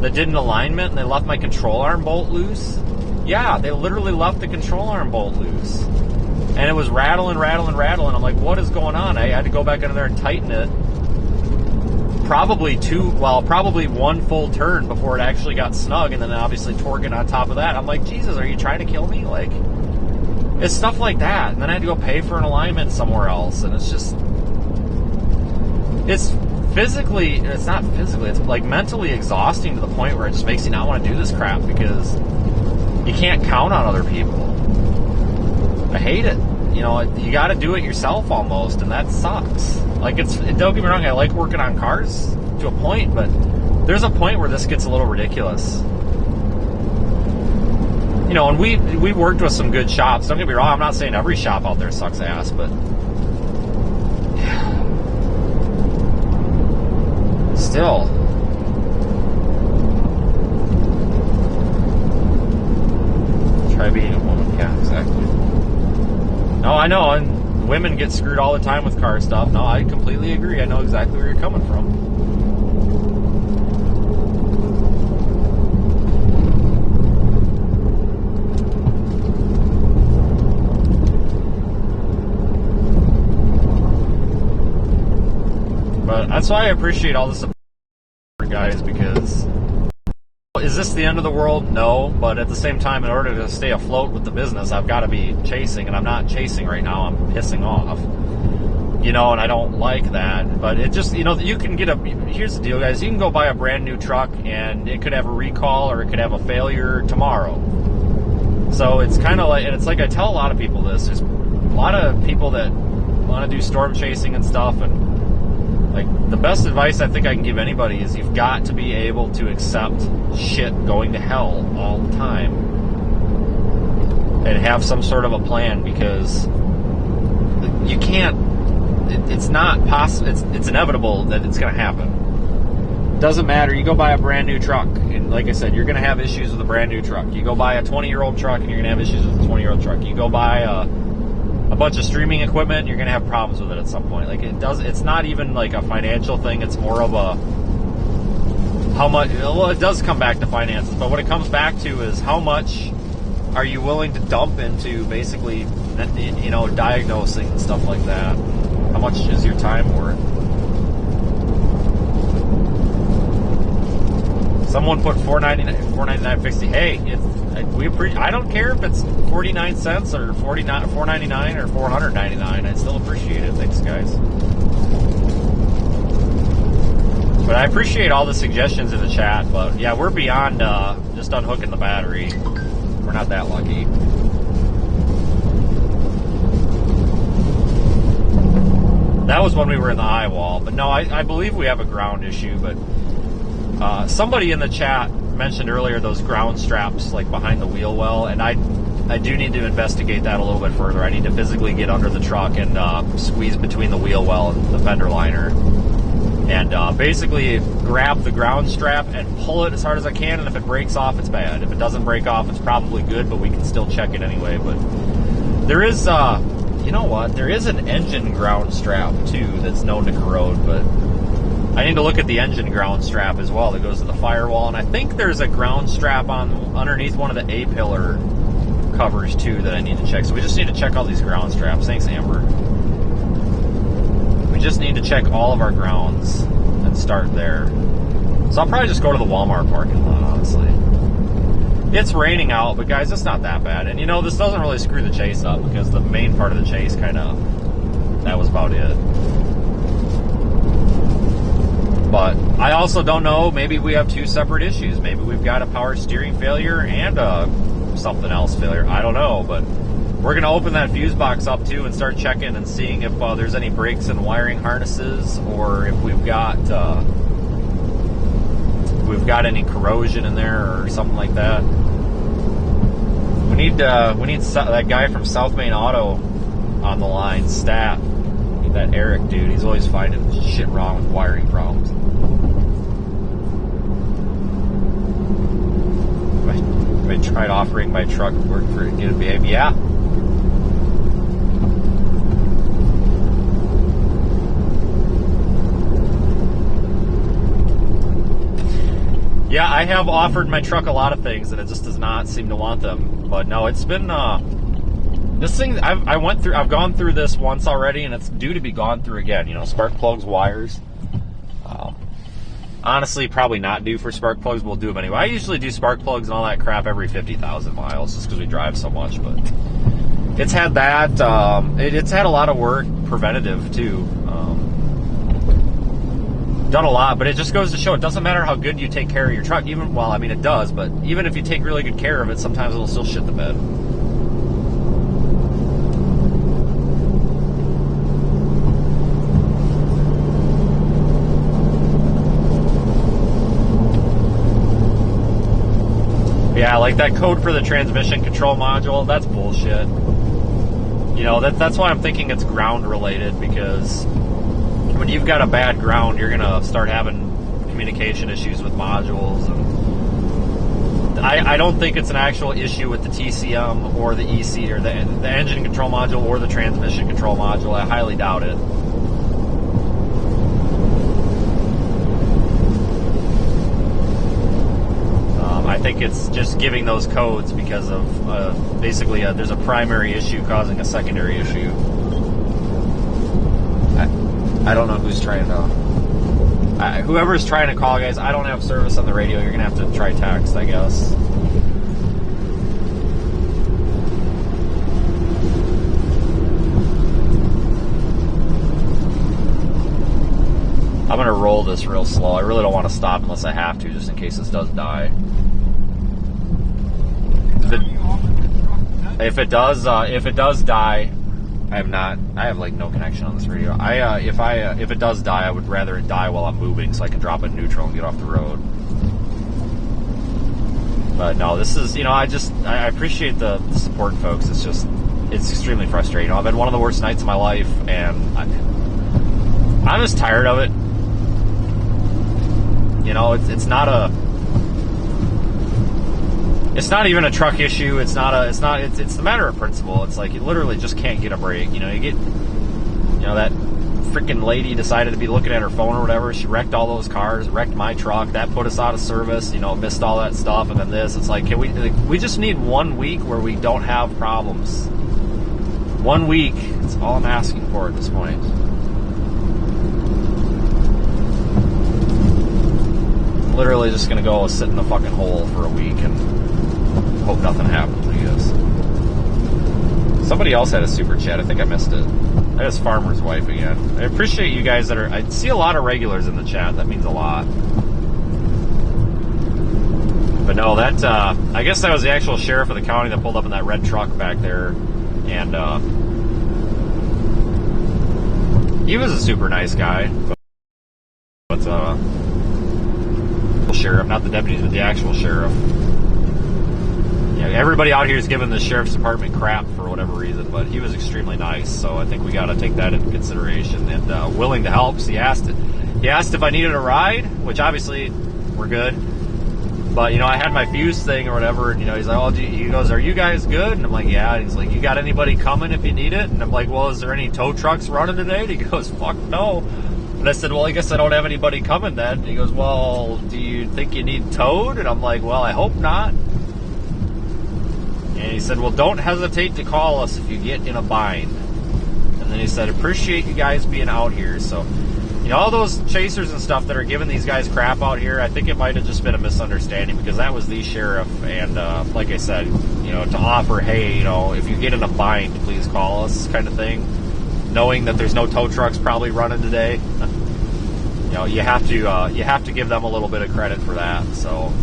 that did an alignment and they left my control arm bolt loose. Yeah, they literally left the control arm bolt loose. And it was rattling. I'm like, what is going on? I had to go back under there and tighten it. Probably one full turn before it actually got snug, and then obviously torquing on top of that. I'm like, Jesus, are you trying to kill me? Like, it's stuff like that. And then I had to go pay for an alignment somewhere else, and it's like mentally exhausting to the point where it just makes you not want to do this crap, because you can't count on other people. I hate it. You know, you got to do it yourself almost, and that sucks. Like, don't get me wrong, I like working on cars to a point, but there's a point where this gets a little ridiculous. You know, and we worked with some good shops. Don't get me wrong, I'm not saying every shop out there sucks ass, but still. Try being a woman. Yeah, exactly. No, I know, and women get screwed all the time with car stuff. No, I completely agree. I know exactly where you're coming from. But that's why I appreciate all the support, guys, because is this the end of the world? No, but at the same time, in order to stay afloat with the business, I've got to be chasing, and I'm not chasing right now. I'm pissing off, you know, and I don't like that. But it just, you know, you can get here's the deal, guys. You can go buy a brand new truck, and it could have a recall or it could have a failure tomorrow. So it's kind of like, and it's like I tell a lot of people this. There's a lot of people that want to do storm chasing and stuff, and like, the best advice I think I can give anybody is you've got to be able to accept shit going to hell all the time and have some sort of a plan, because you can't, it's not possible, it's inevitable that it's going to happen. Doesn't matter, you go buy a brand new truck, and like I said, you're going to have issues with a brand new truck. You go buy a 20-year-old truck, and you're going to have issues with a 20-year-old truck. You go buy a bunch of streaming equipment, you're going to have problems with it at some point. Like, it's not even like a financial thing, it's more of a how much, well, it does come back to finances, but what it comes back to is how much are you willing to dump into basically, you know, diagnosing and stuff like that. How much is your time worth? Someone put $4.99.60. Hey, I don't care if it's 49 cents or $4.99 or $4.99. I still appreciate it. Thanks, guys. But I appreciate all the suggestions in the chat. But yeah, we're beyond just unhooking the battery. We're not that lucky. That was when we were in the eye wall. But no, I believe we have a ground issue. But somebody in the chat mentioned earlier those ground straps like behind the wheel well, and I do need to investigate that a little bit further. I need to physically get under the truck and squeeze between the wheel well and the fender liner, and basically grab the ground strap and pull it as hard as I can, and if it breaks off, it's bad. If it doesn't break off, it's probably good, but we can still check it anyway. But there is you know what, there is an engine ground strap too that's known to corrode, but I need to look at the engine ground strap as well that goes to the firewall, and I think there's a ground strap underneath one of the A-pillar covers too that I need to check. So we just need to check all these ground straps. Thanks, Amber. We just need to check all of our grounds and start there. So I'll probably just go to the Walmart parking lot, honestly. It's raining out, but guys, it's not that bad. And you know, this doesn't really screw the chase up, because the main part of the chase that was about it. But I also don't know, maybe we have two separate issues. Maybe we've got a power steering failure and something else failure. I don't know, but we're going to open that fuse box up too and start checking and seeing if there's any breaks in wiring harnesses, or if we've got any corrosion in there or something like that. We need that guy from South Main Auto on the line, Stat. That Eric dude, he's always finding shit wrong with wiring problems. I tried offering my truck work for it to behave. Yeah. Yeah, I have offered my truck a lot of things, and it just does not seem to want them. But no, it's been this thing. I've gone through this once already, and it's due to be gone through again. You know, spark plugs, wires. Honestly, probably not due for spark plugs. We'll do them anyway. I usually do spark plugs and all that crap every 50,000 miles, just because we drive so much. But it's had that. It's had a lot of work, preventative too. done a lot, but it just goes to show it doesn't matter how good you take care of your truck. Even, well, I mean, it does, but even if you take really good care of it, sometimes it'll still shit the bed. Yeah, like that code for the transmission control module, that's bullshit. You know, that's why I'm thinking it's ground related, because when you've got a bad ground, you're going to start having communication issues with modules. And I don't think it's an actual issue with the TCM or the EC or the engine control module or the transmission control module. I highly doubt it. I think it's just giving those codes because of basically there's a primary issue causing a secondary issue. I don't know who's trying to... whoever's trying to call, guys, I don't have service on the radio. You're going to have to try text, I guess. I'm going to roll this real slow. I really don't want to stop unless I have to, just in case this does die. If it does die, I have like no connection on this radio. If it does die, I would rather it die while I'm moving so I can drop it in neutral and get off the road. But no, this is, you know, I appreciate the support, folks. It's extremely frustrating. You know, I've had one of the worst nights of my life, and I'm just tired of it. You know, it's not even a truck issue. It's the matter of principle. It's like you literally just can't get a break. You know, that freaking lady decided to be looking at her phone or whatever. She wrecked all those cars, wrecked my truck. That put us out of service. You know, missed all that stuff, and then this. It's like, we just need 1 week where we don't have problems. 1 week. That's all I'm asking for at this point. I'm literally just gonna go sit in the fucking hole for a week and hope nothing happens, I guess. Somebody else had a super chat. I think I missed it. That is Farmer's Wife again. I appreciate you guys I see a lot of regulars in the chat. That means a lot. But no, I guess that was the actual sheriff of the county that pulled up in that red truck back there. And, he was a super nice guy. But sheriff, not the deputies, but the actual sheriff. Yeah, everybody out here is giving the sheriff's department crap for whatever reason, but he was extremely nice, so I think we got to take that into consideration, and willing to help. So he asked if I needed a ride, which obviously we're good, but, you know, I had my fuse thing or whatever, and, you know, he's like, he goes, are you guys good? And I'm like, yeah. And he's like, you got anybody coming if you need it? And I'm like, well, is there any tow trucks running today? And he goes, fuck no. And I said, well, I guess I don't have anybody coming then. And he goes, well, do you think you need towed? And I'm like, well, I hope not. And he said, well, don't hesitate to call us if you get in a bind. And then he said, appreciate you guys being out here. So, you know, all those chasers and stuff that are giving these guys crap out here, I think it might have just been a misunderstanding, because that was the sheriff. And like I said, you know, to offer, hey, you know, if you get in a bind, please call us, kind of thing. Knowing that there's no tow trucks probably running today, you know, you have to give them a little bit of credit for that. So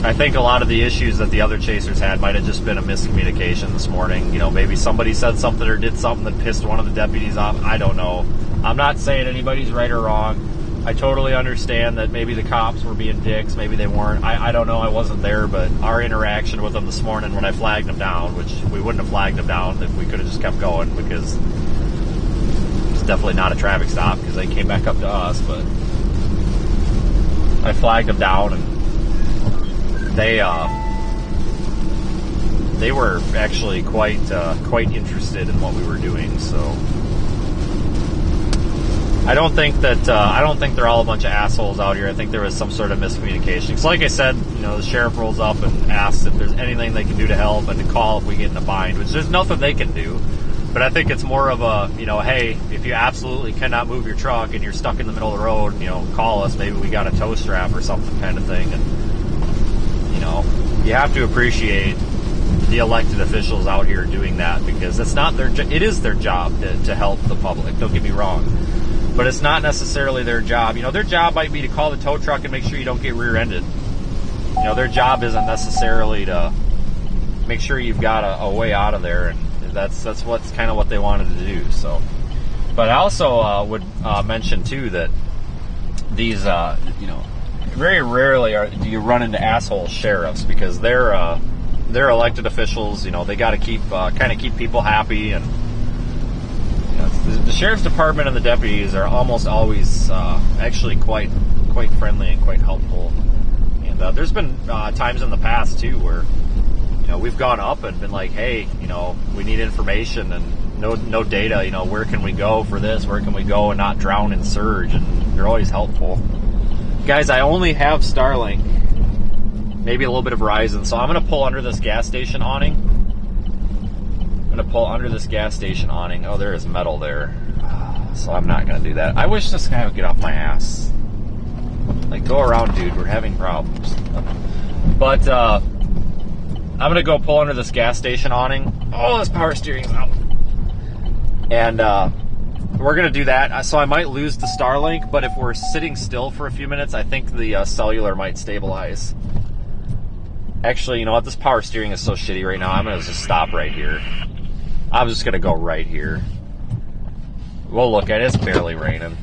I think a lot of the issues that the other chasers had might have just been a miscommunication this morning. You know, maybe somebody said something or did something that pissed one of the deputies off. I don't know. I'm not saying anybody's right or wrong. I totally understand that maybe the cops were being dicks, maybe they weren't. I don't know, I wasn't there, but our interaction with them this morning when I flagged them down, which we wouldn't have flagged them down if we could have just kept going, because it's definitely not a traffic stop, because they came back up to us, but I flagged them down, and they were actually quite interested in what we were doing, so I don't think they're all a bunch of assholes out here. I think there was some sort of miscommunication. So like I said, you know, the sheriff rolls up and asks if there's anything they can do to help and to call if we get in a bind, which there's nothing they can do. But I think it's more of a, you know, hey, if you absolutely cannot move your truck and you're stuck in the middle of the road, you know, call us. Maybe we got a tow strap or something kind of thing. And, you know, you have to appreciate the elected officials out here doing that, because it's not it is their job to help the public. Don't get me wrong. but it's not necessarily their job. Their job might be to call the tow truck and make sure you don't get rear-ended. Their job isn't necessarily to make sure you've got a way out of there, and that's what's kind of what they wanted to do. So, but I also would mention too that these, very rarely do you run into asshole sheriffs, because they're elected officials. They got to keep people happy, and the sheriff's department and the deputies are almost always actually quite friendly and quite helpful. And there's been times in the past too where we've gone up and been like, hey, we need information and no data. Where can we go for this? Where can we go and not drown in surge? And they're always helpful. Guys, I only have Starlink, maybe a little bit of Verizon, so I'm going to pull under this gas station awning. Oh, there is metal there, so I'm not going to do that. I wish this guy would get off my ass. Like, go around, dude. We're having problems. But I'm going to go pull under this gas station awning. Oh, this power steering's out. And we're going to do that. So I might lose the Starlink, but if we're sitting still for a few minutes, I think the cellular might stabilize. Actually, you know what? This power steering is so shitty right now. I'm going to just stop right here. I'm just going to go right here. We'll look at it. It's barely raining.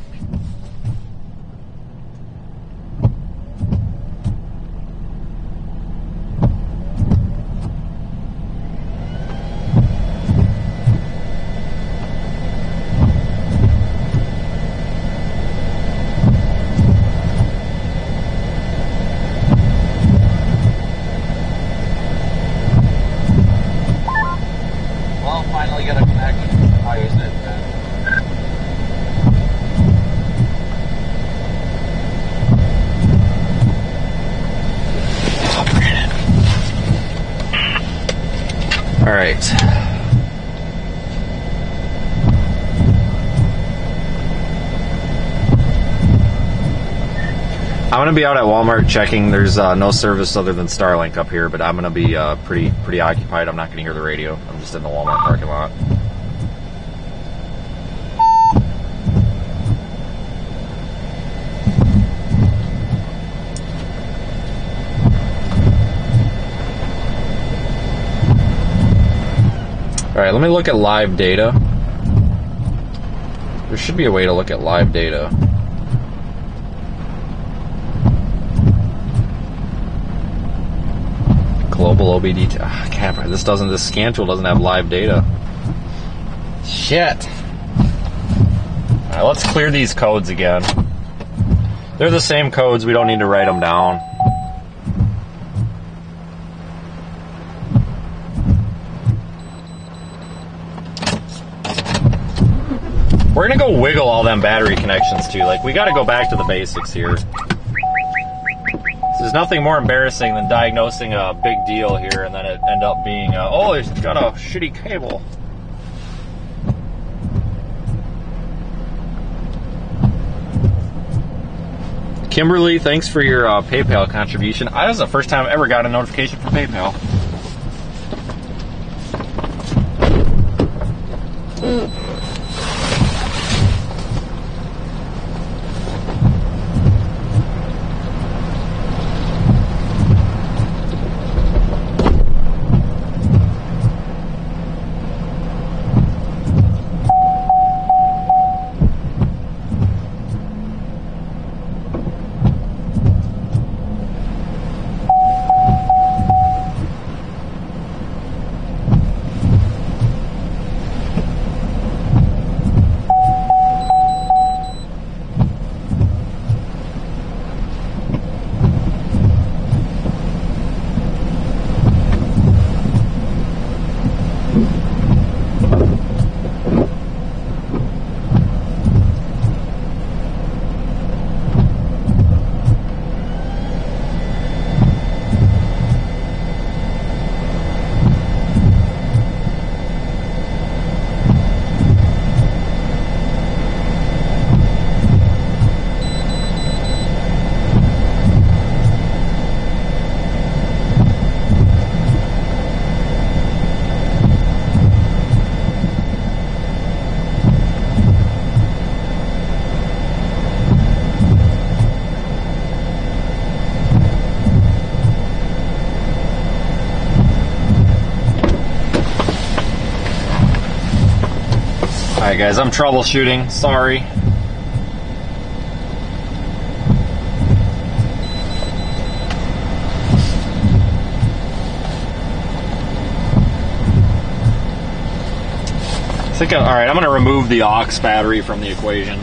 Finally get a connection. How is it? All right. I'm going to be out at Walmart checking. There's no service other than Starlink up here, but I'm going to be pretty occupied. I'm not going to hear the radio. I'm just in the Walmart parking lot. All right, let me look at live data. There should be a way to look at live data. Global OBD. This scan tool doesn't have live data. Shit. All right, let's clear these codes again. They're the same codes. We don't need to write them down. We're gonna go wiggle all them battery connections too. Like, we gotta go back to the basics here. There's nothing more embarrassing than diagnosing a big deal here and then it end up being, oh, it's got a shitty cable. Kimberly, thanks for your PayPal contribution. That was the first time I ever got a notification from PayPal. Alright guys, I'm troubleshooting, sorry. Alright, I'm going to remove the aux battery from the equation.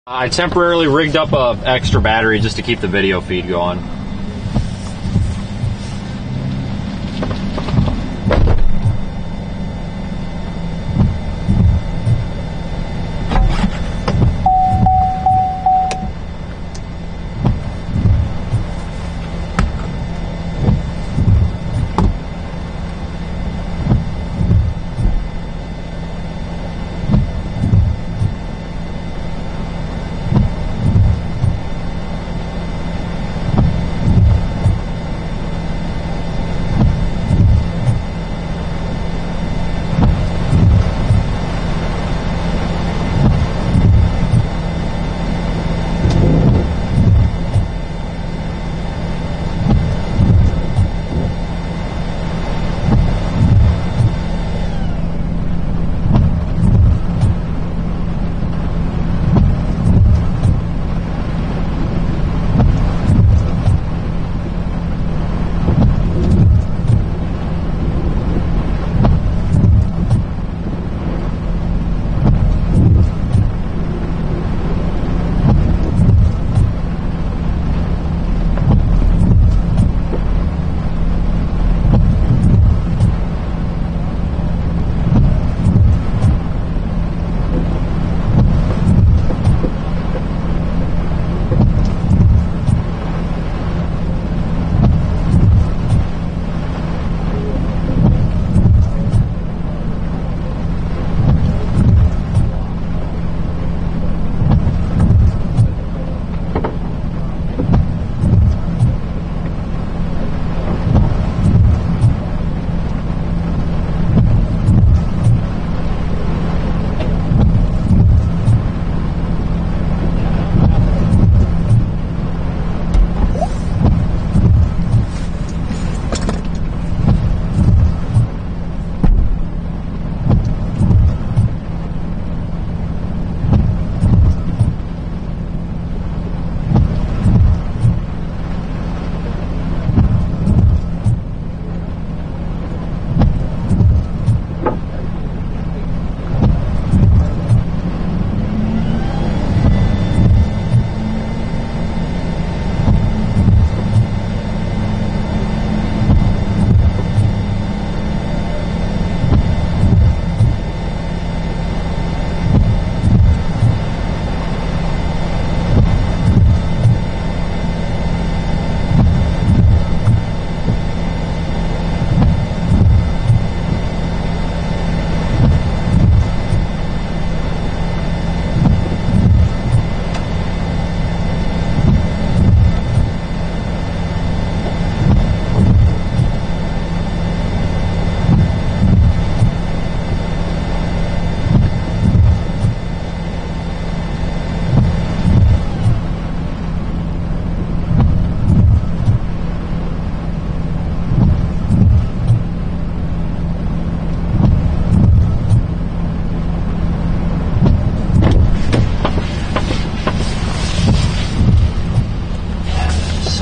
I temporarily rigged up a extra battery just to keep the video feed going.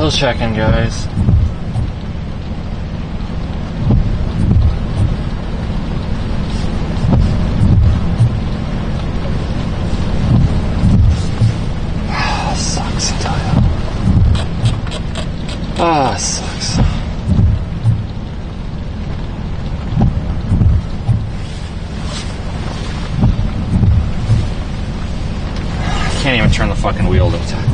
Still checking, guys. Sucks, I tell you. Ah, sucks. I can't even turn the fucking wheel to attack.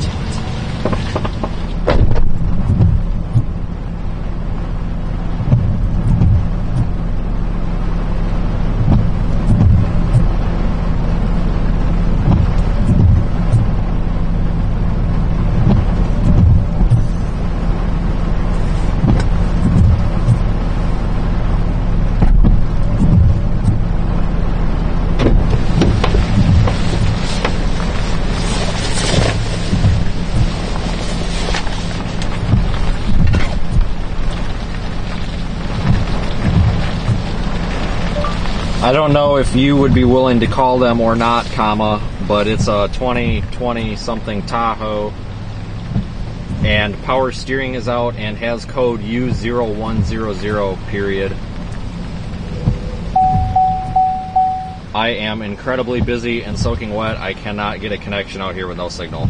I don't know if you would be willing to call them or not, comma, but it's a 2020 something Tahoe, and power steering is out and has code U0100, period. I am incredibly busy and soaking wet. I cannot get a connection out here with no signal.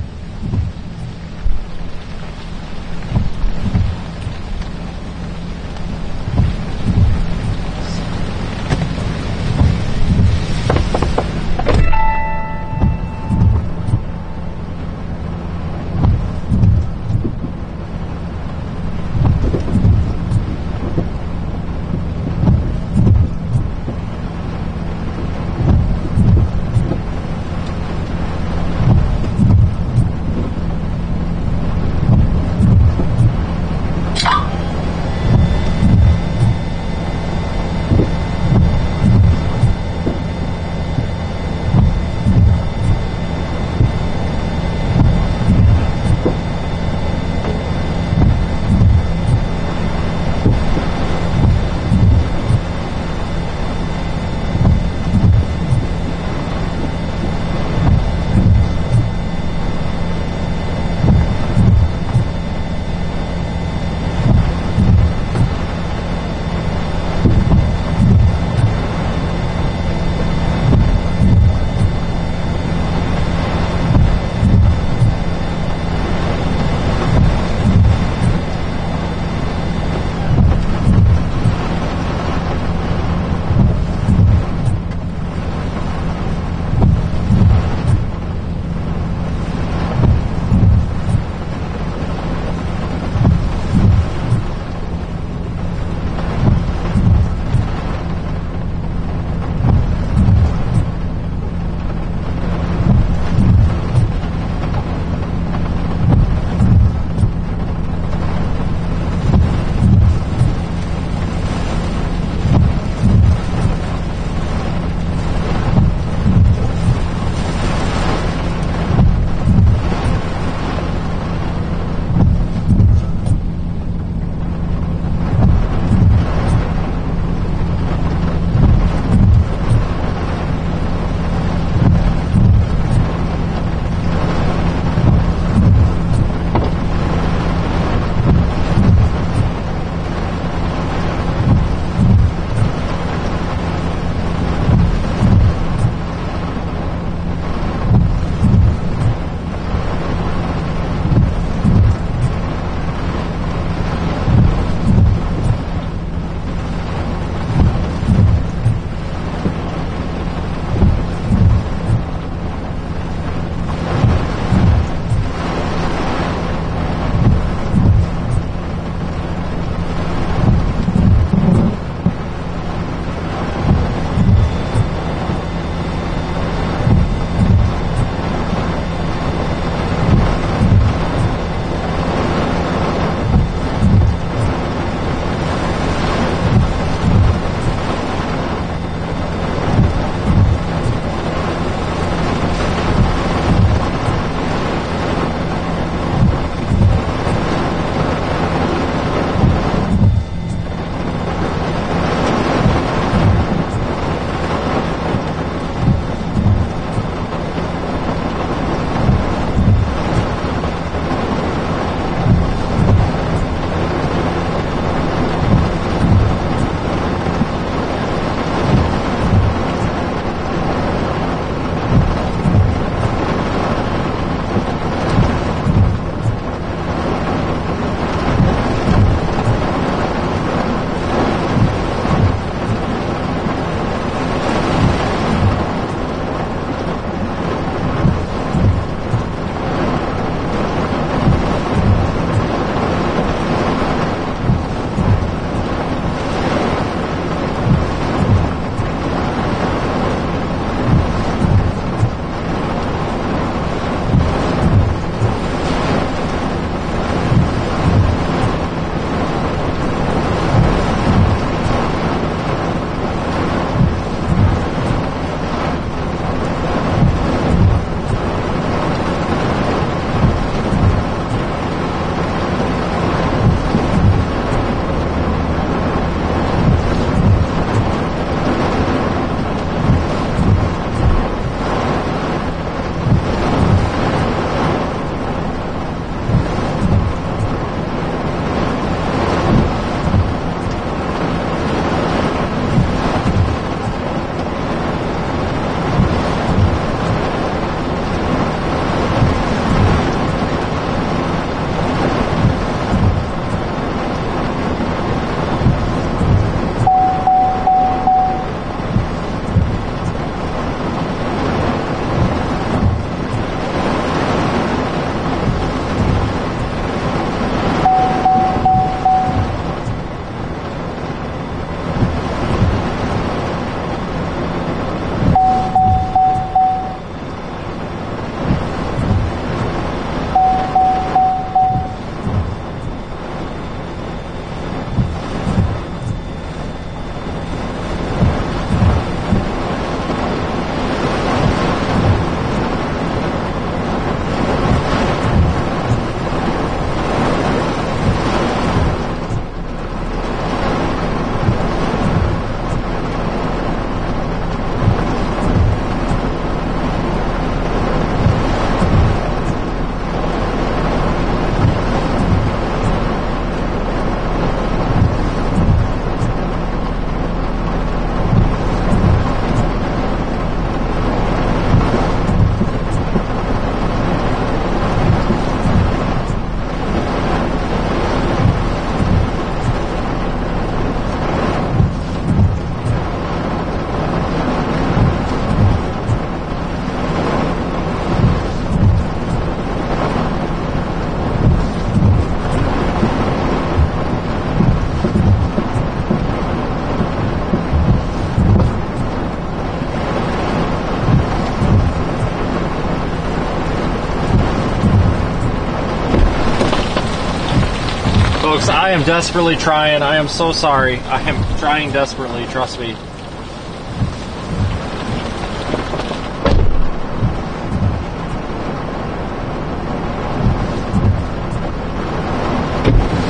Folks, I am desperately trying. I am so sorry. I am trying desperately, trust me.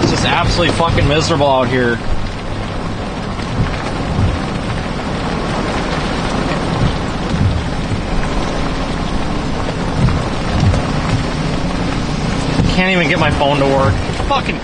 It's just absolutely fucking miserable out here. Can't even get my phone to work. Fucking.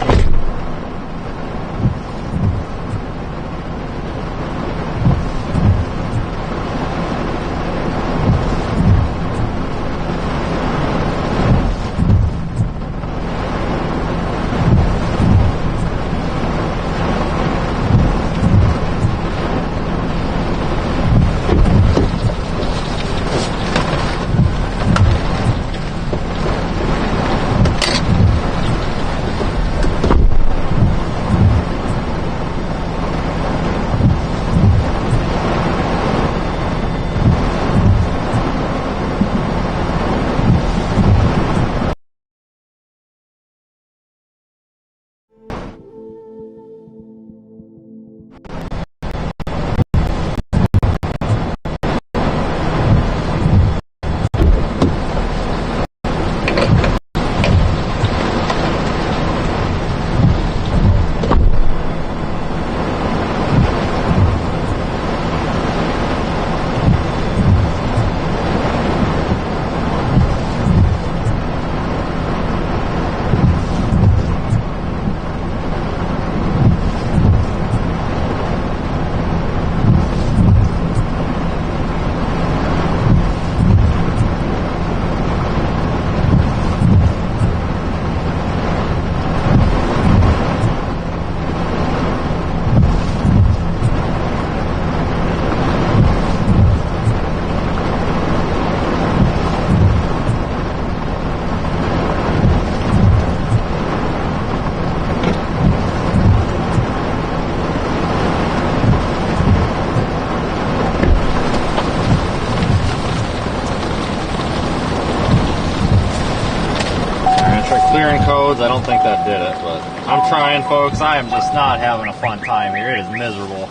I don't think that did it, but I'm trying, folks. I am just not having a fun time here. It is miserable.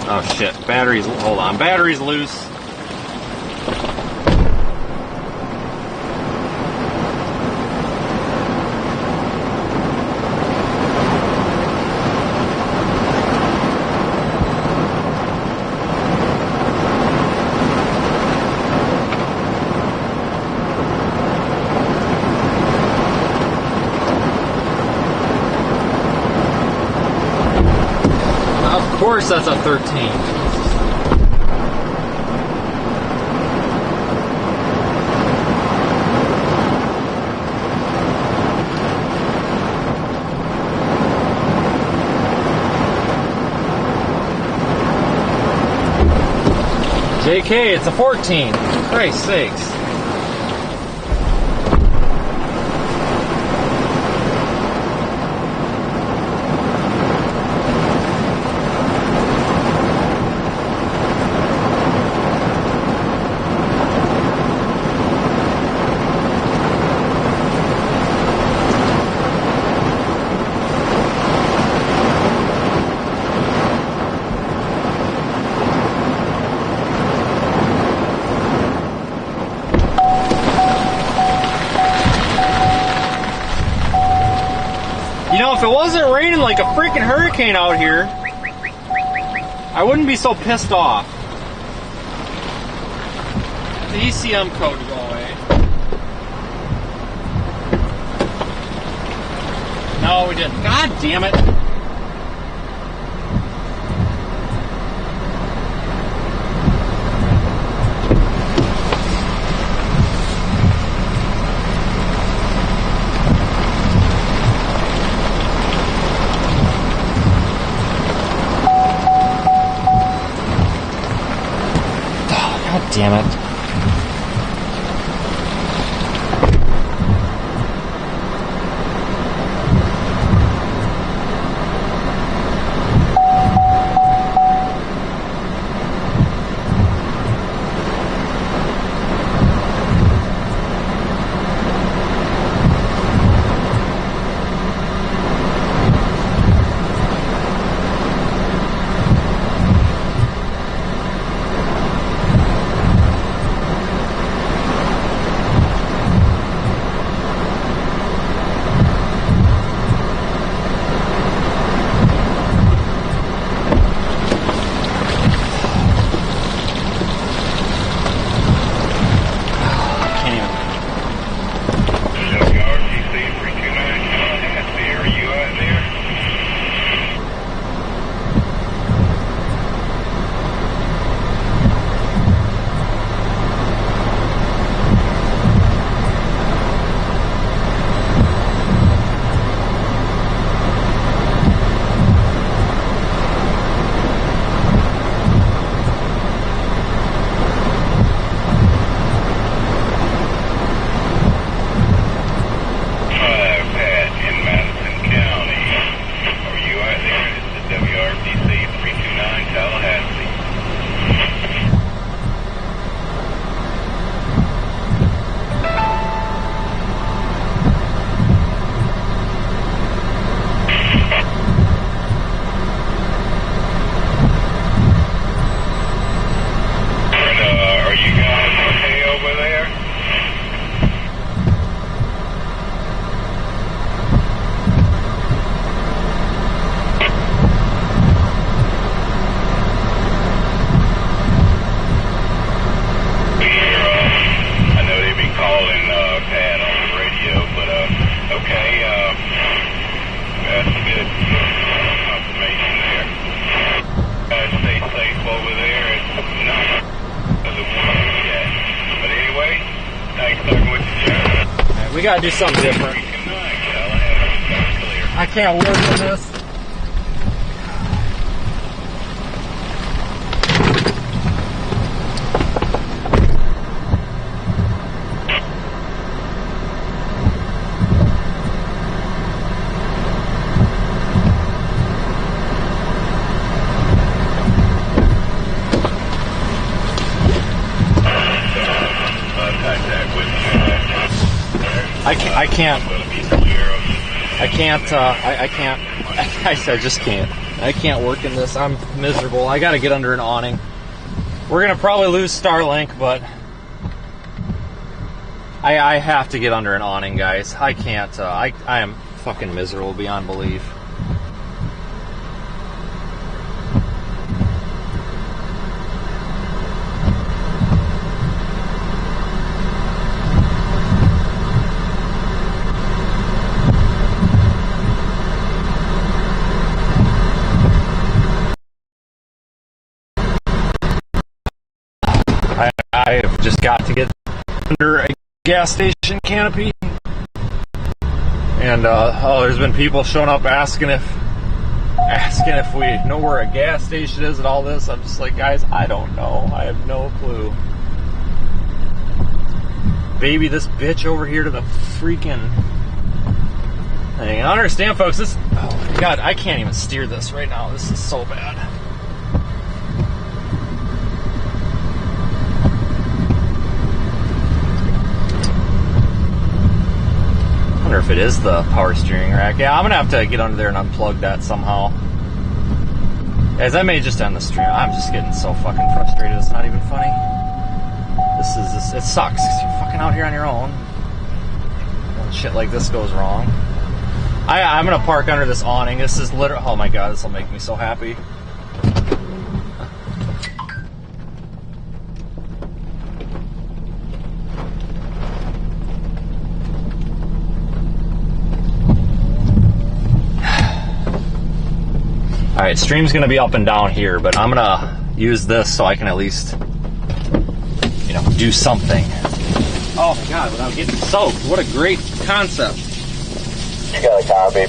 Oh shit, batteries, hold on, batteries loose. Of course that's a 13. JK, it's a 14. For Christ's sakes. You know, if it wasn't raining like a freaking hurricane out here, I wouldn't be so pissed off. The ECM code to go away. No, we didn't. God damn it. Damn it. gotta do something different. I can't work on this. I just can't. I can't work in this. I'm miserable. I gotta get under an awning. We're gonna probably lose Starlink, but I have to get under an awning, guys. I can't. I am fucking miserable beyond belief. I have just got to get under a gas station canopy, and there's been people showing up asking if we know where a gas station is and all this. I'm just like, guys, I don't know. I have no clue. Baby this bitch over here to the freaking thing. I understand, folks. This, oh my god, I can't even steer this right now. This is so bad. I wonder if it is the power steering rack. Yeah, I'm gonna have to get under there and unplug that somehow. Guys, I may just end the stream. I'm just getting so fucking frustrated. It's not even funny. It sucks because you're fucking out here on your own when shit like this goes wrong. I'm gonna park under this awning. This is literally, oh my god, this will make me so happy. Alright, stream's gonna be up and down here, but I'm gonna use this so I can at least, you know, do something. Oh my god, without getting soaked. What a great concept. You got a copy.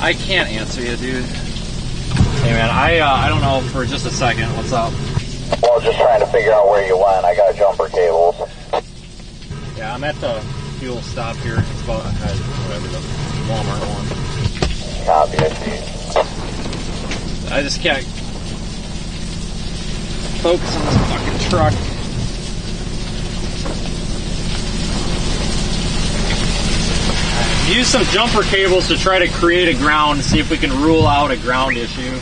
I can't answer you, dude. Hey man, I don't know for just a second. What's up? Well, just trying to figure out where you went. I got jumper cables. Yeah, I'm at the fuel stop here. It's about, whatever, the Walmart one. Copy, I see. I just can't focus on this fucking truck. Use some jumper cables to try to create a ground, see if we can rule out a ground issue.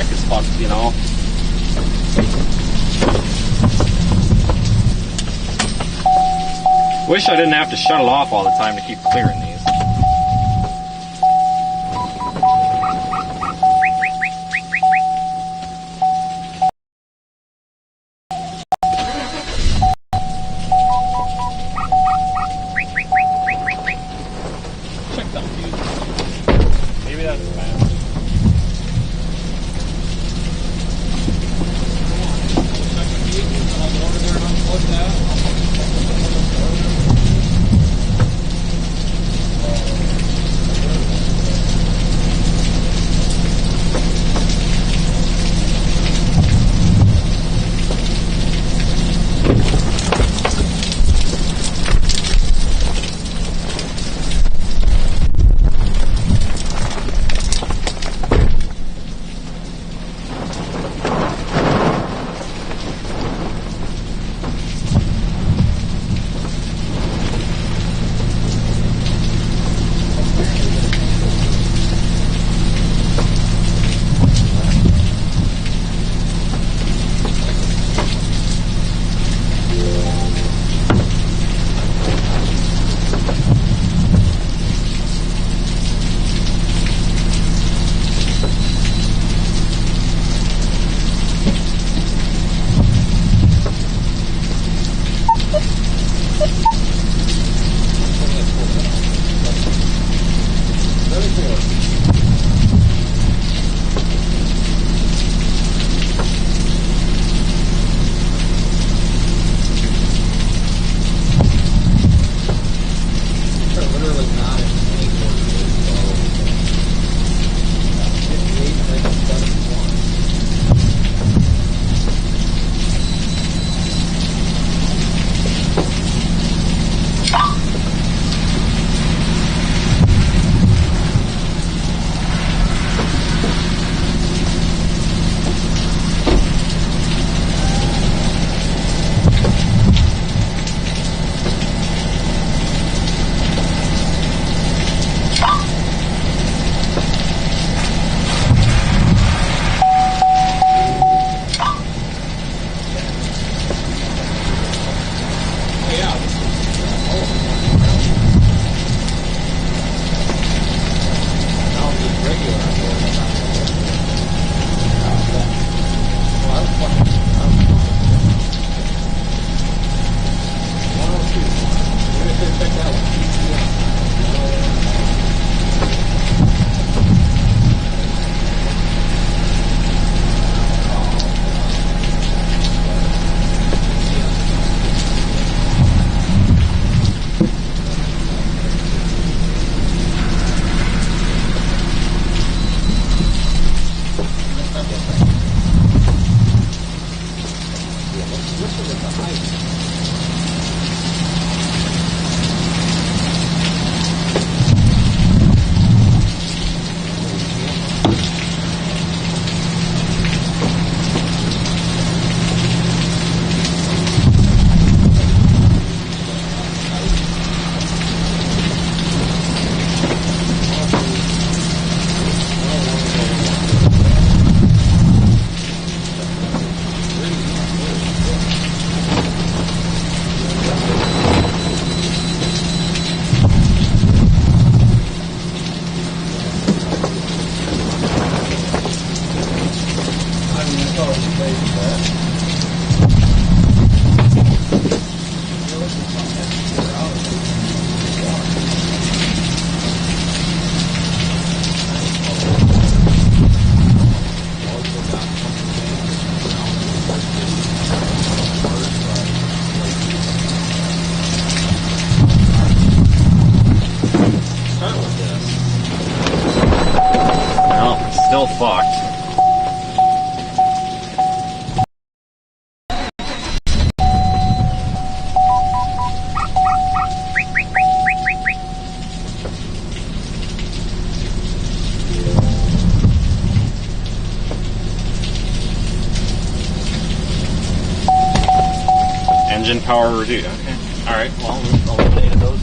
track is fucked, you know. Wish I didn't have to shut it off all the time to keep clearing these. Maybe that's bad. Still fucked. Engine power reduced. Okay. All right. Well, I'll update those.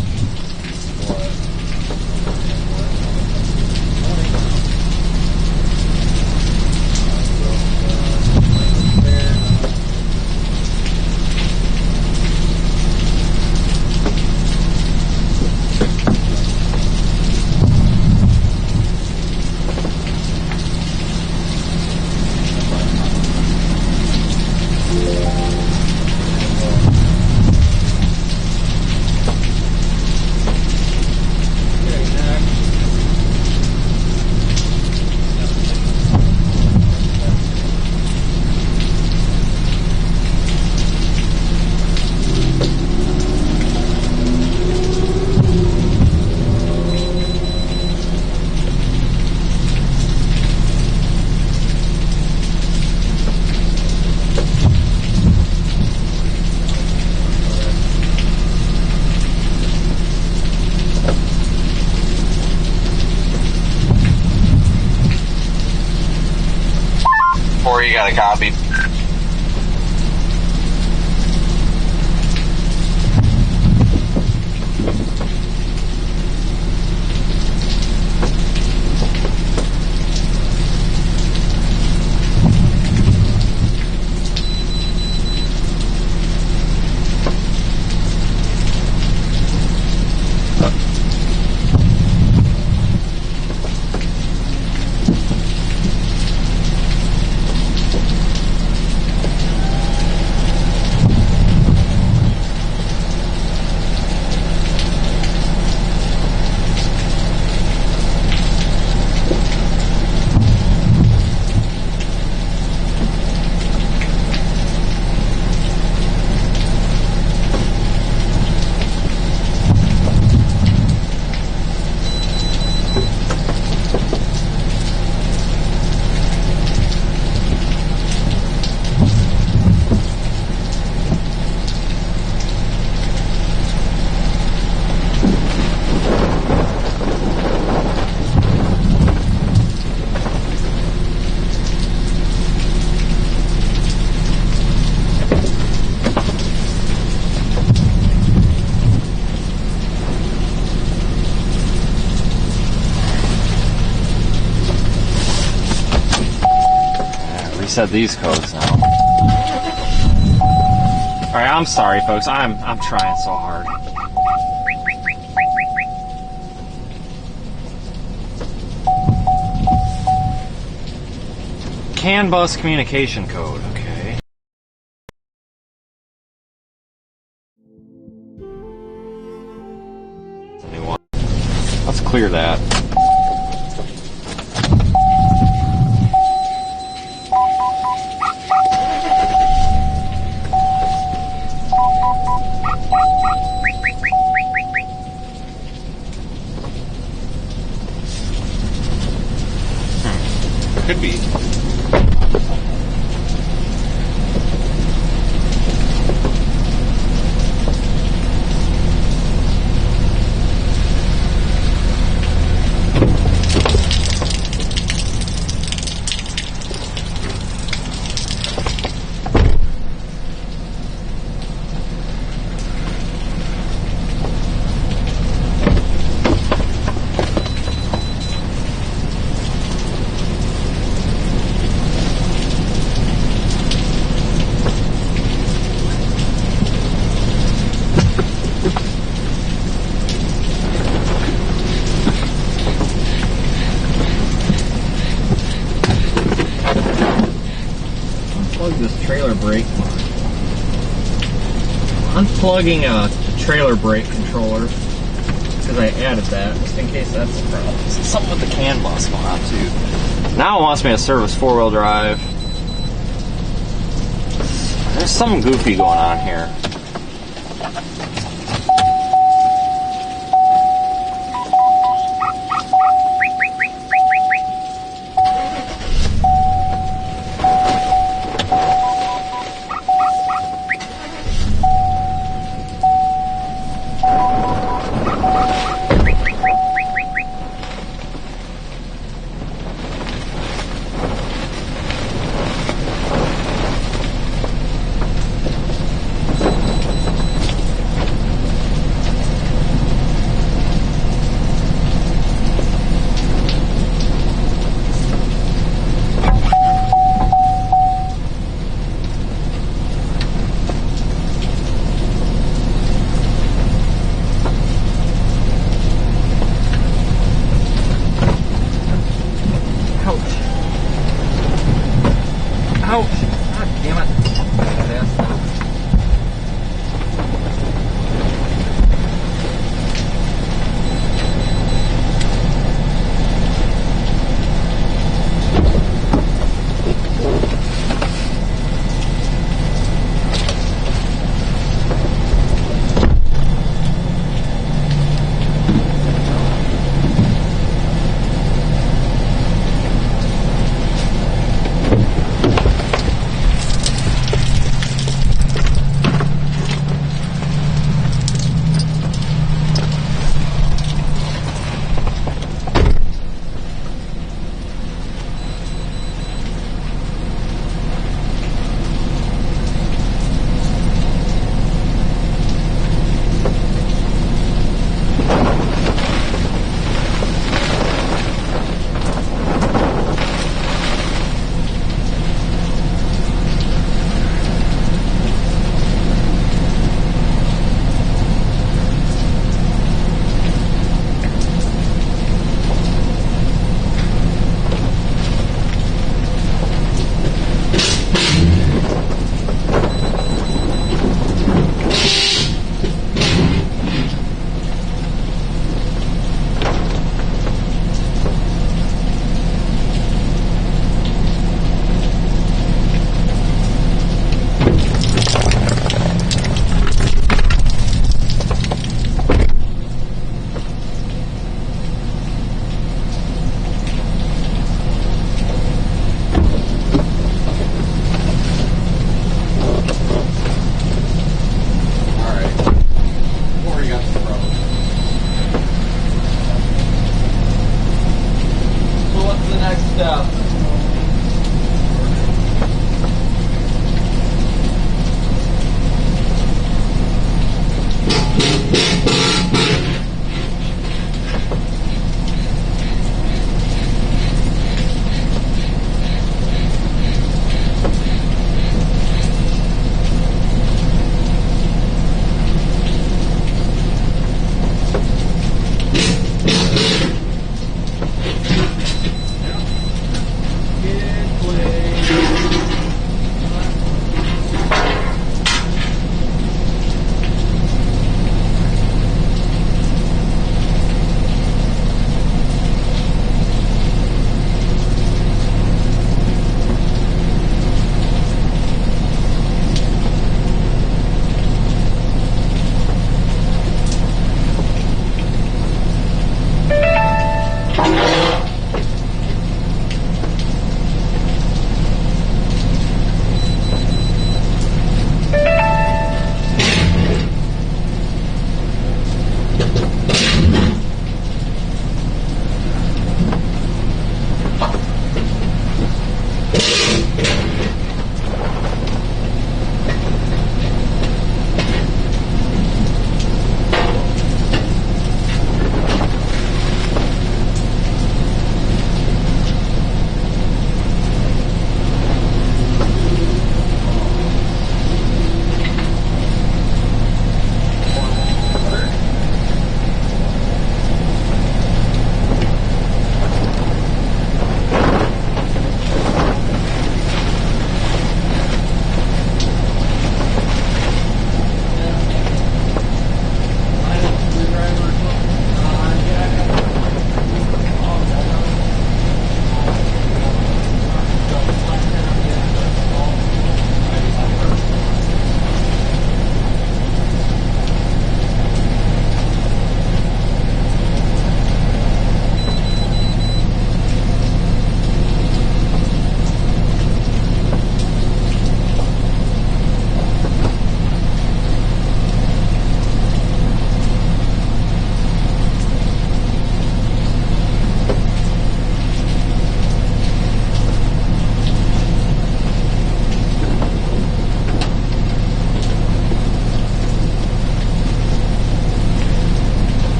4, you got a copy. Set these codes now. Alright, I'm sorry folks, I'm trying so hard. CAN bus communication code, okay. New one. Let's clear that. Could be. This trailer brake. Unplugging a trailer brake controller because I added that just in case that's a problem. There's something with the CAN bus going on too. Now it wants me to service 4-wheel drive. There's something goofy going on here.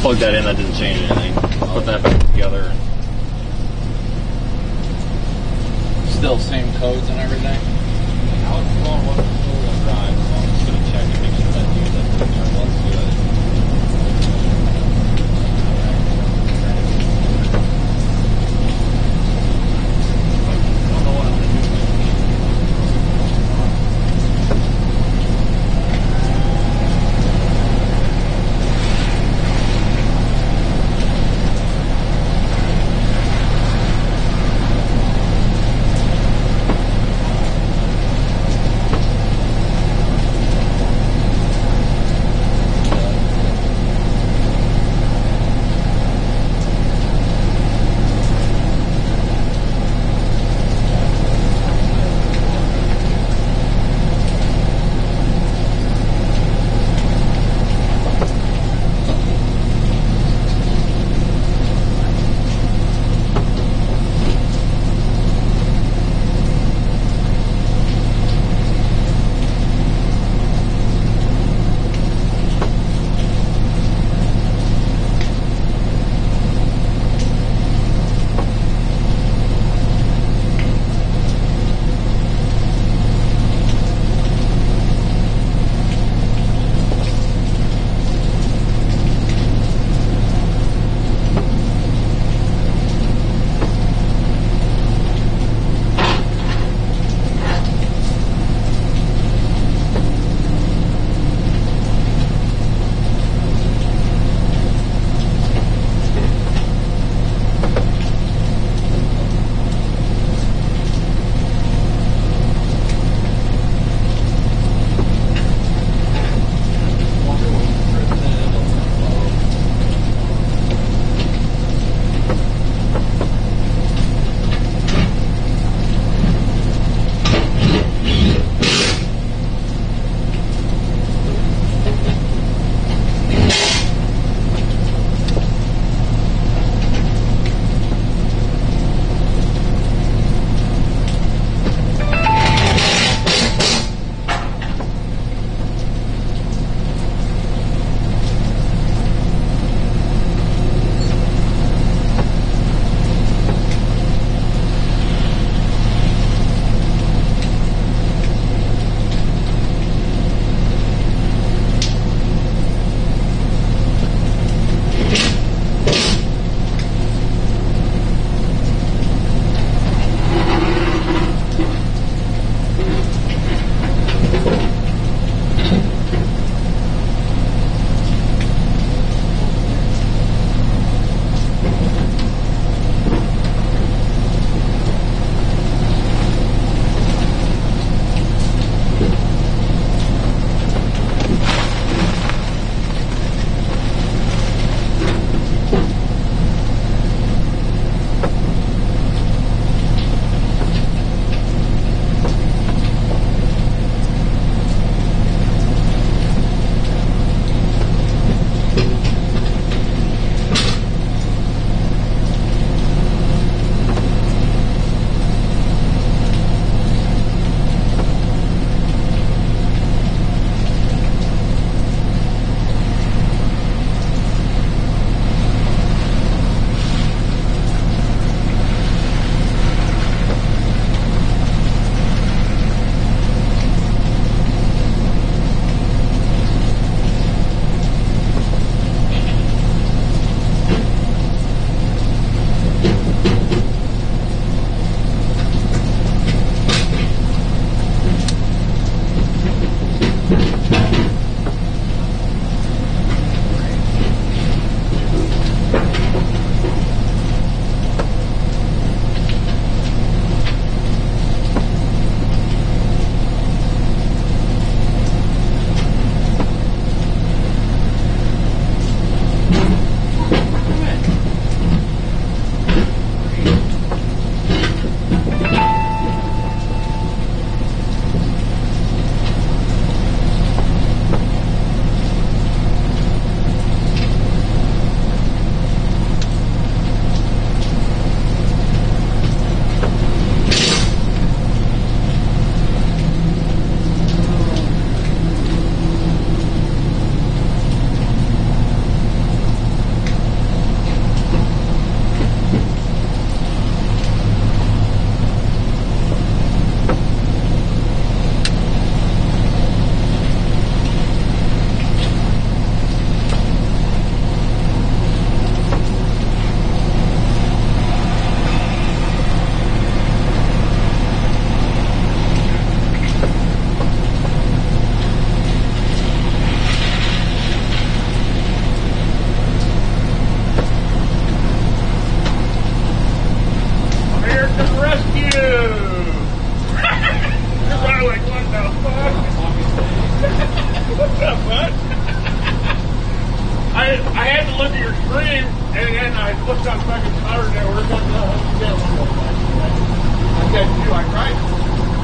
plug that in, that didn't change anything. Put that back together. Still same codes and everything. How it's long was the four-wheel drive, so I'm just gonna check and make sure that unit looks good.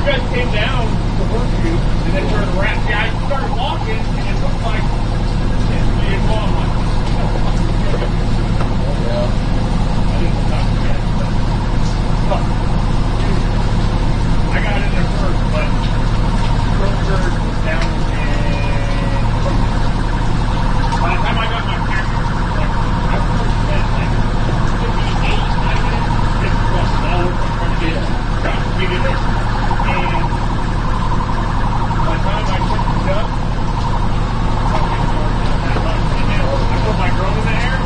You guys came down to work you, and then turned around. Yeah, I started walking, and it looked like it's being gone. Like, I didn't stop yet. But, I got in there first, but Kroger was down and by the time I got my camera, like, I was spent like 58 minutes, $50 trying to get in there. And by the time I picked it up, and then I put my drone in the air.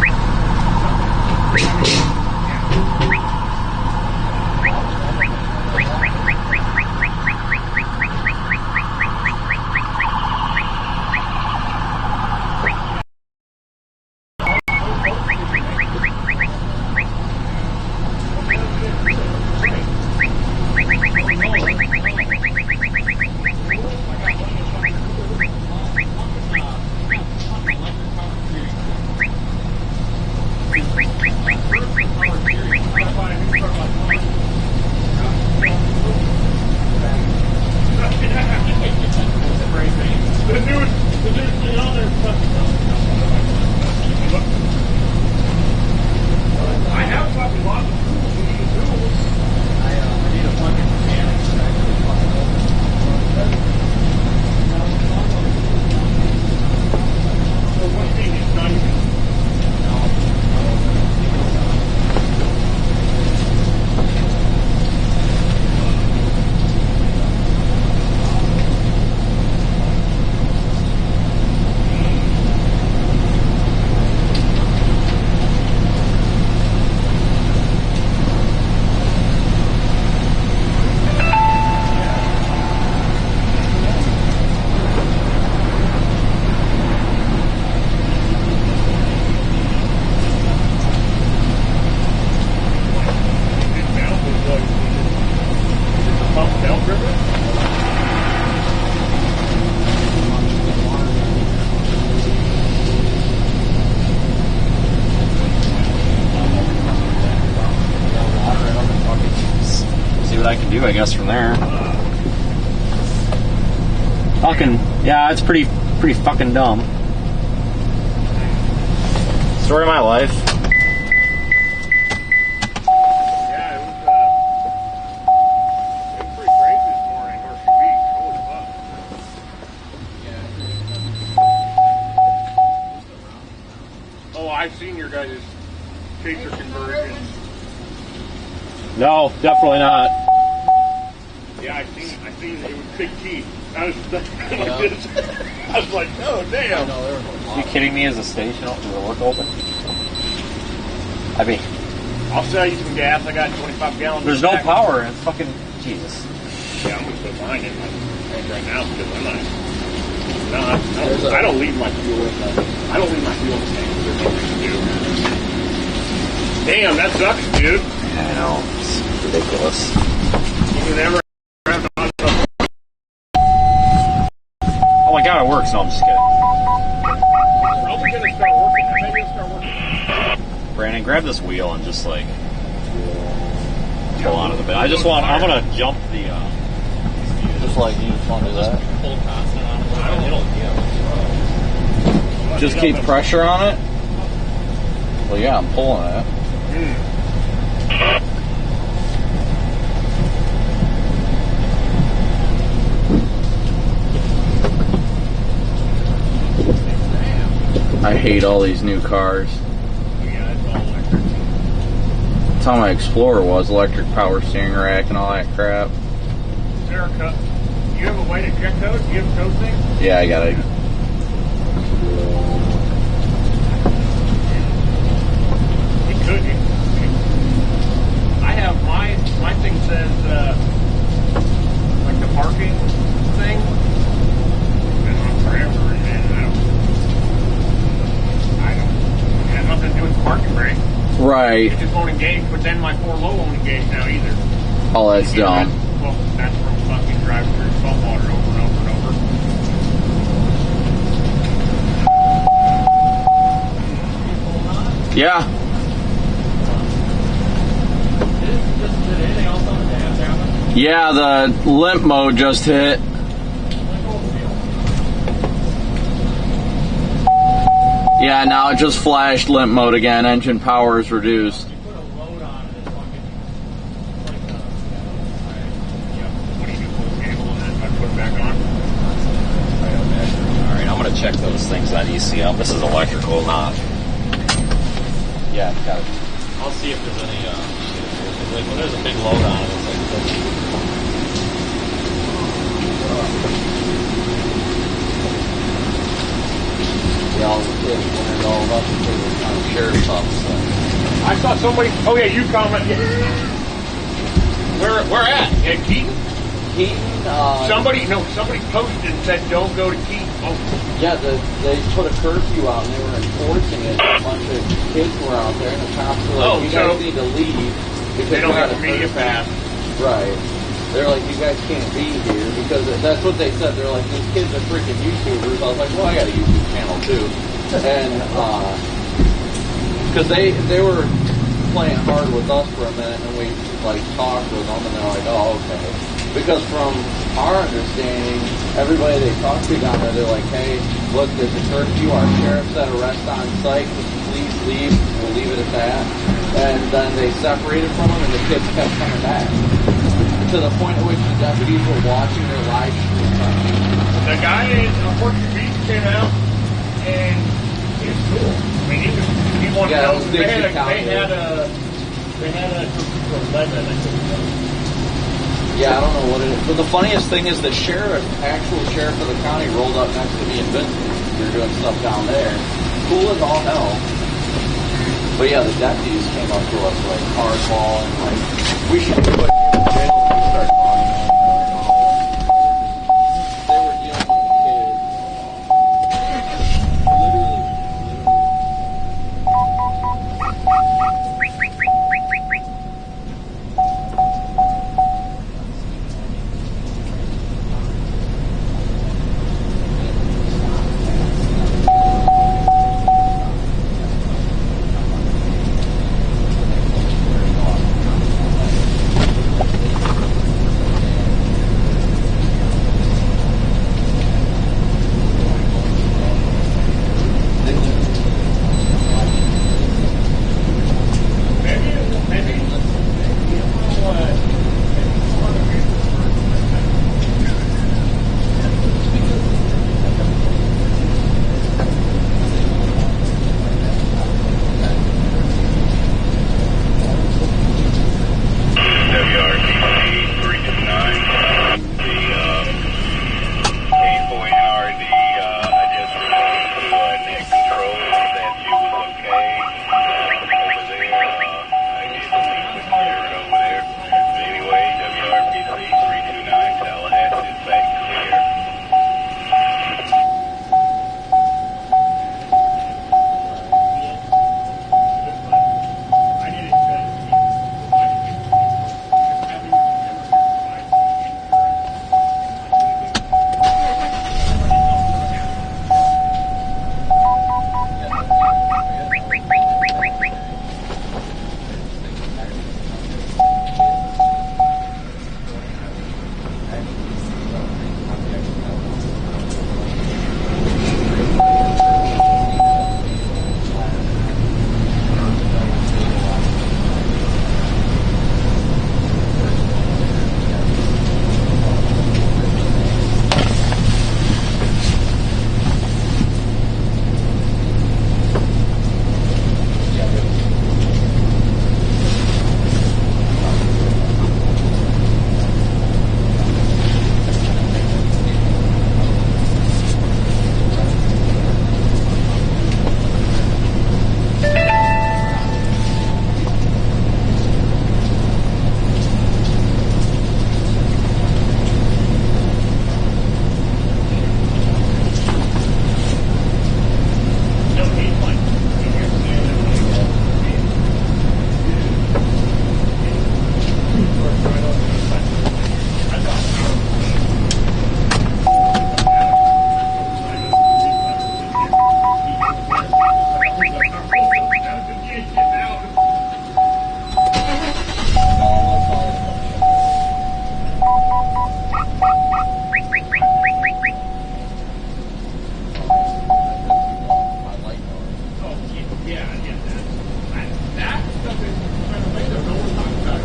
I guess from there. Fucking yeah, it's pretty fucking dumb. Story of my life. Yeah, it was pretty crazy this morning, Hershey Beach. Holy fuck. Oh, I've seen your guys' chaser conversion. No, definitely not. Yeah, I seen it. It was big teeth. I was like this. I was like, oh damn. Are you kidding me? Is the station open? Is the work open? I mean, I'll sell you some gas. I got 25 gallons. there's no power in fucking Jesus. Yeah, I'm gonna put mine in my tank right now because I'm not. No, I don't leave my fuel in the. I don't leave my fuel in the tank. There's nothing to do. Damn, that sucks, dude. I know. It's ridiculous. You never. Oh my god, it works. No, I'm just kidding. Probably gonna start working. Maybe it'll start working. Brandon, grab this wheel and just like pull onto the bed. I'm gonna jump the. Just like you just want to do that. Pull constant on it. Just keep pressure on it. Well, yeah, I'm pulling it. I hate all these new cars. Yeah, it's all electric. That's how my Explorer was, electric power steering rack and all that crap. Sarah, do you have a way to check those? Do you have those things? Yeah, I got it. You could. I have my thing says like the parking thing. Been on forever, and I don't. It has nothing to do with the parking brake. Right. It just won't engage, but then my 4 low won't engage now either. Oh, that's dumb. Well, that's from fucking driving through salt water over and over and over. Yeah. Did anything else on the dam happen? Yeah, the limp mode just hit. Yeah, now it just flashed limp mode again. Engine power is reduced. Alright, I'm gonna check those things on ECM. This is electrical, not. Yeah, it's got it. I'll see if there's any, when there's a big load on it, it's like, Yeah, all the kids learned all about the kind of share stuff. So. I saw somebody. Oh yeah, you comment. Yeah. Where at? At Keaton? Keaton, Somebody posted and said don't go to Keaton. Oh. yeah, they put a curfew out and they were enforcing it. A bunch of kids were out there and the cops were like, you guys need to leave because They don't have a media pass. Right. They're like, you guys can't be here because that's what they said. They're like, these kids are freaking YouTubers. I was like, well, I got a YouTube channel too. And, cause they were playing hard with us for a minute and we like talked with them and they're like, oh, okay. Because from our understanding, everybody they talked to down there, they're like, hey, look, there's a curfew. Our sheriff said arrest on site. Please leave. We'll leave it at that. And then they separated from them and the kids kept coming back. To the point at which the deputies were watching their live stream. The guy in Portuguese came out and he was cool. I mean, he wanted to know. They had a for 11. Yeah, I don't know what it is. But the funniest thing is the actual sheriff of the county rolled up next to me in Vincent. We were doing stuff down there. Cool as all hell. But yeah, the deputies came up to us like hardball and like, we should be put in jail if we start talking. They were dealing with kids.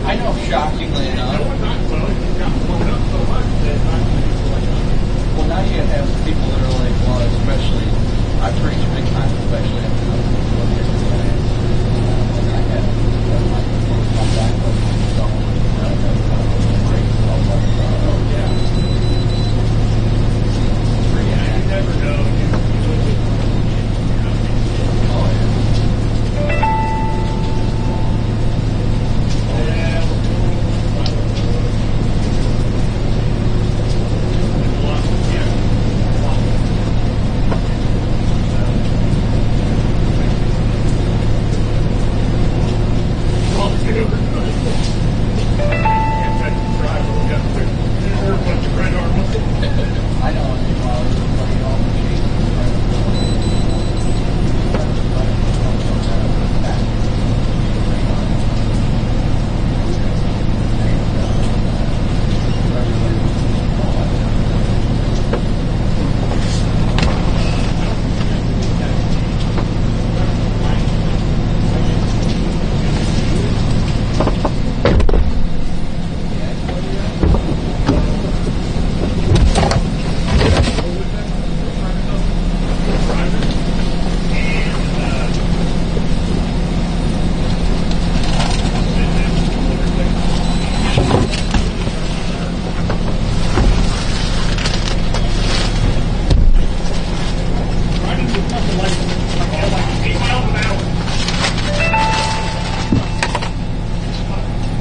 I know, shockingly enough. Well, now you have people that are like, well, especially, I preach big time, especially after I had my first come back from You never know. I know,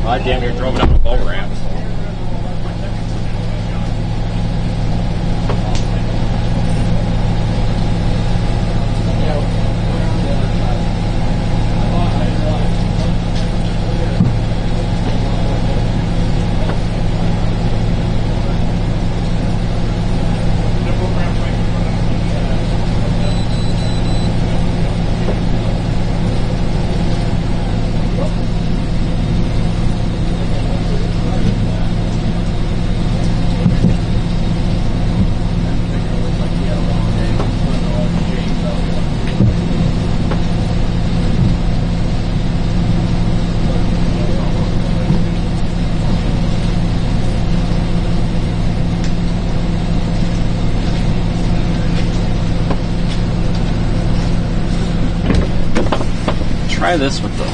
I damn near drove it up a boat ramp. Try this with the...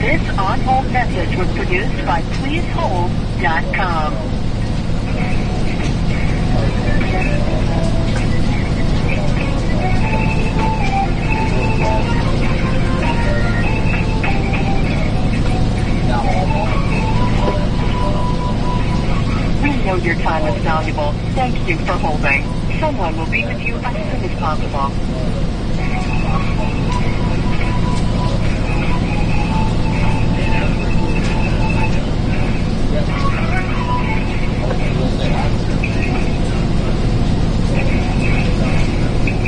This on-hold message was produced by PleaseHold.com. We know your time is valuable. Thank you for holding. Someone will be with you as soon as possible.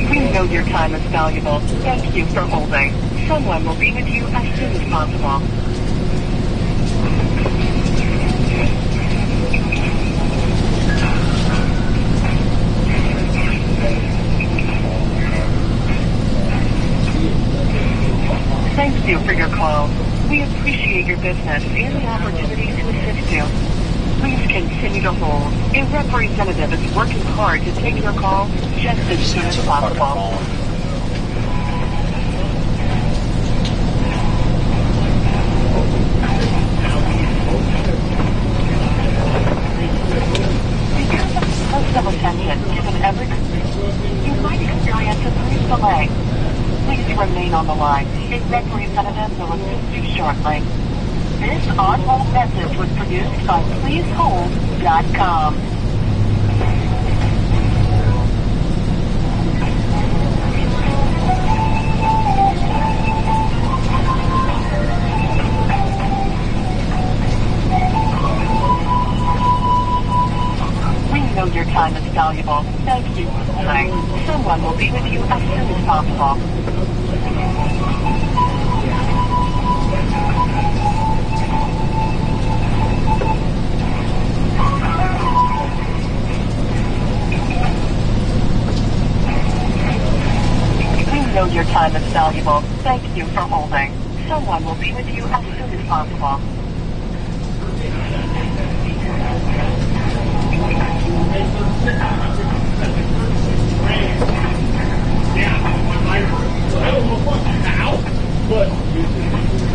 We know your time is valuable. Thank you for holding. Someone will be with you as soon as possible. Thank you for your call. We appreciate your business and the opportunity to assist you. Please continue to hold. A representative is working hard to take your call just as soon as possible. Because of personal attention given every, you might experience a brief delay. Please remain on the line. A representative will assist you shortly. This on-hold message was produced by PleaseHold.com. We know your time is valuable. Thank you for holding. Someone will be with you as soon as possible. We know your time is valuable. Thank you for holding. Someone will be with you as soon as possible.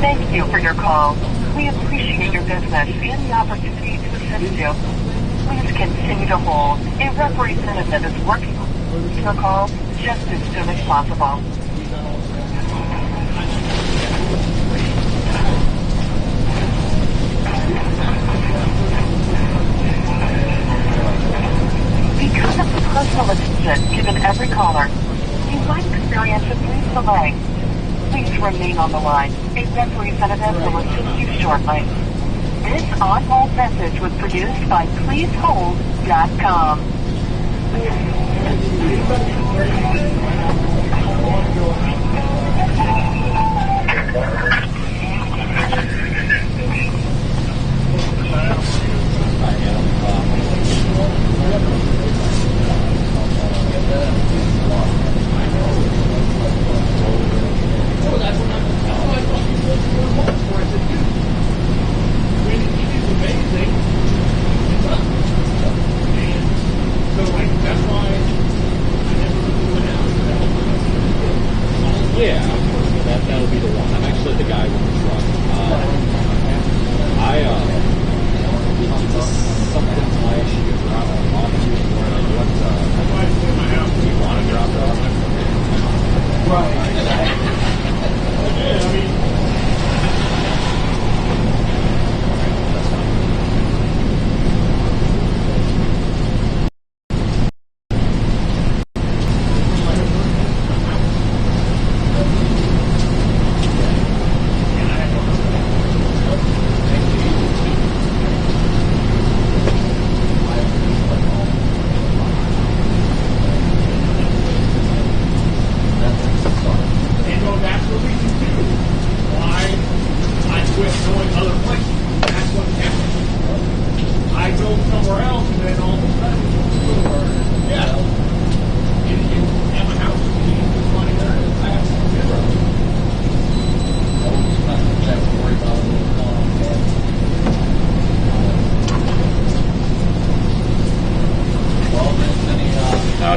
Thank you for your call. We appreciate your business and the opportunity to assist you. Please continue to hold. A representative is working on your call just as soon as possible. Because of the personal attention given every caller, you might experience a brief delay. Please remain on the line. A representative will assist you shortly. This on-hold message was produced by PleaseHold.com. Yeah, that'll be the one. I'm actually the guy with the truck. Something flash you drop it off to where do you want to drop it off? Right.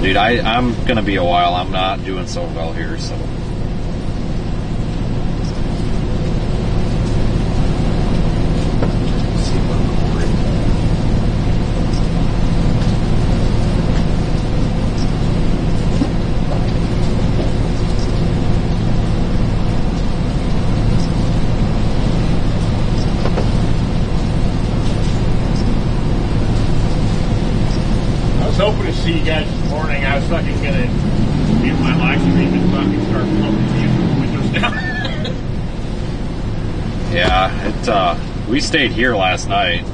Dude, I'm going to be a while. I'm not doing so well here, so. see you guys this morning. I was fucking gonna mute my live stream and fucking start pumping the windows down. Yeah, we stayed here last night.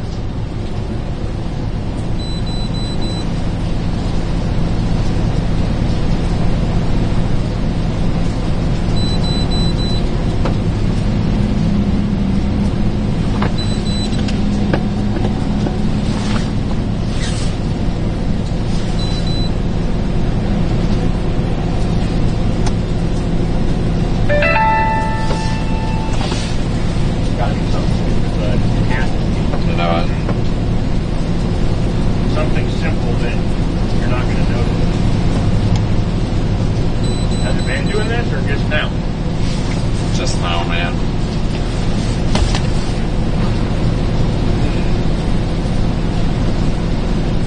Something simple that you're not going to notice. Has it been doing this or just now? Just now, man.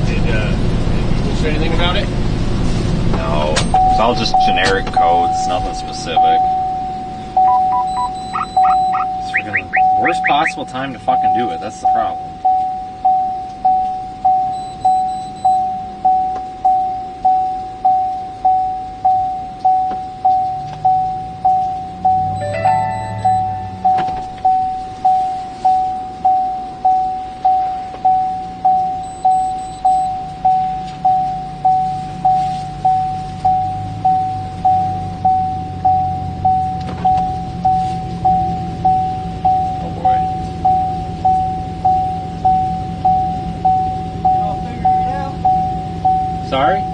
Did Google say anything about it? No. It's all just generic codes, nothing specific. It's freaking worst possible time to fucking do it, that's the problem. Sorry?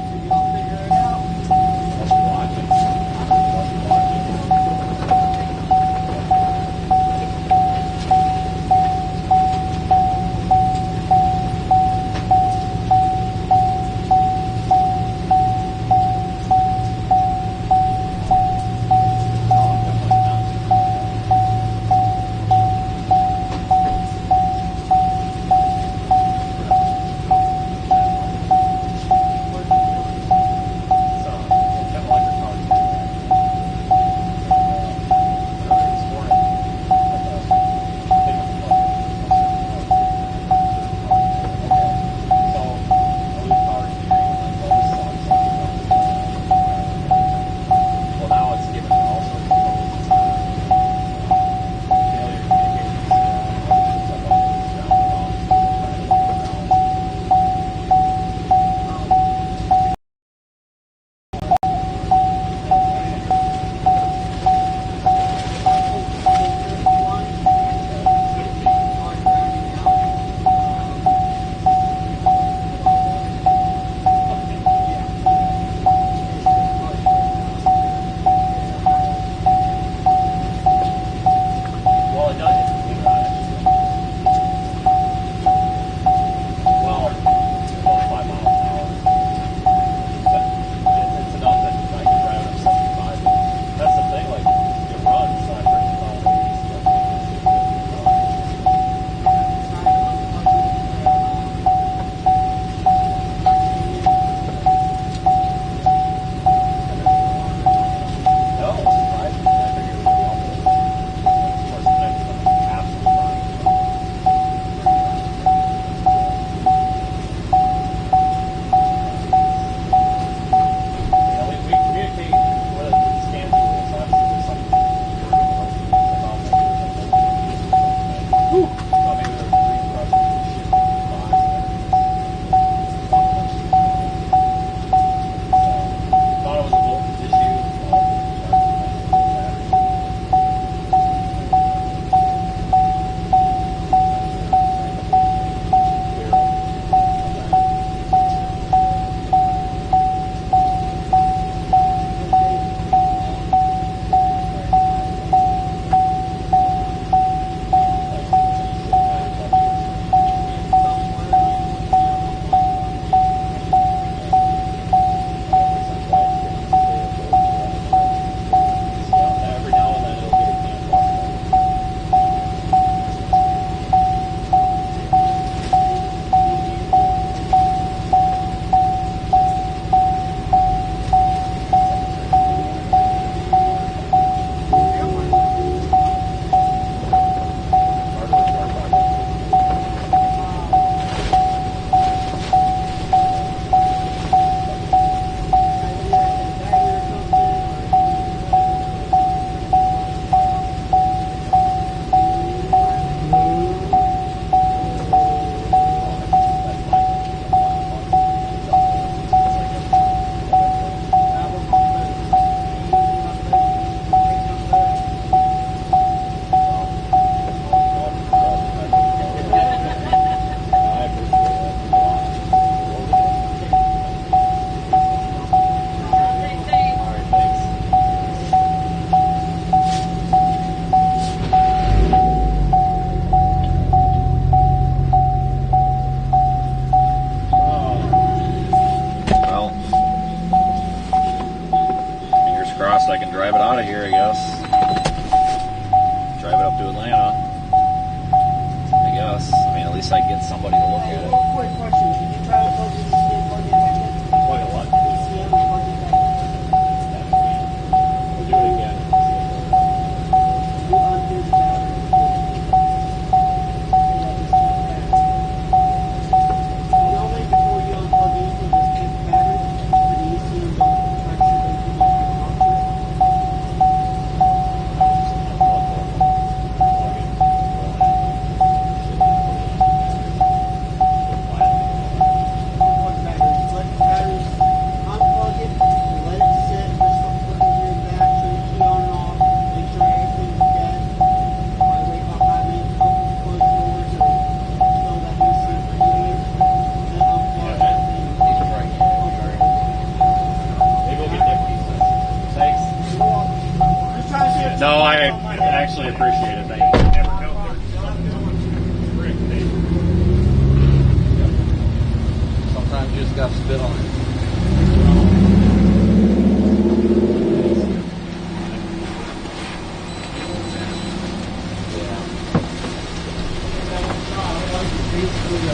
basically,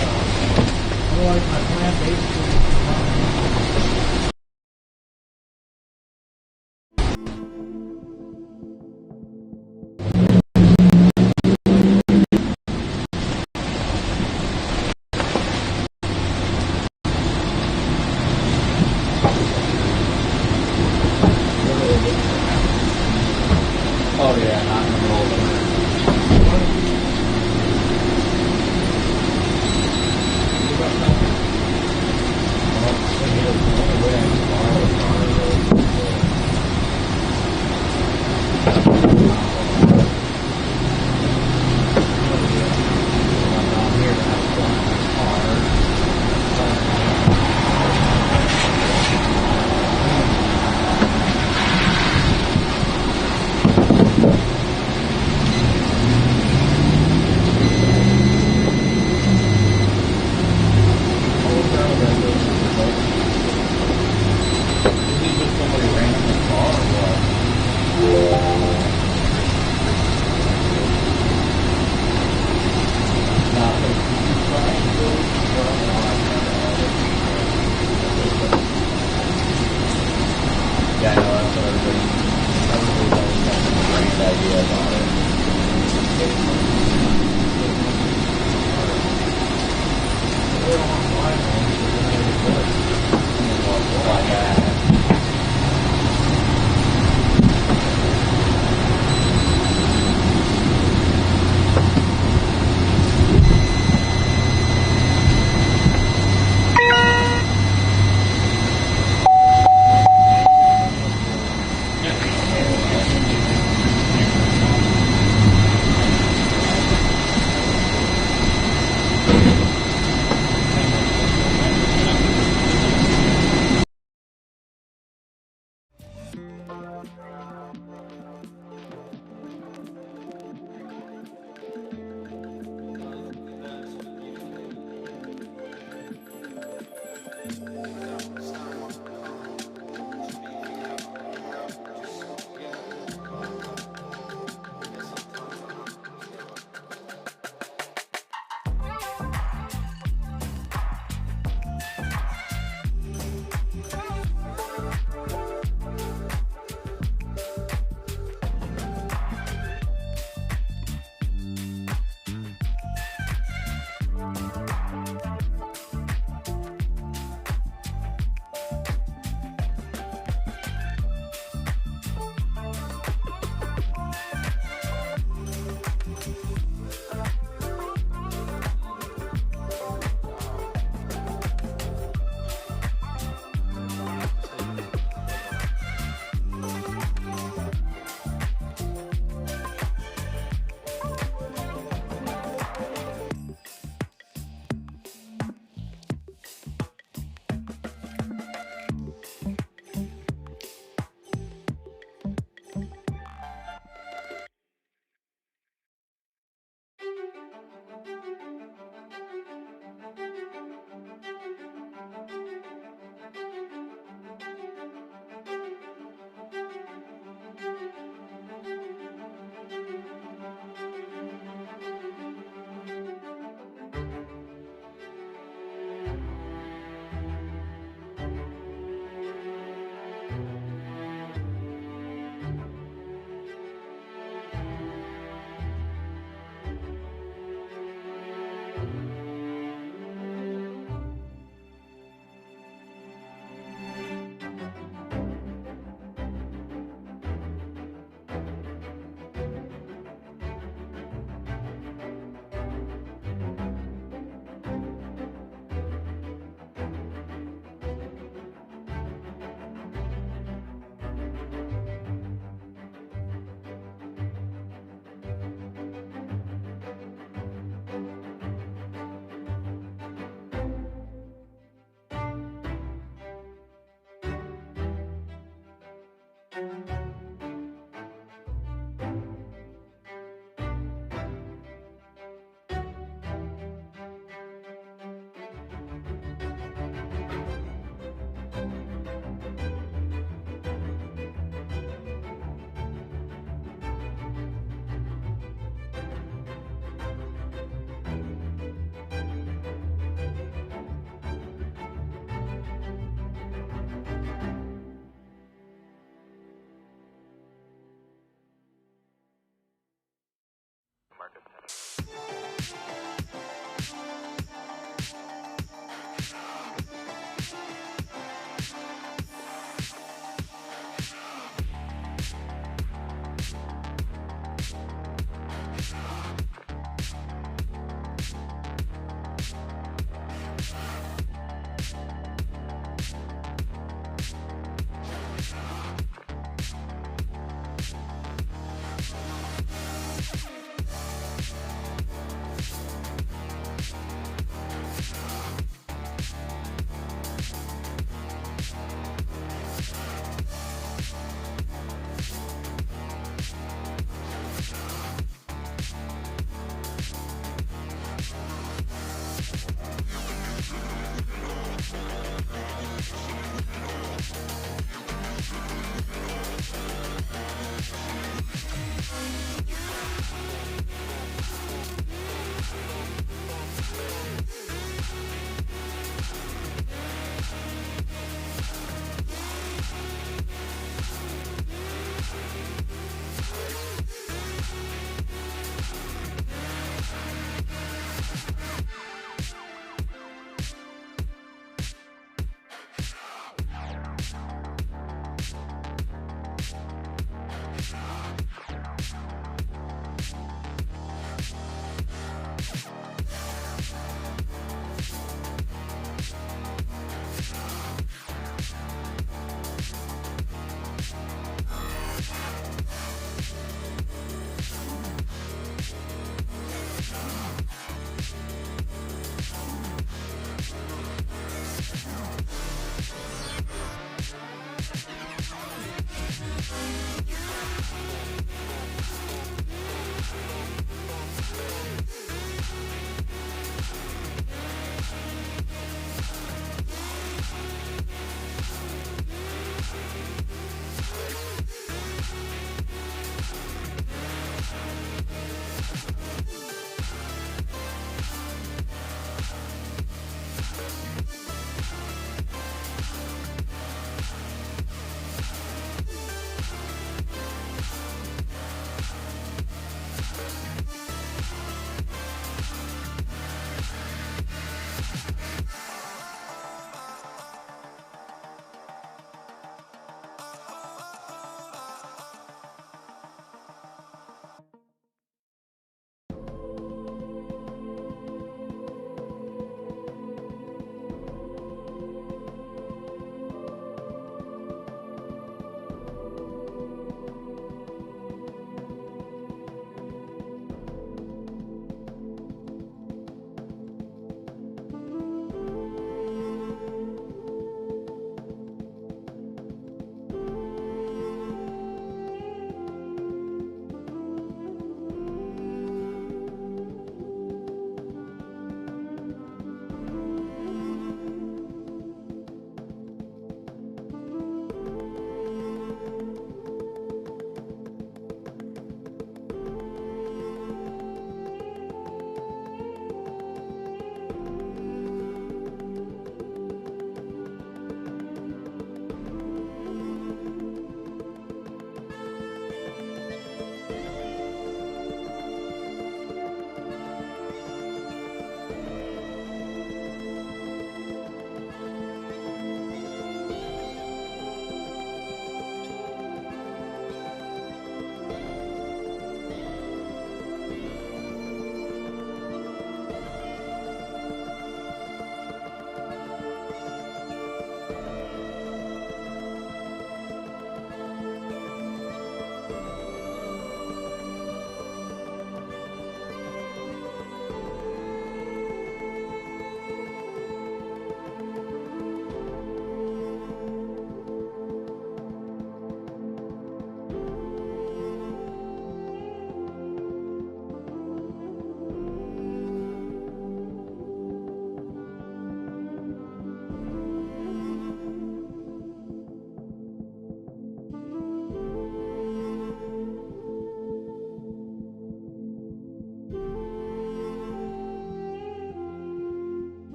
otherwise my plan basically. Oh yeah, not in the middle of the night.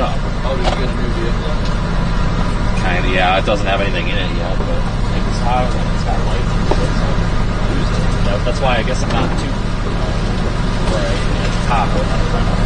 up. Oh, did you get a new vehicle? Kinda, yeah. It doesn't have anything in it yet, but it's hot and it's got lights and stuff, so I use it. That's why I guess I'm not too right. And it's hot, but not right now.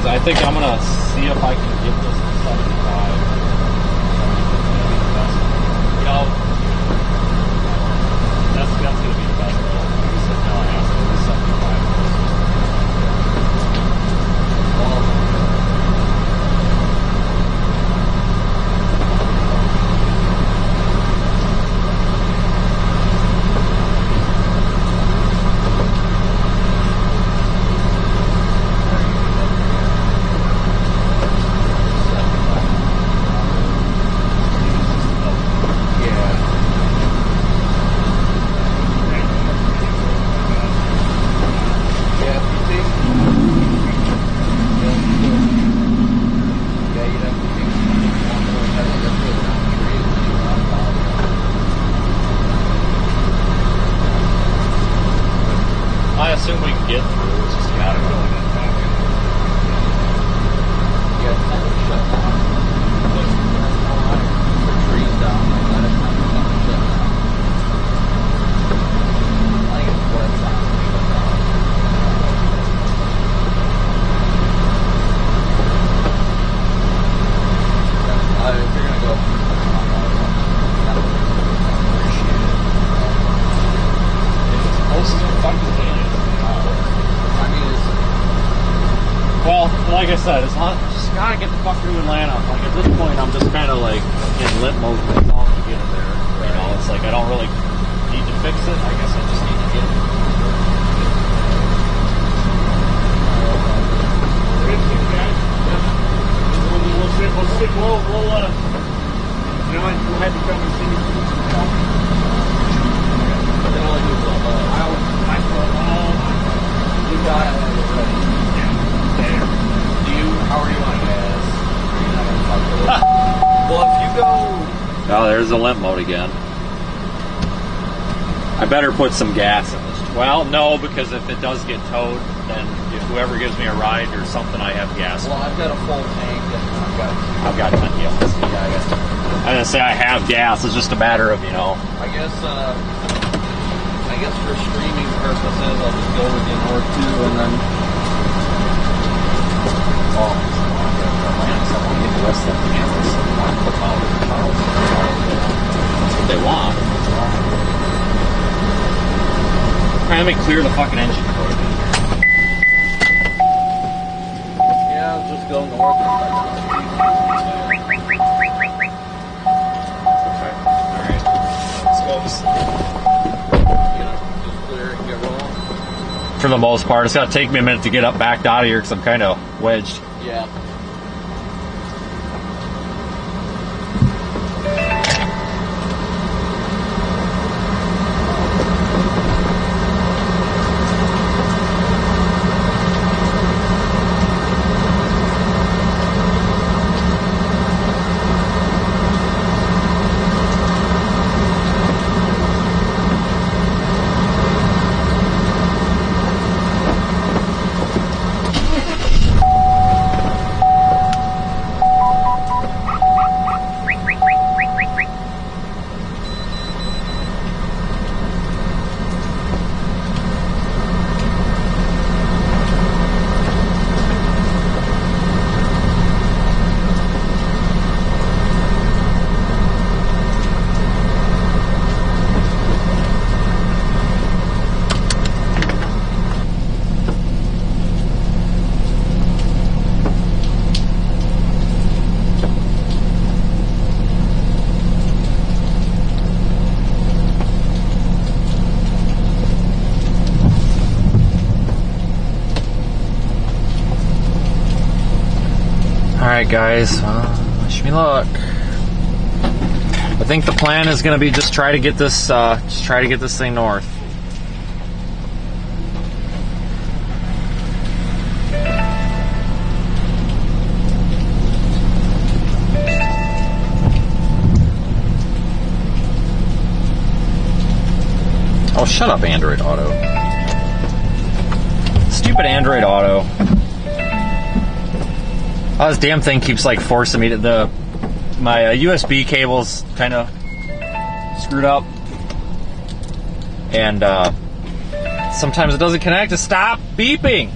I think I'm gonna see if I can get this to 75. You know, that's gonna be the best. Like you said, no, I asked him to 75. I said, just gotta get the fuck through Atlanta. Like at this point, I'm just kind of like in limp mode myself to get it there. You know, it's like I don't really need to fix it. I guess I just need to get it. We'll have to come and see me. You got it ready. How are you on gas? Well, if you go... Oh, there's the limp mode again. I better put some gas in this. Well, no, because if it does get towed, then if whoever gives me a ride or something, I have gas. Well, I've got a full tank and I've got 10 gallons. Yeah, I guess. I'm gonna say I have gas. It's just a matter of, you know. I guess for streaming purposes, I'll just go with the North 2 and then... Oh, I want to get the rest of the cameras. I want to put all the cars. That's what they want. Alright, let me clear the fucking engine for you. Yeah, I'll just go north. Okay. Alright. Let's go. Just clear it and get rolling. For the most part, it's gonna take me a minute to get up back out of here because I'm kind of wedged. Yeah. Alright guys, wish me luck. I think the plan is going to be just try to get this thing north. Oh, shut up, Android Auto. Stupid Android Auto. Oh, this damn thing keeps like forcing me to my USB cable's kind of screwed up, and sometimes it doesn't connect. To stop beeping!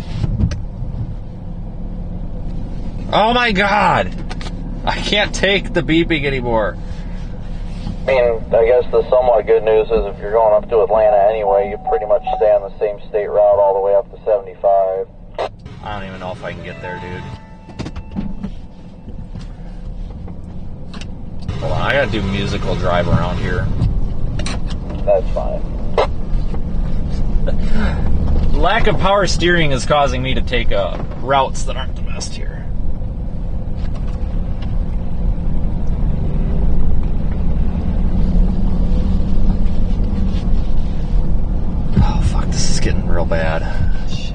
Oh my god! I can't take the beeping anymore. I mean, I guess the somewhat good news is if you're going up to Atlanta anyway, you pretty much stay on the same state route all the way up to 75. I don't even know if I can get there, dude. Hold on, I gotta do musical drive around here. That's fine. Lack of power steering is causing me to take routes that aren't the best here. Oh fuck, this is getting real bad. Shit.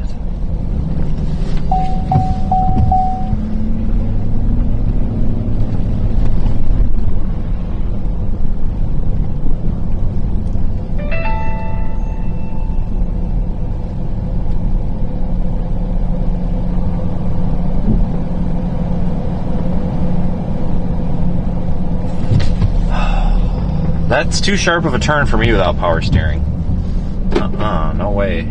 That's too sharp of a turn for me without power steering. No way.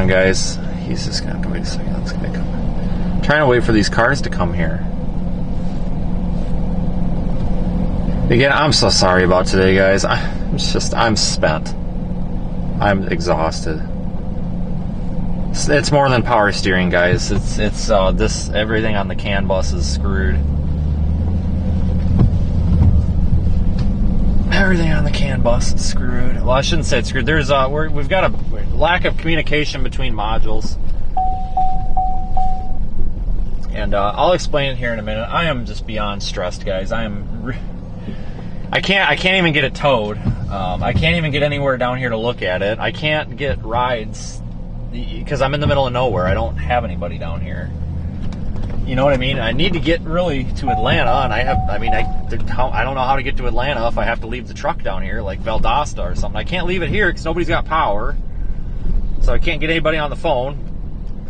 on, guys. He's just gonna have to wait a second. It's gonna come. I'm trying to wait for these cars to come here. Again, I'm so sorry about today, guys. I'm spent. I'm exhausted. It's more than power steering, guys. It's this, everything on the CAN bus is screwed. Everything on the CAN bus is screwed. Well, I shouldn't say it's screwed. There's we've got a lack of communication between modules, and I'll explain it here in a minute. I am just beyond stressed, guys. I can't even get it towed. I can't even get anywhere down here to look at it. I can't get rides because I'm in the middle of nowhere. I don't have anybody down here. You know what I mean? I need to get really to Atlanta, and I don't know how to get to Atlanta if I have to leave the truck down here, like Valdosta or something. I can't leave it here because nobody's got power, so I can't get anybody on the phone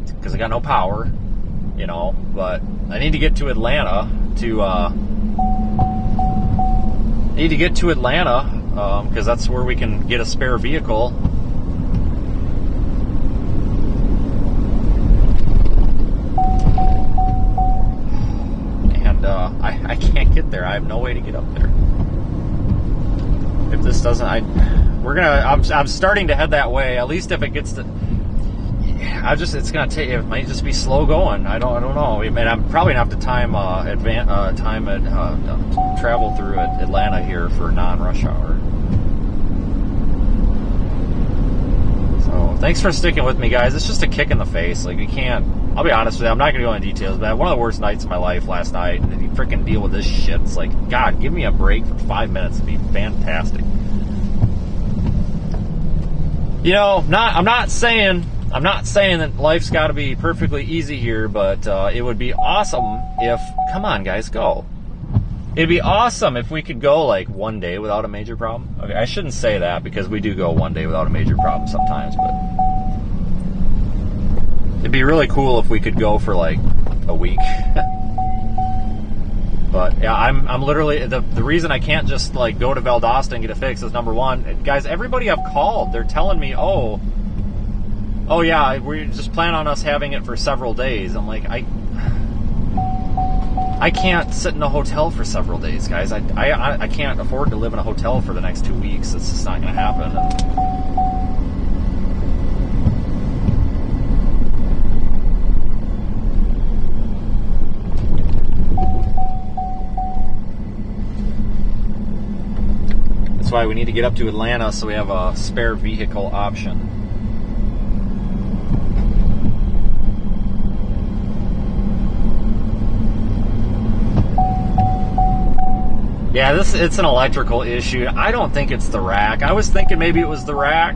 because I got no power. You know, but I need to get to Atlanta because that's where we can get a spare vehicle. And I can't get there. I have no way to get up there. If this doesn't, I'm starting to head that way. At least if it gets to, it's gonna take. It might just be slow going. I don't know. I mean, I'm probably gonna have to travel through Atlanta here for non-rush hour. So thanks for sticking with me, guys. It's just a kick in the face. Like, we can't. I'll be honest with you. I'm not gonna go into details, but I had one of the worst nights of my life last night, and you freaking deal with this shit. It's like, God, give me a break for 5 minutes. It'd be fantastic. You know, I'm not saying that life's got to be perfectly easy here, but it would be awesome if, come on guys, go. It'd be awesome if we could go like one day without a major problem. Okay, I shouldn't say that because we do go one day without a major problem sometimes, but it'd be really cool if we could go for like a week. But yeah, I'm literally, the reason I can't just like go to Valdosta and get it fixed is, number one, guys, everybody I've called, they're telling me, oh yeah, we just plan on us having it for several days. I'm like, I can't sit in a hotel for several days, guys. I can't afford to live in a hotel for the next 2 weeks. It's just not going to happen. That's why we need to get up to Atlanta so we have a spare vehicle option. Yeah, it's an electrical issue. I don't think it's the rack. I was thinking maybe it was the rack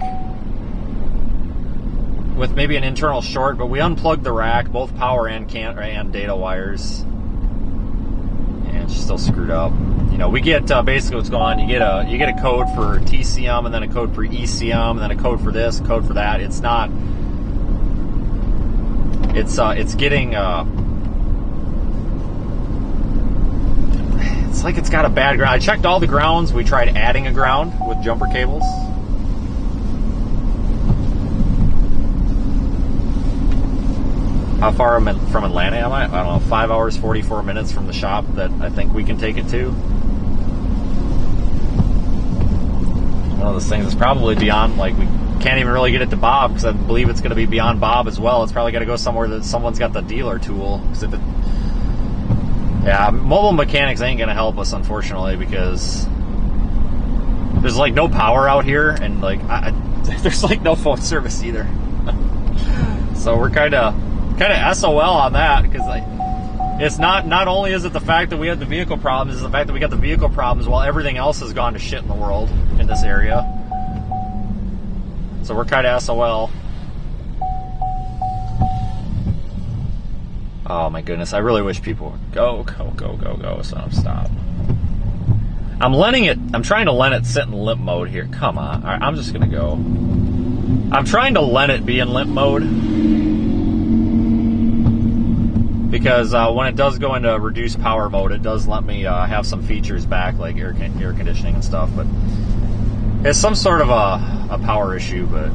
with maybe an internal short, but we unplugged the rack, both power and data wires, and it's still screwed up. You know, we get basically what's going on. You get a code for TCM, and then a code for ECM, and then a code for this, code for that. It's not. It's getting. It's like it's got a bad ground. I checked all the grounds. We tried adding a ground with jumper cables. How far from Atlanta am I? I don't know, 5 hours, 44 minutes from the shop that I think we can take it to. One of those things is probably beyond, like, we can't even really get it to Bob because I believe it's going to be beyond Bob as well. It's probably got to go somewhere that someone's got the dealer tool. Yeah, mobile mechanics ain't going to help us, unfortunately, because there's, like, no power out here, and, like, there's, like, no phone service either. So we're kind of SOL on that, because, like, it's not only is it the fact that we had the vehicle problems, it's the fact that we got the vehicle problems while everything else has gone to shit in the world in this area. So we're kind of SOL. Oh my goodness, I really wish people would go, so I'm stop. I'm trying to let it sit in limp mode here. Come on. All right, I'm just going to go. I'm trying to let it be in limp mode. Because when it does go into reduced power mode, it does let me have some features back, like air conditioning and stuff. But it's some sort of a power issue, but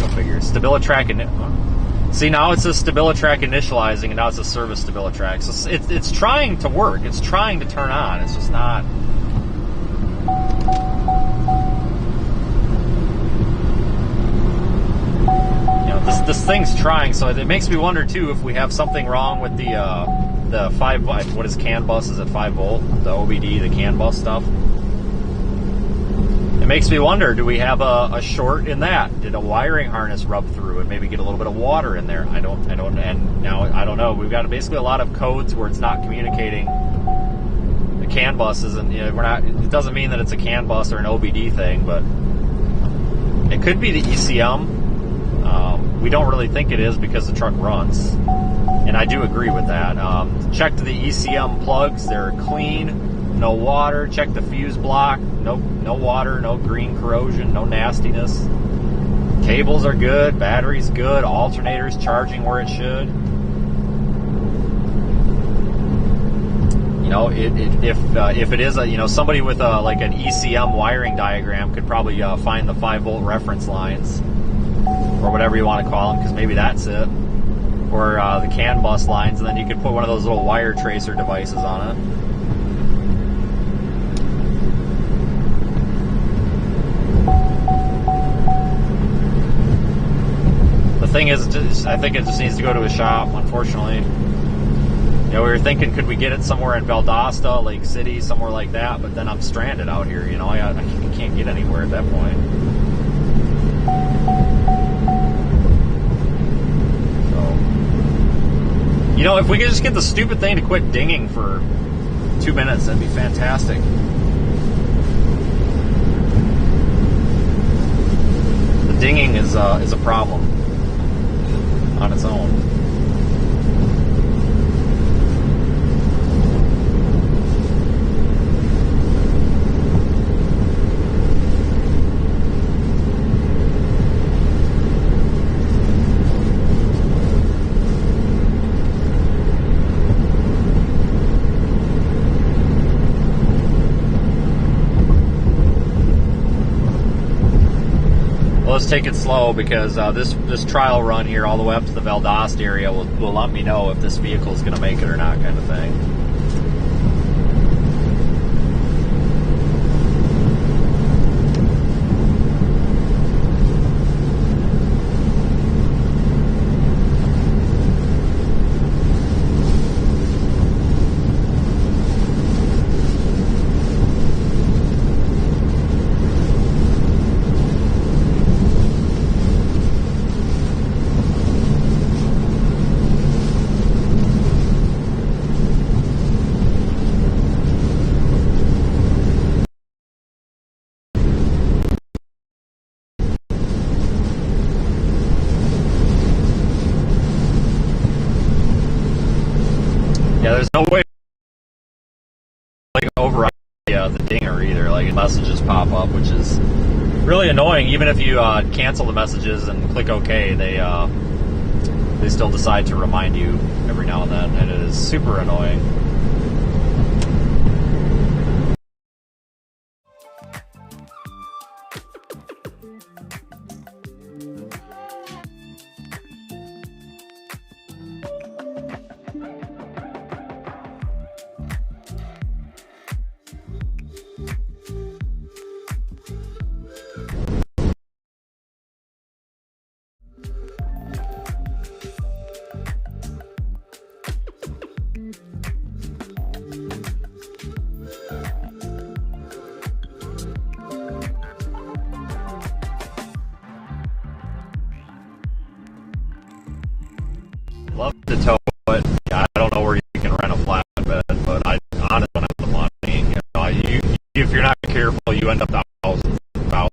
Go figure. StabiliTrak. See, now it says StabiliTrak initializing, and now it's a service StabiliTrak. So it's trying to work. It's trying to turn on. It's just not. This thing's trying, so it makes me wonder too if we have something wrong with the 5 what is CAN bus? Is it 5 volt? The OBD, the CAN bus stuff. It makes me wonder: do we have a short in that? Did a wiring harness rub through and maybe get a little bit of water in there? I don't. And now I don't know. We've got basically a lot of codes where it's not communicating. The CAN bus isn't. You know, we're not. It doesn't mean that it's a CAN bus or an OBD thing, but it could be the ECM. We don't really think it is because the truck runs, and I do agree with that. Checked the ECM plugs; they're clean, no water. Check the fuse block; no water, no green corrosion, no nastiness. Cables are good, battery's good, alternator's charging where it should. You know, if it is a somebody with like an ECM wiring diagram could probably find the 5 volt reference lines. Or whatever you want to call them, because maybe that's it. Or the CAN bus lines, and then you could put one of those little wire tracer devices on it. The thing is, I think it just needs to go to a shop, unfortunately. You know, we were thinking, could we get it somewhere in Valdosta, Lake City, somewhere like that, but then I'm stranded out here, you know, I can't get anywhere at that point. You know, if we could just get the stupid thing to quit dinging for 2 minutes, that'd be fantastic. The dinging is a problem on its own. Let's take it slow because this trial run here all the way up to the Valdosta area will let me know if this vehicle is going to make it or not, kind of thing. Yeah, there's no way like override the dinger either. Like messages pop up, which is really annoying. Even if you cancel the messages and click OK, they still decide to remind you every now and then, and it is super annoying. Love to tow it. I don't know where you can rent a flatbed, but I honestly don't have the money. You know, if you're not careful, you end up thousands of dollars.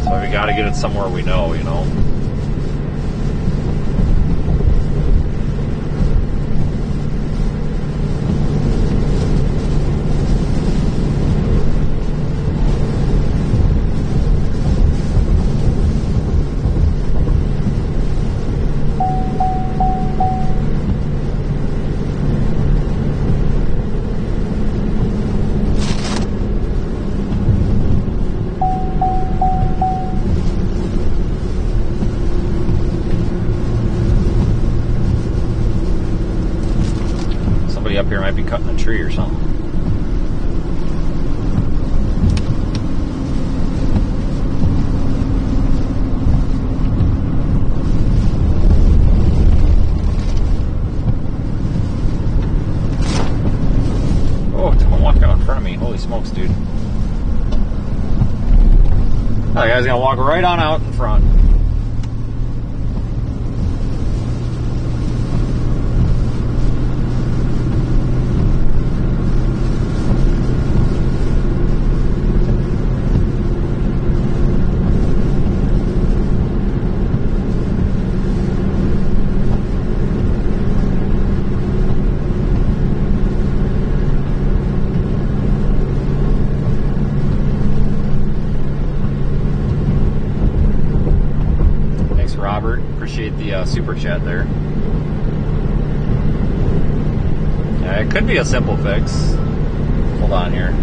So we got to get it somewhere we know, you know. might be cutting a tree or something. Oh, don't walk out in front of me. Holy smokes, dude. That guy's gonna walk right on out in front. Robert, appreciate the super chat there. Yeah, it could be a simple fix. Hold on here.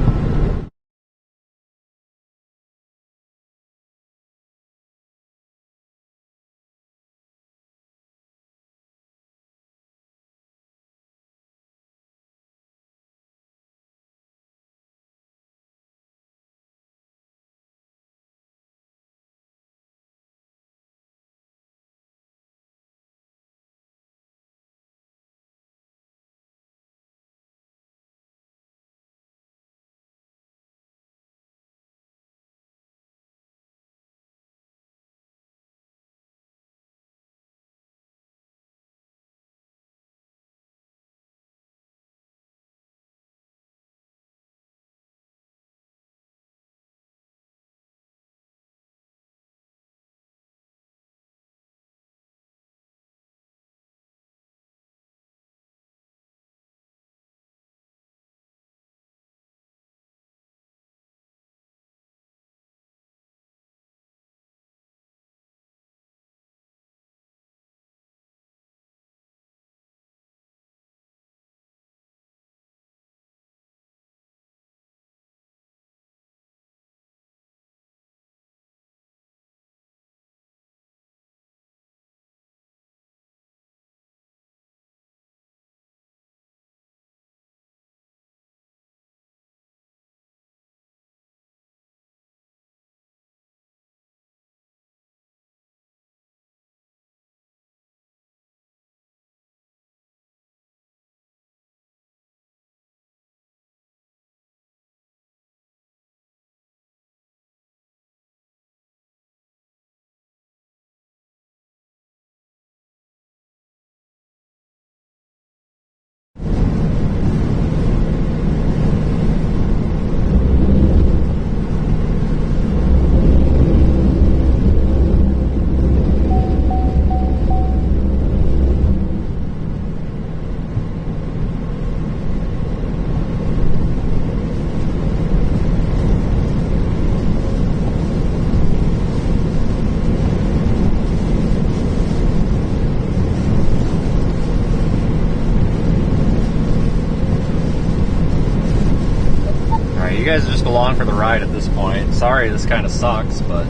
You guys are just along for the ride at this point. Sorry this kind of sucks, but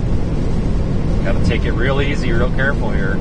gotta take it real easy, real careful here.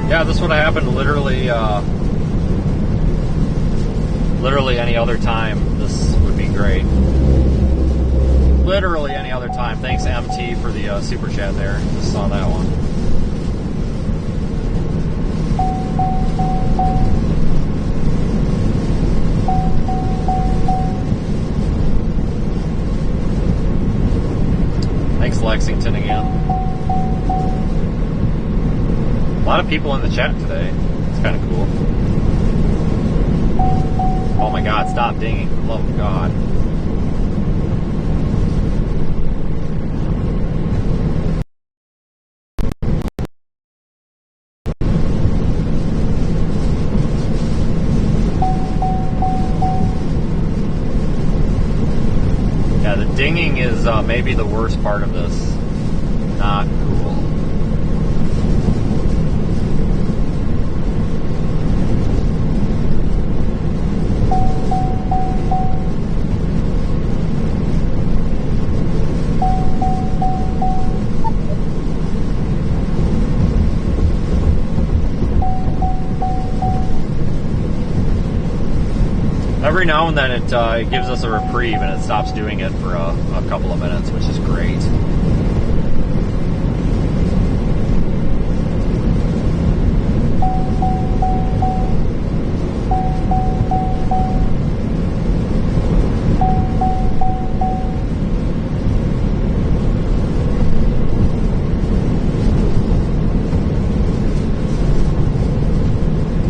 Yeah, this would have happened literally any other time. This would be great. Literally any other time. Thanks, MT, for the super chat there. Just saw that one. people in the chat today. It's kind of cool. Oh my God, stop dinging, for the love of God. Yeah, the dinging is maybe the worst part of this. Not cool. Every now and then it gives us a reprieve and it stops doing it for a couple of minutes, which is great.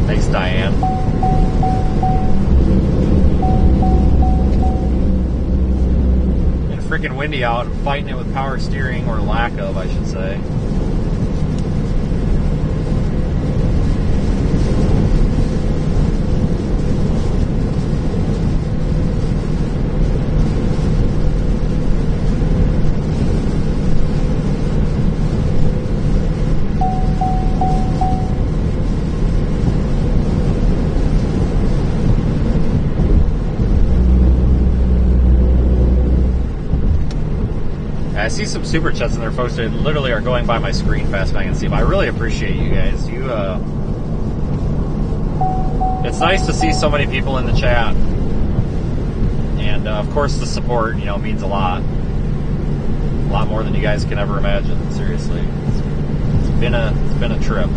Thanks, Diane. Freaking windy out. I'm fighting it with power steering, or lack of, I should say. I see some super chats in there, folks that literally are going by my screen fast, I can see them. I really appreciate you guys. It's nice to see so many people in the chat, and of course the support, means a lot more than you guys can ever imagine. Seriously, it's been a trip.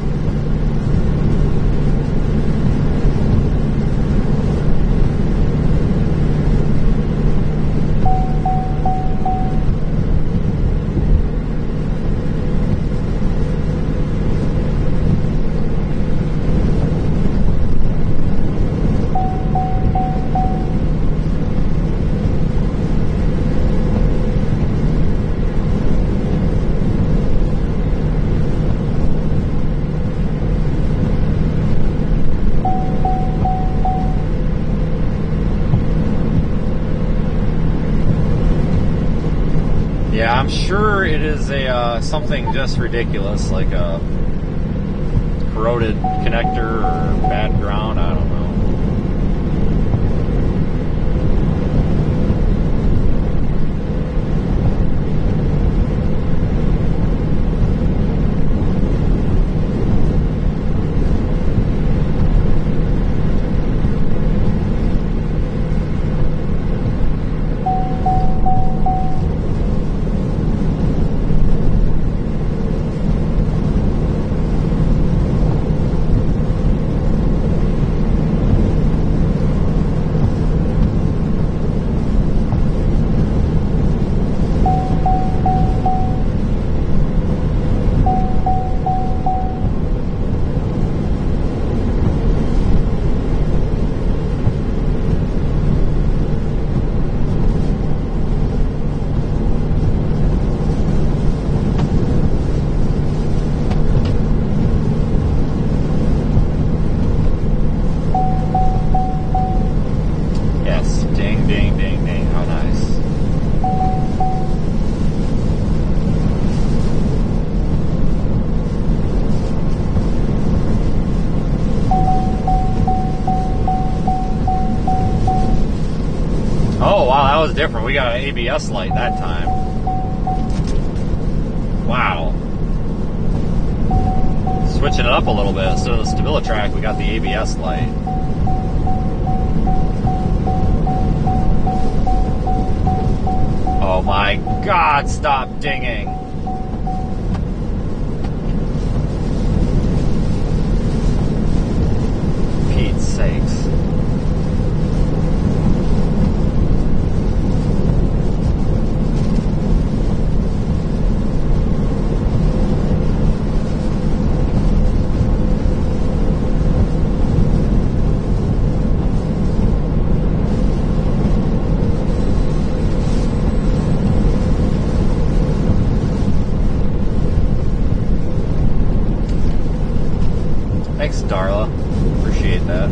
I'm sure it is something just ridiculous, like a corroded connector or bad ground, I don't know. Different. We got an ABS light that time. Wow. Switching it up a little bit. Instead of the StabiliTrak, we got the ABS light. Oh my God, stop dinging. Pete's sakes. Thanks, Darla. Appreciate that.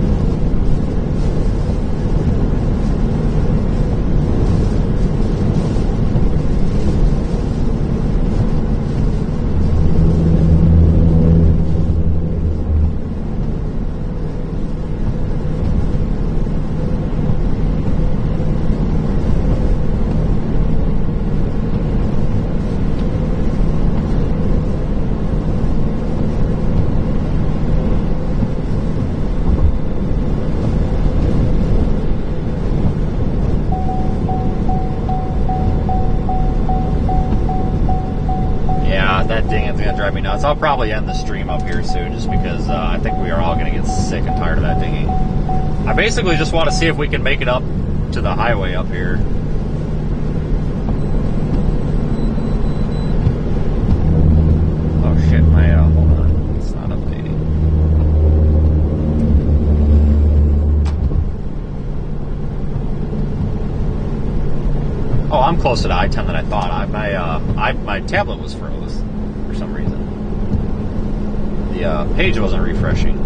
Drive me nuts. I'll probably end the stream up here soon just because I think we are all going to get sick and tired of that dinging. I basically just want to see if we can make it up to the highway up here. Oh shit, my, hold on. It's not updating. Oh, I'm closer to I-10 than I thought. My tablet was froze. For some reason. The page wasn't refreshing.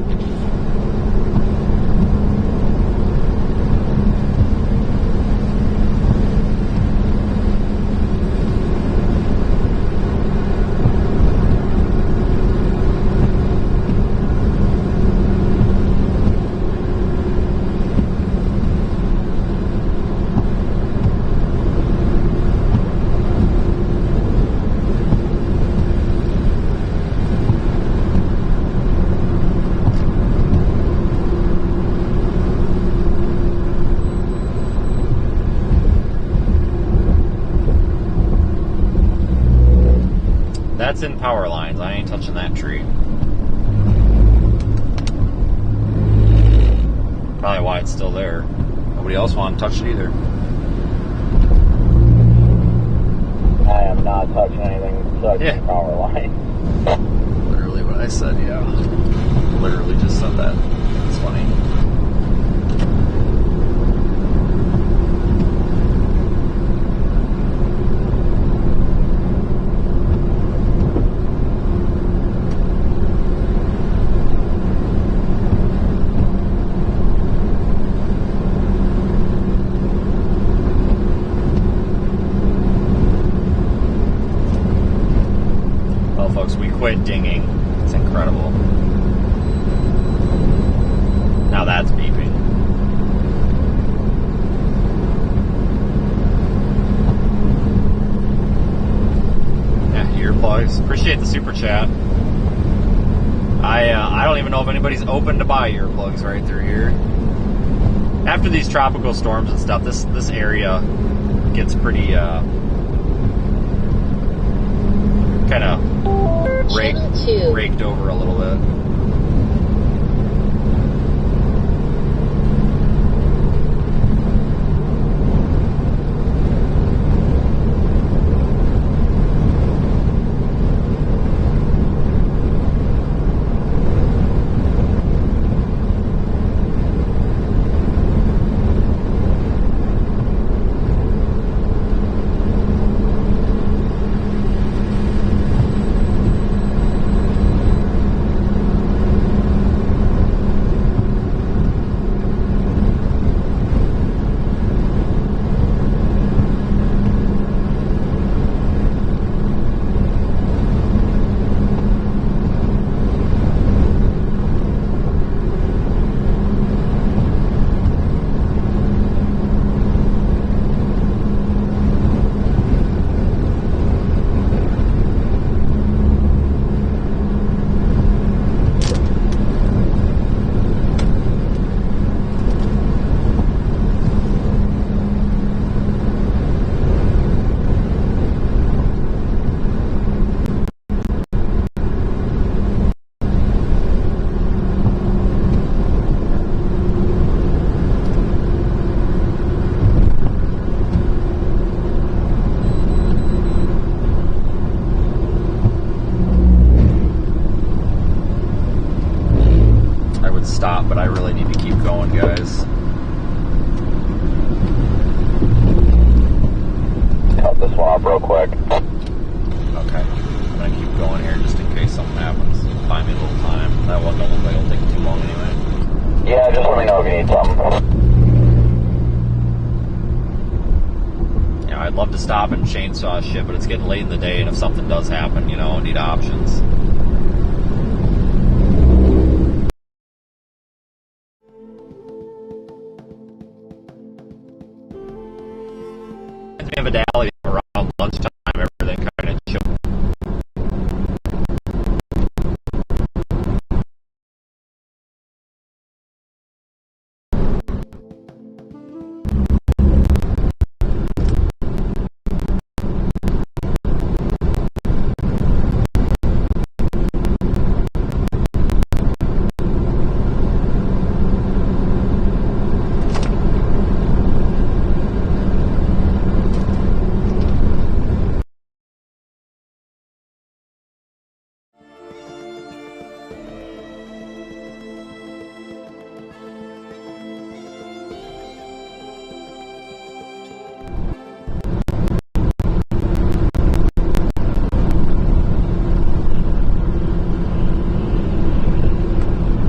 That's in power lines. I ain't touching that tree. Probably why it's still there. Nobody else wanted to touch it either. I am not touching anything touching power line. Literally what I said, yeah. Literally just said that. It's funny. Quit dinging. It's incredible. Now that's beeping. Yeah, earplugs. Appreciate the super chat. I don't even know if anybody's open to buy earplugs right through here. After these tropical storms and stuff, this area gets pretty kind of raked over a little bit. Stop, but I really need to keep going, guys. Cut the swap real quick. Okay. I'm gonna keep going here just in case something happens. buy me a little time. That one don't look like it'll take too long anyway. Yeah, just let me know if you need something. Yeah, I'd love to stop and chainsaw shit, but it's getting late in the day, and if something does happen, you know, I need options. Reminds me of a dally around lunchtime, everything kind of chill.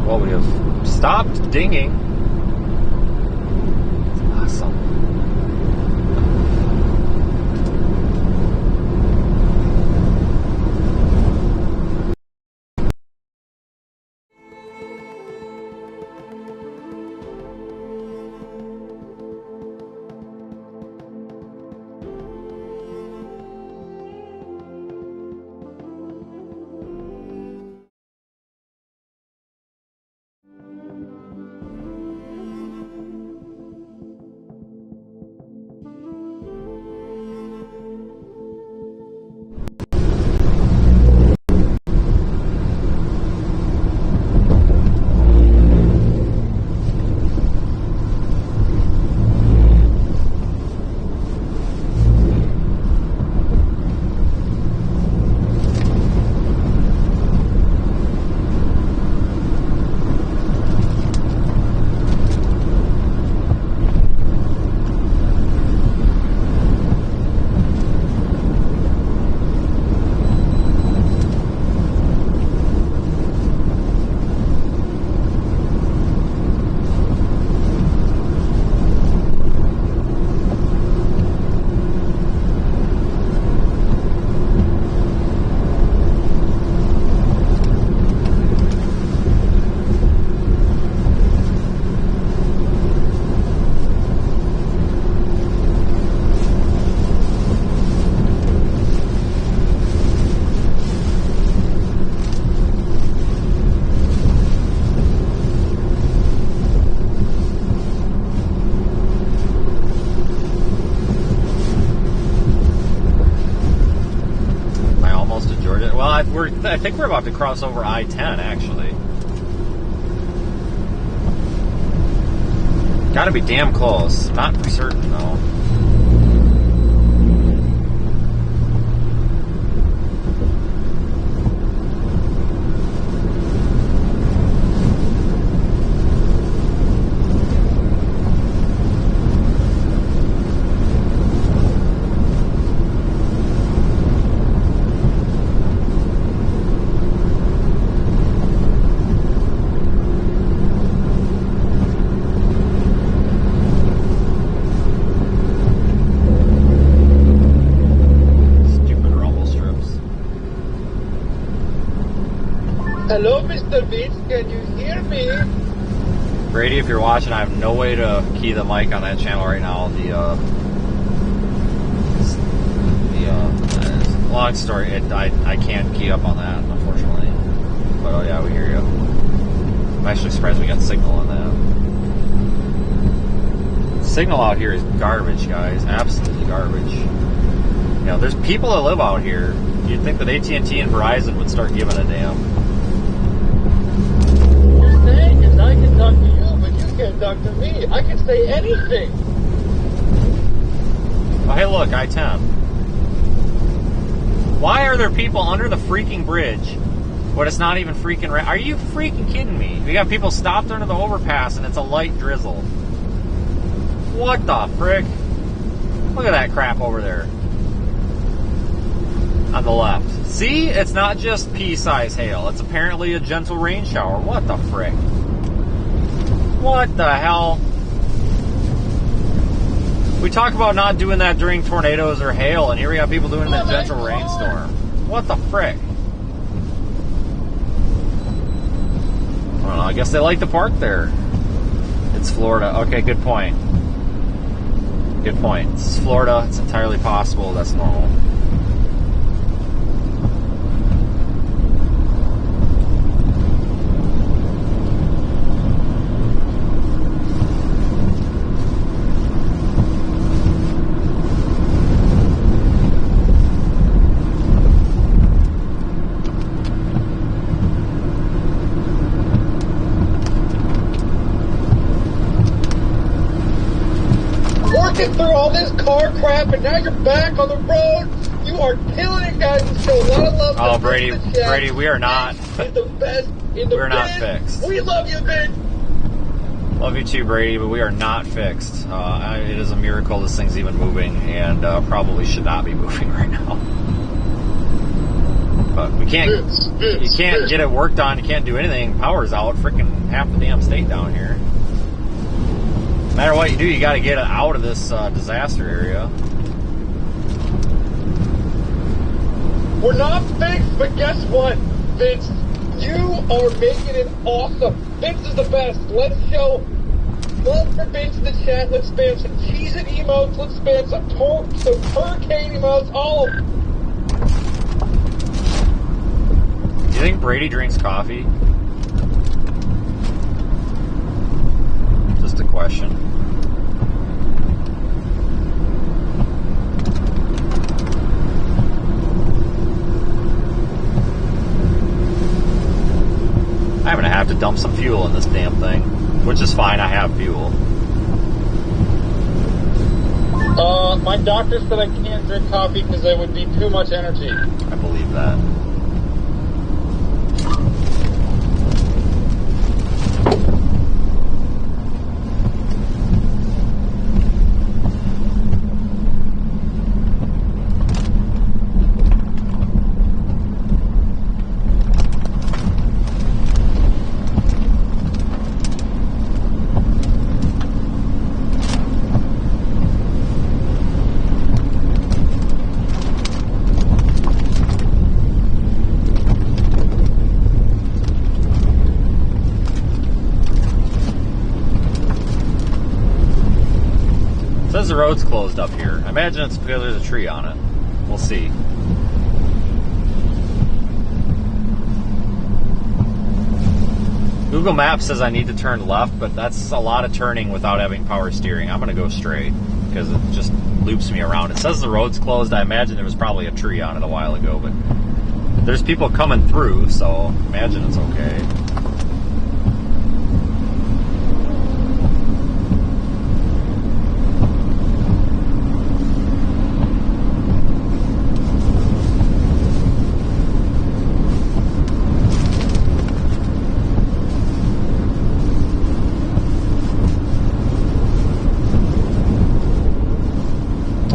Well, we have stopped dinging. Awesome. I think we're about to cross over I-10, actually. Gotta be damn close. Not for certain, though. Hello, Mr. Beats, can you hear me? Brady, if you're watching, I have no way to key the mic on that channel right now. Long story, I can't key up on that, unfortunately. But oh yeah, we hear you. I'm actually surprised we got signal on that. Signal out here is garbage, guys. Absolutely garbage. You know, there's people that live out here. You'd think that AT&T and Verizon would start giving a damn. You're saying is I can talk to you, but you can't talk to me. I can say anything. Oh, hey, look, I-10. Why are there people under the freaking bridge when it's not even freaking Are you freaking kidding me? We got people stopped under the overpass and it's a light drizzle. What the frick? Look at that crap over there. On the left. See? It's not just pea-size hail. It's apparently a gentle rain shower. What the frick? What the hell? We talk about not doing that during tornadoes or hail, and here we got people doing it in a gentle rainstorm. What the frick? I don't know. I guess they like to park there. It's Florida. Okay, good point. Good point. This is Florida. It's entirely possible. That's normal. Through all this car crap, and now you're back on the road. You are killing it, guys. And show a lot of love. Oh, Brady, Brady, we are not. It's the best in the We're not fixed. We love you, Ben. Love you too, Brady, but we are not fixed. It is a miracle this thing's even moving, and probably should not be moving right now. But we can't. You can't get it worked on. You can't do anything. Power's out. Freaking half the damn state down here. No matter what you do, you got to get it out of this disaster area. We're not fixed, but guess what, Vince? You are making it awesome. Vince is the best. Let's show love for Vince in the chat. Let's spam some cheese-it emotes. Let's spam some hurricane emotes. All of them. Do you think Brady drinks coffee? Just a question. I'm gonna have to dump some fuel in this damn thing, which is fine. I have fuel. My doctor said I can't drink coffee because it would be too much energy. I believe that. The road's closed up here. I imagine it's because there's a tree on it. We'll see. Google Maps says I need to turn left, but that's a lot of turning without having power steering. I'm going to go straight because it just loops me around. It says the road's closed. I imagine there was probably a tree on it a while ago, but there's people coming through, so imagine it's okay.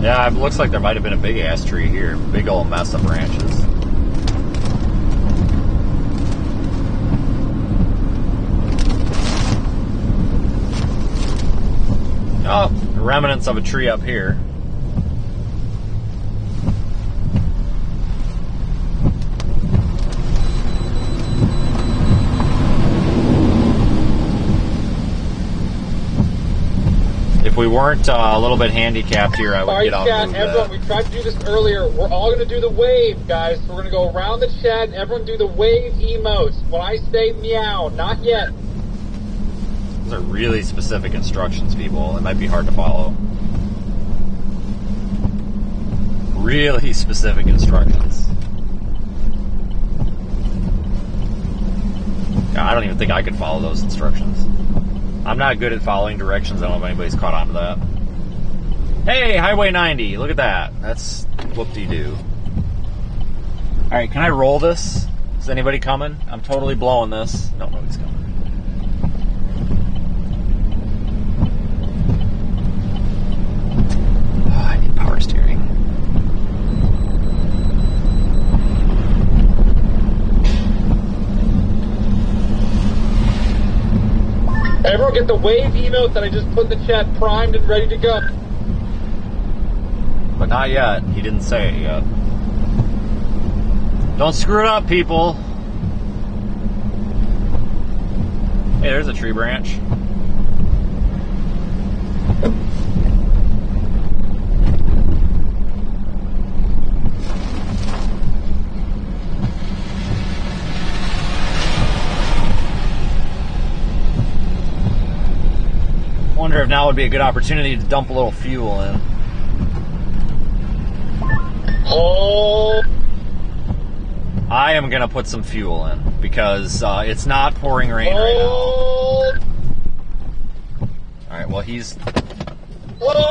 Yeah, it looks like there might have been a big ass tree here. Big old mess of branches. Oh, remnants of a tree up here. If we weren't a little bit handicapped here, I would get out and move everyone, we tried to do this earlier. We're all going to do the wave, guys. So we're going to go around the chat and everyone do the wave emotes. When I say meow, not yet. Those are really specific instructions, people. It might be hard to follow. Really specific instructions. Yeah, I don't even think I could follow those instructions. I'm not good at following directions. I don't know if anybody's caught on to that. Hey, Highway 90. Look at that. That's whoop-de-doo. Alright, can I roll this? Is anybody coming? I'm totally blowing this. No, nobody's coming. Oh, I need power steering. Everyone get the wave emote that I just put in the chat primed and ready to go. But not yet. He didn't say it yet. Don't screw it up, people. Hey, there's a tree branch. Wonder if now would be a good opportunity to dump a little fuel in. Oh. I am gonna put some fuel in because it's not pouring rain right now. Alright, well he's...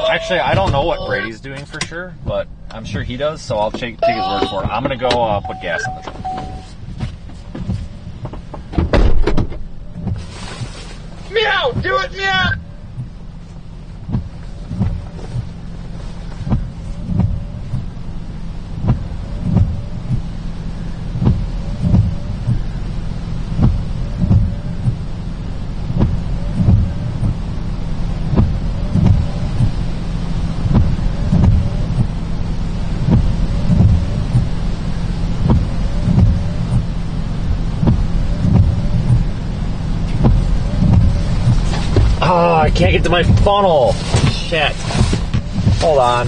Actually, I don't know what Brady's doing for sure, but I'm sure he does, so I'll take his word for it. I'm gonna go put gas in the truck. Meow! Do it, meow! Oh, I can't get to my funnel. Shit. Hold on.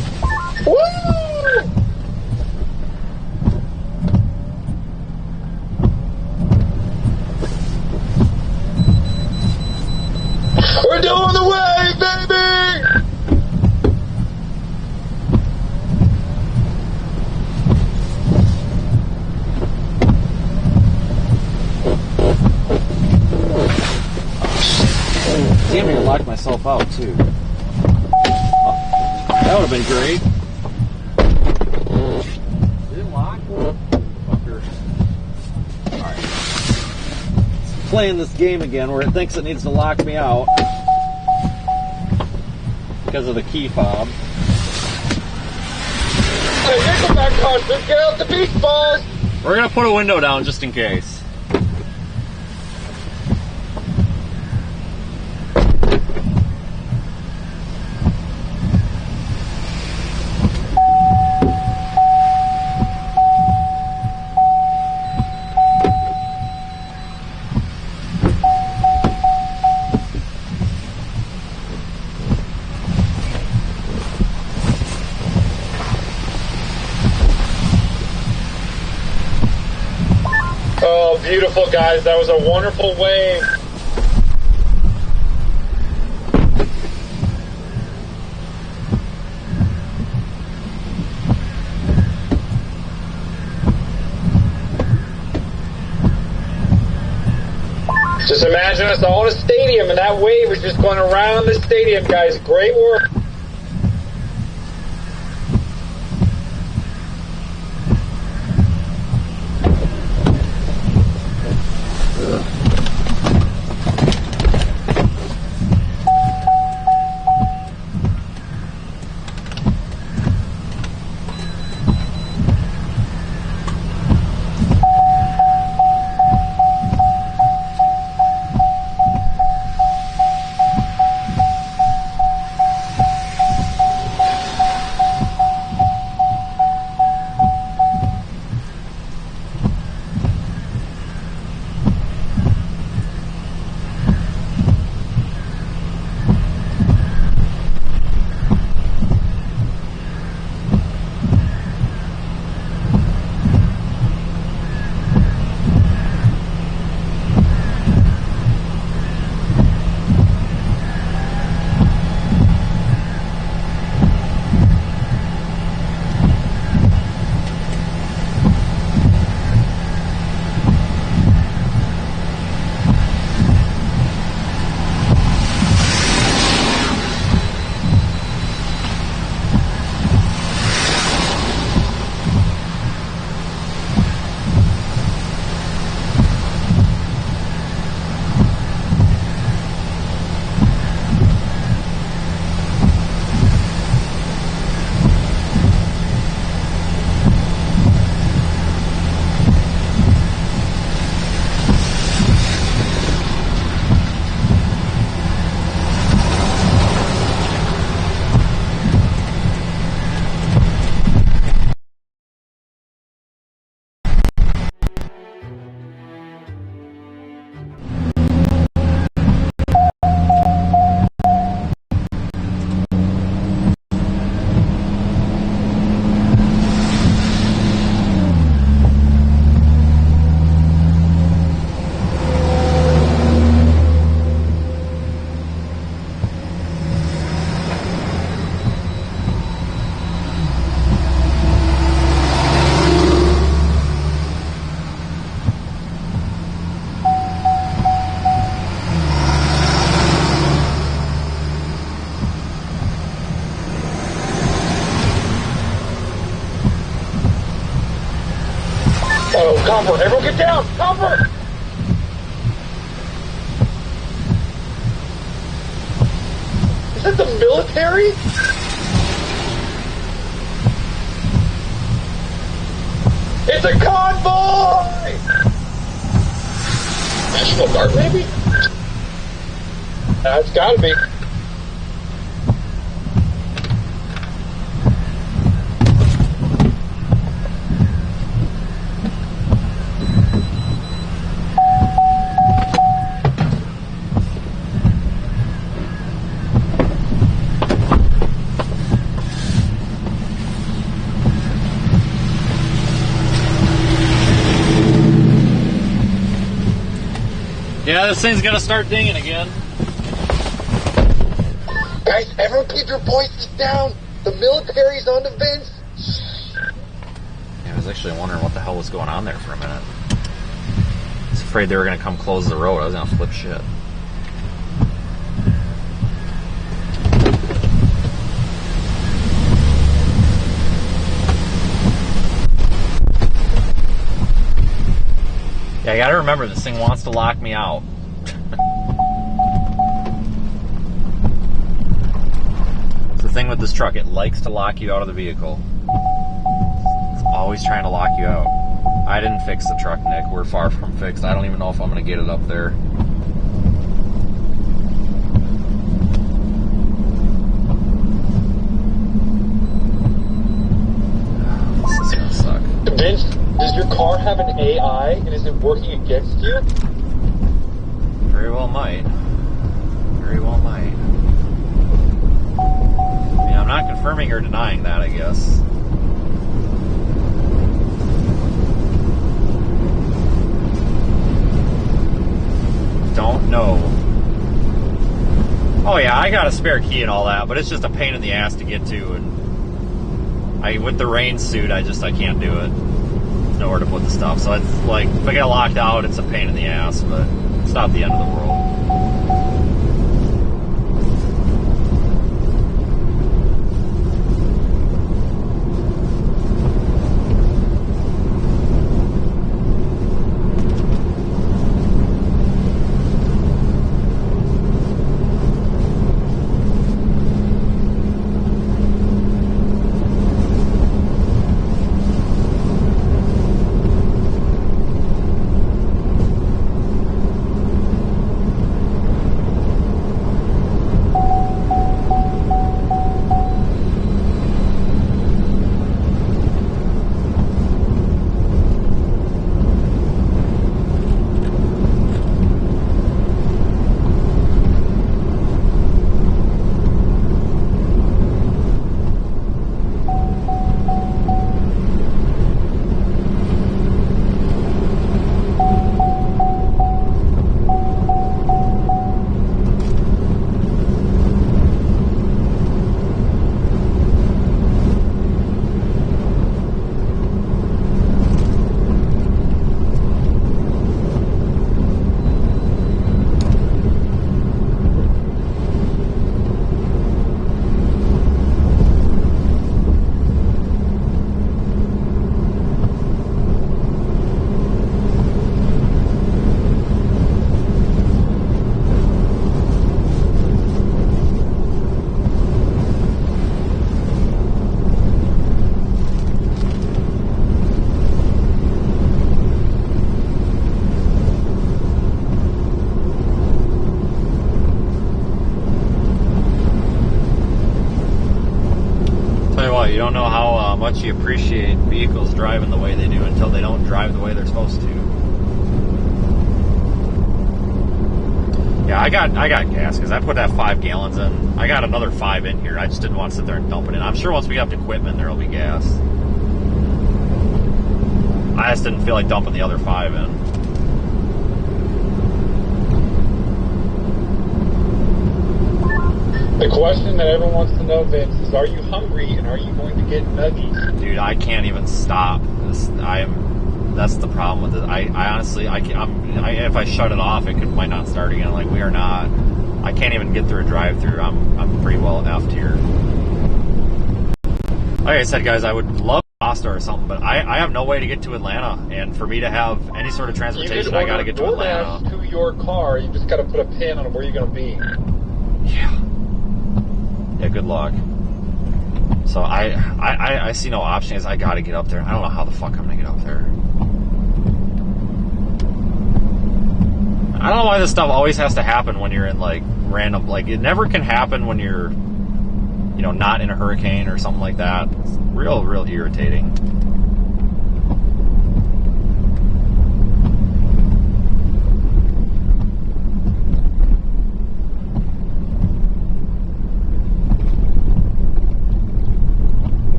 Woo! We're doing the wave, baby! Damn near locked myself out too. Oh, that would have been great. Didn't lock? Fucker. Alright. It's playing this game again where it thinks it needs to lock me out because of the key fob. Hey, Nickelback concert, get out the beach balls! We're gonna put a window down just in case. Oh, beautiful, guys. That was a wonderful wave. Just imagine us all in a stadium and that wave is just going around the stadium, guys. Great work. Cover! Everyone get down! Cover! Is that the military? It's a convoy! National Guard, maybe? It's gotta be. Yeah, this thing's gonna start dinging again. Guys, everyone keep your voices down. The military's on the vents. Yeah, I was actually wondering what the hell was going on there for a minute. I was afraid they were gonna come close the road. I was gonna flip shit. Yeah, I gotta remember, this thing wants to lock me out. It's the thing with this truck, it likes to lock you out of the vehicle. It's always trying to lock you out. I didn't fix the truck, Nick. We're far from fixed. I don't even know if I'm gonna get it up there. This is gonna suck. Vince, does your car have an AI and is it working against you? Very well might. Very well might. I mean, I'm not confirming or denying that, I guess. Don't know. Oh yeah, I got a spare key and all that, but it's just a pain in the ass to get to, and with the rain suit, I can't do it. There's nowhere to put the stuff, so it's like, if I get locked out, it's a pain in the ass, but it's not the end of the world. You don't know how much you appreciate vehicles driving the way they do until they don't drive the way they're supposed to. Yeah, I got gas because I put that 5 gallons in. I got another 5 in here. I just didn't want to sit there and dump it in. I'm sure once we get up to equipment, there'll be gas. I just didn't feel like dumping the other 5 in. The question that everyone wants to know, Vince, is are you hungry and are you going to get nuggies? Dude, I can't even stop. That's the problem with it. I honestly, if I shut it off, it might not start again. Like, we are not. I can't even get through a drive-through. I'm pretty well effed here. Like I said, guys, I would love to Valdosta or something, but I have no way to get to Atlanta, and for me to have any sort of transportation, I got to get to Atlanta. To your car, you just got to put a pin on where you're going to be. Yeah. Yeah, good luck. So I see no option. Is I got to get up there. I don't know how the fuck I'm going to get up there. I don't know why this stuff always has to happen when you're in, like, random... Like, it never can happen when you're, you know, not in a hurricane or something like that. It's real irritating.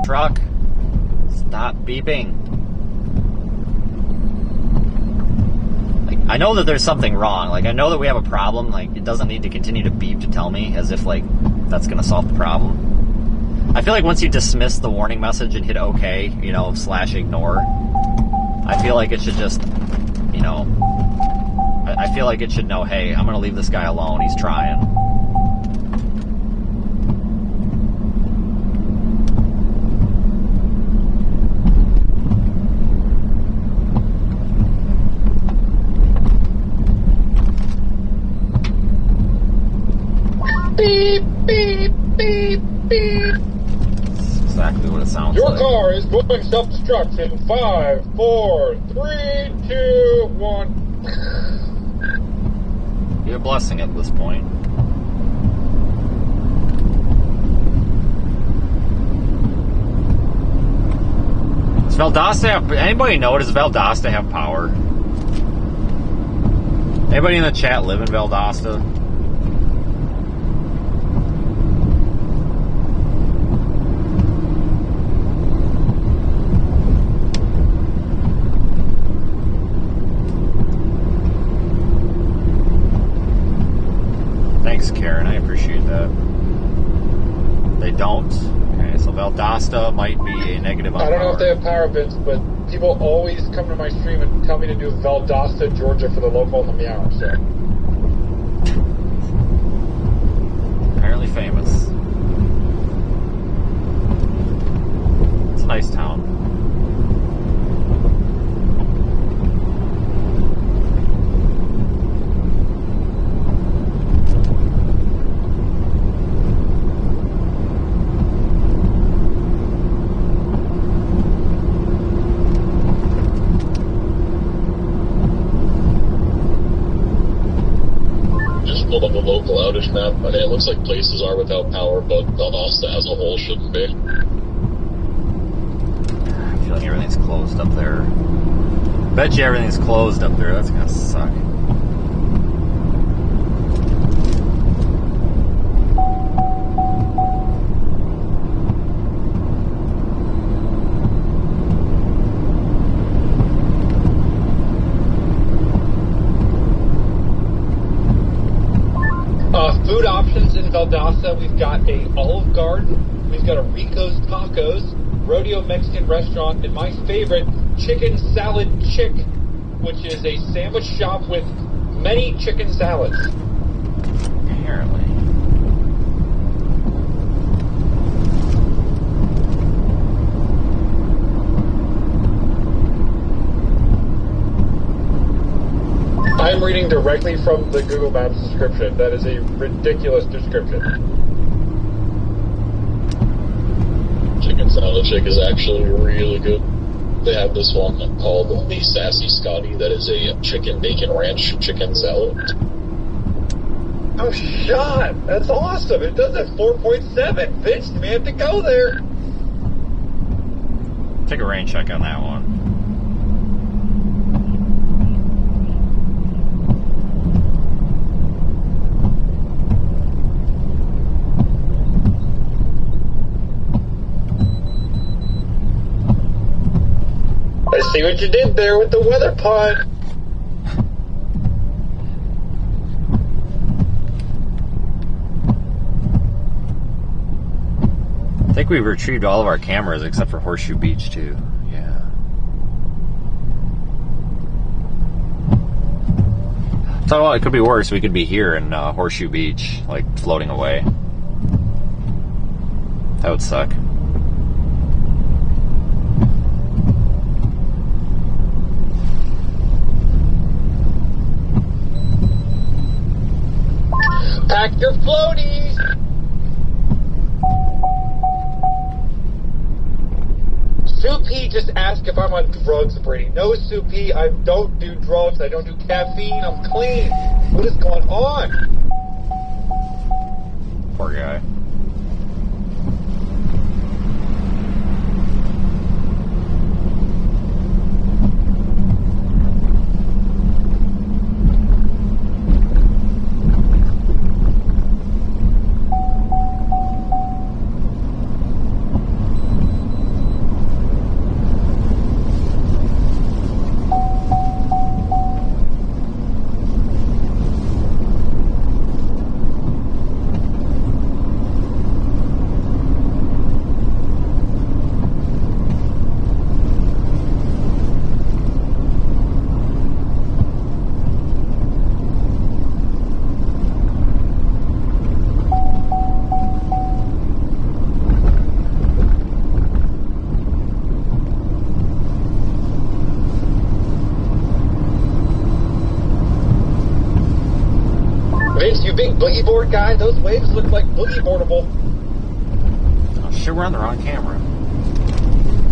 Truck, stop beeping. Like, I know that there's something wrong. Like, I know that we have a problem. Like, it doesn't need to continue to beep to tell me, as if, like, that's going to solve the problem. I feel like once you dismiss the warning message and hit OK, you know, /ignore, I feel like it should just, you know, I feel like it should know, hey, I'm going to leave this guy alone. He's trying. Beep, beep, beep, beep. That's exactly what it sounds Your like. car is going self-destruct in 5, 4, 3, 2, 1. You're a blessing at this point. Does Valdosta have... Anybody know, does Valdosta have power? Anybody in the chat live in Valdosta? Thanks, Karen. I appreciate that. They don't? Okay, so Valdosta might be a negative on I don't know power. if they have power, Vince, but people always come to my stream and tell me to do Valdosta, Georgia for the local on the meow, so. Apparently famous. It's a nice town. Pulled up a local outage map, and it looks like places are without power, but Valdosta as a whole shouldn't be. I'm feeling everything's closed up there. Bet you everything's closed up there. That's gonna suck. Food options in Valdosta, we've got a Olive Garden, we've got a Rico's Tacos, Rodeo Mexican Restaurant, and my favorite, Chicken Salad Chick, which is a sandwich shop with many chicken salads. Apparently. I'm reading directly from the Google Maps description. That is a ridiculous description. Chicken Salad Chick is actually really good. They have this one called the Sassy Scotty that is a chicken bacon ranch chicken salad. Oh, shot! That's awesome! It does at 4.7. Vince, you may have to go there. Take a rain check on that one. I see what you did there with the weather pod. Take think we've retrieved all of our cameras except for Horseshoe Beach too. Yeah. Tell you what, it could be worse. We could be here in Horseshoe Beach, like floating away. That would suck. Pack your floaties! Soupy just asked if I'm on drugs, Brady. No, Soupy, I don't do drugs. I don't do caffeine. I'm clean. What is going on? Poor guy. Vince, you big boogie board guy, those waves look like boogie boardable. Oh shit, we're on the wrong camera.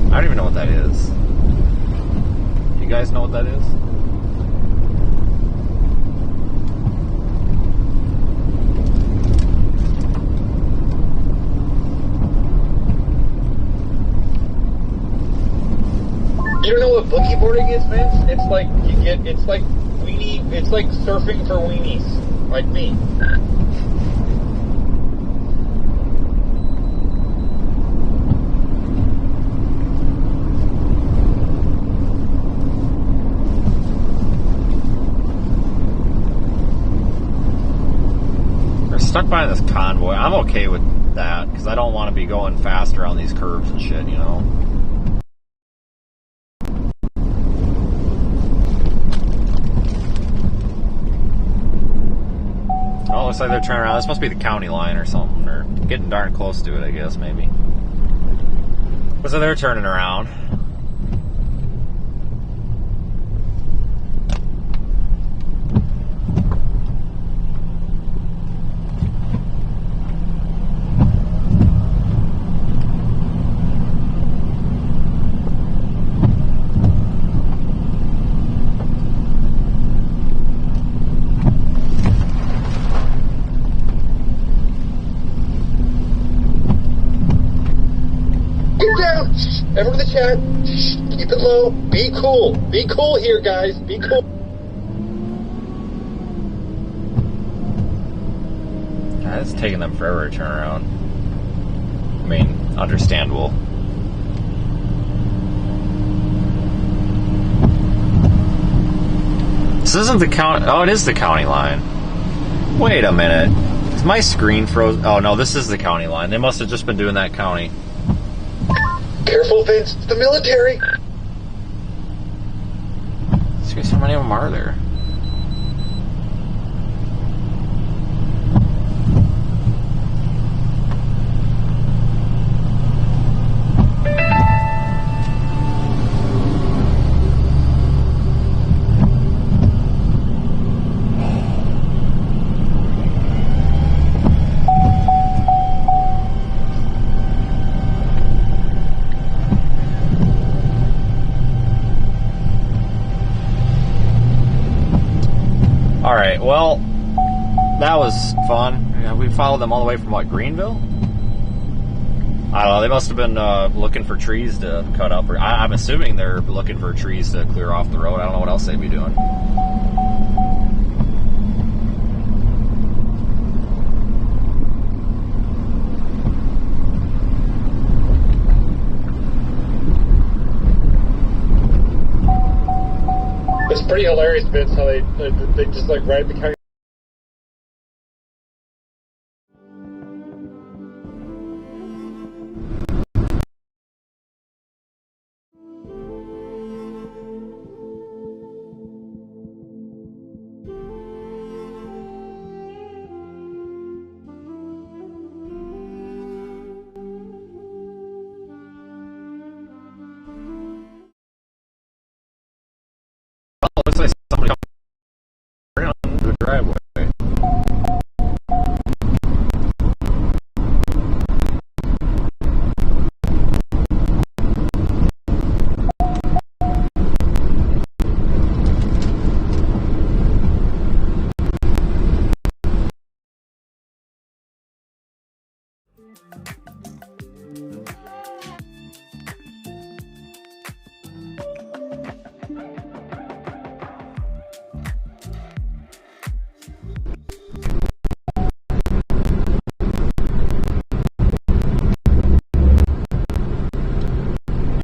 I don't even know what that is. Do you guys know what that is? You don't know what boogie boarding is, Vince? It's like it's like weenie, it's like surfing for weenies, like me. We're stuck by this convoy. I'm okay with that because I don't want to be going fast around these curves and shit, you know. Oh, looks like they're turning around. This must be the county line or something, or getting darn close to it, I guess, maybe. Looks like they're turning around. Everyone in the chat, keep it low. Be cool. Be cool here, guys. Be cool. God, it's taking them forever to turn around. I mean, understandable. This isn't the county. Oh, it is the county line. Wait a minute. Is my screen froze? Oh, no, this is the county line. They must have just been doing that county. Careful, Vince. It's the military. Seriously, how many of them are there? Alright, well, that was fun. Yeah, we followed them all the way from, what, Greenville? I don't know, they must have been looking for trees to cut up. I'm assuming they're looking for trees to clear off the road. I don't know what else they'd be doing. It's pretty hilarious, Vince, how they just like ride the county. You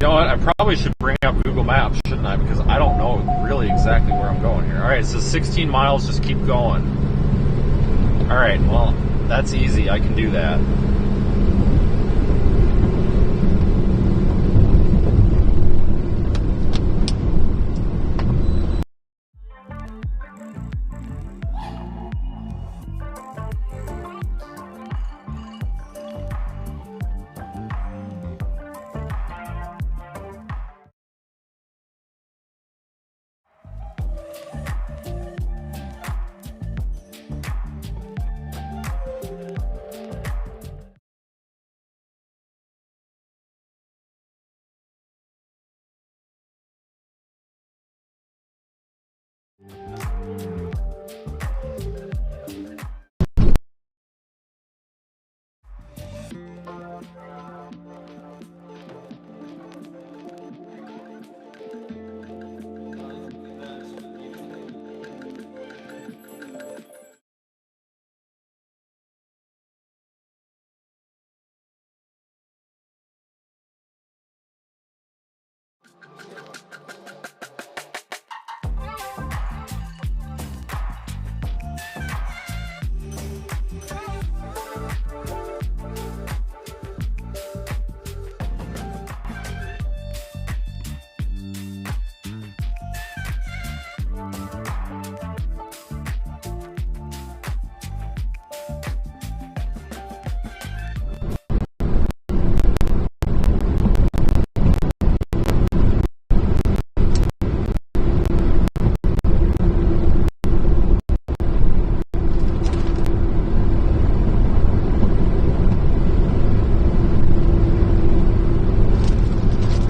know what? I probably should bring up Google Maps, shouldn't I? Because I don't know really exactly where I'm going here. All right, it says 16 miles. Just keep going. All right, well, that's easy. I can do that.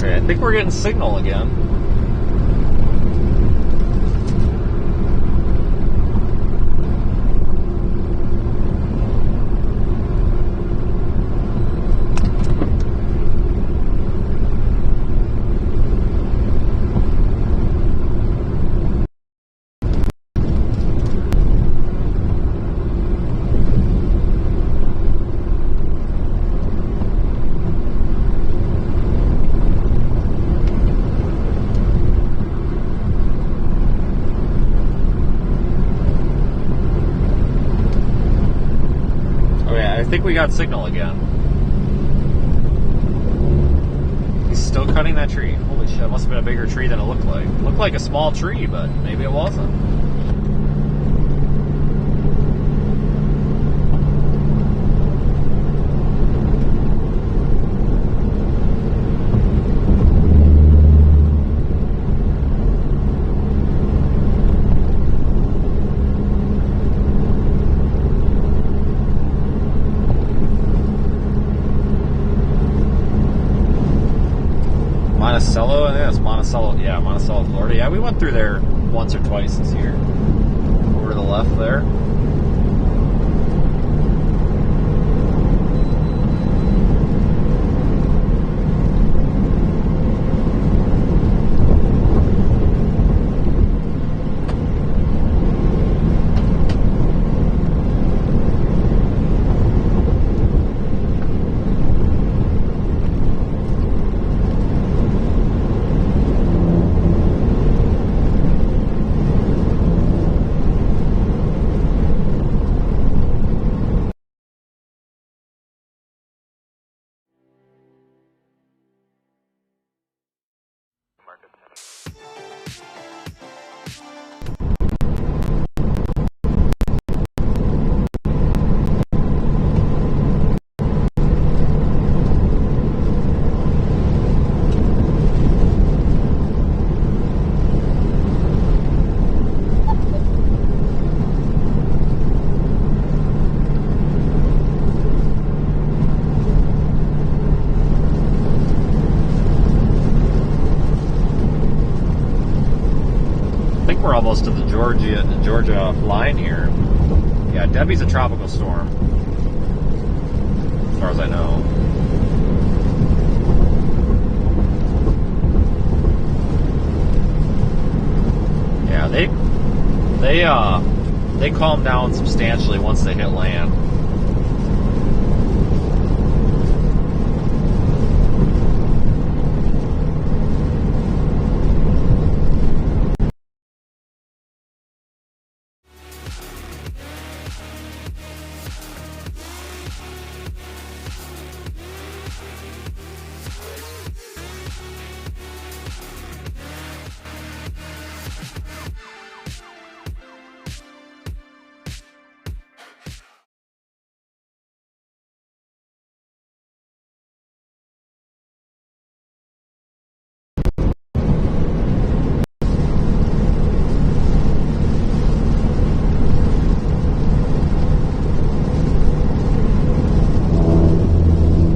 I think we're getting signal again. I think we got signal again. He's still cutting that tree. Holy shit, it must have been a bigger tree than it looked like. It looked like a small tree, but maybe it wasn't. Monticello, I think that's Monticello. Yeah, Monticello, Florida. Yeah, we went through there once or twice this year. Over to the left there. We're almost to the Georgia line here. Yeah, Debbie's a tropical storm. as far as I know. Yeah, they calm down substantially once they hit land.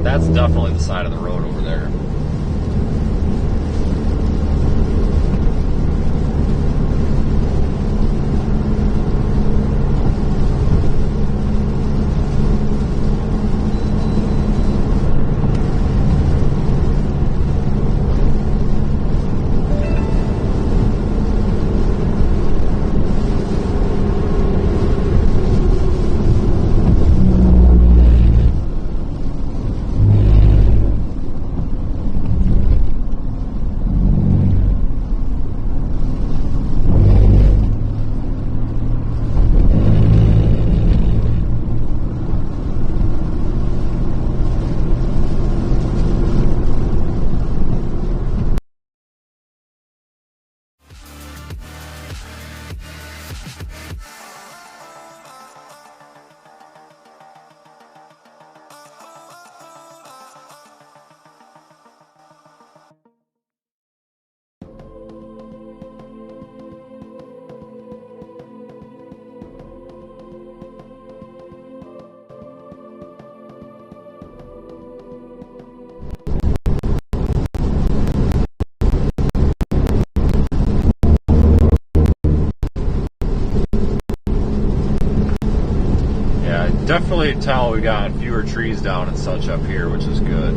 That's definitely the side of the road over there. Definitely tell we got fewer trees down and such up here, which is good. I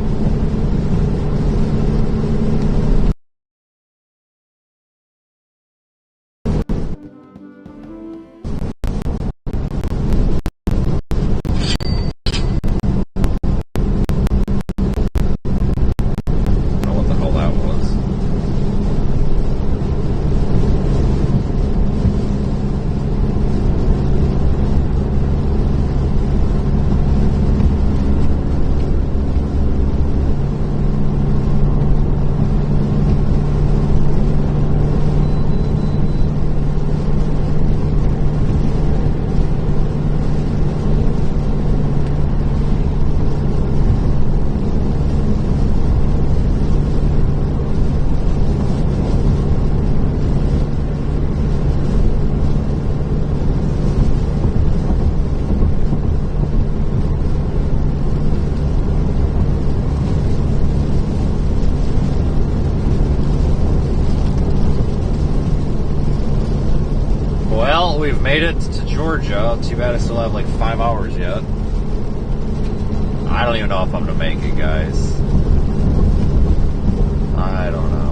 don't know what the hell that was. Well, we've made it to Georgia. Too bad I still have like 5 hours yet. I don't even know if I'm gonna make it, guys. I don't know.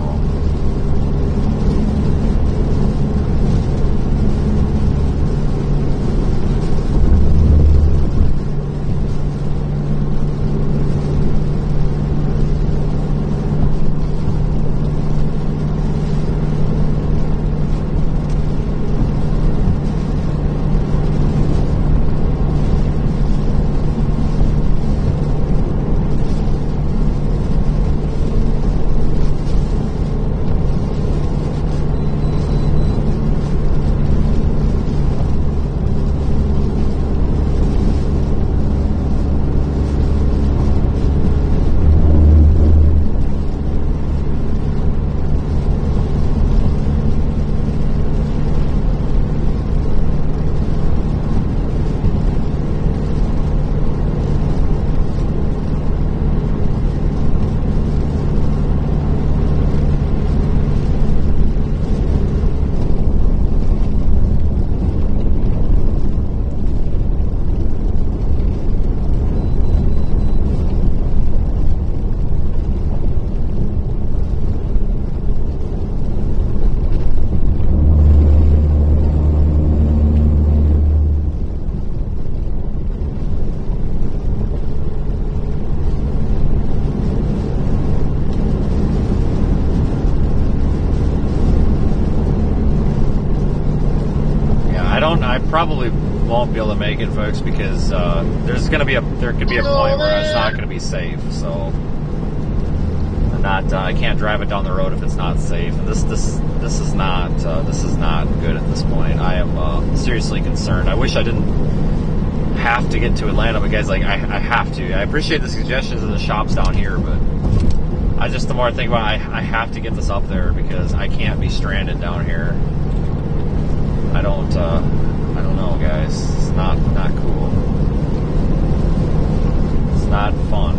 probably won't be able to make it, folks, because there could be a point where it's not going to be safe. So I can't drive it down the road if it's not safe. And this is not good at this point. I am seriously concerned. I wish I didn't have to get to Atlanta, but guys, like I have to. I appreciate the suggestions of the shops down here, but the more I think about it, I have to get this up there because I can't be stranded down here. I don't know, guys. It's not cool. It's not fun.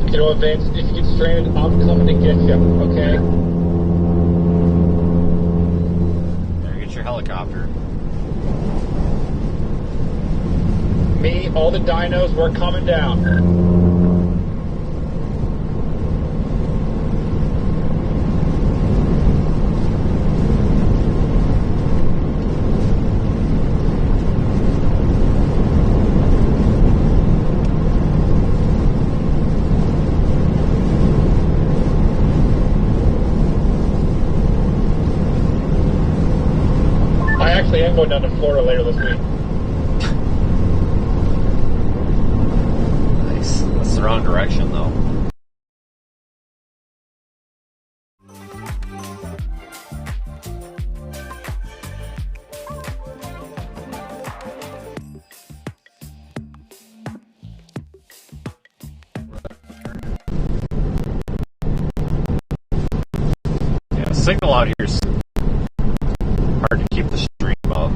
You know what, Vince? If you get stranded, I'm coming to get you, okay? There, get your helicopter. Me, all the dinos, we're coming down. I am going down to Florida later this week. Nice. That's the wrong direction, though. Yeah, signal out here is hard to keep the stream up.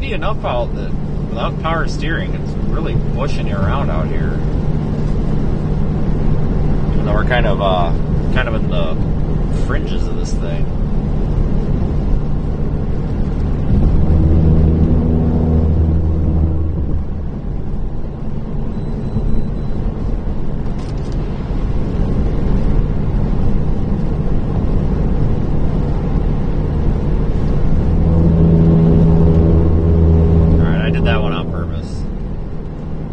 Enough out that without power steering, it's really pushing you around out here. Even though we're kind of in the fringes of this thing.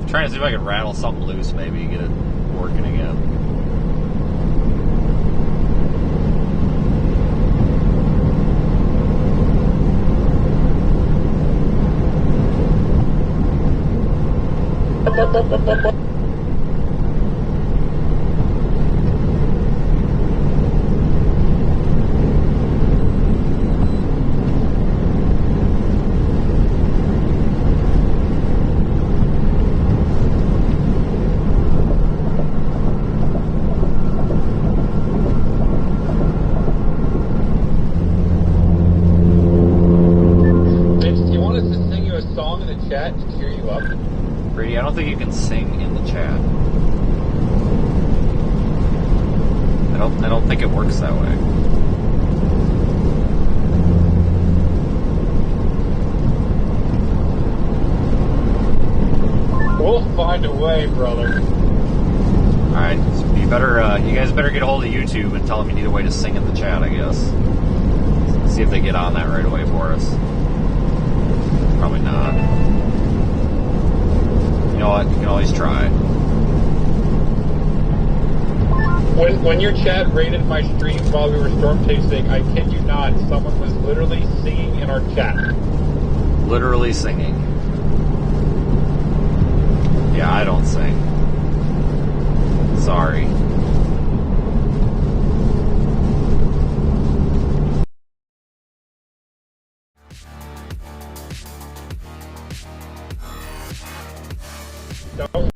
Trying to see if I can rattle something loose, maybe get it working again. I don't think you can sing in the chat. I don't think it works that way. We'll find a way, brother. Alright, so you guys better get a hold of YouTube and tell them you need a way to sing in the chat, I guess. See if they get on that right away for us. Probably not. You know what? You can always try. When your chat rated my stream while we were storm chasing, I kid you not, someone was literally singing in our chat. literally singing. Yeah, I don't sing. Sorry. No.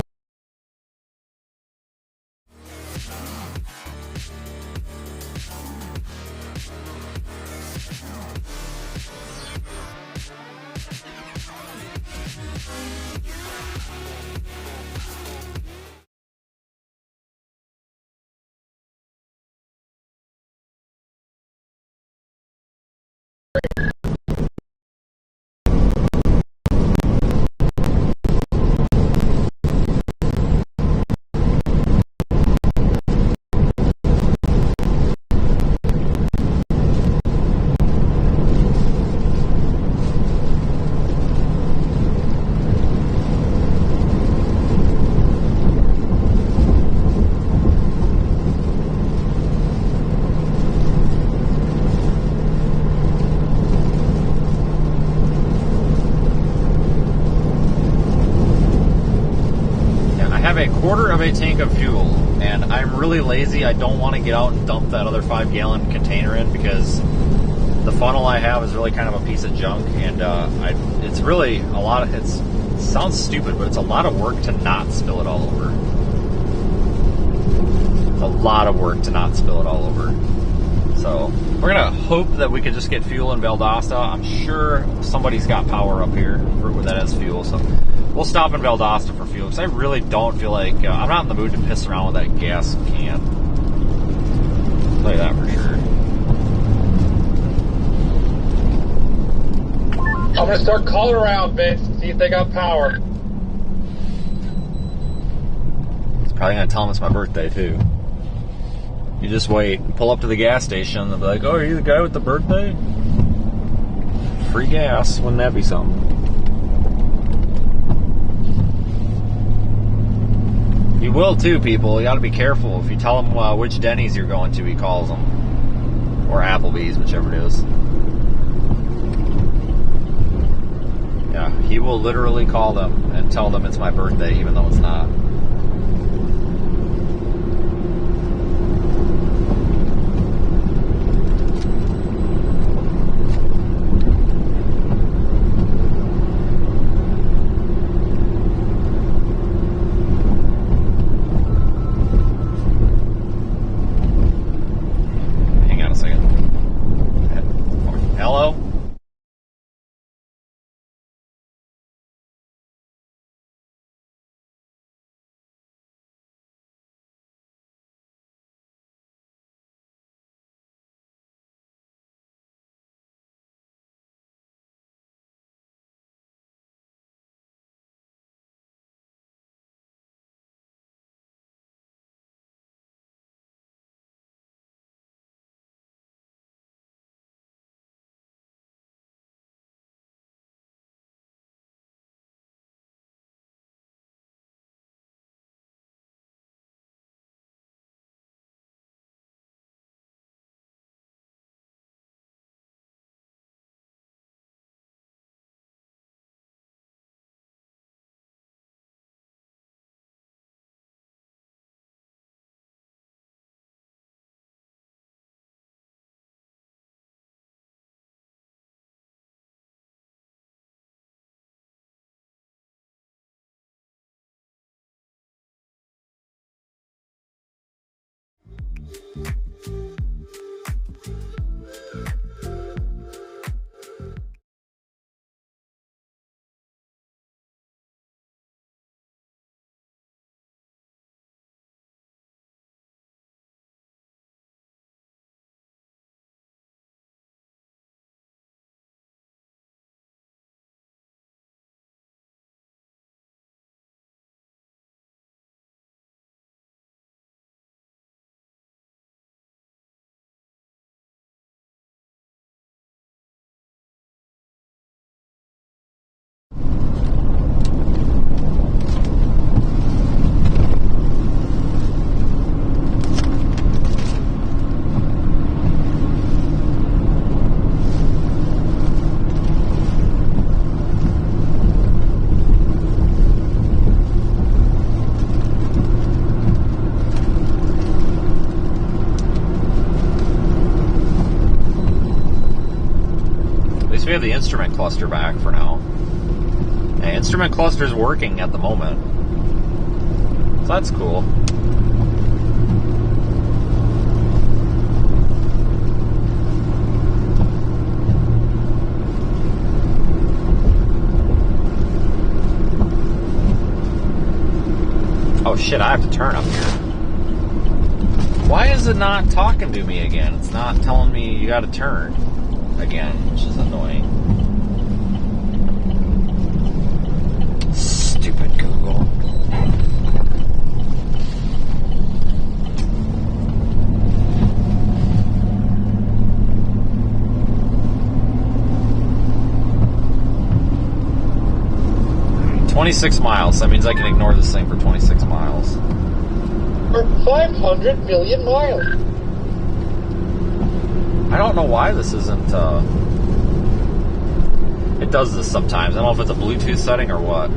Quarter of a tank of fuel, and I'm really lazy. I don't want to get out and dump that other 5-gallon container in because the funnel I have is really kind of a piece of junk, and it's really a lot of, it sounds stupid, but it's a lot of work to not spill it all over. A lot of work to not spill it all over. So we're gonna hope that we can just get fuel in Valdosta. I'm sure somebody's got power up here that has fuel, so we'll stop in Valdosta for fuel, because I really don't feel like, I'm not in the mood to piss around with that gas can. I'll tell you that for sure. I'm gonna start calling around, Vince, see if they got power. It's probably gonna tell them it's my birthday, too. You just wait, pull up to the gas station, they'll be like, oh, are you the guy with the birthday? Free gas, wouldn't that be something? You will too, people. You gotta be careful. If you tell him which Denny's you're going to, he calls them. Or Applebee's, whichever it is. Yeah, he will literally call them and tell them it's my birthday, even though it's not. we have the instrument cluster back for now. And instrument cluster's working at the moment. So that's cool. Oh shit, I have to turn up here. Why is it not talking to me again? It's not telling me you gotta turn again, which is annoying. Stupid Google. Alright, 26 miles. That means I can ignore this thing for 26 miles. Or 500 million miles. I don't know why this isn't, it does this sometimes. I don't know if it's a Bluetooth setting or what.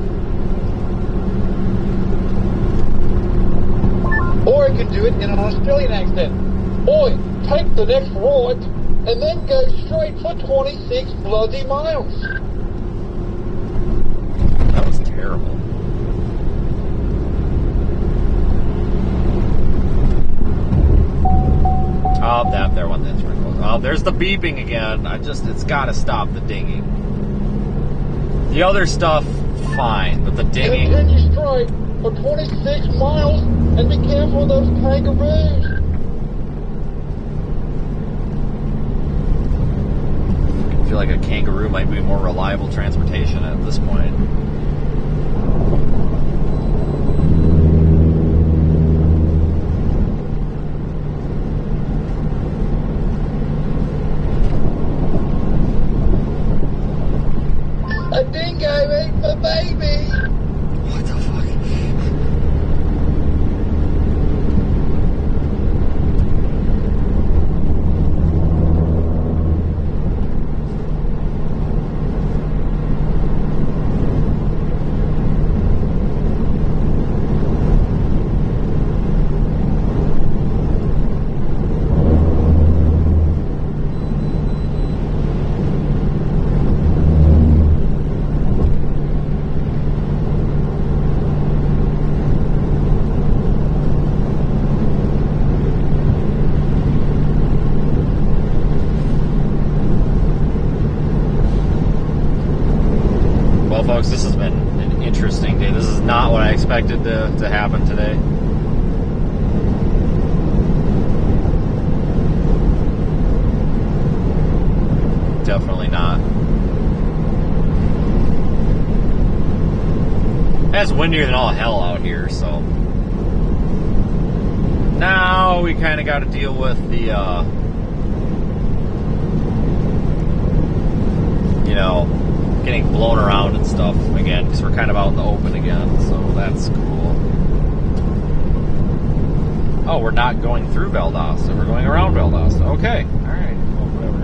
Or I can do it in an Australian accent. Oi, take the next right, and then go straight for 26 bloody miles. That was terrible. Oh, there went the instrument close. Oh, there's the beeping again. It's gotta stop the dinging. The other stuff, fine, but the dinging. Continue straight for 26 miles, and be careful of those kangaroos. I feel like a kangaroo might be more reliable transportation at this point. A dingo ate my baby. What the fuck? Well, folks, this has been an interesting day. This is not what I expected to happen today. Definitely not. It's windier than all hell out here, so now we kind of got to deal with the, you know, getting blown around and stuff again, because we're kind of out in the open again, so that's cool. Oh, we're not going through Valdosta, we're going around Valdosta. Okay, alright, well, whatever.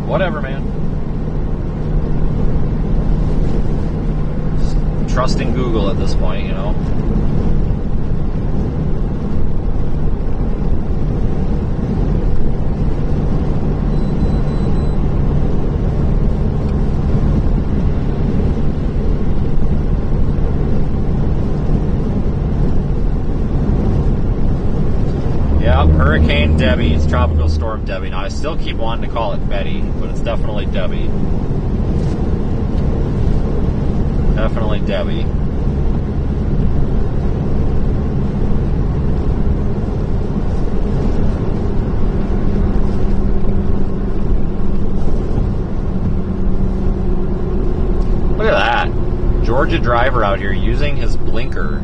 Whatever, man. Just trusting Google at this point, you know. Hurricane Debbie. It's Tropical Storm Debbie. Now, I still keep wanting to call it Betty, but it's definitely Debbie. Definitely Debbie. Look at that. Georgia driver out here using his blinker.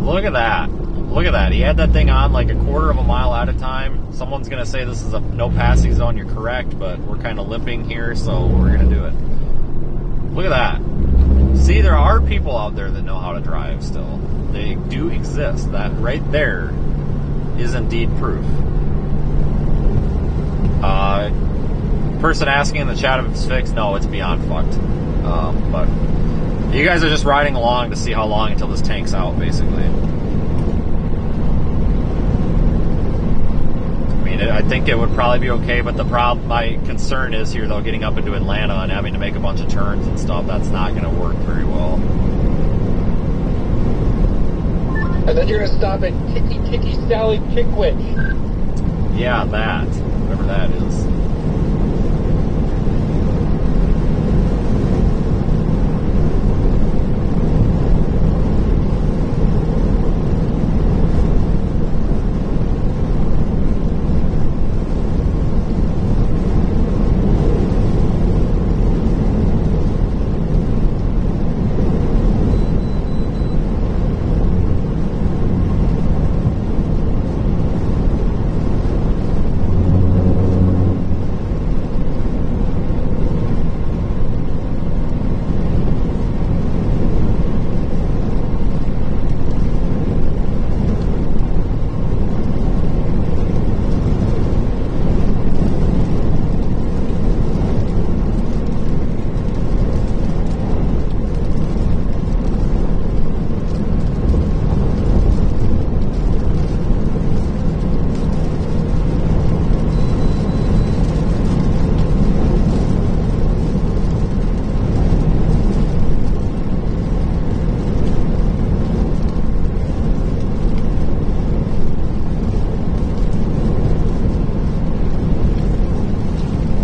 Look at that. Look at that. He had that thing on like a quarter of a mile at a time. Someone's going to say this is a no passing zone. You're correct, but we're kind of limping here, so we're going to do it. Look at that. See, there are people out there that know how to drive still. They do exist. That right there is indeed proof. Person asking in the chat if it's fixed. No, it's beyond fucked. But you guys are just riding along to see how long until this tank's out, basically. I mean, mean, I think it would probably be okay, but my concern is here, though, getting up into Atlanta and having to make a bunch of turns and stuff, that's not going to work very well. And then you're going to stop at Tiki Tiki Sally Chickwich. Yeah, that. Whatever that is.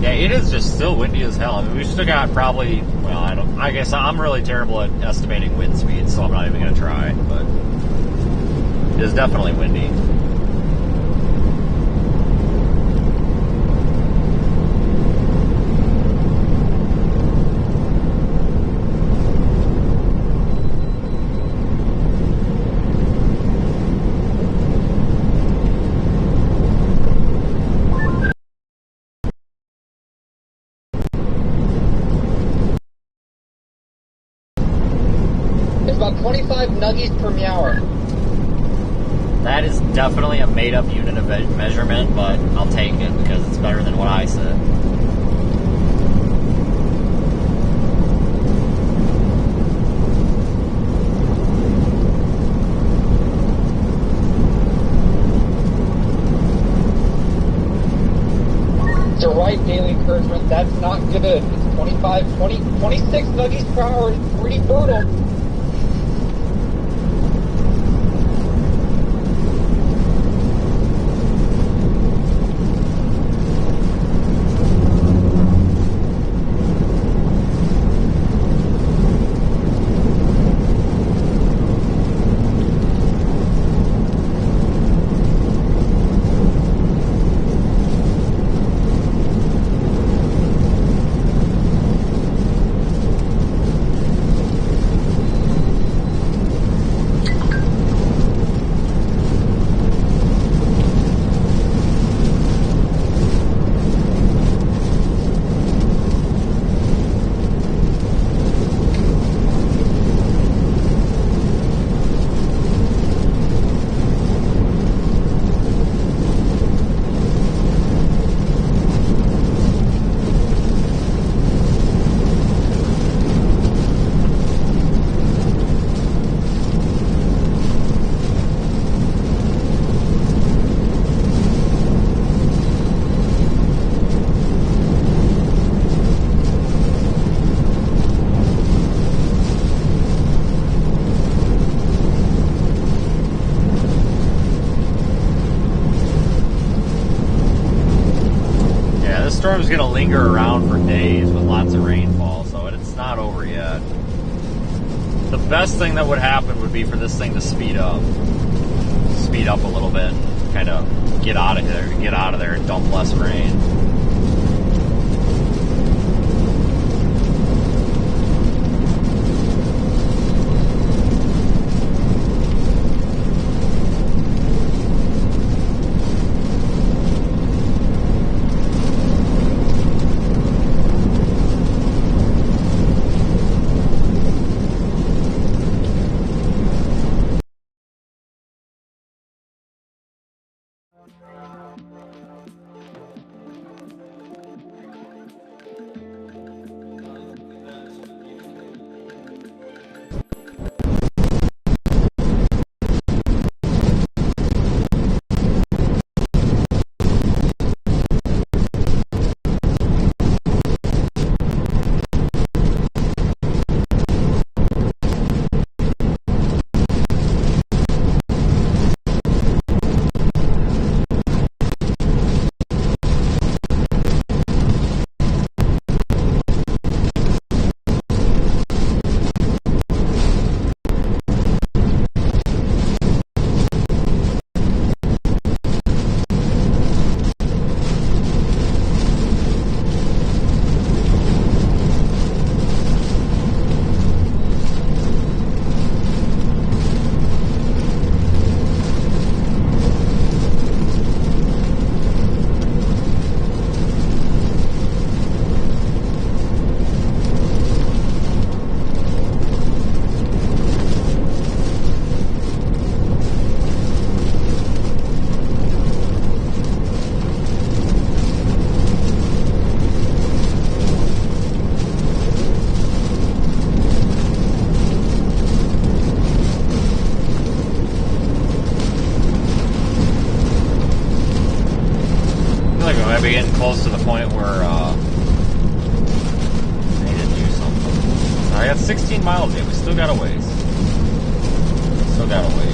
It is just still windy as hell. I mean, we've still got probably, well, I guess I'm really terrible at estimating wind speed, so I'm not even going to try, but it is definitely windy. About 25 nuggies per meow. That is definitely a made-up unit of measurement, but I'll take it because it's better than what I said. It's a right daily encouragement. That's not good. It's 26 nuggies per hour. It's pretty brutal. Storm's going to linger around for days with lots of rainfall, so it's not over yet. The best thing that would happen would be for this thing to speed up a little bit, and kind of get out of there and dump less rain. we getting close to the point where I need to do something? I got 16 miles in. We still got a ways. Still got a ways.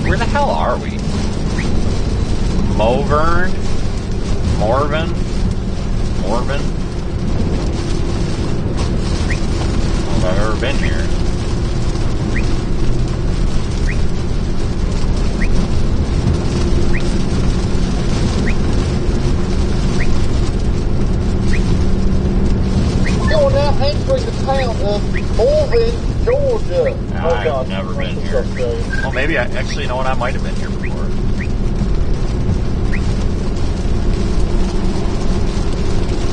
Where the hell are we? Morven? I don't know if I've ever been here. You're now entering the town of Morven, Georgia. I've never been here. Well, maybe actually, you know what? I might have been here before.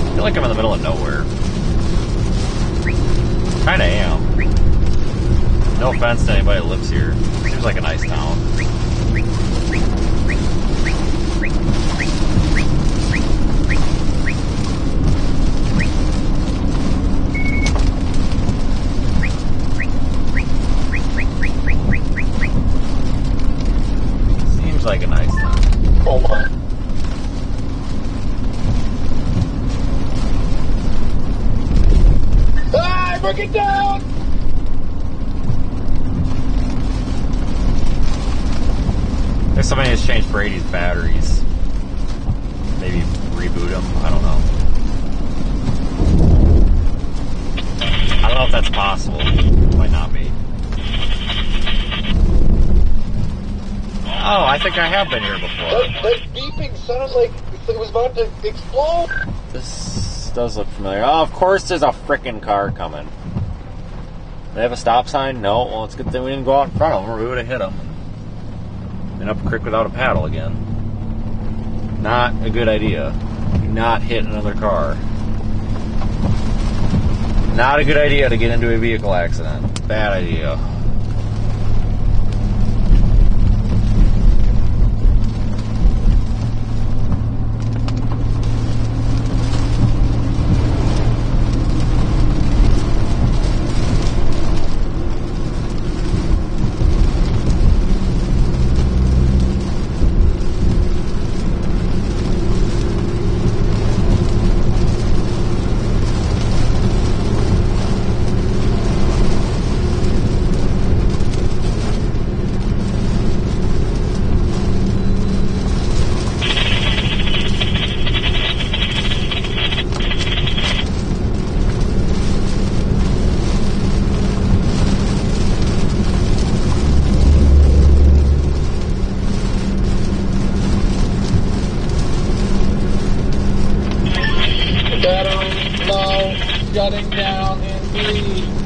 I feel like I'm in the middle of nowhere. Kinda am. No offense to anybody that lives here. Seems like a nice town. Seems like a nice town. Oh my. Ah, break it down! If somebody has changed Brady's batteries, maybe reboot them. I don't know. I don't know if that's possible. Might not be. Oh, I think I have been here before. That beeping sounded like it was about to explode. This does look familiar. Oh, of course there's a frickin' car coming. They have a stop sign? No. Well, it's a good thing we didn't go out in front of them or we would have hit them. Been up a creek without a paddle again. Not a good idea. Do not hit another car. Not a good idea to get into a vehicle accident. Bad idea. Shutting down in 3,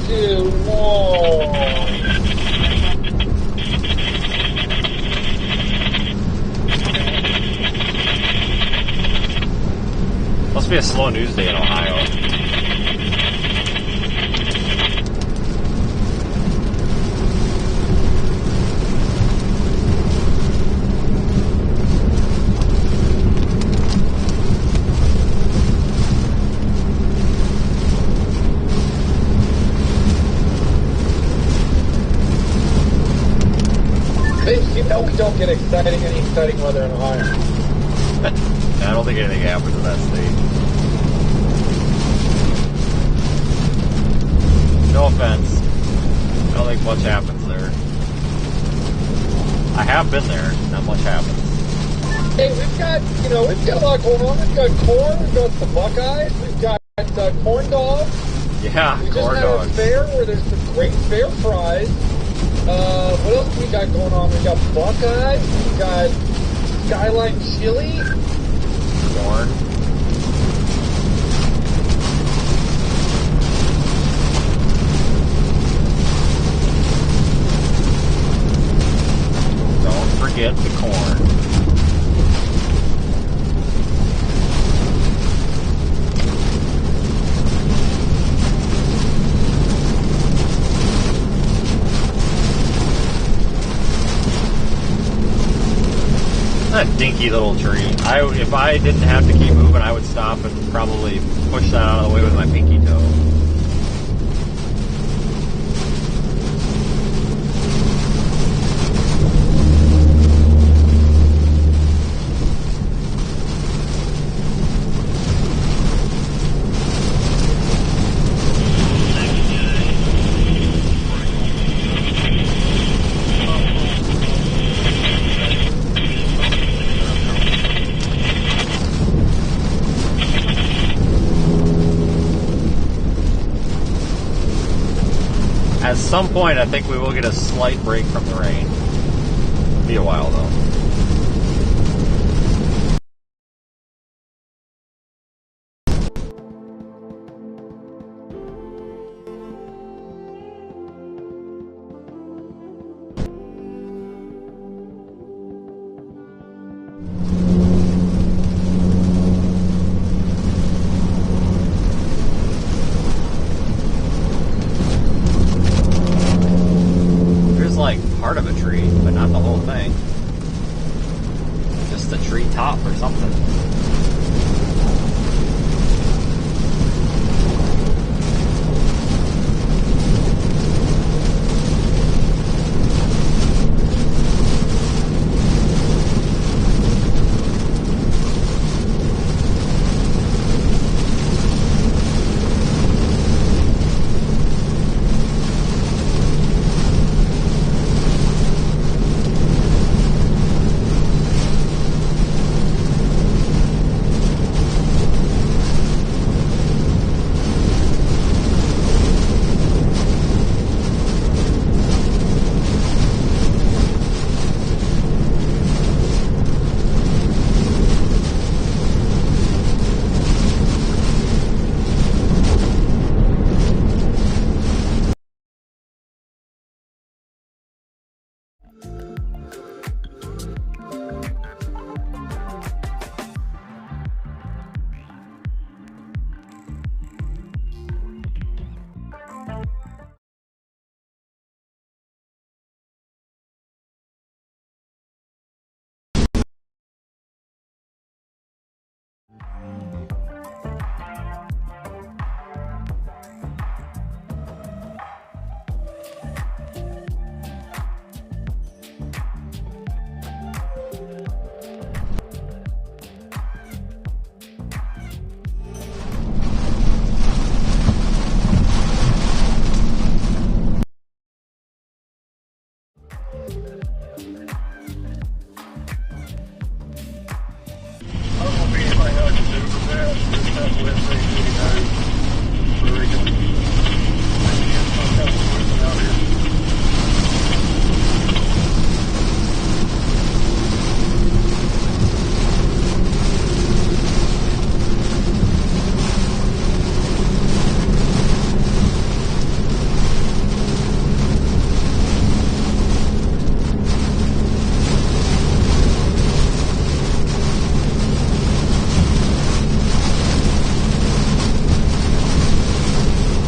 2, 1. Must be a slow news day in Ohio. You know we don't get any exciting weather in Ohio. I don't think anything happens in that state. No offense. I don't think much happens there. I have been there. Not much happens. Hey, we've got a lot going on. We've got corn. We've got some Buckeyes. We've got corn dogs. Yeah, we corn just dogs. had a fair where there's some great fair fries. What else we got going on? We got Buckeyes. We got Skyline Chili. Corn. Don't forget the corn. dinky little tree. If I didn't have to keep moving, I would stop and probably push that out of the way with my pinky toe. At some point, I think we will get a slight break from the rain. It'll be a while, though. Like part of a tree, but not the whole thing. Just the tree top or something.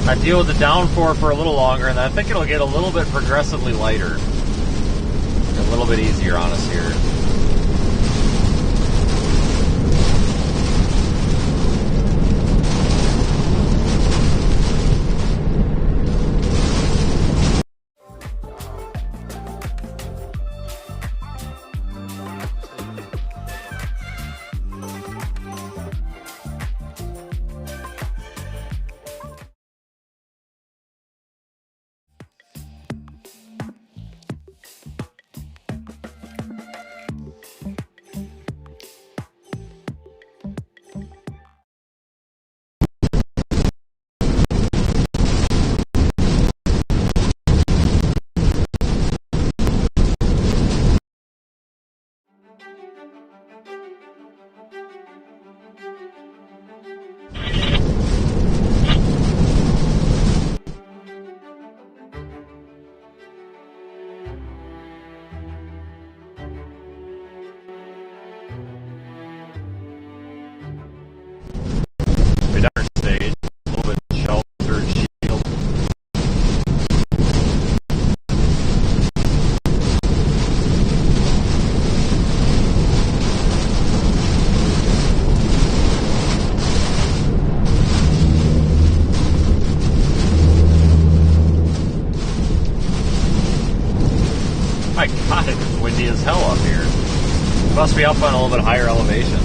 I deal with the downpour for a little longer, and I think it'll get a little bit progressively lighter. A little bit easier on us here. be up on a little bit higher elevation.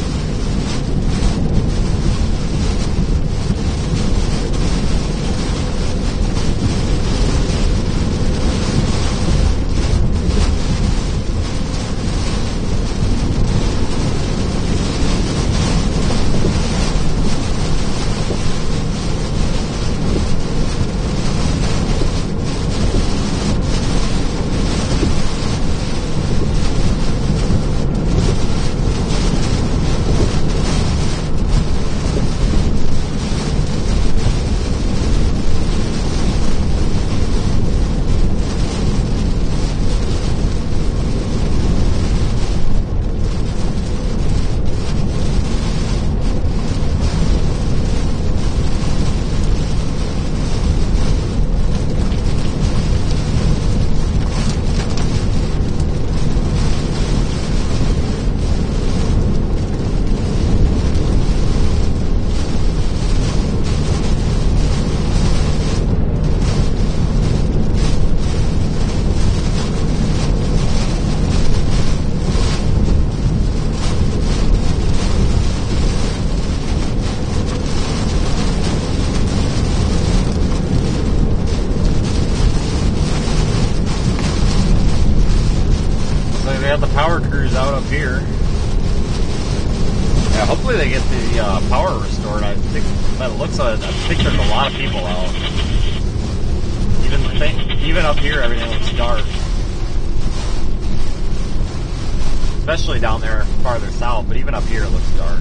Power crews out up here. Yeah, hopefully they get the power restored. I think by the looks of it, I think there's a lot of people out. Even up here, everything looks dark. Especially down there farther south, but even up here it looks dark.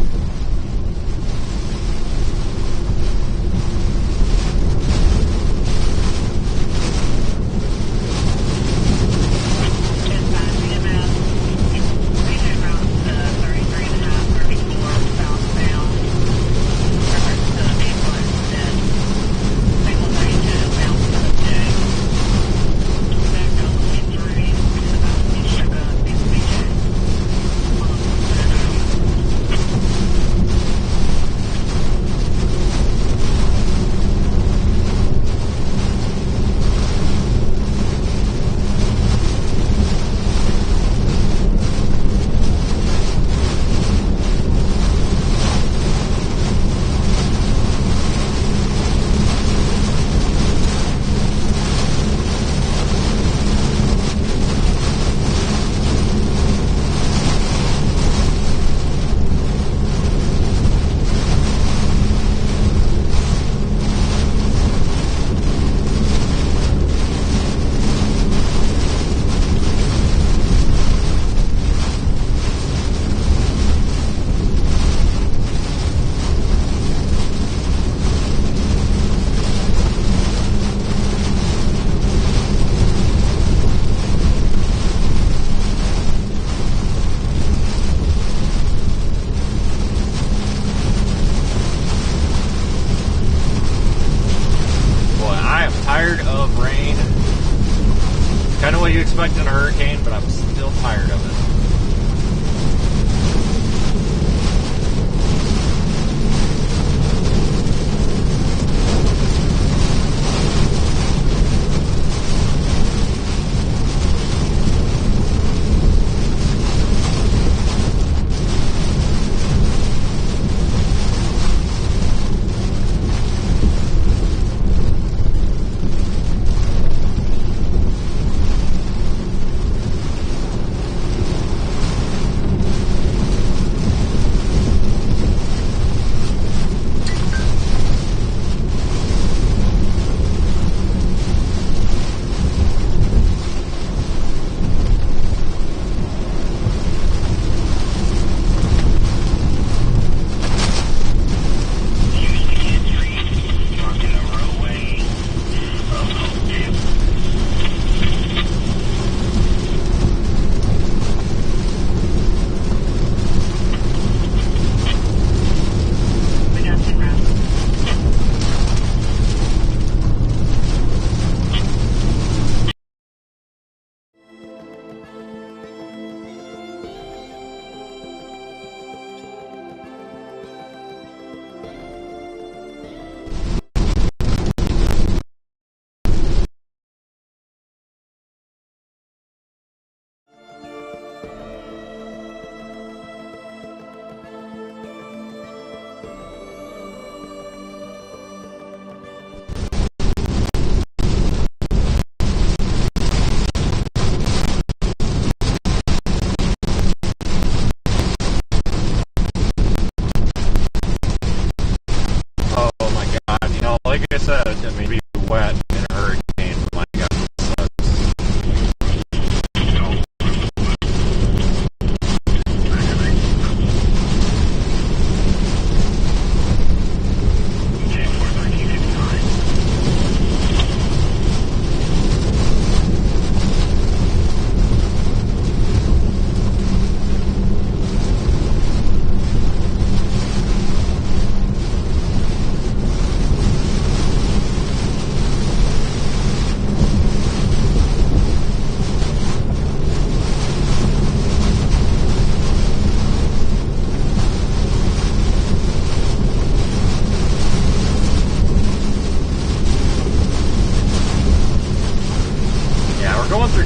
Kind of what you expect in a hurricane, but I'm still tired of it. I said, it's going to be wet in a hurricane. My God, it sucks.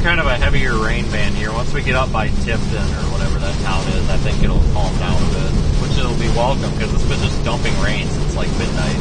Kind of a heavier rain band here. Once we get up by Tipton or whatever that town is, I think it'll calm down a bit, which it'll be welcome because it's been just dumping rain since like midnight.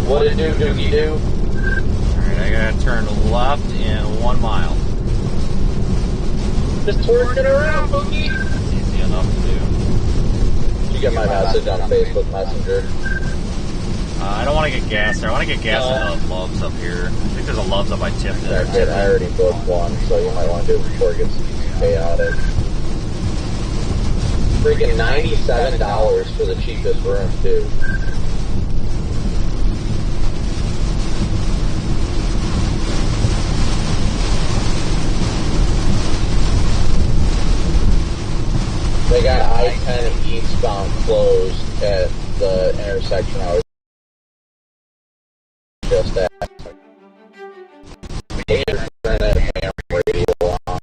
What it do, Doogie do? Alright, I gotta turn left in 1 mile. Just twerking around, Boogie. Easy enough to do. Did you get my message on Facebook Messenger? I don't want to get gas there. I want to get gas at the Loves up here. I think there's a Loves up by Tipton. I already booked one, so you might want to do it before it gets chaotic. Freaking $97 for the cheapest room, too. They got I-10 eastbound closed at the intersection I was just at. Turn that ham radio on.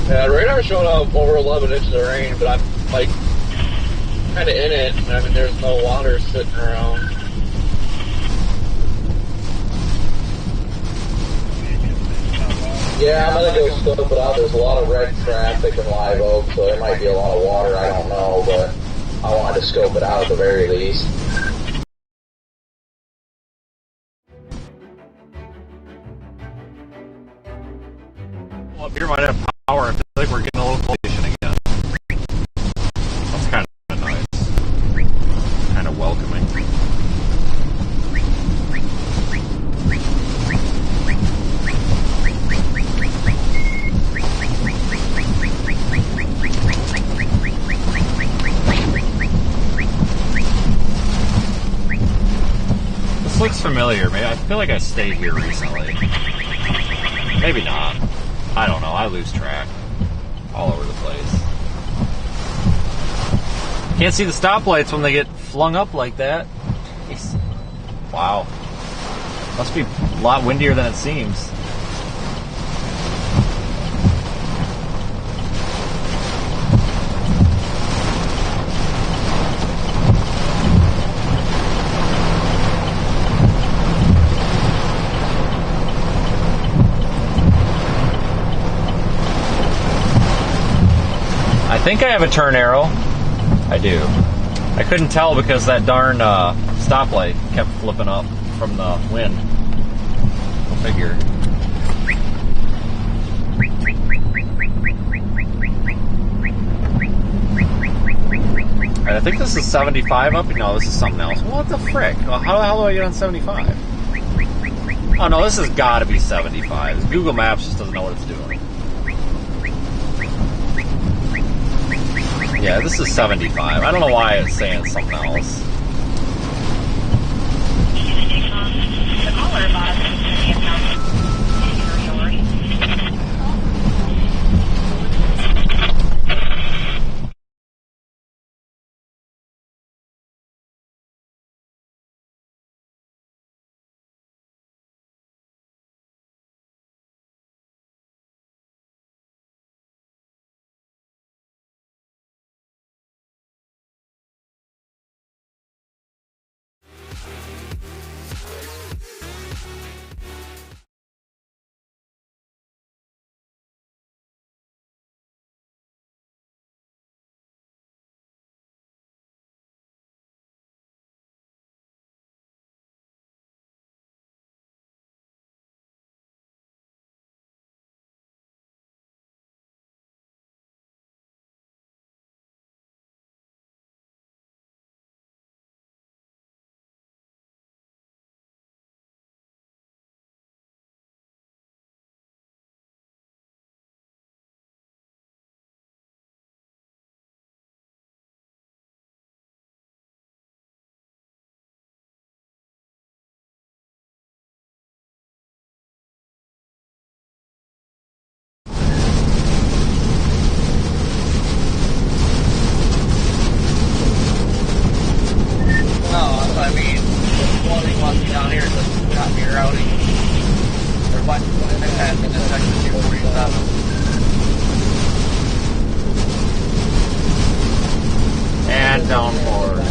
Yeah, radar showed up over 11 inches of rain, but I'm like kind of in it. I mean, there's no water sitting around. Yeah, I'm gonna go scope it out. There's a lot of red traffic in Live Oak, so there might be a lot of water. I don't know, but I wanted to scope it out at the very least. Well, up here might have power. I feel like we're getting a little pollution again. That's kind of nice. Kind of welcoming. This looks familiar. Maybe I feel like I stayed here recently. Maybe not. I don't know. I lose track all over the place. Can't see the stoplights when they get flung up like that. Jeez. Wow. Must be a lot windier than it seems. think I have a turn arrow. I do. I couldn't tell because that darn stoplight kept flipping up from the wind. Go figure. Alright, I think this is 75 up. No, this is something else. What the frick? Well, how the hell do I get on 75? Oh no, this has got to be 75. Google Maps just doesn't know what it's doing. Yeah, this is 75. I don't know why it's saying something else. The caller advised the account. And down forward.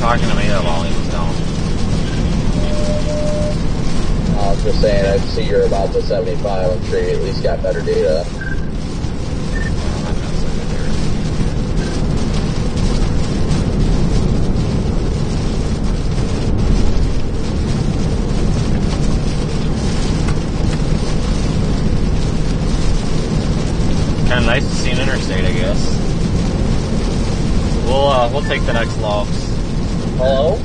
Talking to me, the volume is down. I was just saying, I see you're about to 75. I'm sure you at least got better data. Kind of nice to see an interstate, I guess. We'll take the next logs. Hello?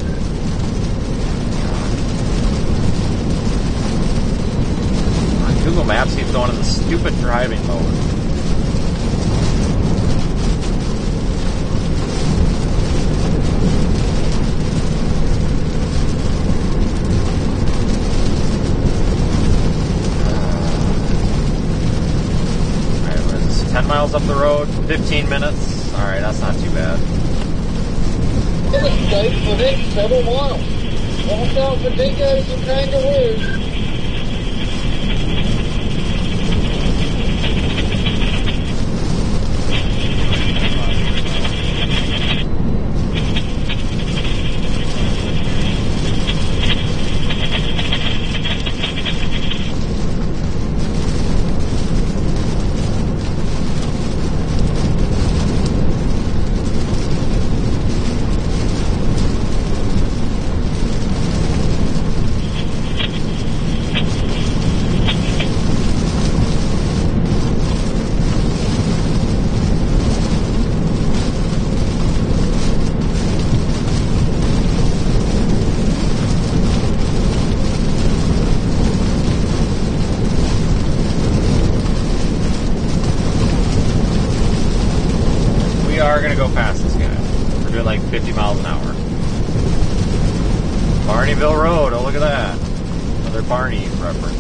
Google Maps keeps going in the stupid driving mode. Alright, what is this? 10 miles up the road, 15 minutes. Alright, that's not too bad. In the state for the next several miles. Watch out for dingoes and kangaroos. 50 miles an hour. Barneyville Road, oh look at that. Another Barney reference.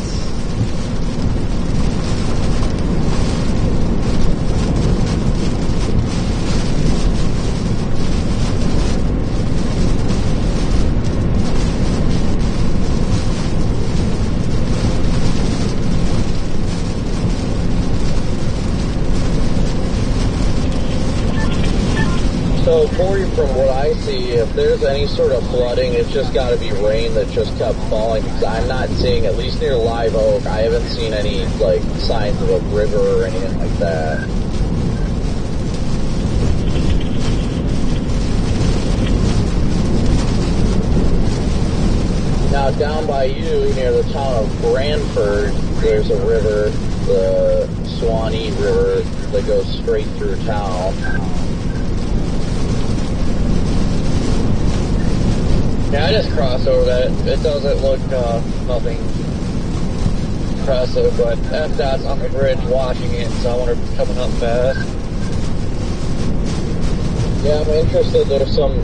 So, Corey, from what I see, if there's any sort of flooding, it's just got to be rain that just kept falling. Because I'm not seeing, at least near Live Oak, I haven't seen any, like, signs of a river or anything like that. Now, down by you, near the town of Branford, there's a river, the Swanee River, that goes straight through town. Yeah, I just crossed over that. It doesn't look nothing impressive, but FDOT's on the bridge watching it, so I wonder if it's coming up fast. Yeah, I'm interested. There's some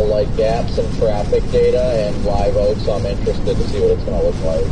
like gaps in traffic data and Live Oak, so I'm interested to see what it's going to look like.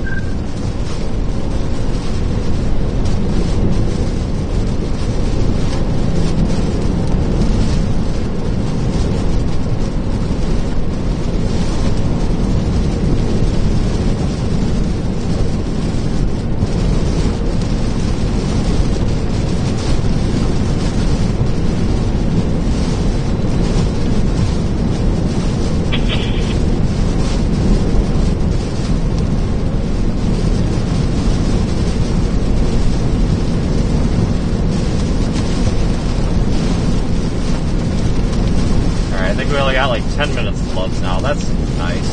We only got like 10 minutes left now. That's nice.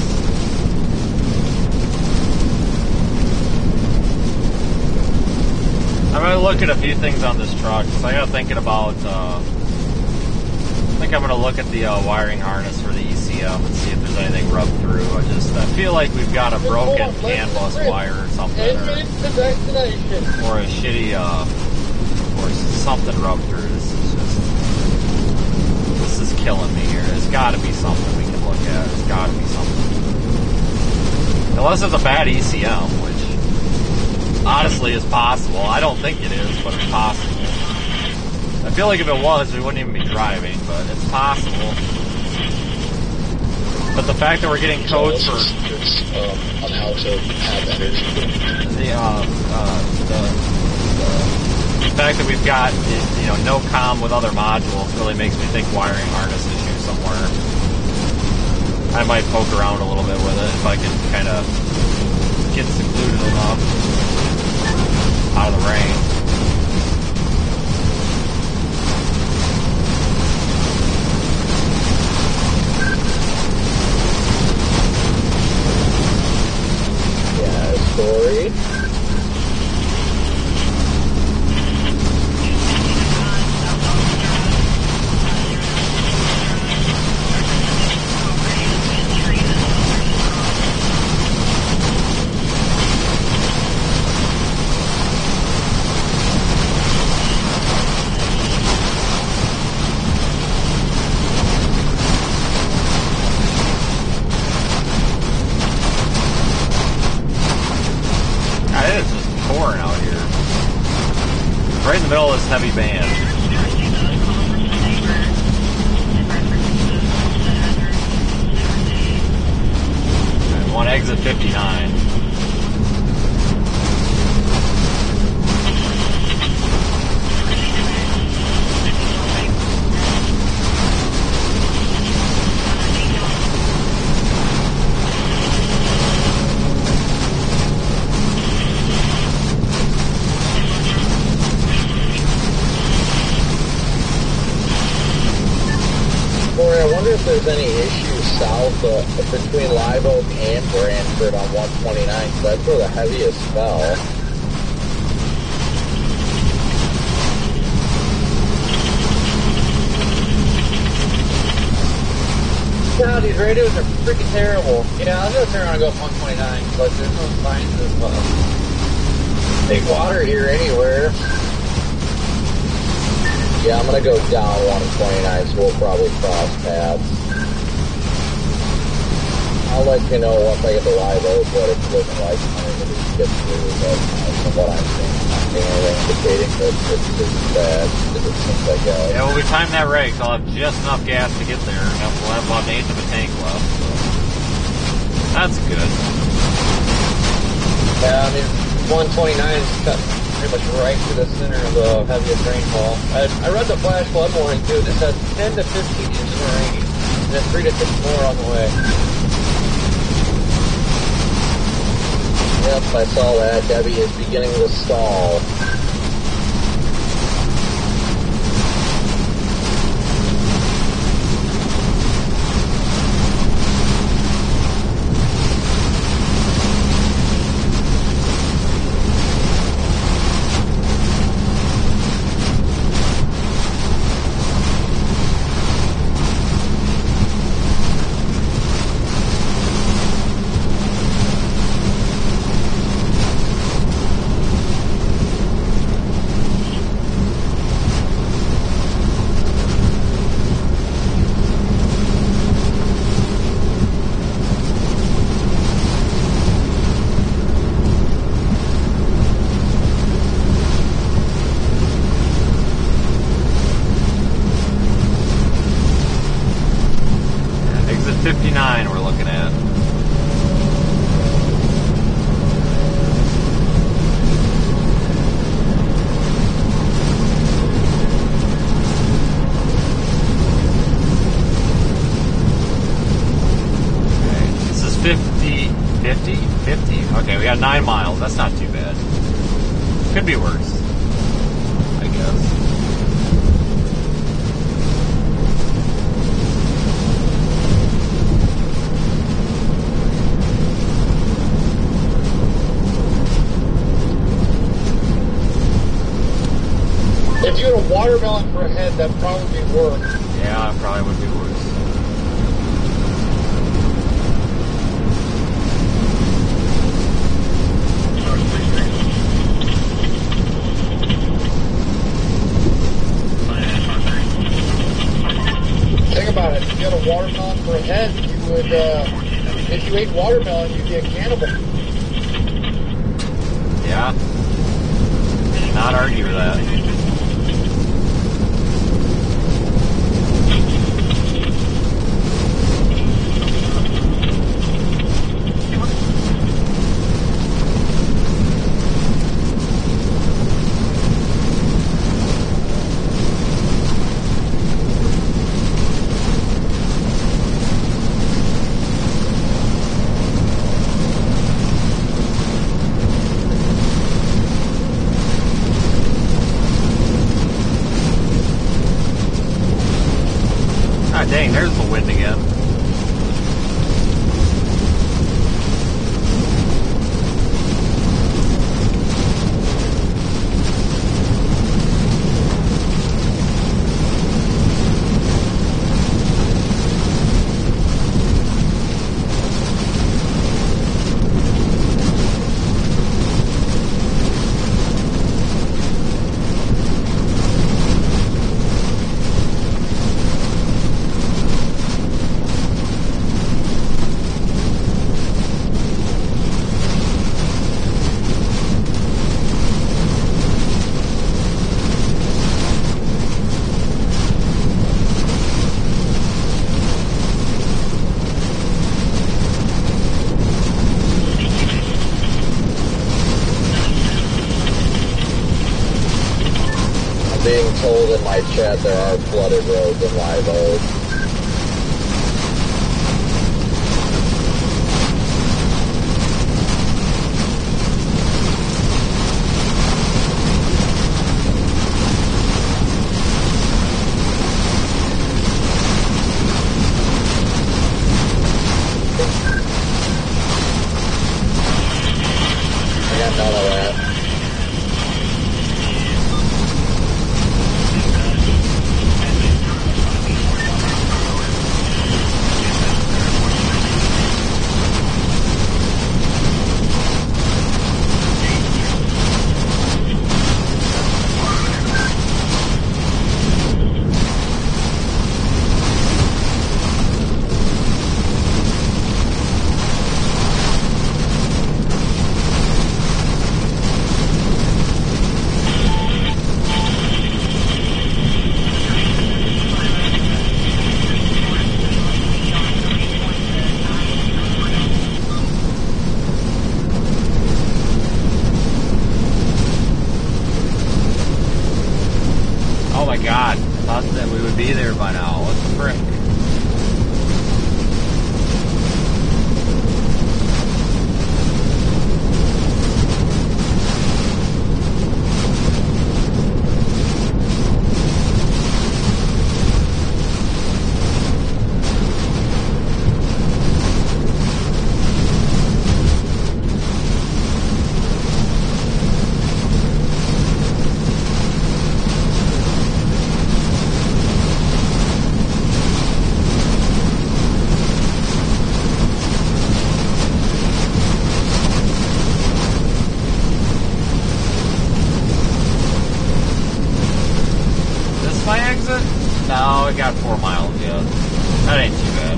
I'm going to look at a few things on this truck. So I got thinking about, I think I'm going to look at the wiring harness for the ECM and see if there's anything rubbed through. I feel like we've got a broken CAN bus wire or something. Or a shitty, or something rubbed through. This is killing me here. There's got to be something we can look at. There's got to be something. Unless it's a bad ECM, which honestly is possible. I don't think it is, but it's possible. I feel like if it was, we wouldn't even be driving, but it's possible. But the fact that we're getting codes for on how to have energy. The fact that we've got, no comm with other modules really makes me think wiring harness issue somewhere. I might poke around a little bit with it if I can kind of get secluded enough out of the rain. Yeah, story. Right in the middle of this heavy band. And one exit 59. I wonder if there's any issues south between Live Oak and Branford on 129, because that's where the heaviest fell. God, these radios are freaking terrible. Yeah, I'm gonna turn around and go up 129, but there's no signs of big water here anywhere. Yeah, I'm gonna go down 129, so we'll probably cross paths. I'll let you know once I get the live load what it's looking like when we get through, but from what I'm seeing, I'm not seeing anything indicating that it's bad. It seems like, yeah, well, we timed that right, so I'll have just enough gas to get there. We'll have about an eighth of a tank left, so that's good. Yeah, I mean, 129 is cut pretty much right to the center of the heaviest rainfall. I read the flash flood warning too. It says 10 to 15 inches of rain, and then 3 to 6 more on the way. Yep, I saw that. Debbie is beginning to stall. Exit 59 we're looking at. Okay, this is 50? Okay, we got 9 miles. That's not too bad. Could be worse, I guess. If you had a watermelon for a head, that'd probably be worse. Yeah, it probably would be worse. Think about it. If you had a watermelon for a head, you would, if you ate watermelon, you'd be a cannibal. Yeah. Not argue with that. Ah, dang, there's the wind again. Being told in my chat there are flooded roads in Live Oak. I got none of that. should be there by now. What the frick? My exit? No, it got 4 miles, yeah. That ain't too bad.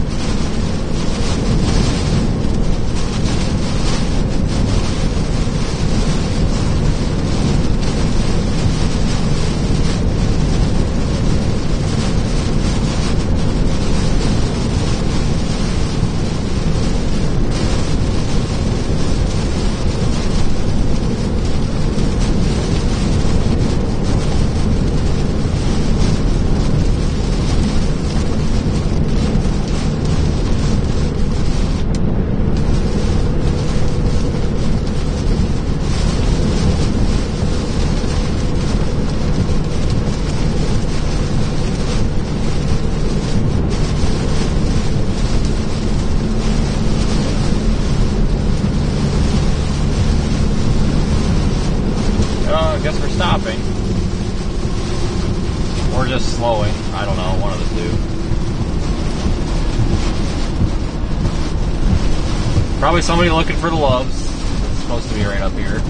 I guess we're stopping. Or just slowing. I don't know, one of the two. Probably somebody looking for the loves. It's supposed to be right up here.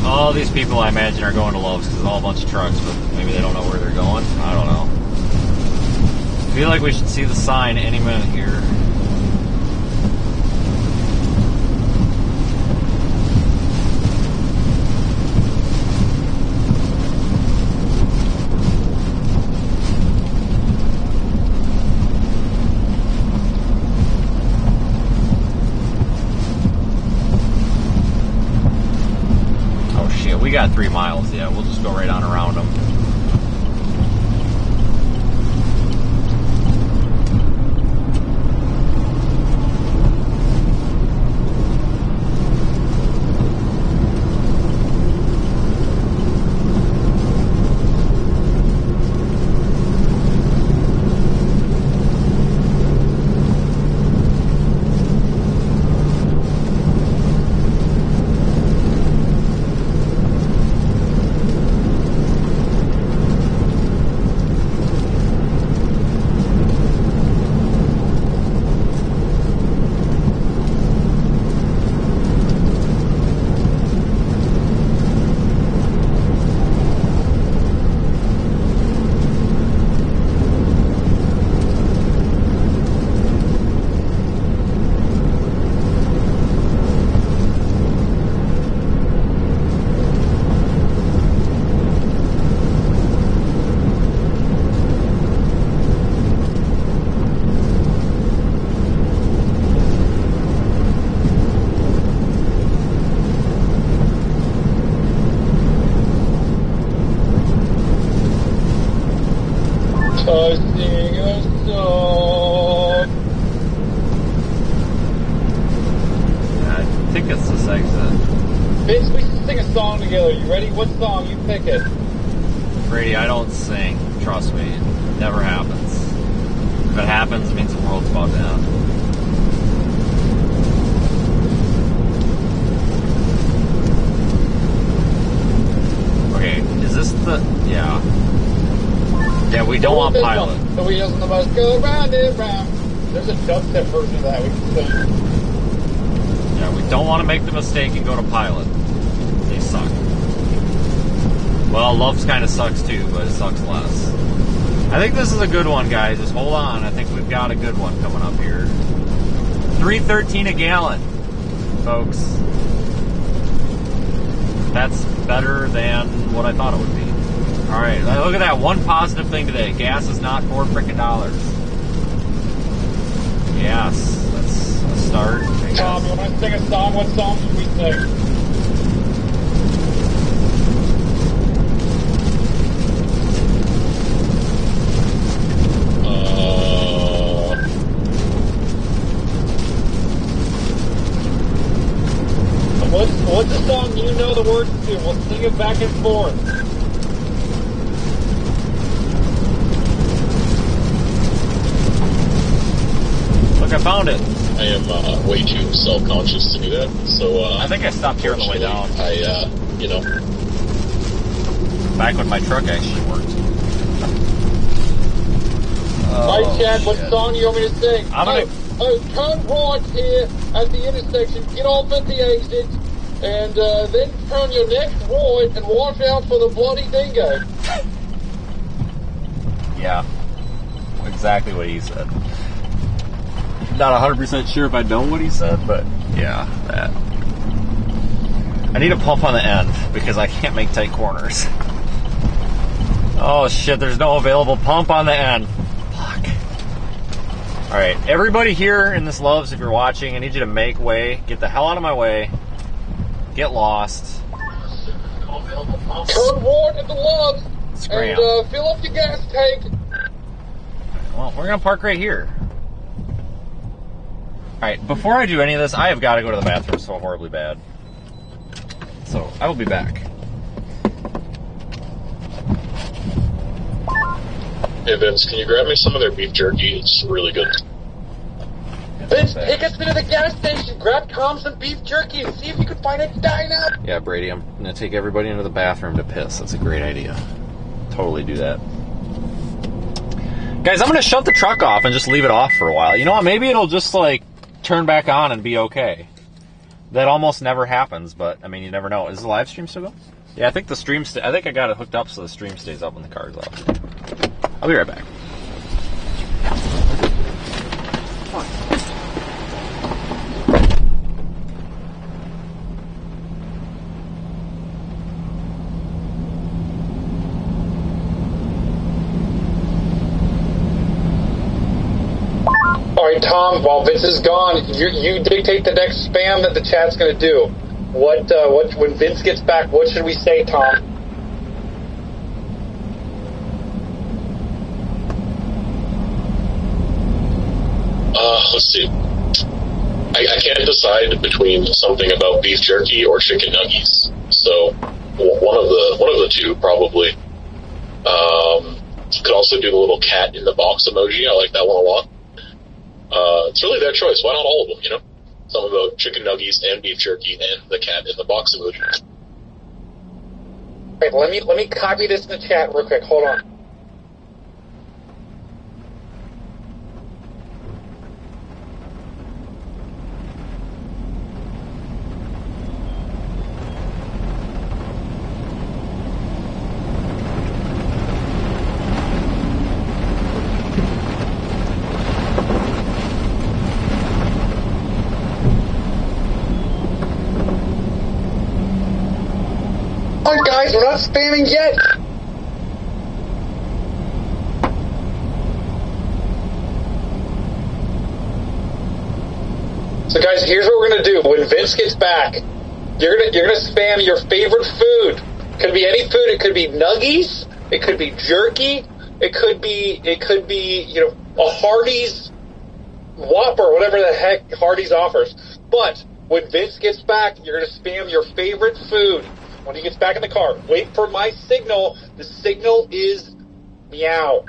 All these people, I imagine, are going to Lowe's because it's all a bunch of trucks, but maybe they don't know where they're going. I don't know. I feel like we should see the sign any minute here. We got 3 miles, yeah. We'll just go right on around them. I think it's this exit. Vince, we should sing a song together. You ready? What song? You pick it. Brady, I don't sing. Trust me. It never happens. If it happens, it means the world's about to end. Okay, is this the... Yeah. Yeah, we don't want pilot. The wheels on the bus go round and round. There's a dubstep version of that we can sing. Yeah, we don't want to make the mistake and go to pilot. They suck. Well, Love's kind of sucks too, but it sucks less. I think this is a good one, guys. Just hold on. I think we've got a good one coming up here. $3.13 a gallon, folks. That's better than what I thought it would be. All right, look at that. One positive thing today. Gas is not $4 frickin' dollars. Yes, let's start. Tom, you want to sing a song? What song should we sing? What's the song you know the words to? We'll sing it back and forth. Look, I found it. I am way too self-conscious to do that, so I think I stopped here on the way down. You know. Back when my truck actually worked. Alright, Chad, what song do you want me to sing? I'm gonna... turn right here at the intersection, get off at the exit, and then turn your next right and watch out for the bloody dingo. Yeah. Exactly what he said. Not 100% sure if I know what he said, but yeah, that. I need a pump on the end because I can't make tight corners. Oh shit, there's no available pump on the end. Fuck. Alright, everybody here in this Loves, if you're watching, I need you to make way. Get the hell out of my way. Get lost. Turn right at the Loves Scram. and fill up your gas tank. Well, we're gonna park right here. Alright, before I do any of this, I have got to go to the bathroom so horribly bad. So, I will be back. Hey Vince, can you grab me some of their beef jerky? It's really good. Vince, take us into the gas station, grab Tom some beef jerky, and see if you can find a diner. Yeah, Brady, I'm going to take everybody into the bathroom to piss. That's a great idea. Totally do that. Guys, I'm going to shut the truck off and just leave it off for a while. You know what? Maybe it'll just, like, turn back on and be okay. That almost never happens, but, I mean, you never know. Is the live stream still going? Yeah, I think the stream... I think I got it hooked up so the stream stays up when the car's off. I'll be right back. Alright, Tom, while Vince is gone, you dictate the next spam that the chat's going to do. What when Vince gets back, what should we say, Tom? Let's see. I can't decide between something about beef jerky or chicken nuggies. So one of the two probably. Could also do the little cat in the box emoji. I like that one a lot. It's really their choice. Why not all of them? You know, some of the chicken nuggies and beef jerky and the cat in the box emoji. Wait, let me copy this in the chat real quick. Hold on. Alright guys, we're not spamming yet! So guys, here's what we're gonna do. When Vince gets back, you're gonna spam your favorite food. Could be any food, it could be nuggies, it could be jerky, it could be, you know, a Hardee's Whopper, whatever the heck Hardee's offers. But when Vince gets back, you're gonna spam your favorite food. When he gets back in the car, wait for my signal. The signal is meow.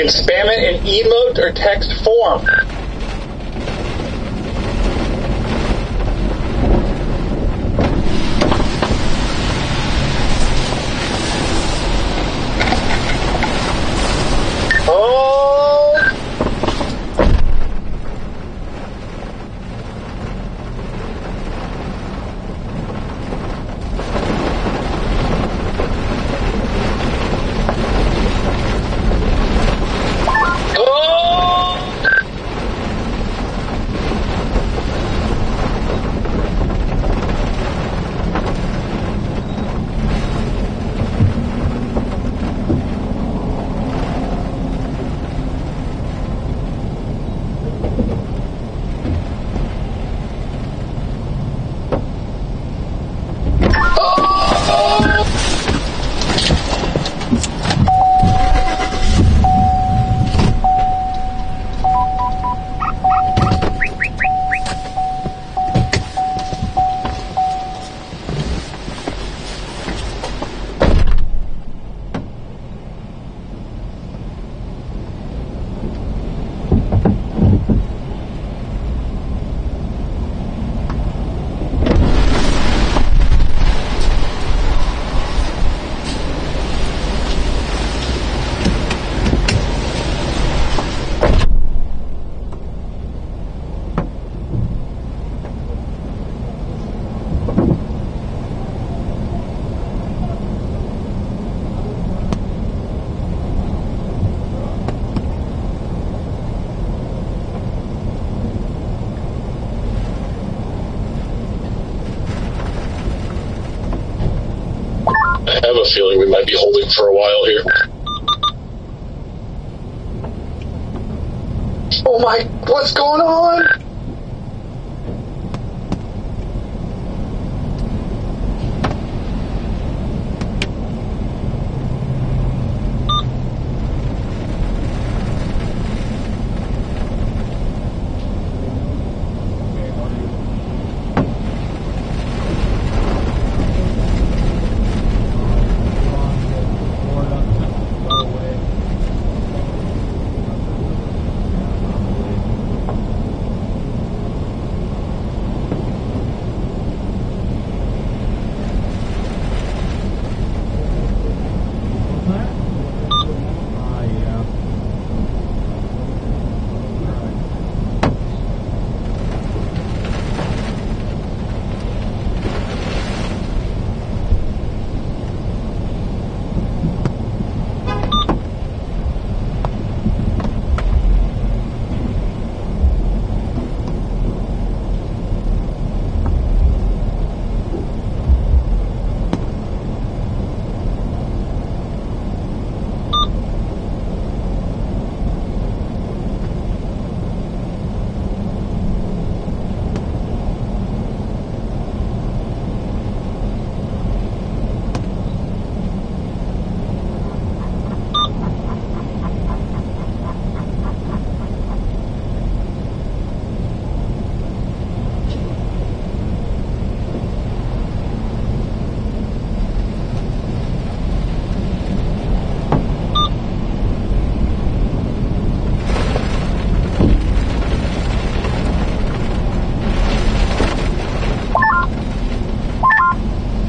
can spam it in emote or text form. I have a feeling we might be holding for a while here. Oh my, what's going on?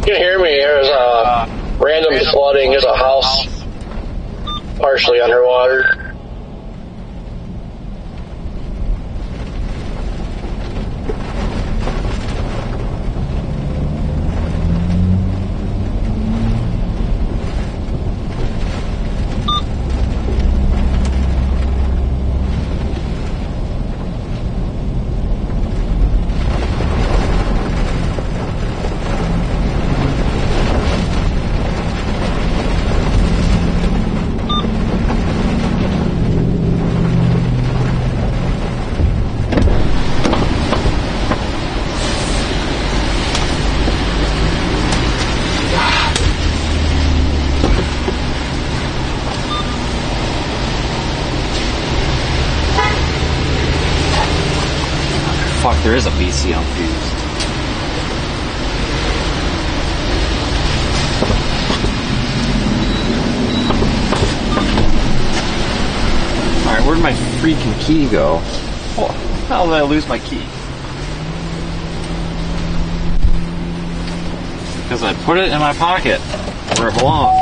You can hear me. There's a random flooding. There's a house partially underwater. Fuck, there is a BC on Fuse. freaking key go? Oh, how did I lose my key? Because I put it in my pocket where it belongs.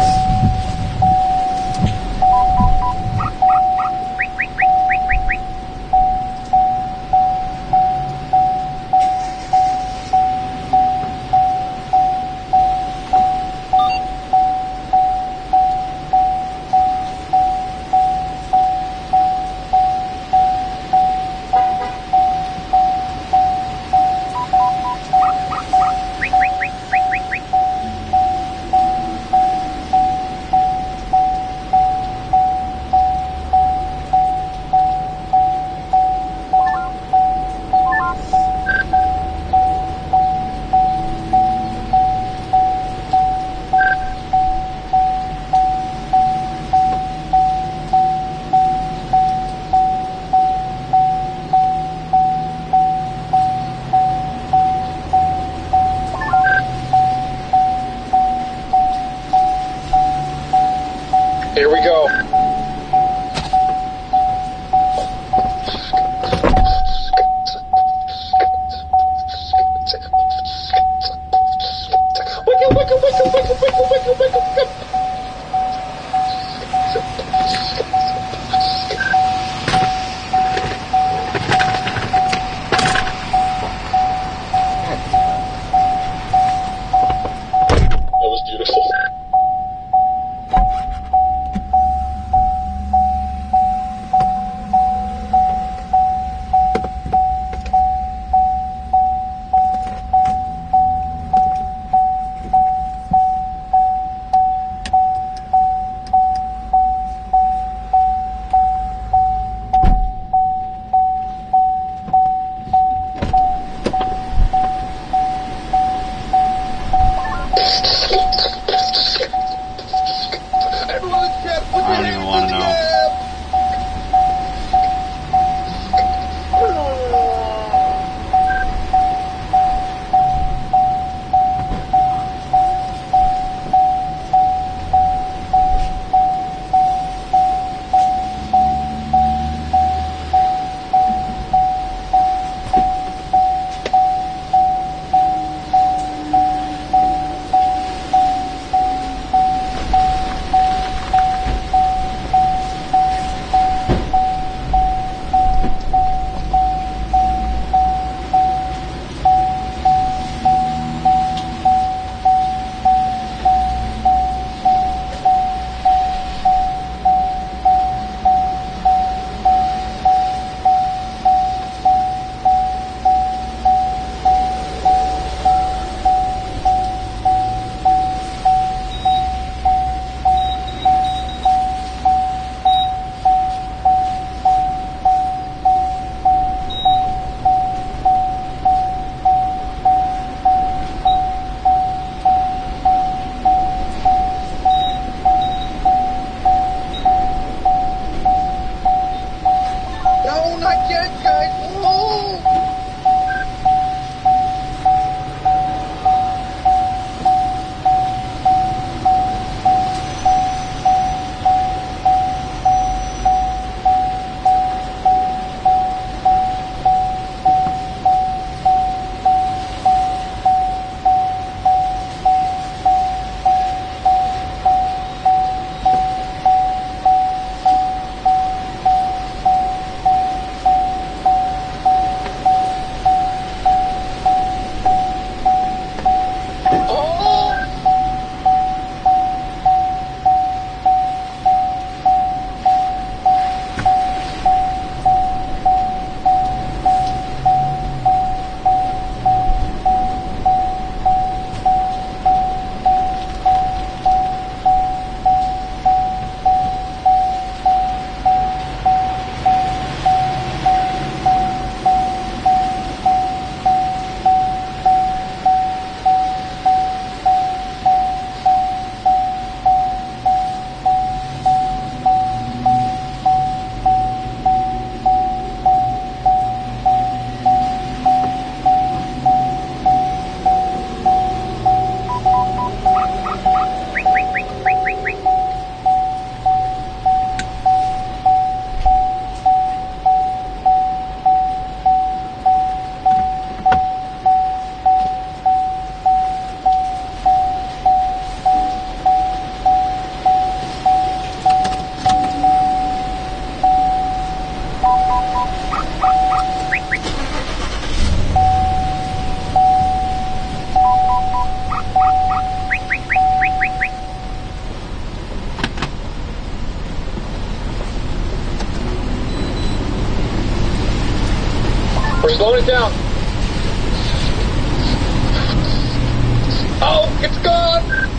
Here we go. That was beautiful. I don't even want to know. slowing it down. Oh, it's gone!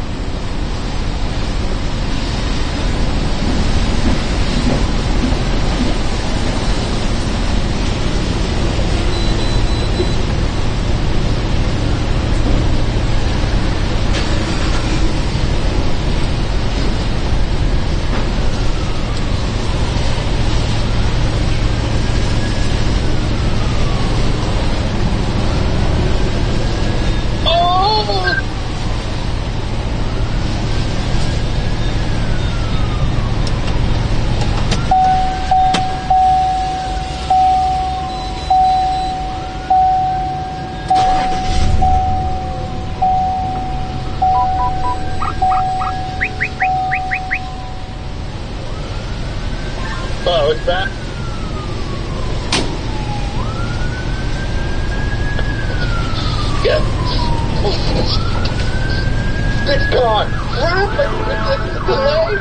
Oh, it's back. Yeah. It's gone. Crap! It's delayed.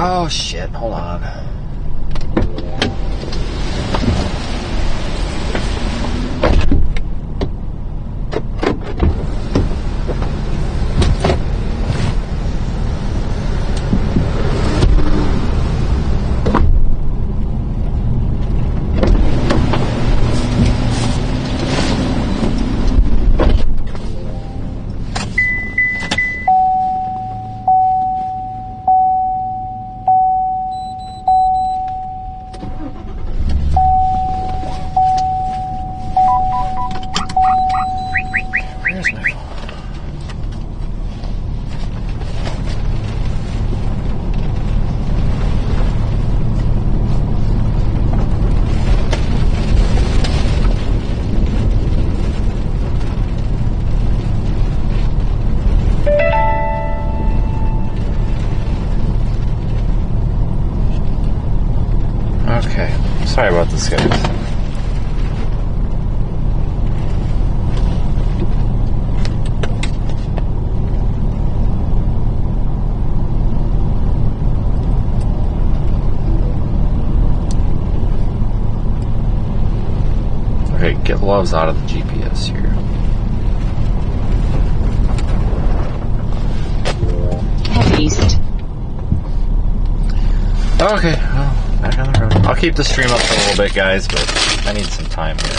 Oh shit, hold on. Okay, sorry about this, guys. Okay, get loves out of the GPS here. Head east. Okay, well, back on the road. I'll keep the stream up for a little bit, guys, but I need some time here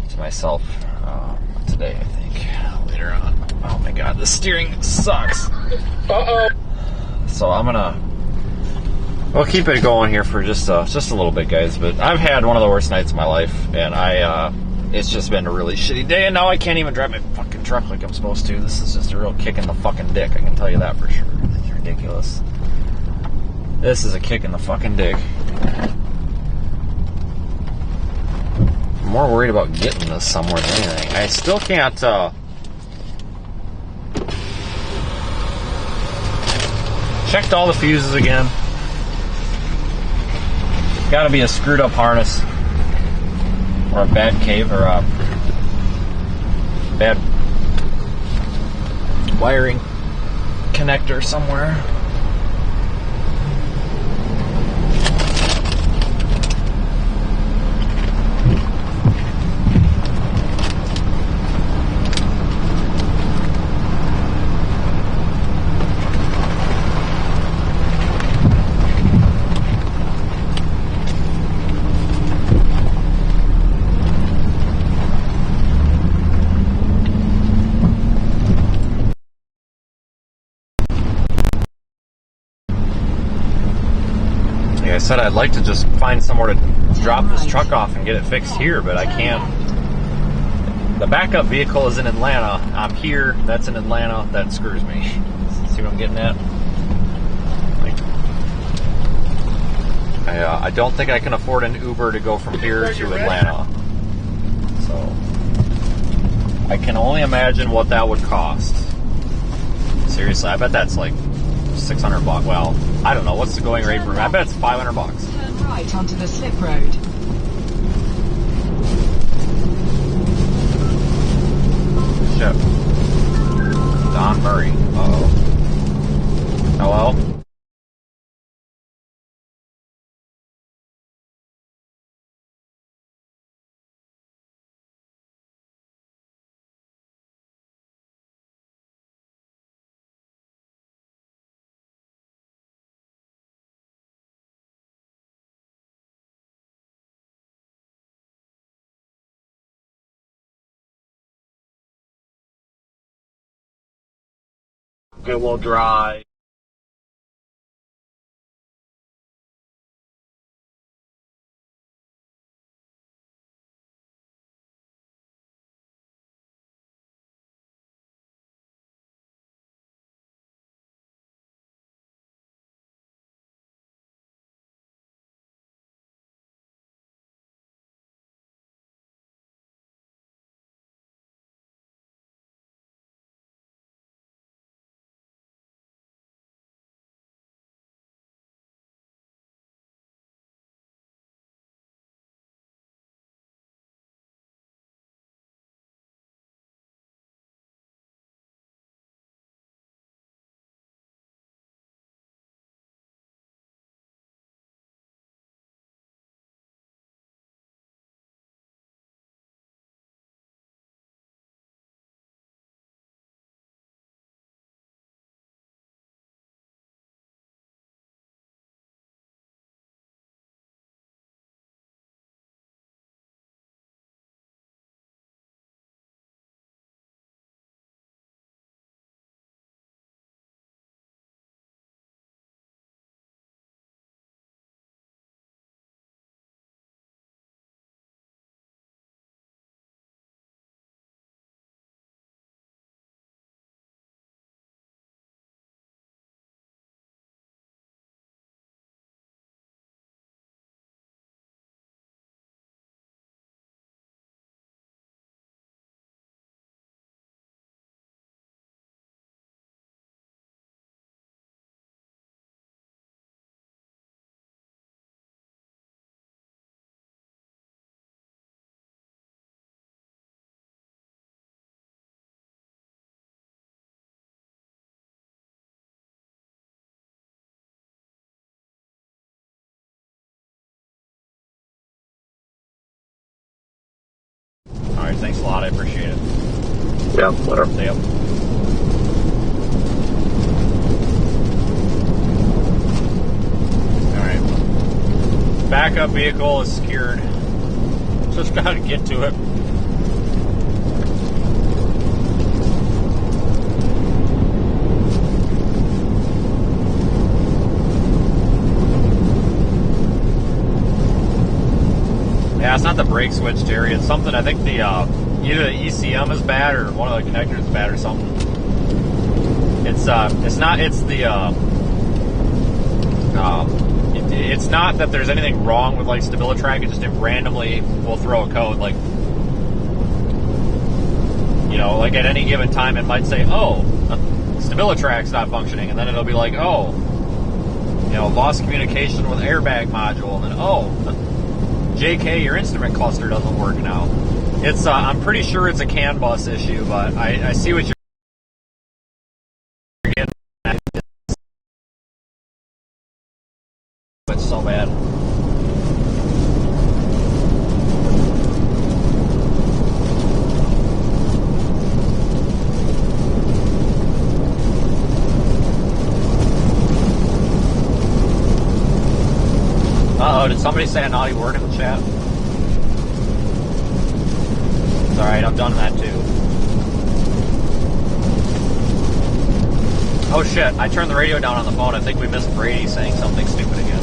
to myself today, I think, later on. Oh my god, the steering sucks. Uh-oh. So I'm gonna... We'll keep it going here for just a little bit, guys, but I've had one of the worst nights of my life, and it's just been a really shitty day, and now I can't even drive my fucking truck like I'm supposed to. This is just a real kick in the fucking dick, I can tell you that for sure. It's ridiculous. This is a kick in the fucking dick. I'm more worried about getting this somewhere than anything. I still can't, checked all the fuses again. Gotta be a screwed up harness. Or a bad cable, or a bad wiring connector somewhere. Like I said, I'd like to just find somewhere to drop this truck off and get it fixed here, but I can't. The backup vehicle is in Atlanta. I'm here. That's in Atlanta. That screws me. See what I'm getting at? Like, I don't think I can afford an Uber to go from here to Atlanta. So I can only imagine what that would cost. Seriously, I bet that's like $600. Well, I don't know. What's the going rate for me? I bet it's $500. Turn right onto the slip road. Shit. Don Murray. Uh-oh. Hello? Good, we'll drive. Alright, thanks a lot, I appreciate it. Yeah, whatever. Yep. Alright. Backup vehicle is secured. Just gotta get to it. Yeah, it's not the brake switch, Terry. It's something, I think the, either the ECM is bad or one of the connectors is bad or something. It's not, it's the, it's not that there's anything wrong with, like, StabiliTrak. It just randomly will throw a code, like, you know, like at any given time it might say, oh, StabiliTrak's not functioning, and then it'll be like, oh, you know, lost communication with airbag module, and then, oh, JK, your instrument cluster doesn't work now. It's, I'm pretty sure it's a CAN bus issue, but I see what you're getting at. It's so bad. Uh-oh, did somebody say a naughty word in the chat? It's alright, I've done that too. Oh shit, I turned the radio down on the phone. I think we missed Brady saying something stupid again.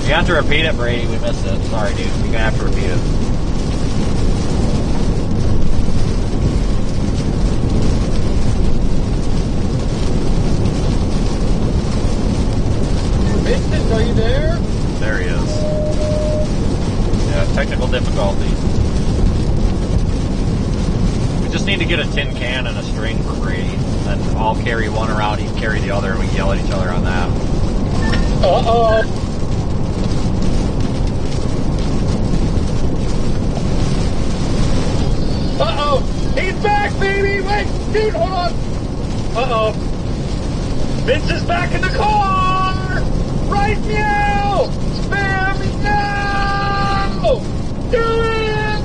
You have to repeat it, Brady. We missed it. Sorry, dude. You're gonna have to repeat it. Vincent, are you there? There he is. Yeah, technical difficulty. We just need to get a tin can and a string for Brady. Then I'll carry one around, he can carry the other, and we can yell at each other on that. Uh-oh. Uh-oh. He's back, baby. Wait, dude, hold on. Uh-oh. Vince is back in the car. Right now. Spam me now. Do it.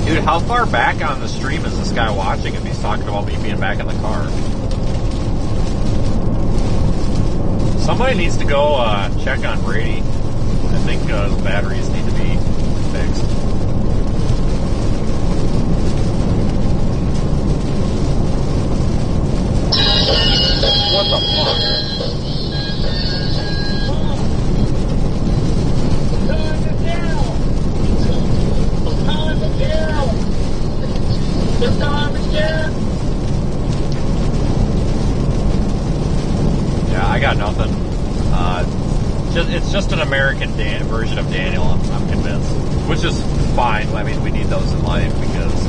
Dude, how far back on the stream is this guy watching if he's talking about me being back in the car? Somebody needs to go check on Brady. I think the batteries need to be fixed. What the fuck? Time is down. Time is down. The time is down. Yeah, I got nothing. It's just an American version of Daniel, I'm convinced. Which is fine. I mean, we need those in life because,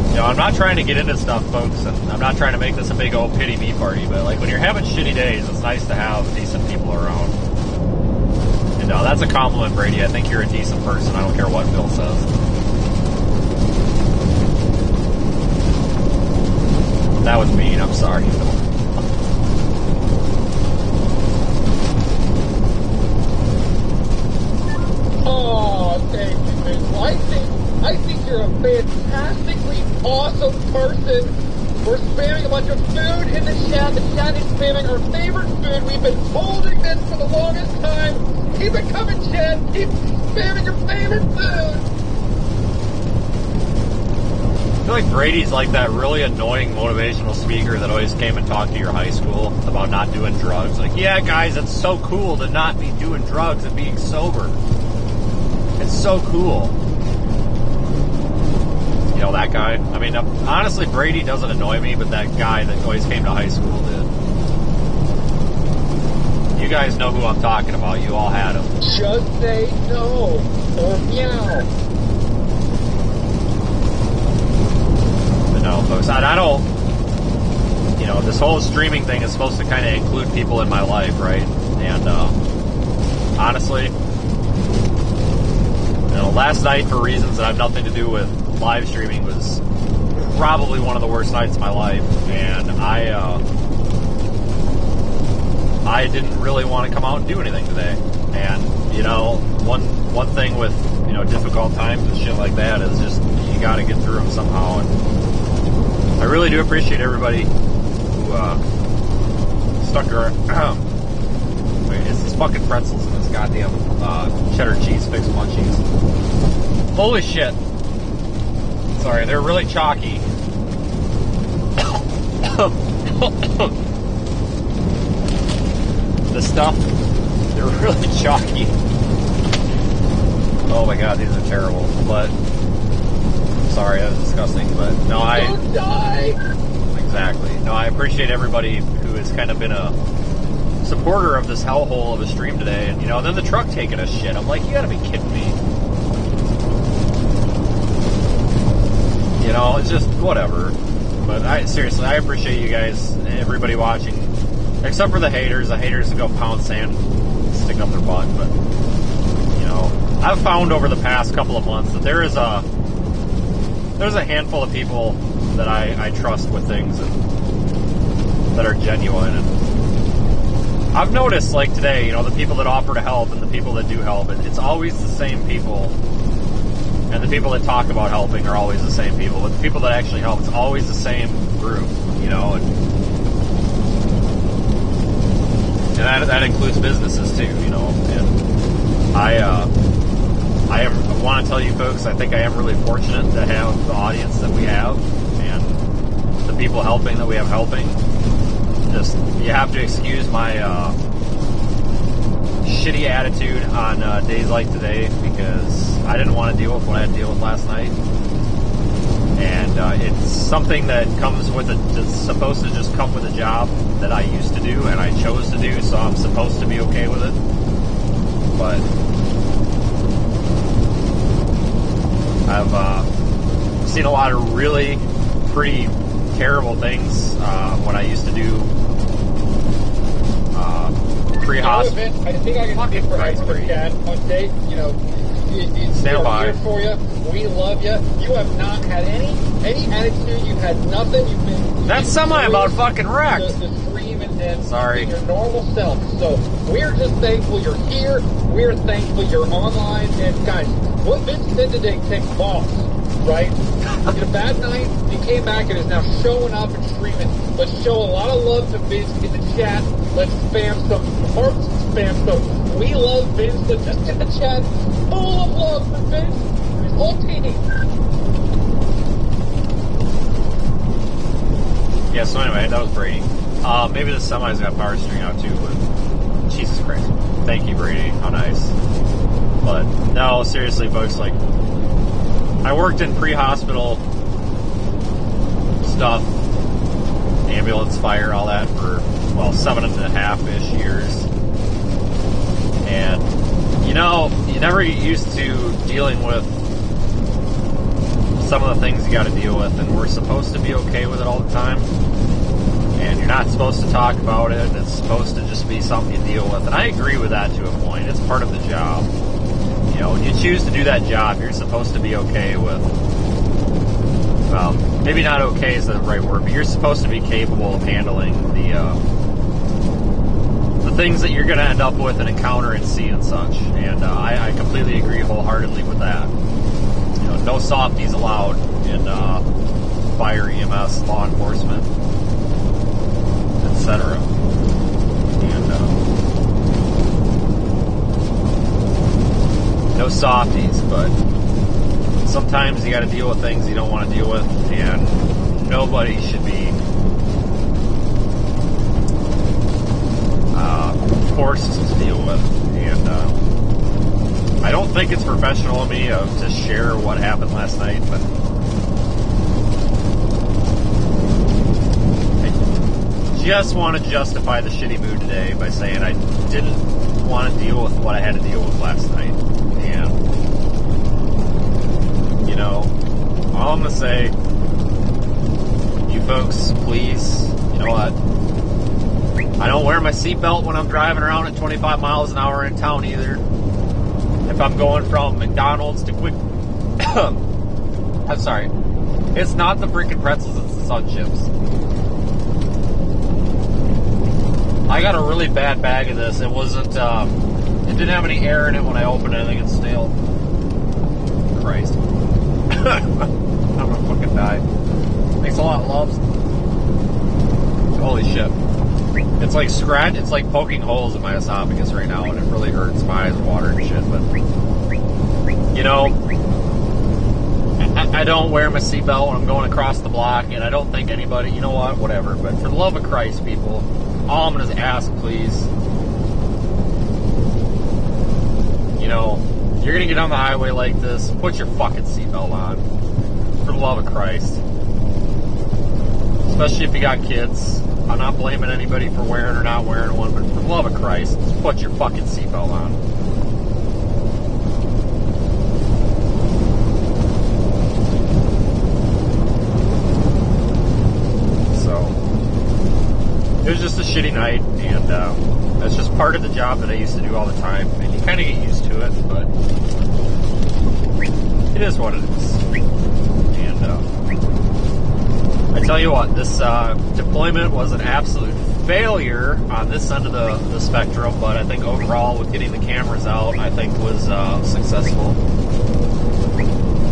you know, I'm not trying to get into stuff, folks, and I'm not trying to make this a big old pity me party, but, like, when you're having shitty days, it's nice to have decent people around. And that's a compliment, Brady. I think you're a decent person. I don't care what Bill says. That was mean. I'm sorry, Phil. Oh, thank you, Vince. Well, I think you're a fantastically awesome person. We're spamming a bunch of food in the chat. The chat is spamming our favorite food. We've been holding this for the longest time. Keep it coming, chat. Keep spamming your favorite food. I feel like Brady's like that really annoying motivational speaker that always came and talked to your high school about not doing drugs. Like, yeah, guys, it's so cool to not be doing drugs and being sober. It's so cool. You know, that guy? I mean, honestly, Brady doesn't annoy me, but that guy that always came to high school did. You guys know who I'm talking about. You all had him. Just say no or meow. But no, folks, I don't, you know, this whole streaming thing is supposed to kind of include people in my life, right? And, honestly, you know, last night, for reasons that have nothing to do with live streaming, was probably one of the worst nights of my life, and I didn't really want to come out and do anything today. And, you know, one thing with, you know, difficult times and shit like that is just, you gotta get through them somehow. And I really do appreciate everybody who, stuck around. Wait, it's these fucking pretzels and this goddamn, cheddar cheese fixed munchies. Holy shit. Sorry, they're really chalky. The stuff, they're really chalky. Oh my god, these are terrible. But sorry, that was disgusting. But no, Don't die. Exactly. No, I appreciate everybody who has kind of been a supporter of this hellhole of a stream today. And you know, then the truck taking a shit. I'm like, you gotta be kidding me. You know, it's just whatever. But seriously, I appreciate you guys, everybody watching, except for the haters. The haters that go pound sand, stick up their butt. But you know, I've found over the past couple of months that there's a handful of people that I trust with things and that are genuine. And I've noticed, like today, you know, the people that offer to help and the people that do help, it's always the same people. And the people that talk about helping are always the same people. But the people that actually help, it's always the same group, you know. And that includes businesses too, you know. And I want to tell you folks, I think I am really fortunate to have the audience that we have and the people helping that we have helping. Just, you have to excuse my shitty attitude on days like today because I didn't want to deal with what I had to deal with last night. And it's something that comes with it's supposed to just come with a job that I used to do and I chose to do, so I'm supposed to be okay with it. But I've seen a lot of really pretty terrible things when I used to do pre-hospital. I think I can speak for Chad on date. You know, stand by. We're here for you. We love you. You have not had any attitude. You've had nothing. You've been. That's semi about fucking wrecked. The stream and sorry. Your normal self. So we're just thankful you're here. We're thankful you're online. And guys, what Vince said today takes balls, right? He had a bad night. He came back and is now showing up and streaming. Let's show a lot of love to Vince in the chat. Let's spam some hearts, spam some. We love Vince. Let's just get the chat full of love for Vince and his whole team. Yeah, so anyway, that was Brady. Maybe the semi's got power steering out too, but Jesus Christ. Thank you, Brady. How nice. But no, seriously, folks, like, I worked in pre-hospital stuff, ambulance, fire, all that for, well, 7.5-ish years. And, you know, you never get used to dealing with some of the things you got to deal with, and we're supposed to be okay with it all the time. And you're not supposed to talk about it, and it's supposed to just be something you deal with. And I agree with that to a point. It's part of the job. You know, when you choose to do that job, you're supposed to be okay with, maybe not okay is the right word, but you're supposed to be capable of handling the things that you're going to end up with and encounter and see and such. And I completely agree wholeheartedly with that. You know, no softies allowed in fire, EMS, law enforcement, etc. And no softies, but sometimes you got to deal with things you don't want to deal with, and nobody should be forced to deal with. And I don't think it's professional of me to share what happened last night, but I just want to justify the shitty mood today by saying I didn't want to deal with what I had to deal with last night. And, you know, all I'm going to say, you folks, please, you know what? I don't wear my seatbelt when I'm driving around at 25 miles an hour in town either. If I'm going from McDonald's to Quick... I'm sorry. It's not the freaking pretzels, it's the Sun Chips. I got a really bad bag of this. It wasn't, it didn't have any air in it when I opened it. I think it's stale. Christ. I'm gonna fucking die. Thanks a lot, loves. Holy shit. It's like it's like poking holes in my esophagus right now, and it really hurts. My eyes are watering and shit, but, you know, I don't wear my seatbelt when I'm going across the block, and I don't think anybody, you know what, whatever, but for the love of Christ, people, all I'm gonna ask, please, you know, you're gonna get on the highway like this, put your fucking seatbelt on. For the love of Christ. Especially if you got kids. I'm not blaming anybody for wearing or not wearing one, but for the love of Christ, just put your fucking seatbelt on. So, it was just a shitty night, and that's just part of the job that I used to do all the time, and you kind of get used to it, but it is what it is. And I tell you what, this deployment was an absolute failure on this end of the spectrum, but I think overall with getting the cameras out, I think was successful.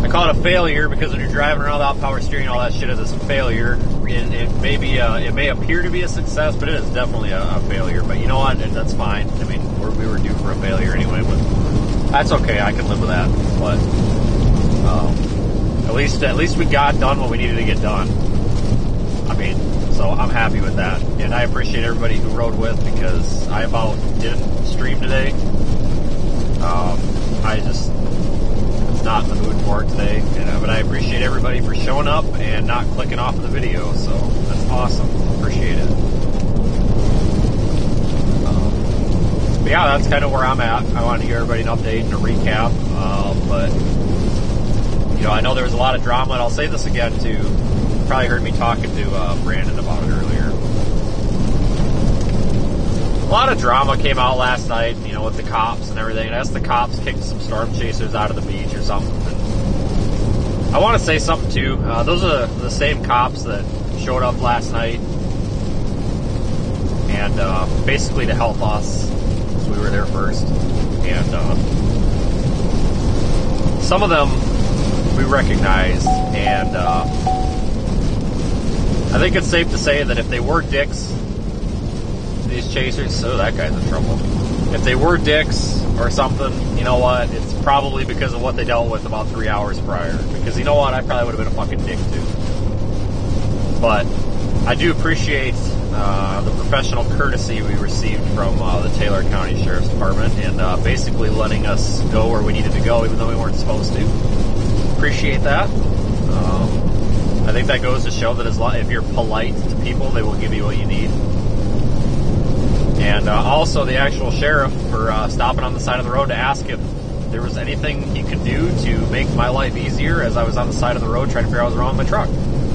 I call it a failure because when you're driving around without power steering, all that shit is a failure. It may appear to be a success, but it is definitely a failure. But you know what? That's fine. I mean, we were due for a failure anyway, but that's okay. I can live with that. But at least we got done what we needed to get done. I mean, so I'm happy with that, and I appreciate everybody who rode with, because I about didn't stream today. I just was not in the mood for it today, but I appreciate everybody for showing up and not clicking off of the video, so that's awesome. Appreciate it. But yeah, that's kind of where I'm at. I wanted to give everybody an update and a recap, but you know, I know there was a lot of drama, and I'll say this again too. You probably heard me talking to Brandon about it earlier. A lot of drama came out last night, you know, with the cops and everything. And I guess the cops kicked some storm chasers out of the beach or something. And I want to say something too. Those are the same cops that showed up last night, and basically to help us, because we were there first. And some of them we recognized, and I think it's safe to say that if they were dicks, these chasers, so that guy's in trouble. If they were dicks or something, you know what, it's probably because of what they dealt with about 3 hours prior. Because you know what, I probably would have been a fucking dick too. But I do appreciate the professional courtesy we received from the Taylor County Sheriff's Department, and basically letting us go where we needed to go even though we weren't supposed to. Appreciate that. I think that goes to show that if you're polite to people, they will give you what you need. And also the actual sheriff for stopping on the side of the road to ask if there was anything he could do to make my life easier as I was on the side of the road trying to figure out what was wrong with my truck.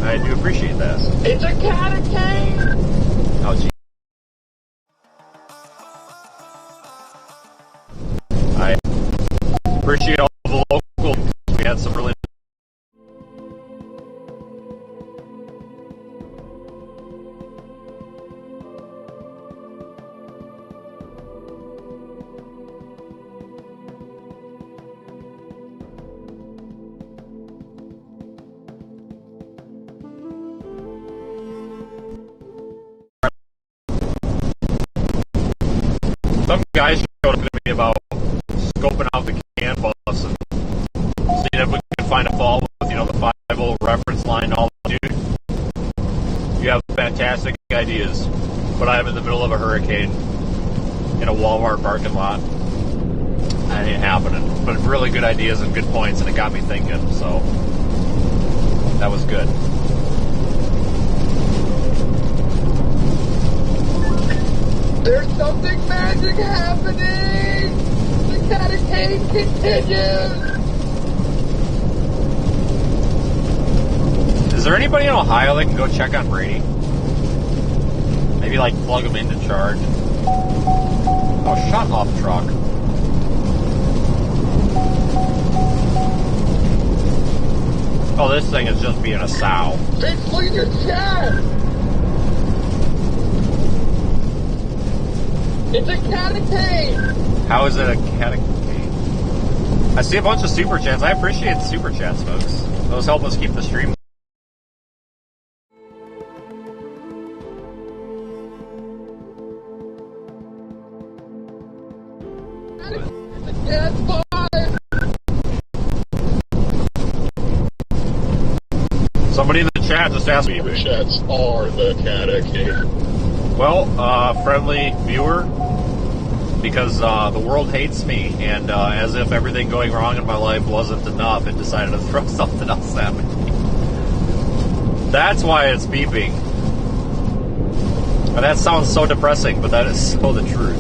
I do appreciate that. It's a catacomb! Oh, gee. I appreciate all the locals. We had some really some guys showed up to me about scoping out the CAN bus and seeing if we can find a fault with, you know, the 5-volt reference line and all that. Dude, you have fantastic ideas, but I'm in the middle of a hurricane in a Walmart parking lot. That ain't happening. But really good ideas and good points, and it got me thinking, so that was good. There's something magic happening! The catacomb continues! Is there anybody in Ohio that can go check on Brady? Maybe like plug him into charge. Oh, shut up, truck. Oh, this thing is just being a sow. Vince, look at your chat! It's a catacomb! How is it a catacomb? I see a bunch of super chats. I appreciate the super chats, folks. Those help us keep the stream. Somebody in the chat just asked me. The chats are the catacomb. Well, friendly viewer, because the world hates me, and as if everything going wrong in my life wasn't enough, it decided to throw something else at me. That's why it's beeping. And that sounds so depressing, but that is so the truth.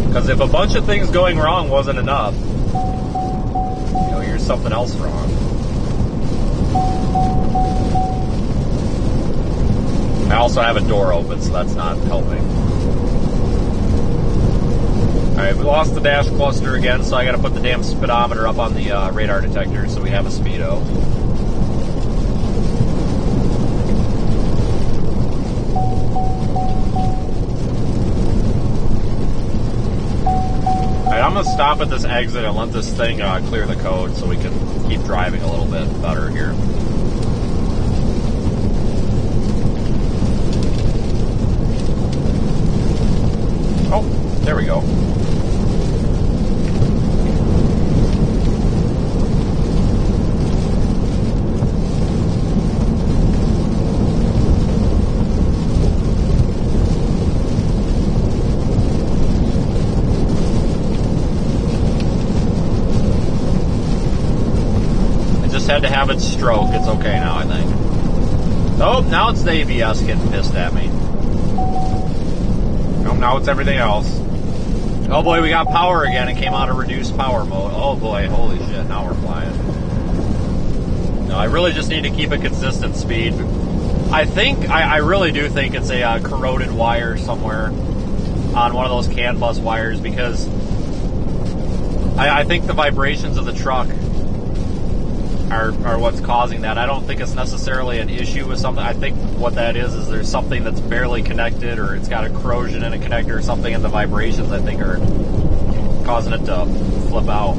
Because if a bunch of things going wrong wasn't enough, you know, here's something else wrong. I also have a door open, so that's not helping. Alright, we lost the dash cluster again, so I gotta put the damn speedometer up on the radar detector so we have a speedo. Alright, I'm gonna stop at this exit and let this thing clear the code so we can keep driving a little bit better here. Oh, there we go. It just had to have its stroke. It's okay now, I think. Oh, now it's the ABS getting pissed at me. Oh, now it's everything else. Oh boy, we got power again. It came out of reduced power mode. Oh boy, holy shit, now we're flying. No, I really just need to keep a consistent speed. I really do think it's a corroded wire somewhere on one of those CAN bus wires, because I think the vibrations of the truck are what's causing that. I don't think it's necessarily an issue with something. I think what that is there's something that's barely connected, or it's got a corrosion in a connector or something, and the vibrations, I think, are causing it to flip out.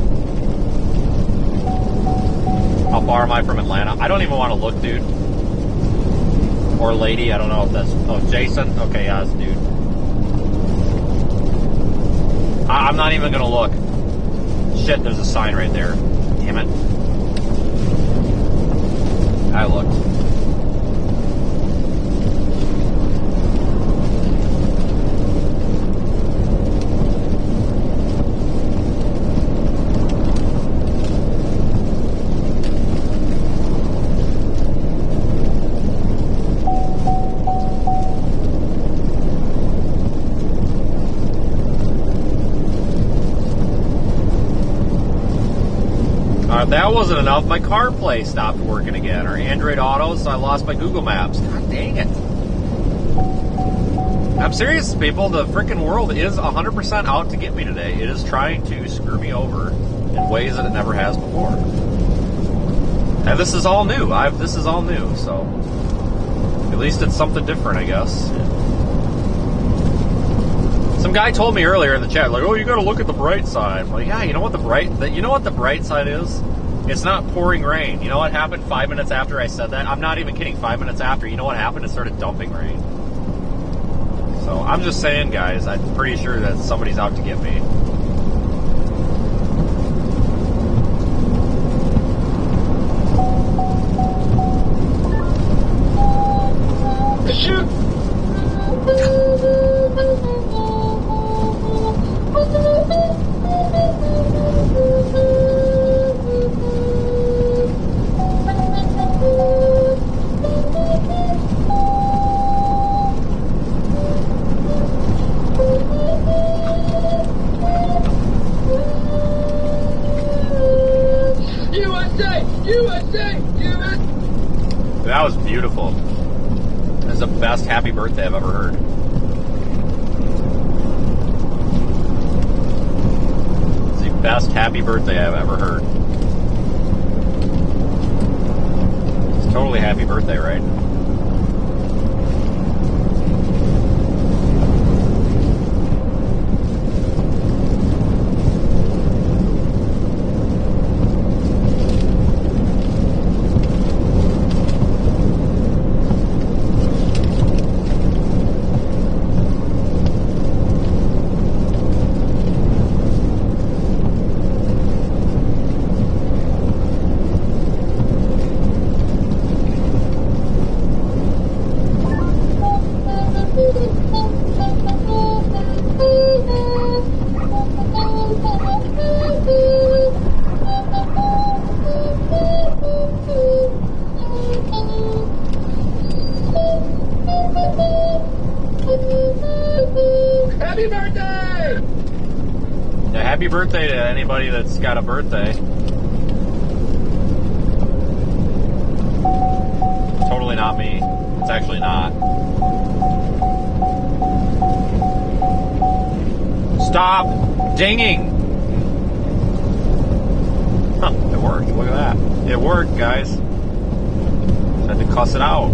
How far am I from Atlanta? I don't even want to look, dude. Or lady, I don't know if that's... Oh, Jason? Okay, yeah, that's dude. I'm not even going to look. Shit, there's a sign right there. Damn it. I looked. That wasn't enough. My CarPlay stopped working again, or Android Auto, so I lost my Google Maps. God dang it. I'm serious, people. The freaking world is 100% out to get me today. It is trying to screw me over in ways that it never has before. And this is all new. This is all new, so at least it's something different, I guess. Some guy told me earlier in the chat, like, oh, you got to look at the bright side. I'm like, yeah, you know what the bright side is? It's not pouring rain. You know what happened 5 minutes after I said that? I'm not even kidding. 5 minutes after, you know what happened? It started dumping rain. So I'm just saying, guys, I'm pretty sure that somebody's out to get me. Shoot! That was beautiful. That's the best happy birthday I've ever heard. It's the best happy birthday I've ever heard. It's totally happy birthday, right? happy birthday to anybody that's got a birthday. Totally not me. It's actually not. Stop dinging! Huh, it worked. Look at that. It worked, guys. Had to cuss it out.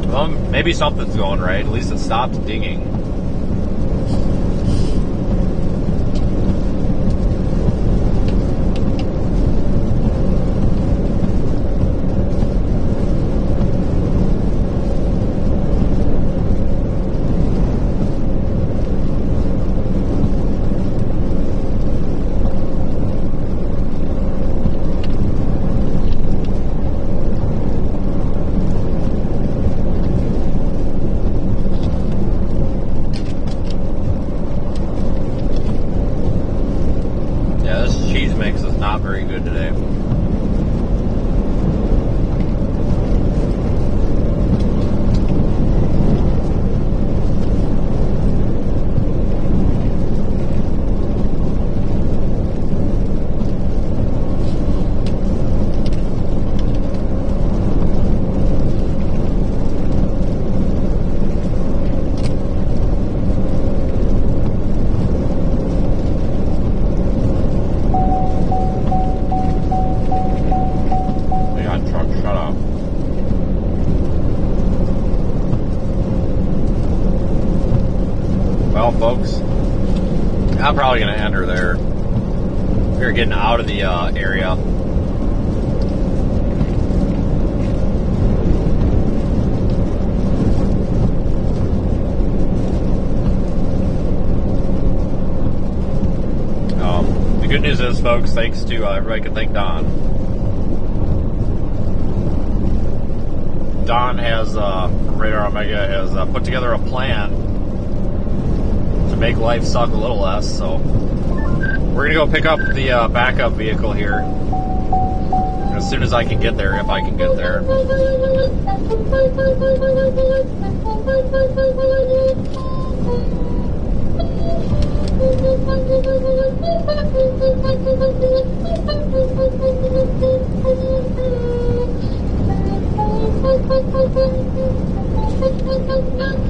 Well, maybe something's going right. At least it stopped dinging. I'm probably going to enter there. We're getting out of the area. The good news is, folks, thanks to everybody can thank Don. Don has, from Radar Omega, has put together a plan to make life suck a little less, so we're gonna go pick up the backup vehicle here as soon as I can get there, if I can get there.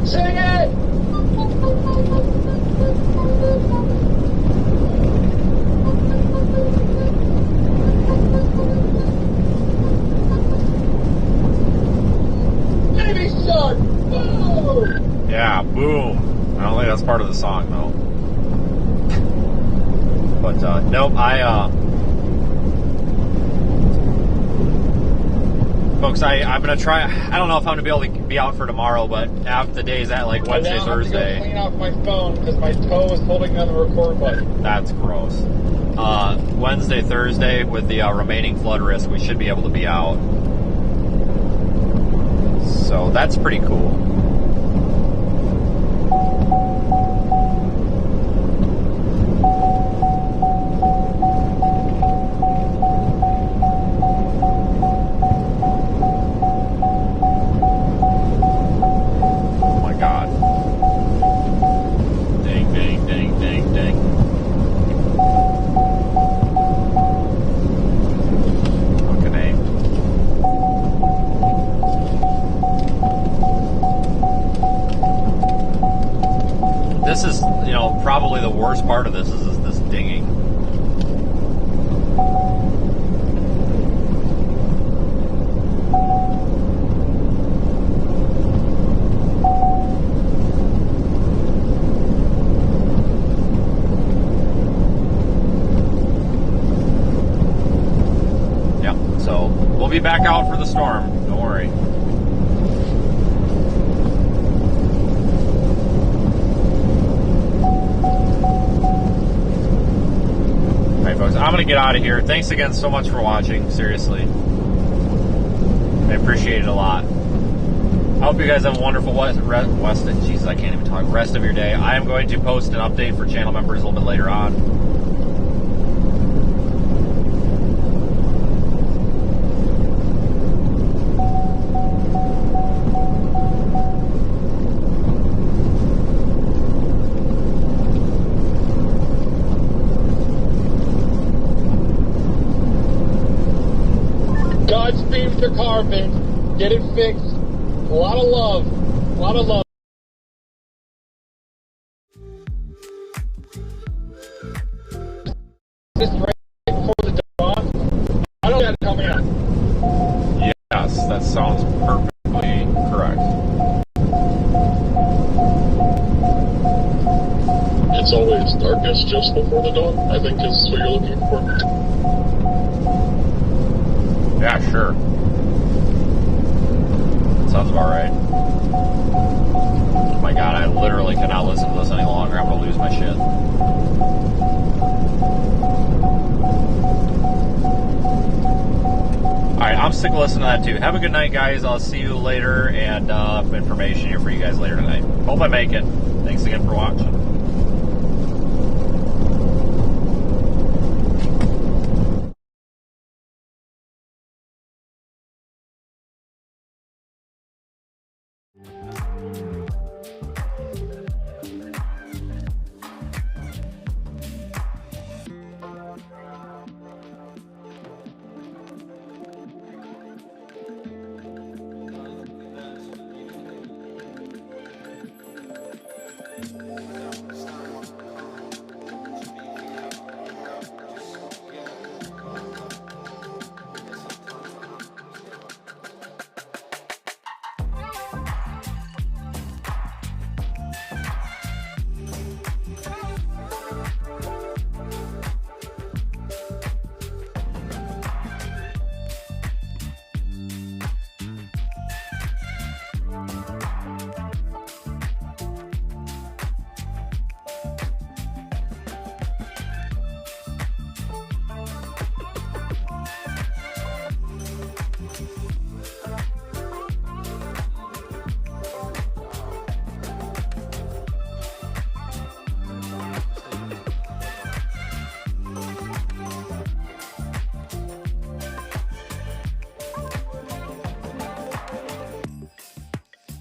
Sing it! Baby shark! Boom! Yeah, boom. I don't think that's part of the song, though. But, nope, folks, I'm going to try, I don't know if I'm going to be able to be out for tomorrow, but after the day's at, like, Wednesday, Thursday. I have to go clean off my phone because my toe is holding on the record button. That's gross. Wednesday, Thursday, with the remaining flood risk, we should be able to be out. So that's pretty cool. This is, you know, probably the worst part of this is this dinging. Yep, so we'll be back out for the storm, don't worry. Folks, I'm going to get out of here. Thanks again so much for watching. Seriously. I appreciate it a lot. I hope you guys have a wonderful rest of your day. I am going to post an update for channel members a little bit later on. Godspeed with your car, Vince. Get it fixed. A lot of love. A lot of love. This right before the dawn. I don't have to coming out. Yes, that sounds perfectly correct. It's always darkest just before the dawn, I think is what you're looking for. Yeah, sure. Sounds about right. Oh my god, I literally cannot listen to this any longer. I'm gonna lose my shit. Alright, I'm sick of listening to that too. Have a good night, guys. I'll see you later, and information here for you guys later tonight. Hope I make it. Thanks again for watching.